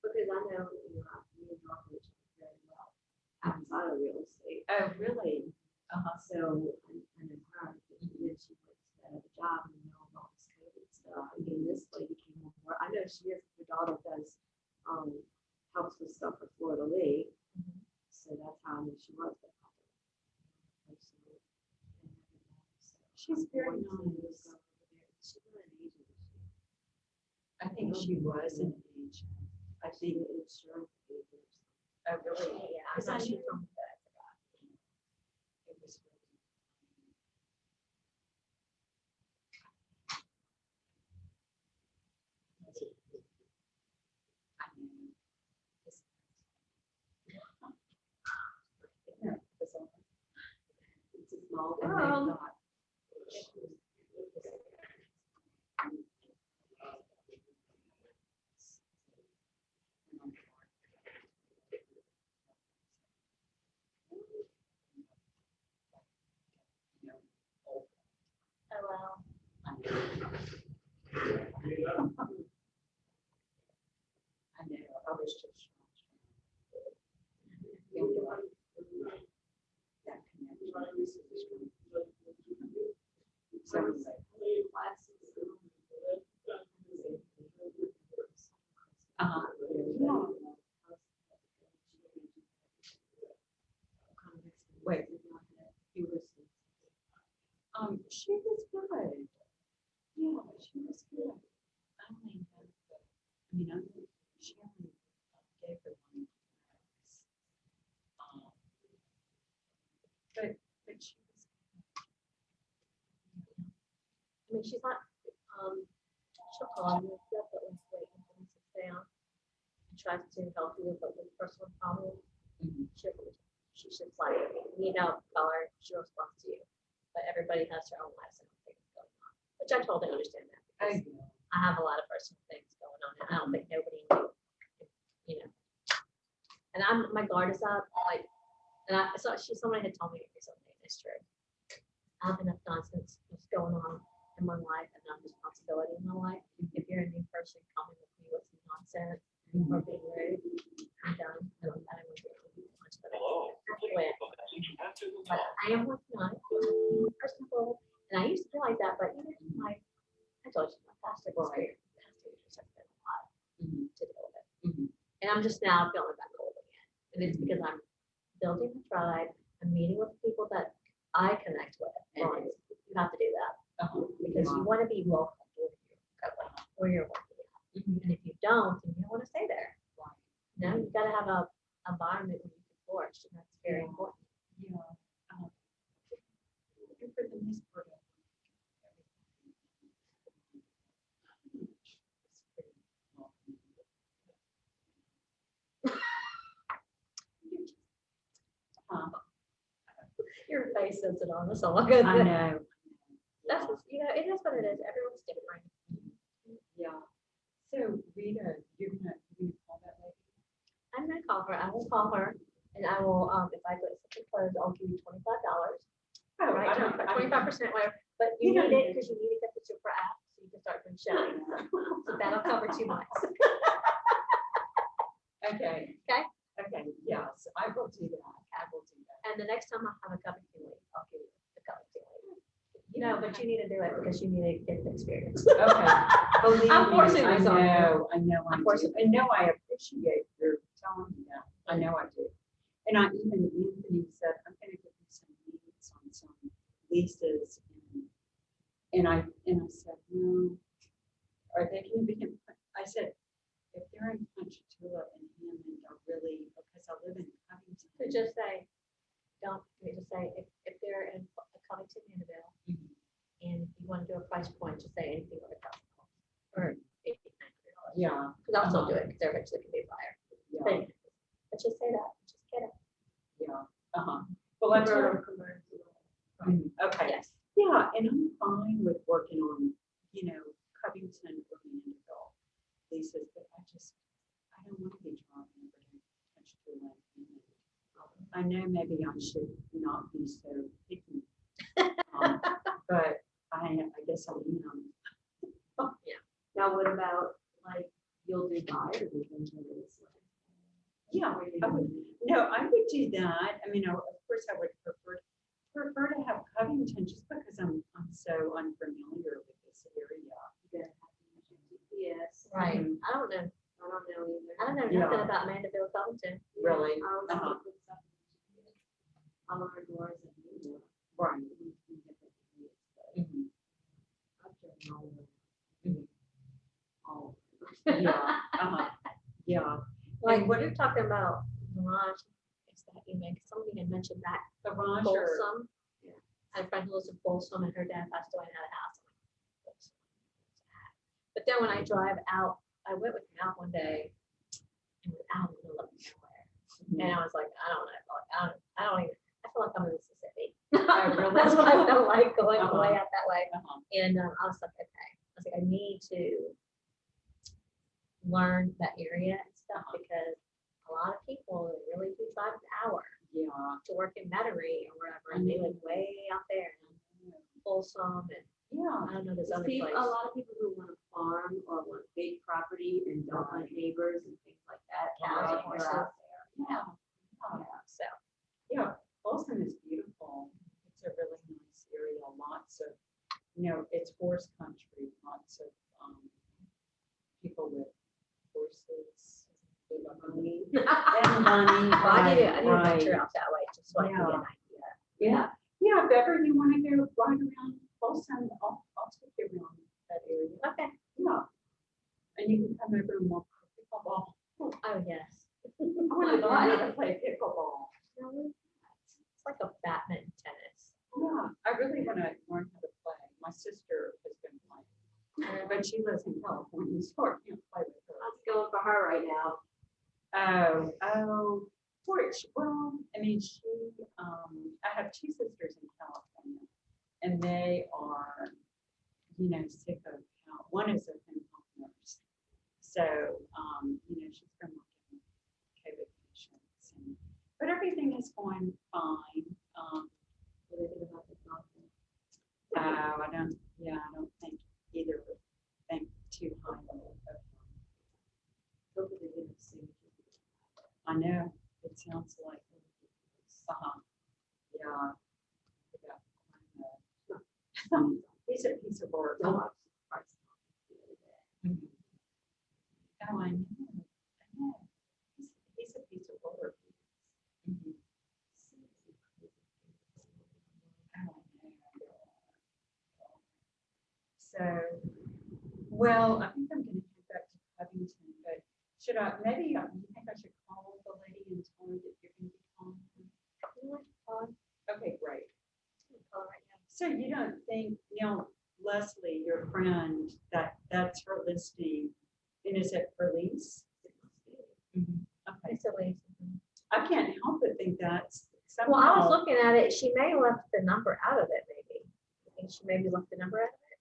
because I know, me and Rob each other very well outside of real estate. Oh, really? Uh-huh. So I know her, and then she works at a job and know all this COVID stuff. And then this lady came over. I know she is, her daughter does, helps with stuff for Florida League. So that's how I knew she was. She's very nice. She's not an agent. I think she was an agent. I think it's insurance agent. Oh, really? Yeah, I Because know I she knew told me that. it was really. I know. Yeah, it's all- It's a small And world. they've got- Oh, well. I know, I was just. That connection. So anyway. Uh-huh. Yeah. Wait. She was good. Yeah, she was good. I only had, I mean, she only gave her one. But she was. I mean, she's not, she'll call you and stuff, but let's wait until he sits down and tries to help you with the personal problem. Mhm. She'll she's just like, you know, color, she responds to you. But everybody has their own lives and things going on, which I totally understand that. Because I have a lot of personal things going on, and I don't think nobody knew, you know. And my guard is up, like, and somebody had told me recently, and it's true. I have enough nonsense that's going on in my life, enough responsibility in my life. If you're a new person coming with me with some nonsense or being rude, I'm done. I don't want to be much better. But I am working on it, personal, and I used to be like that, but you know, I told you, my pastor was great. Pastors have been a lot to deal with it. And I'm just now feeling back old again. And it's because I'm building a tribe, I'm meeting with people that I connect with. And you have to do that. Because you want to be welcome where you're working at. And if you don't, then you don't want to stay there. You know, you got to have a environment where you can flourish, and that's very important. For the most part, Your face says it on us all. Good. I know. That's just, you know, it is what it is. Everyone's different. Yeah. So Rita, you're gonna call that lady? I'm gonna call her. I will call her, and I will, if I get something closed, I'll give you $25. Oh, Right, 25%, whatever. But you need it because you need to get the super app so you can start doing showing. So that'll cover 2 months. Okay. Okay. Okay, yes, I will do that. I will do that. And the next time I have a Covington lead, I'll give you the Covington lead. No, but you need to do it because you need to get the experience. Okay. Believe I'm me, forcing I myself. know, I do. And no, I appreciate your telling me that. I know I do. And even Anthony said, I'm gonna give you some leads on some leases. And I said, no, are they gonna be, I said, if they're in Ponchatoula and Hammond are really, because I live in Covington. So just say, if they're in a Covington, Annabelle, and you want to do a price point, just say anything over $1,000 or $1,800. Yeah. Because I'll still do it because there eventually can be a buyer. Yeah. But just say that, just get it. Yeah. Well, let's work. Okay. Yes. Yeah, and I'm fine with working on, Covington or Mandeville leases, but I don't want to be driving over to Ponchatoula. I know maybe I should not be so picky, but I guess I am. Now, what about, like, you'll do buyers eventually? Yeah, I would do that. I mean, of course, I would prefer to have Covington just because I'm so unfamiliar with this area. Yes. Right. Mhm. I don't know. Either. I don't know Yeah. nothing about Mandeville, Covington. Really? I was Uh-huh. looking for something. All our doors and you know, Right. we can get the keys, but Mhm. I've driven all over. Mhm. All over. Yeah. Yeah. Like, what you're talking about, garage, is that you make, somebody had mentioned that, Garage or Folsom. Yeah. I had a friend who lives in Folsom and her dad passed away and had a house. I'm like, "Folsom." But then when I drive out, I went with him out one day and we're out in the middle of nowhere. And I was like, I don't know, I don't even, I feel like I'm in Mississippi. That's what I felt like going all the way out that way. And I was like, okay, I was like, I need to learn that area and stuff because a lot of people really do drive an hour Yeah. to work in Metairie or wherever, and they live way out there in Folsom and Yeah. I don't know, there's other See, a places. lot of people who want to farm or want big property and don't want neighbors and things like that. Cows and they're horses. out there. Yeah. So, Yeah. Folsom is beautiful. It's a really nice area. Lots of, it's horse country. Lots of people with horses. Money. And money. well, I need to right. venture out that way just so I can get an idea. Yeah. Yeah. If ever you want to go ride around Folsom, I'll take you around that area. Okay. Yeah. And you can come over and walk pickleball. Oh, yes. I want to learn how to play pickleball. It's like a badminton tennis. Yeah, I really want to learn how to play. My sister has been playing, but she lives in California, so I can't play with her. Let's go for her right now. Oh, Which, well, I mean, I have two sisters in California, and they are, sick of how, one is a home health nurse. So, she's been working with COVID patients, but everything is going fine. What do you think about the doctor? I don't think either would think too highly of them. Hopefully they didn't see. I know, it sounds like, yeah. He's a piece of work. No, I was surprised. Mhm. Oh, I know. He's a piece of work. Mhm. Oh, I know. So, well, I think I'm gonna head back to Covington, but should I, maybe, you think I should call the lady and tell her that you're gonna be calling? Okay, great. So you don't think, Leslie, your friend, that's her listing, and is it for lease? Okay, It's a waste. I can't help but think that's Well, I was somehow, looking at it, she may have left the number out of it, maybe. I think she maybe left the number out of it.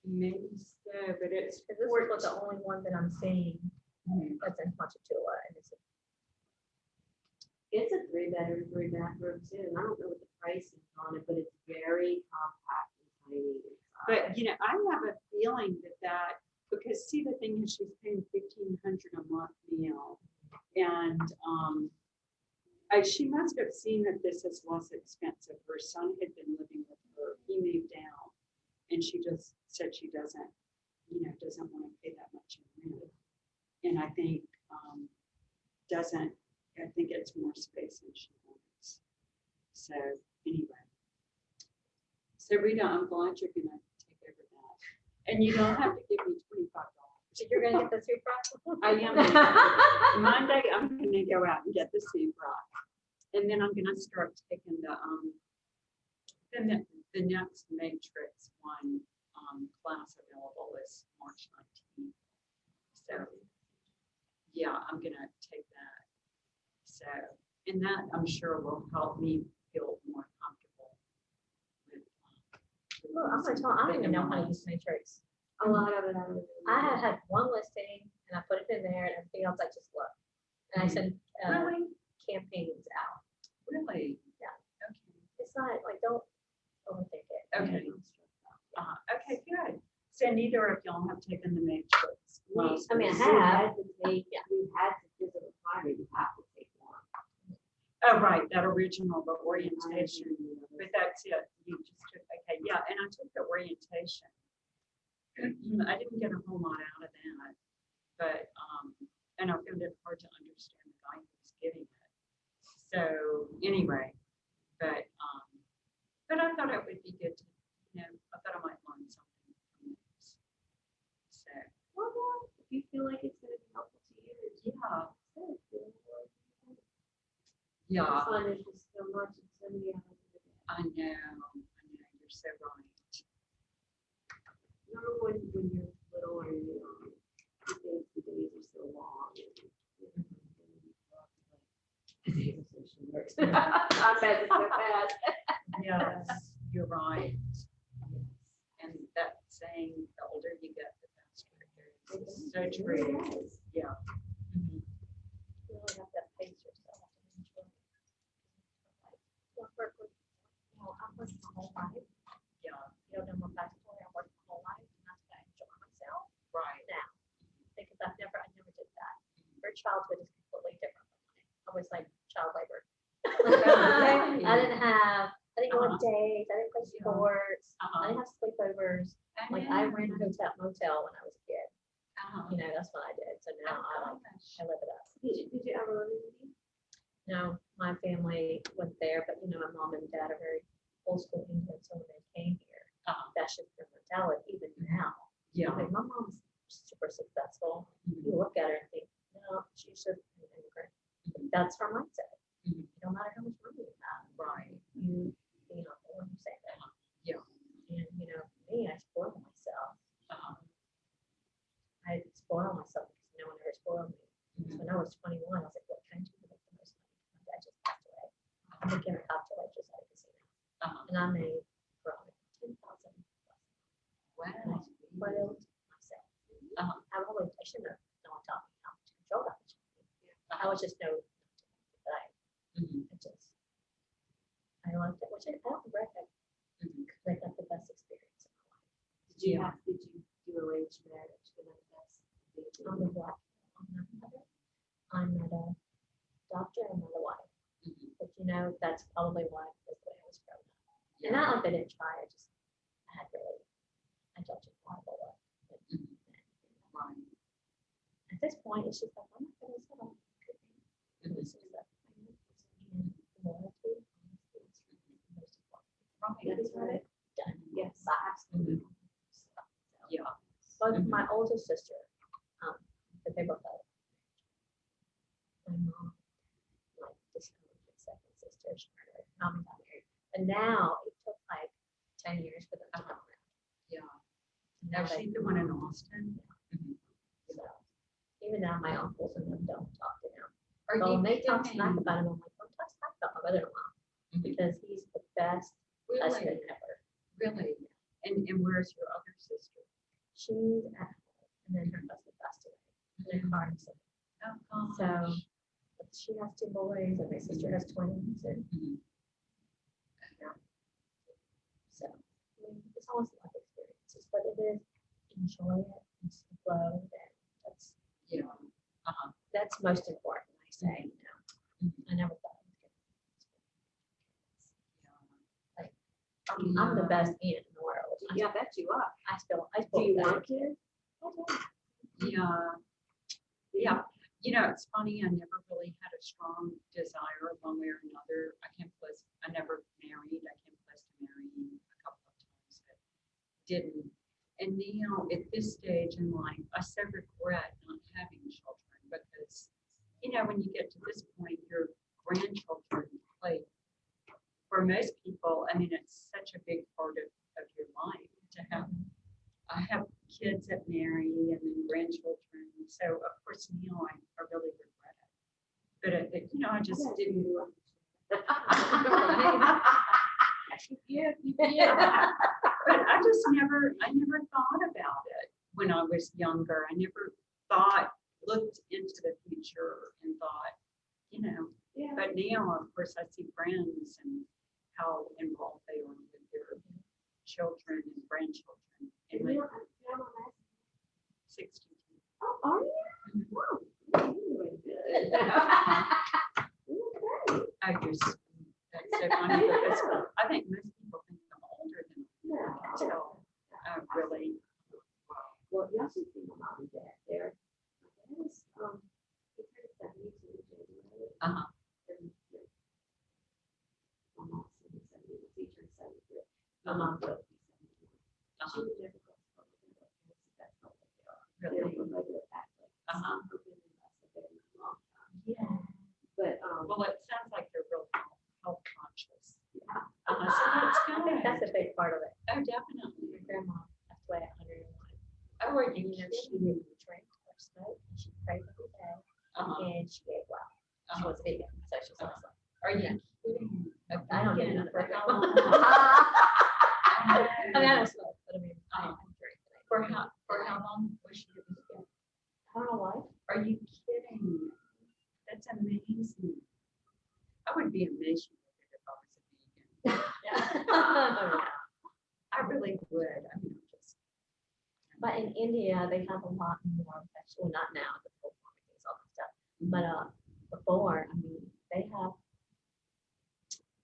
maybe so, but it's. Because this was the only one that I'm seeing Mhm. that's in Ponchatoula, and it's It's a 3-bedroom, 3-bathroom too, and I don't know what the price is on it, but it's very compact and tiny. But, I have a feeling that, because see, the thing is, she's paying $1,500 a month now. And she must have seen that this is less expensive. Her son had been living with her. He moved down. And she just said she doesn't want to pay that much in rent. And I think, I think it's more space than she wants. So anyway. So Rita, I'm glad you're gonna take over that. And you don't have to give me $25. so you're gonna get the soup from? I am. Monday, I'm gonna go out and get the soup rock. And then I'm gonna start taking the next Matrix one class available is March 19th. So yeah, I'm gonna take that. So, and that I'm sure will help me feel more comfortable with. Well, I'm gonna tell, I don't even know how to use Matrix. A lot of it. I had one listing and I put it in there and everything else I just looked. And I sent Really? campaigns out. Really? Yeah. Okay. It's not like, don't overthink it. Okay. Okay, good. So neither of y'all have taken the Matrix. I mean, I We have. had to take, we had to visit requirement, you have to take one. Oh, right, that original, the orientation. But that's it. You just took, okay, yeah, and I took the orientation. I didn't get a whole lot out of that, but, and I found it hard to understand the guy who was giving it. So anyway, but I thought it would be good to, I thought I might learn something from this. So, Well, if you feel like it's gonna be helpful to you, it's yeah, good. yeah, I find there's just so much, and so many hours of the day. I know, you're so right. Remember when you're little and you think the days are so long. The days are so short. I bet it's so fast. Yes, you're right. And that saying, the older you get, the faster it goes. So true. Yeah. Mhm. You really have to pace yourself. I've worked my whole life. Yeah, No more backstory. I worked my whole life and that's what I enjoy myself right. now. Because I never did that. Her childhood is completely different from mine. I was like child labor. I didn't go on dates, I didn't play sports, I didn't have sleepovers. Like I ran a motel when I was a kid. That's what I did. So now I live it up. Did you ever live in India? No, my family went there, but my mom and dad are very old school Indian, so when they came here, that's just their mentality even now. Yeah. Like my mom's super successful. You look at her and think, no, she's just an immigrant. That's her mindset. No matter how much money you have, Right. you when you say that. Yeah. And me, I spoil myself. I spoil myself because no one ever spoiled me. So when I was 21, I was like, what can I do I became a cocktail waitress at a casino, Uh-huh. and I made probably 10,000. Wow. Spoiled myself. Uh-huh. I shouldn't have, no one taught me how to control that. I was just no, but Mhm. I loved it, which I don't regret it, Mhm. because I got the best experience of my life. Yeah. Did you do arranged marriage for that? I'm the black, I'm not mother, I'm not a doctor, I'm not a wife, Mhm. but you know, that's probably why, that's the way I was grown up. And Yeah. not like I didn't try, I had really, I felt just horrible. Mhm. Right. At this point, it's just like, I'm not gonna settle. Mhm. It's just that, and loyalty, honesty, is the most important. Right. That's right. Done. Yes, Bye. Mhm. Yeah. But Mhm. my older sister, but they both had. My mom, like, discovered my second sister, she got married. And now it took like 10 years for them to come around. Yeah. And Now now they- she's the one in Austin. Mhm. So, even now my uncles and them don't talk to him. Are Well, you when they talk smack kidding? about him, I'm like, don't talk smack about my brother-in-law, Mhm. because he's the best husband Really? ever. Really? And where's your other sister? She's at home, and then her husband passed away in a car accident. Oh, So, gosh. but she has 2 boys, and my sister has twins, and Mhm. so, I mean, it's always life experiences, but it is enjoy it and flow, and Yeah. Uh-huh. that's most important, I say, you know. Mhm. I never thought I was Yeah. I'm the best aunt in the world. Yeah, I bet you are. I still Do you that. want kids? Yeah. Yeah. You know, it's funny, I never really had a strong desire one way or another. I never married. I came close to marrying a couple of times, but didn't. And now at this stage in life, I so regret not having children because, you know, when you get to this point, your grandchildren play, for most people, I mean, it's such a big part of your life to have. I have kids that marry and then grandchildren, so of course now I really regret it. But you know, I just didn't. Yeah, but I never thought about it when I was younger. I never looked into the future and thought, you know. Yeah. But now, of course, I see friends and how involved they are with their children and grandchildren. And my 62. Oh, are you? Mhm. Wow, you're doing good. Okay. I just, that's so funny because I think most people think I'm older than No. so I really, Well, y'all should see my mom and dad. They're, my dad is, he turned 72 in January. uh-huh, And my mom's 70, he turned 73. My mom will be 71. She was never close to my parents, that's how they are. They're really, from regular Catholics. Uh-huh. Who've been in us a very long time. Yeah. But, well, it sounds like they're real health conscious. yeah. So that's I think that's good. a big part of it. Oh, definitely. My grandma passed away at 101. Oh, are And you you know, she kidding? didn't drink or smoke, and she prayed every day, Uh-huh, and she ate well. She uh-huh. was vegan, so she was awesome. Are you kidding? I don't Vegan know. for how long? I mean, I don't smoke, but I mean, I drink. For how long was she vegan? I don't know why. Are you kidding? That's amazing. I would be emaciated if I was a vegan. I really would. I mean, just. But in India, they have a lot more vegetable, not now, the full farming things, all that stuff. But before, I mean, they have,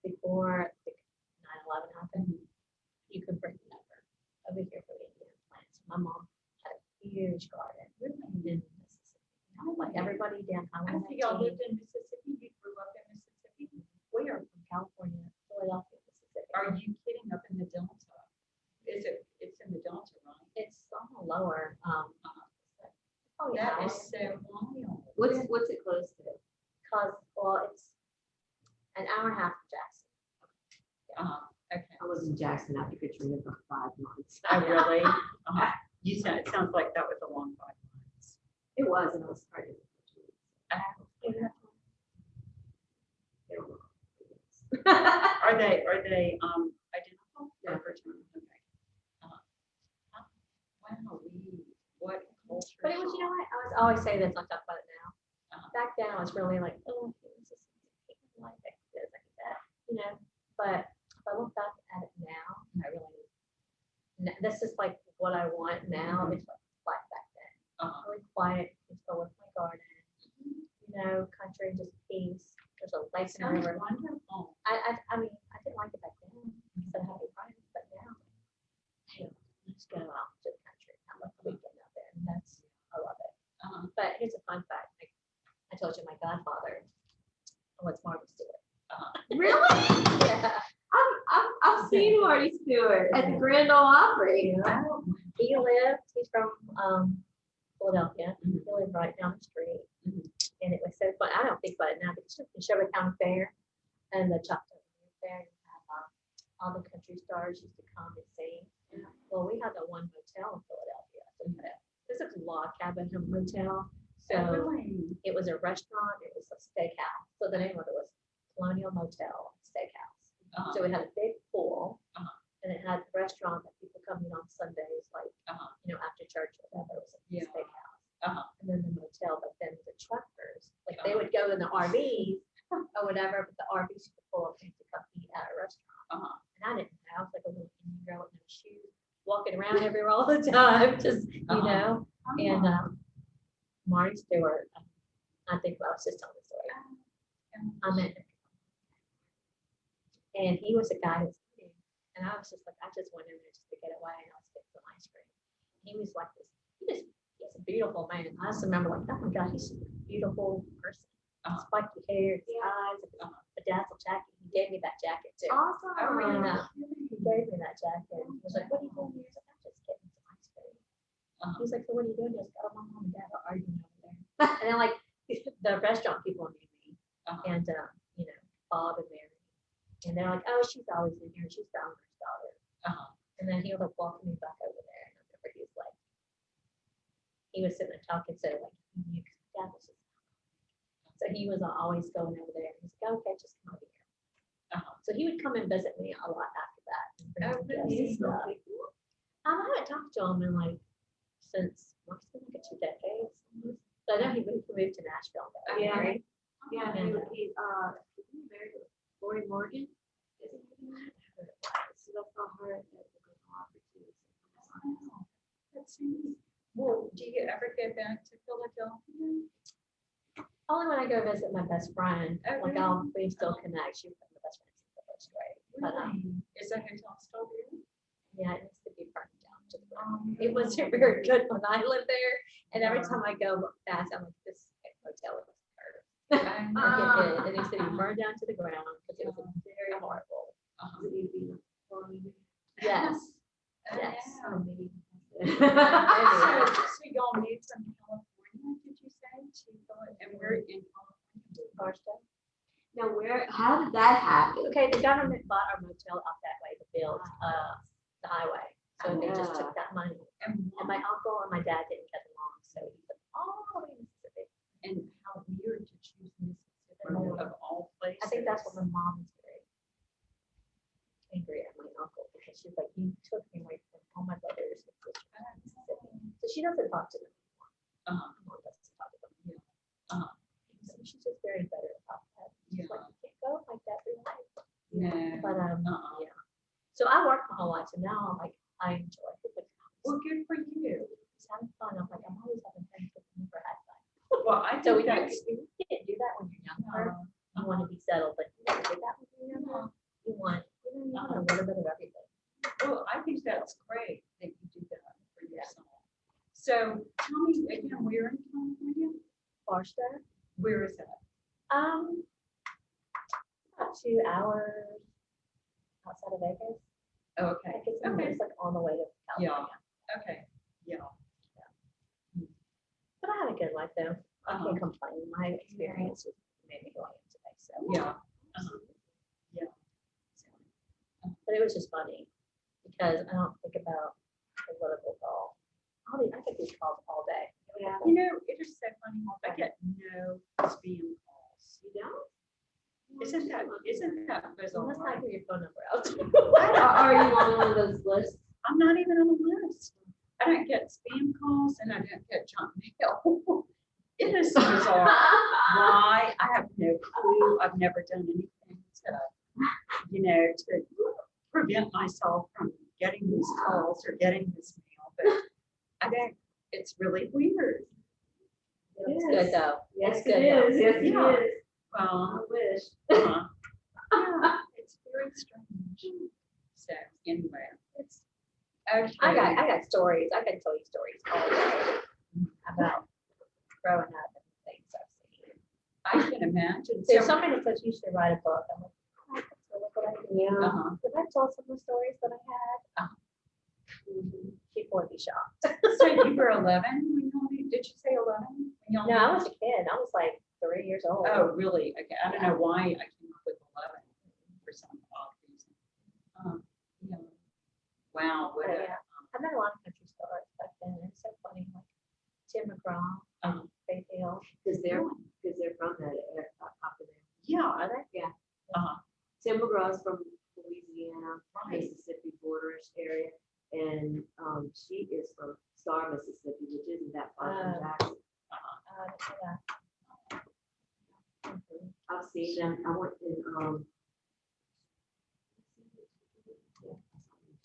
before the 9/11 happened, you could bring over here from India and plants. My mom had a huge garden in Mississippi. Like everybody down I Highway see y'all 19, lived in Mississippi. You grew up in Mississippi. where from California, Philadelphia, Mississippi. Are you kidding? Up in the Delta? It's in the Delta, right? It's on the lower, oh That yeah. is so wild. What's it close to? Cause, well, it's an hour and a half from Jackson. Okay. I was in Jackson after Katrina for 5 months. Oh, really? You said, it sounds like that was a long 5 months. It was, and I was starting. Are they identical? Yeah. Or fraternal? Okay. Wow, what culture. But it was, you know what, I was always say this, I'll talk about it now. Uh-huh. Back then, I was really like, oh, this is like this, like that, you know, but if I look back at it now, I really, this is like what I want now, it's like back then. Really quiet, just go with my garden, you know, country, just peace, there's a lake and a Sounds river. wonderful. I mean, I didn't like it back then, because I had a pride, but now, hey, let's go out to the country, have a weekend out there, and that's, I love it. But here's a fun fact, like, I told you my godfather was Marty Stewart. Really? Yeah. I've seen Marty Stewart at the Grand Ole Opry. He's from Philadelphia, he lived right down the street. And it was so fun, I don't think about it now, but it's just the Shelby County Fair and the Choctaw Fair, you have all the country stars used to come and sing. Well, we had the one motel in Philadelphia, this is a log cabin motel, so it was a restaurant, it was a steakhouse, so the name of it was Colonial Motel Steakhouse. So it had a big pool, and it had a restaurant that people come in on Sundays, like, you know, after church or whatever, it was a steakhouse. And then the motel, but then the truckers, like they would go in the RVs or whatever, but the RVs would pull up to come eat at a restaurant. And I didn't know, I was like a little Indian girl with no shoes, walking around everywhere all the time, just, you know, and Marty Stewart, I think I was just telling the story. I met him. And he was a guy that's eating, and I was just like, I just went in there just to get away, and I was getting some ice cream. He was like this, he's a beautiful man. I just remember like, oh my God, he's a beautiful person. Spiky hair, his eyes, a dazzle jacket. He gave me that jacket too. Awesome. And, he gave me that jacket. He was like, what are you doing here? I was like, I'm just getting some ice cream. He's like, so what are you doing? He goes, oh, my mom and dad are arguing over there. And then like the restaurant people knew me, and you know, Bob and Mary. And they're like, oh, she's always in here. She's the owner's daughter. And then he was like walking me back over there. And I remember he was like, he was sitting and talking, so like, he knew, 'cause my dad was just, so he was always going over there. He's like, okay, just come over here. So he would come and visit me a lot after that. And bring me gifts and stuff. I haven't talked to him in like, since, it's been like 2 decades. So I know he moved to Nashville. though, Yeah. right? Yeah, And, he's married with Lori Morgan. So that's not her at the Grand Ole Opry too. That's neat. Well, do you ever go back to Philadelphia? Only when I go visit my best friend, Oh, like really? we still connect. She's my best friend since the first grade. But Is that hotel still there? yeah, it needs to be burned down to the ground. It wasn't very good when I lived there, and every time I go past, I'm like, this hotel is cursed. Like it needs to be burned down to the ground because it was very horrible. Yes, yes. Maybe. So y'all moved from California, did you say, to Philadelphia? And we're in California. Barstow. Now, how did that happen? Okay, the government bought our motel up that way to build the highway. So they just took that money. And And my uncle and my dad didn't get along, so he said, oh, Mississippi. And how weird to choose Mississippi of all places. I think that's what my mom was very angry at my uncle, because she's like, you took me away from all my brothers and sisters in Mississippi. So she doesn't talk to them anymore. My mom doesn't talk to them. So she's just very bitter about that. She's like, you can't go like that through life. No. But yeah. So I worked my whole life, so now like I enjoy it. Like, Well, good for you. it's having fun. I'm like, I'm always having fun with never had fun. Well, I So think when that's. you can't do that when you're younger. You want to be settled, but you never did that when you're younger. You want a little bit of everything. Well, I think that's great that you do that for yourself. So tell me again, where in California? Barstow. Where is that? About 2 hours outside of Vegas. Oh, okay. Like it's, Okay. it's like on the way to California. Okay. Yeah. But I had a good life though. I can't complain. My experience made me who I am today. So Yeah. Yeah. but it was just funny because I don't think about political calls. I could do calls all day. Yeah. You know, it is so funny. I get no spam calls. You don't? Isn't that So bizarre? let's not give your phone number out. Are you on one of those lists? I'm not even on the list. I don't get spam calls and I don't get junk mail. It is bizarre. Why? I have no clue. I've never done anything to prevent myself from getting these calls or getting this mail, but I don't, it's really weird. It's good though. Yes, It's it good though. is. Yes, it Yeah. is. I Well, wish. yeah, it's very strange. So anyway, it's, okay. I got stories. I can tell you stories all day about growing up and things I've seen. I can imagine. There's somebody that says you should write a book. I'm like, oh, that's really what I can. Yeah. Uh-huh. Did I tell some of the stories that I had? Uh-huh. People would be shocked. So you were 11 when you, did you say 11? No, I was a kid. I was like 3 years old. Oh, really? Okay, I don't know why I came up with 11 for some odd reason. Yeah. Wow, what But a, yeah, I met a lot of country stars back then. It's so funny, like Tim McGraw and Faith Hill. Because they're from that area, up in there. yeah, Are they? Yeah. uh-huh, Tim McGraw's from Louisiana, right, Mississippi borderish area, and she is from Star, Mississippi, which isn't that far from Jackson. uh-huh, Yeah. I've seen them. I went in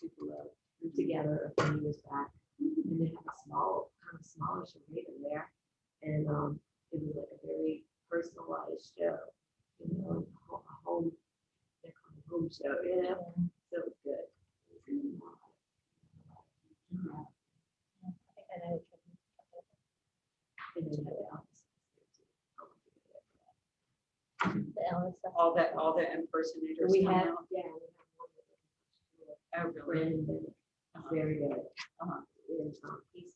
people together a few years back, and they have a kind of smallish arena there, and it was like a very personalized show, a home, they're called a home show, so it was good. I think I know which one. And then the Elvis. The Ellis stuff. all the impersonators We come have, out. yeah, we have one that Oh, really? Brandon Bennett, Uh-huh. very good. Uh-huh. And he's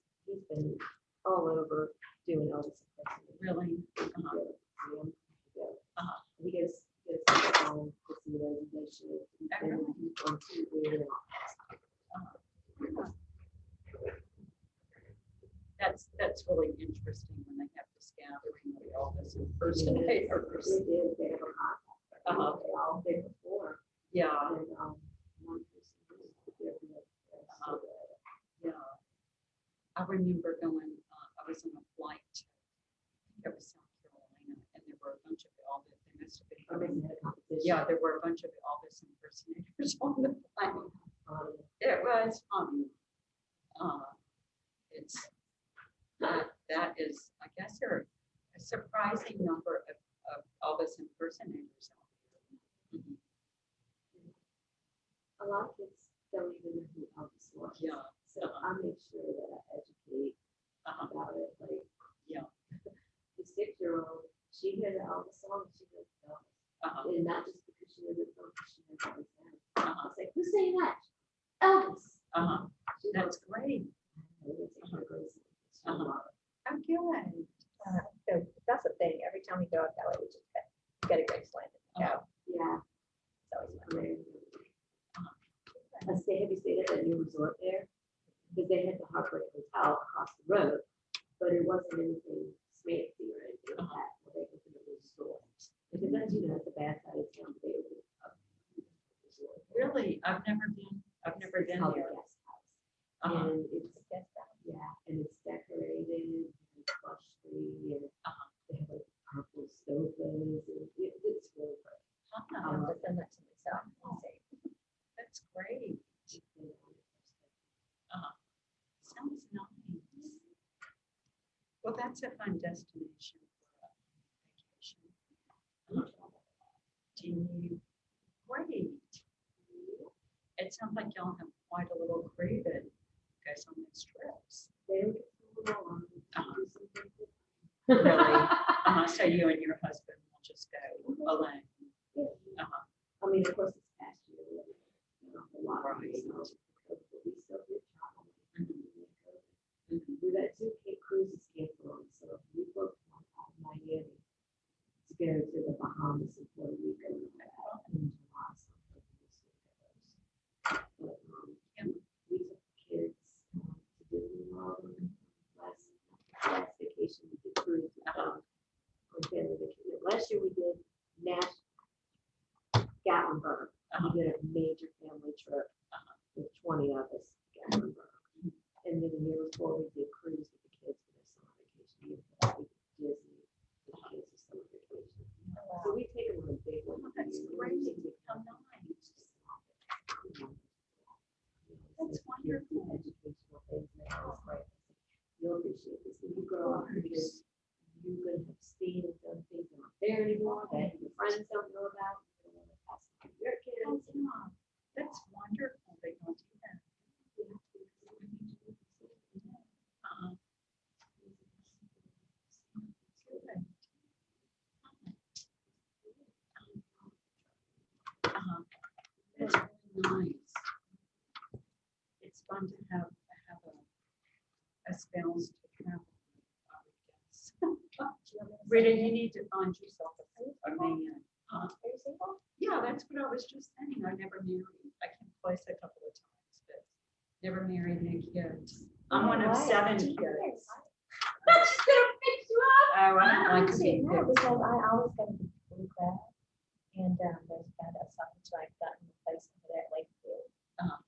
been all over doing Elvis impersonation. Really? Uh-huh. He gets on casinos and they should, and he's on TV and all. That's really interesting when they have this gathering of all this impersonators. They did, they have a contact. Uh-huh. They all did before. Yeah, And one person was different. Uh-huh. yeah. I remember going, I was on a flight to, I think it was South Carolina, and there were a bunch of Elvis, they must have been having, yeah, there were a bunch of Elvis impersonators on the plane. It was funny. It's, that is, I guess there are a surprising number of Elvis impersonators out there. Mhm. A lot of kids don't even know who Elvis was. Yeah. So I make sure that I educate Uh-huh. about it, like. Yeah. The 6-year-old, she heard the Elvis song, she knows Elvis. Uh-huh. And not just because she knows the song, but she knows Elvis. I Uh-huh. was like, who's saying that? Elvis. Uh-huh. She That's great. knows it's her grace. She Uh-huh. loves it. I'm good. So that's the thing. Every time we go up that way, we just get a great slam. Uh-huh. Yeah. It's always fun. Amazing. Have you stayed at that new resort there? Because they had the Heartbreak Hotel across the road, but it wasn't anything fancy or anything like that. Where they opened a new store. Because that's, that's a bad side of town. They opened up a resort. Really? I've never been It's called the there. Guest House. Uh-huh. And and it's decorated, and it's plush tree, and they have like purple sofas, and it's really great. Uh-huh. I'll have to send that to myself. I'll see. That's great. Sounds nice. Well, that's a fun destination for a vacation. Do you, great. It sounds like y'all have quite a little crew that goes on these trips. They don't get to go on, Uh-huh. do some things. Really? So you and your husband will just go alone? Yeah. Uh-huh. I mean, of course, it's past year, a lot of Right. but we still did travel. Mhm. We've had 2 cruises canceled, so we booked one out of Miami to go to the Bahamas and Puerto Rico in July. So I'm hoping to see those. But we took the kids to Disney World last vacation. We did cruise with them on family vacation. Last year we did appreciate this. When you grow up, because you're gonna have seen and done things that aren't there anymore, that your friends don't know about. You don't wanna pass it to your kids. That's wonderful. They don't do that. Uh-uh. It's really nice. It's fun to have a spouse to travel with, I would guess. Rita, you need to find yourself a man. Are you single? Yeah, that's what I was just saying. I never married. I came close a couple of times, but never married, no kids. I'm one of 7 kids. That's just gonna fix you up. Oh, I don't like to See, be no, picked. because I always got a blue crab. And there's a guy that's talking to, I've gotten a place over there at Lakefield.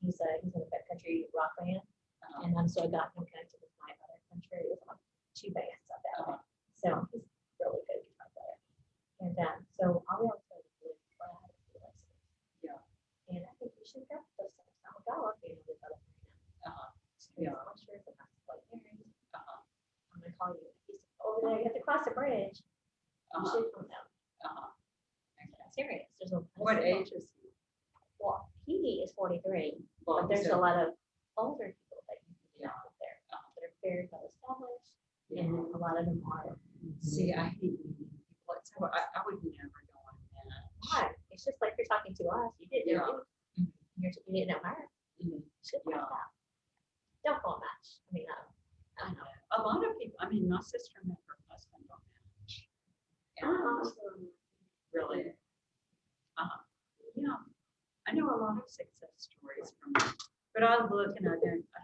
He's in a backcountry rock band. And so I got him connected with my other country, with 2 bands up that way. So he's really good guitar player. And so I'll be able to play the blue crab if he likes it. Yeah. And I think we should go for those things. I'm gonna be with other Yeah. I'm sure if I'm like married, Uh-huh. I'm gonna call you. He said, over there, you have to cross the bridge. You Uh-huh. should come down. Uh-huh. I'm serious. There's a. What age is he? Well, he is 43, Well, but there's so- a lot of older people that you can Yeah. connect with there that are very well established, and a lot of them are. See, I hate meeting people. So I would never go on that. Why? It's just like you're talking to us. You didn't Yeah. know me. You didn't know her. Mhm. Should Yeah. find out. Don't go match. I mean, I know. A lot of people, I mean, my sister met her husband on match. And really, yeah, I know a lot of success stories from that. But I look and I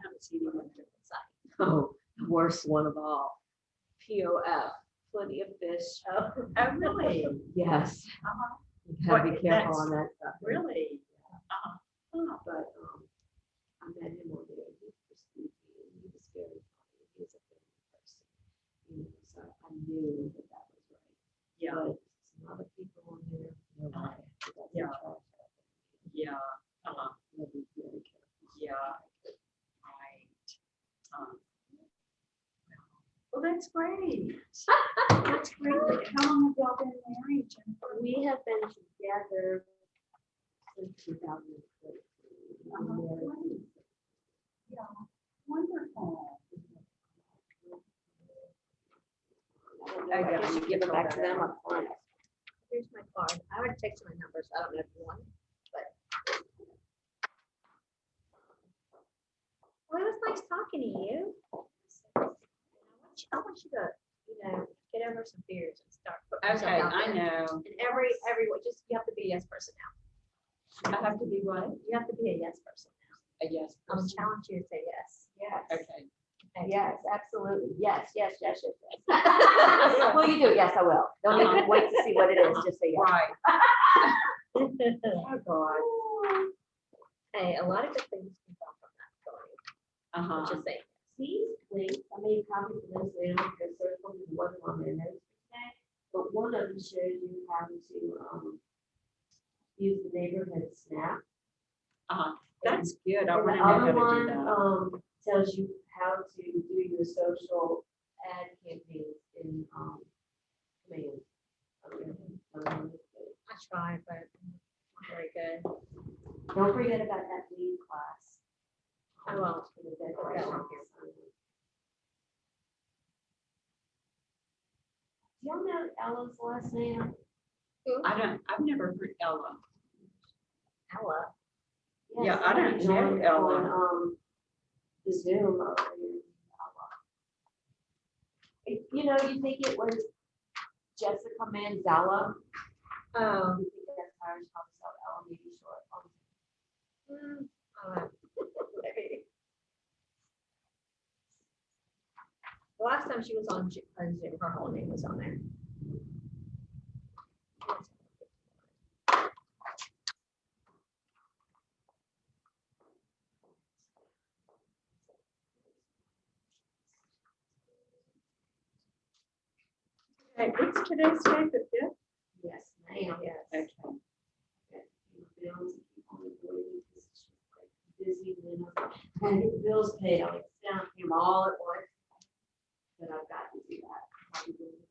haven't seen him on the site. Oh, the worst one of all. POF, plenty of fish. Oh, really? Yes, Uh-huh. you gotta be What, careful that's- on that stuff. Really? Uh-huh. Oh, But, I met him one day, he was speaking, and he was very funny, he was a family person. You know, so I knew that that was right. yeah, But some other people on there, no way. That's Yeah. a trash out yeah, uh-huh, there. You'll be very careful. yeah, right. Well, that's great. That's great. How long have y'all been married, Jennifer? we have been together since 2003. Yeah, wonderful. I guess you give them back to them up front. Here's my card. I would text you my numbers. I don't know if you want, but. Well, it was nice talking to you. I want you to, get over some fears and start. putting yourself Okay, out I there. know. And everyone, just, you have to be a yes person now. I have to be what? You have to be a yes person now. A yes I'm person. challenge you to say yes. Yes, Okay. yes, absolutely, yes. Well, you do, yes, I will. Don't even wait to see what it is, just say yes. Right. Oh, God. Hey, a lot of good things can come from that story. Uh-huh. Just saying. These links, I made copies of this later because there's something that wasn't on their notes today. But one of them shows you how to use the neighborhood snap. Uh-huh. That's good. I And want the to know other how to do one, that. tells you how to do your social ad campaigns in, command. I tried, but not very good. Don't forget about that lead class. I won't. For the Put that on decorations. Do y'all know Ella's last name? I've never heard Ella. Ella. Yeah, I don't somebody know joined Ella. on, the Zoom over here. You think it was Jessica Manzella? Oh. You think that's how it's spelled, Ella, maybe short. Maybe. The last time she was on Zoom, her whole name was on there. Okay, what's today's date? The fifth? Yes, ma'am. Yes. Okay. Bills, keep on going, because she's like busy, and then I get the bills paid, I'll like down, pay them all at once. but I've got to do that. Probably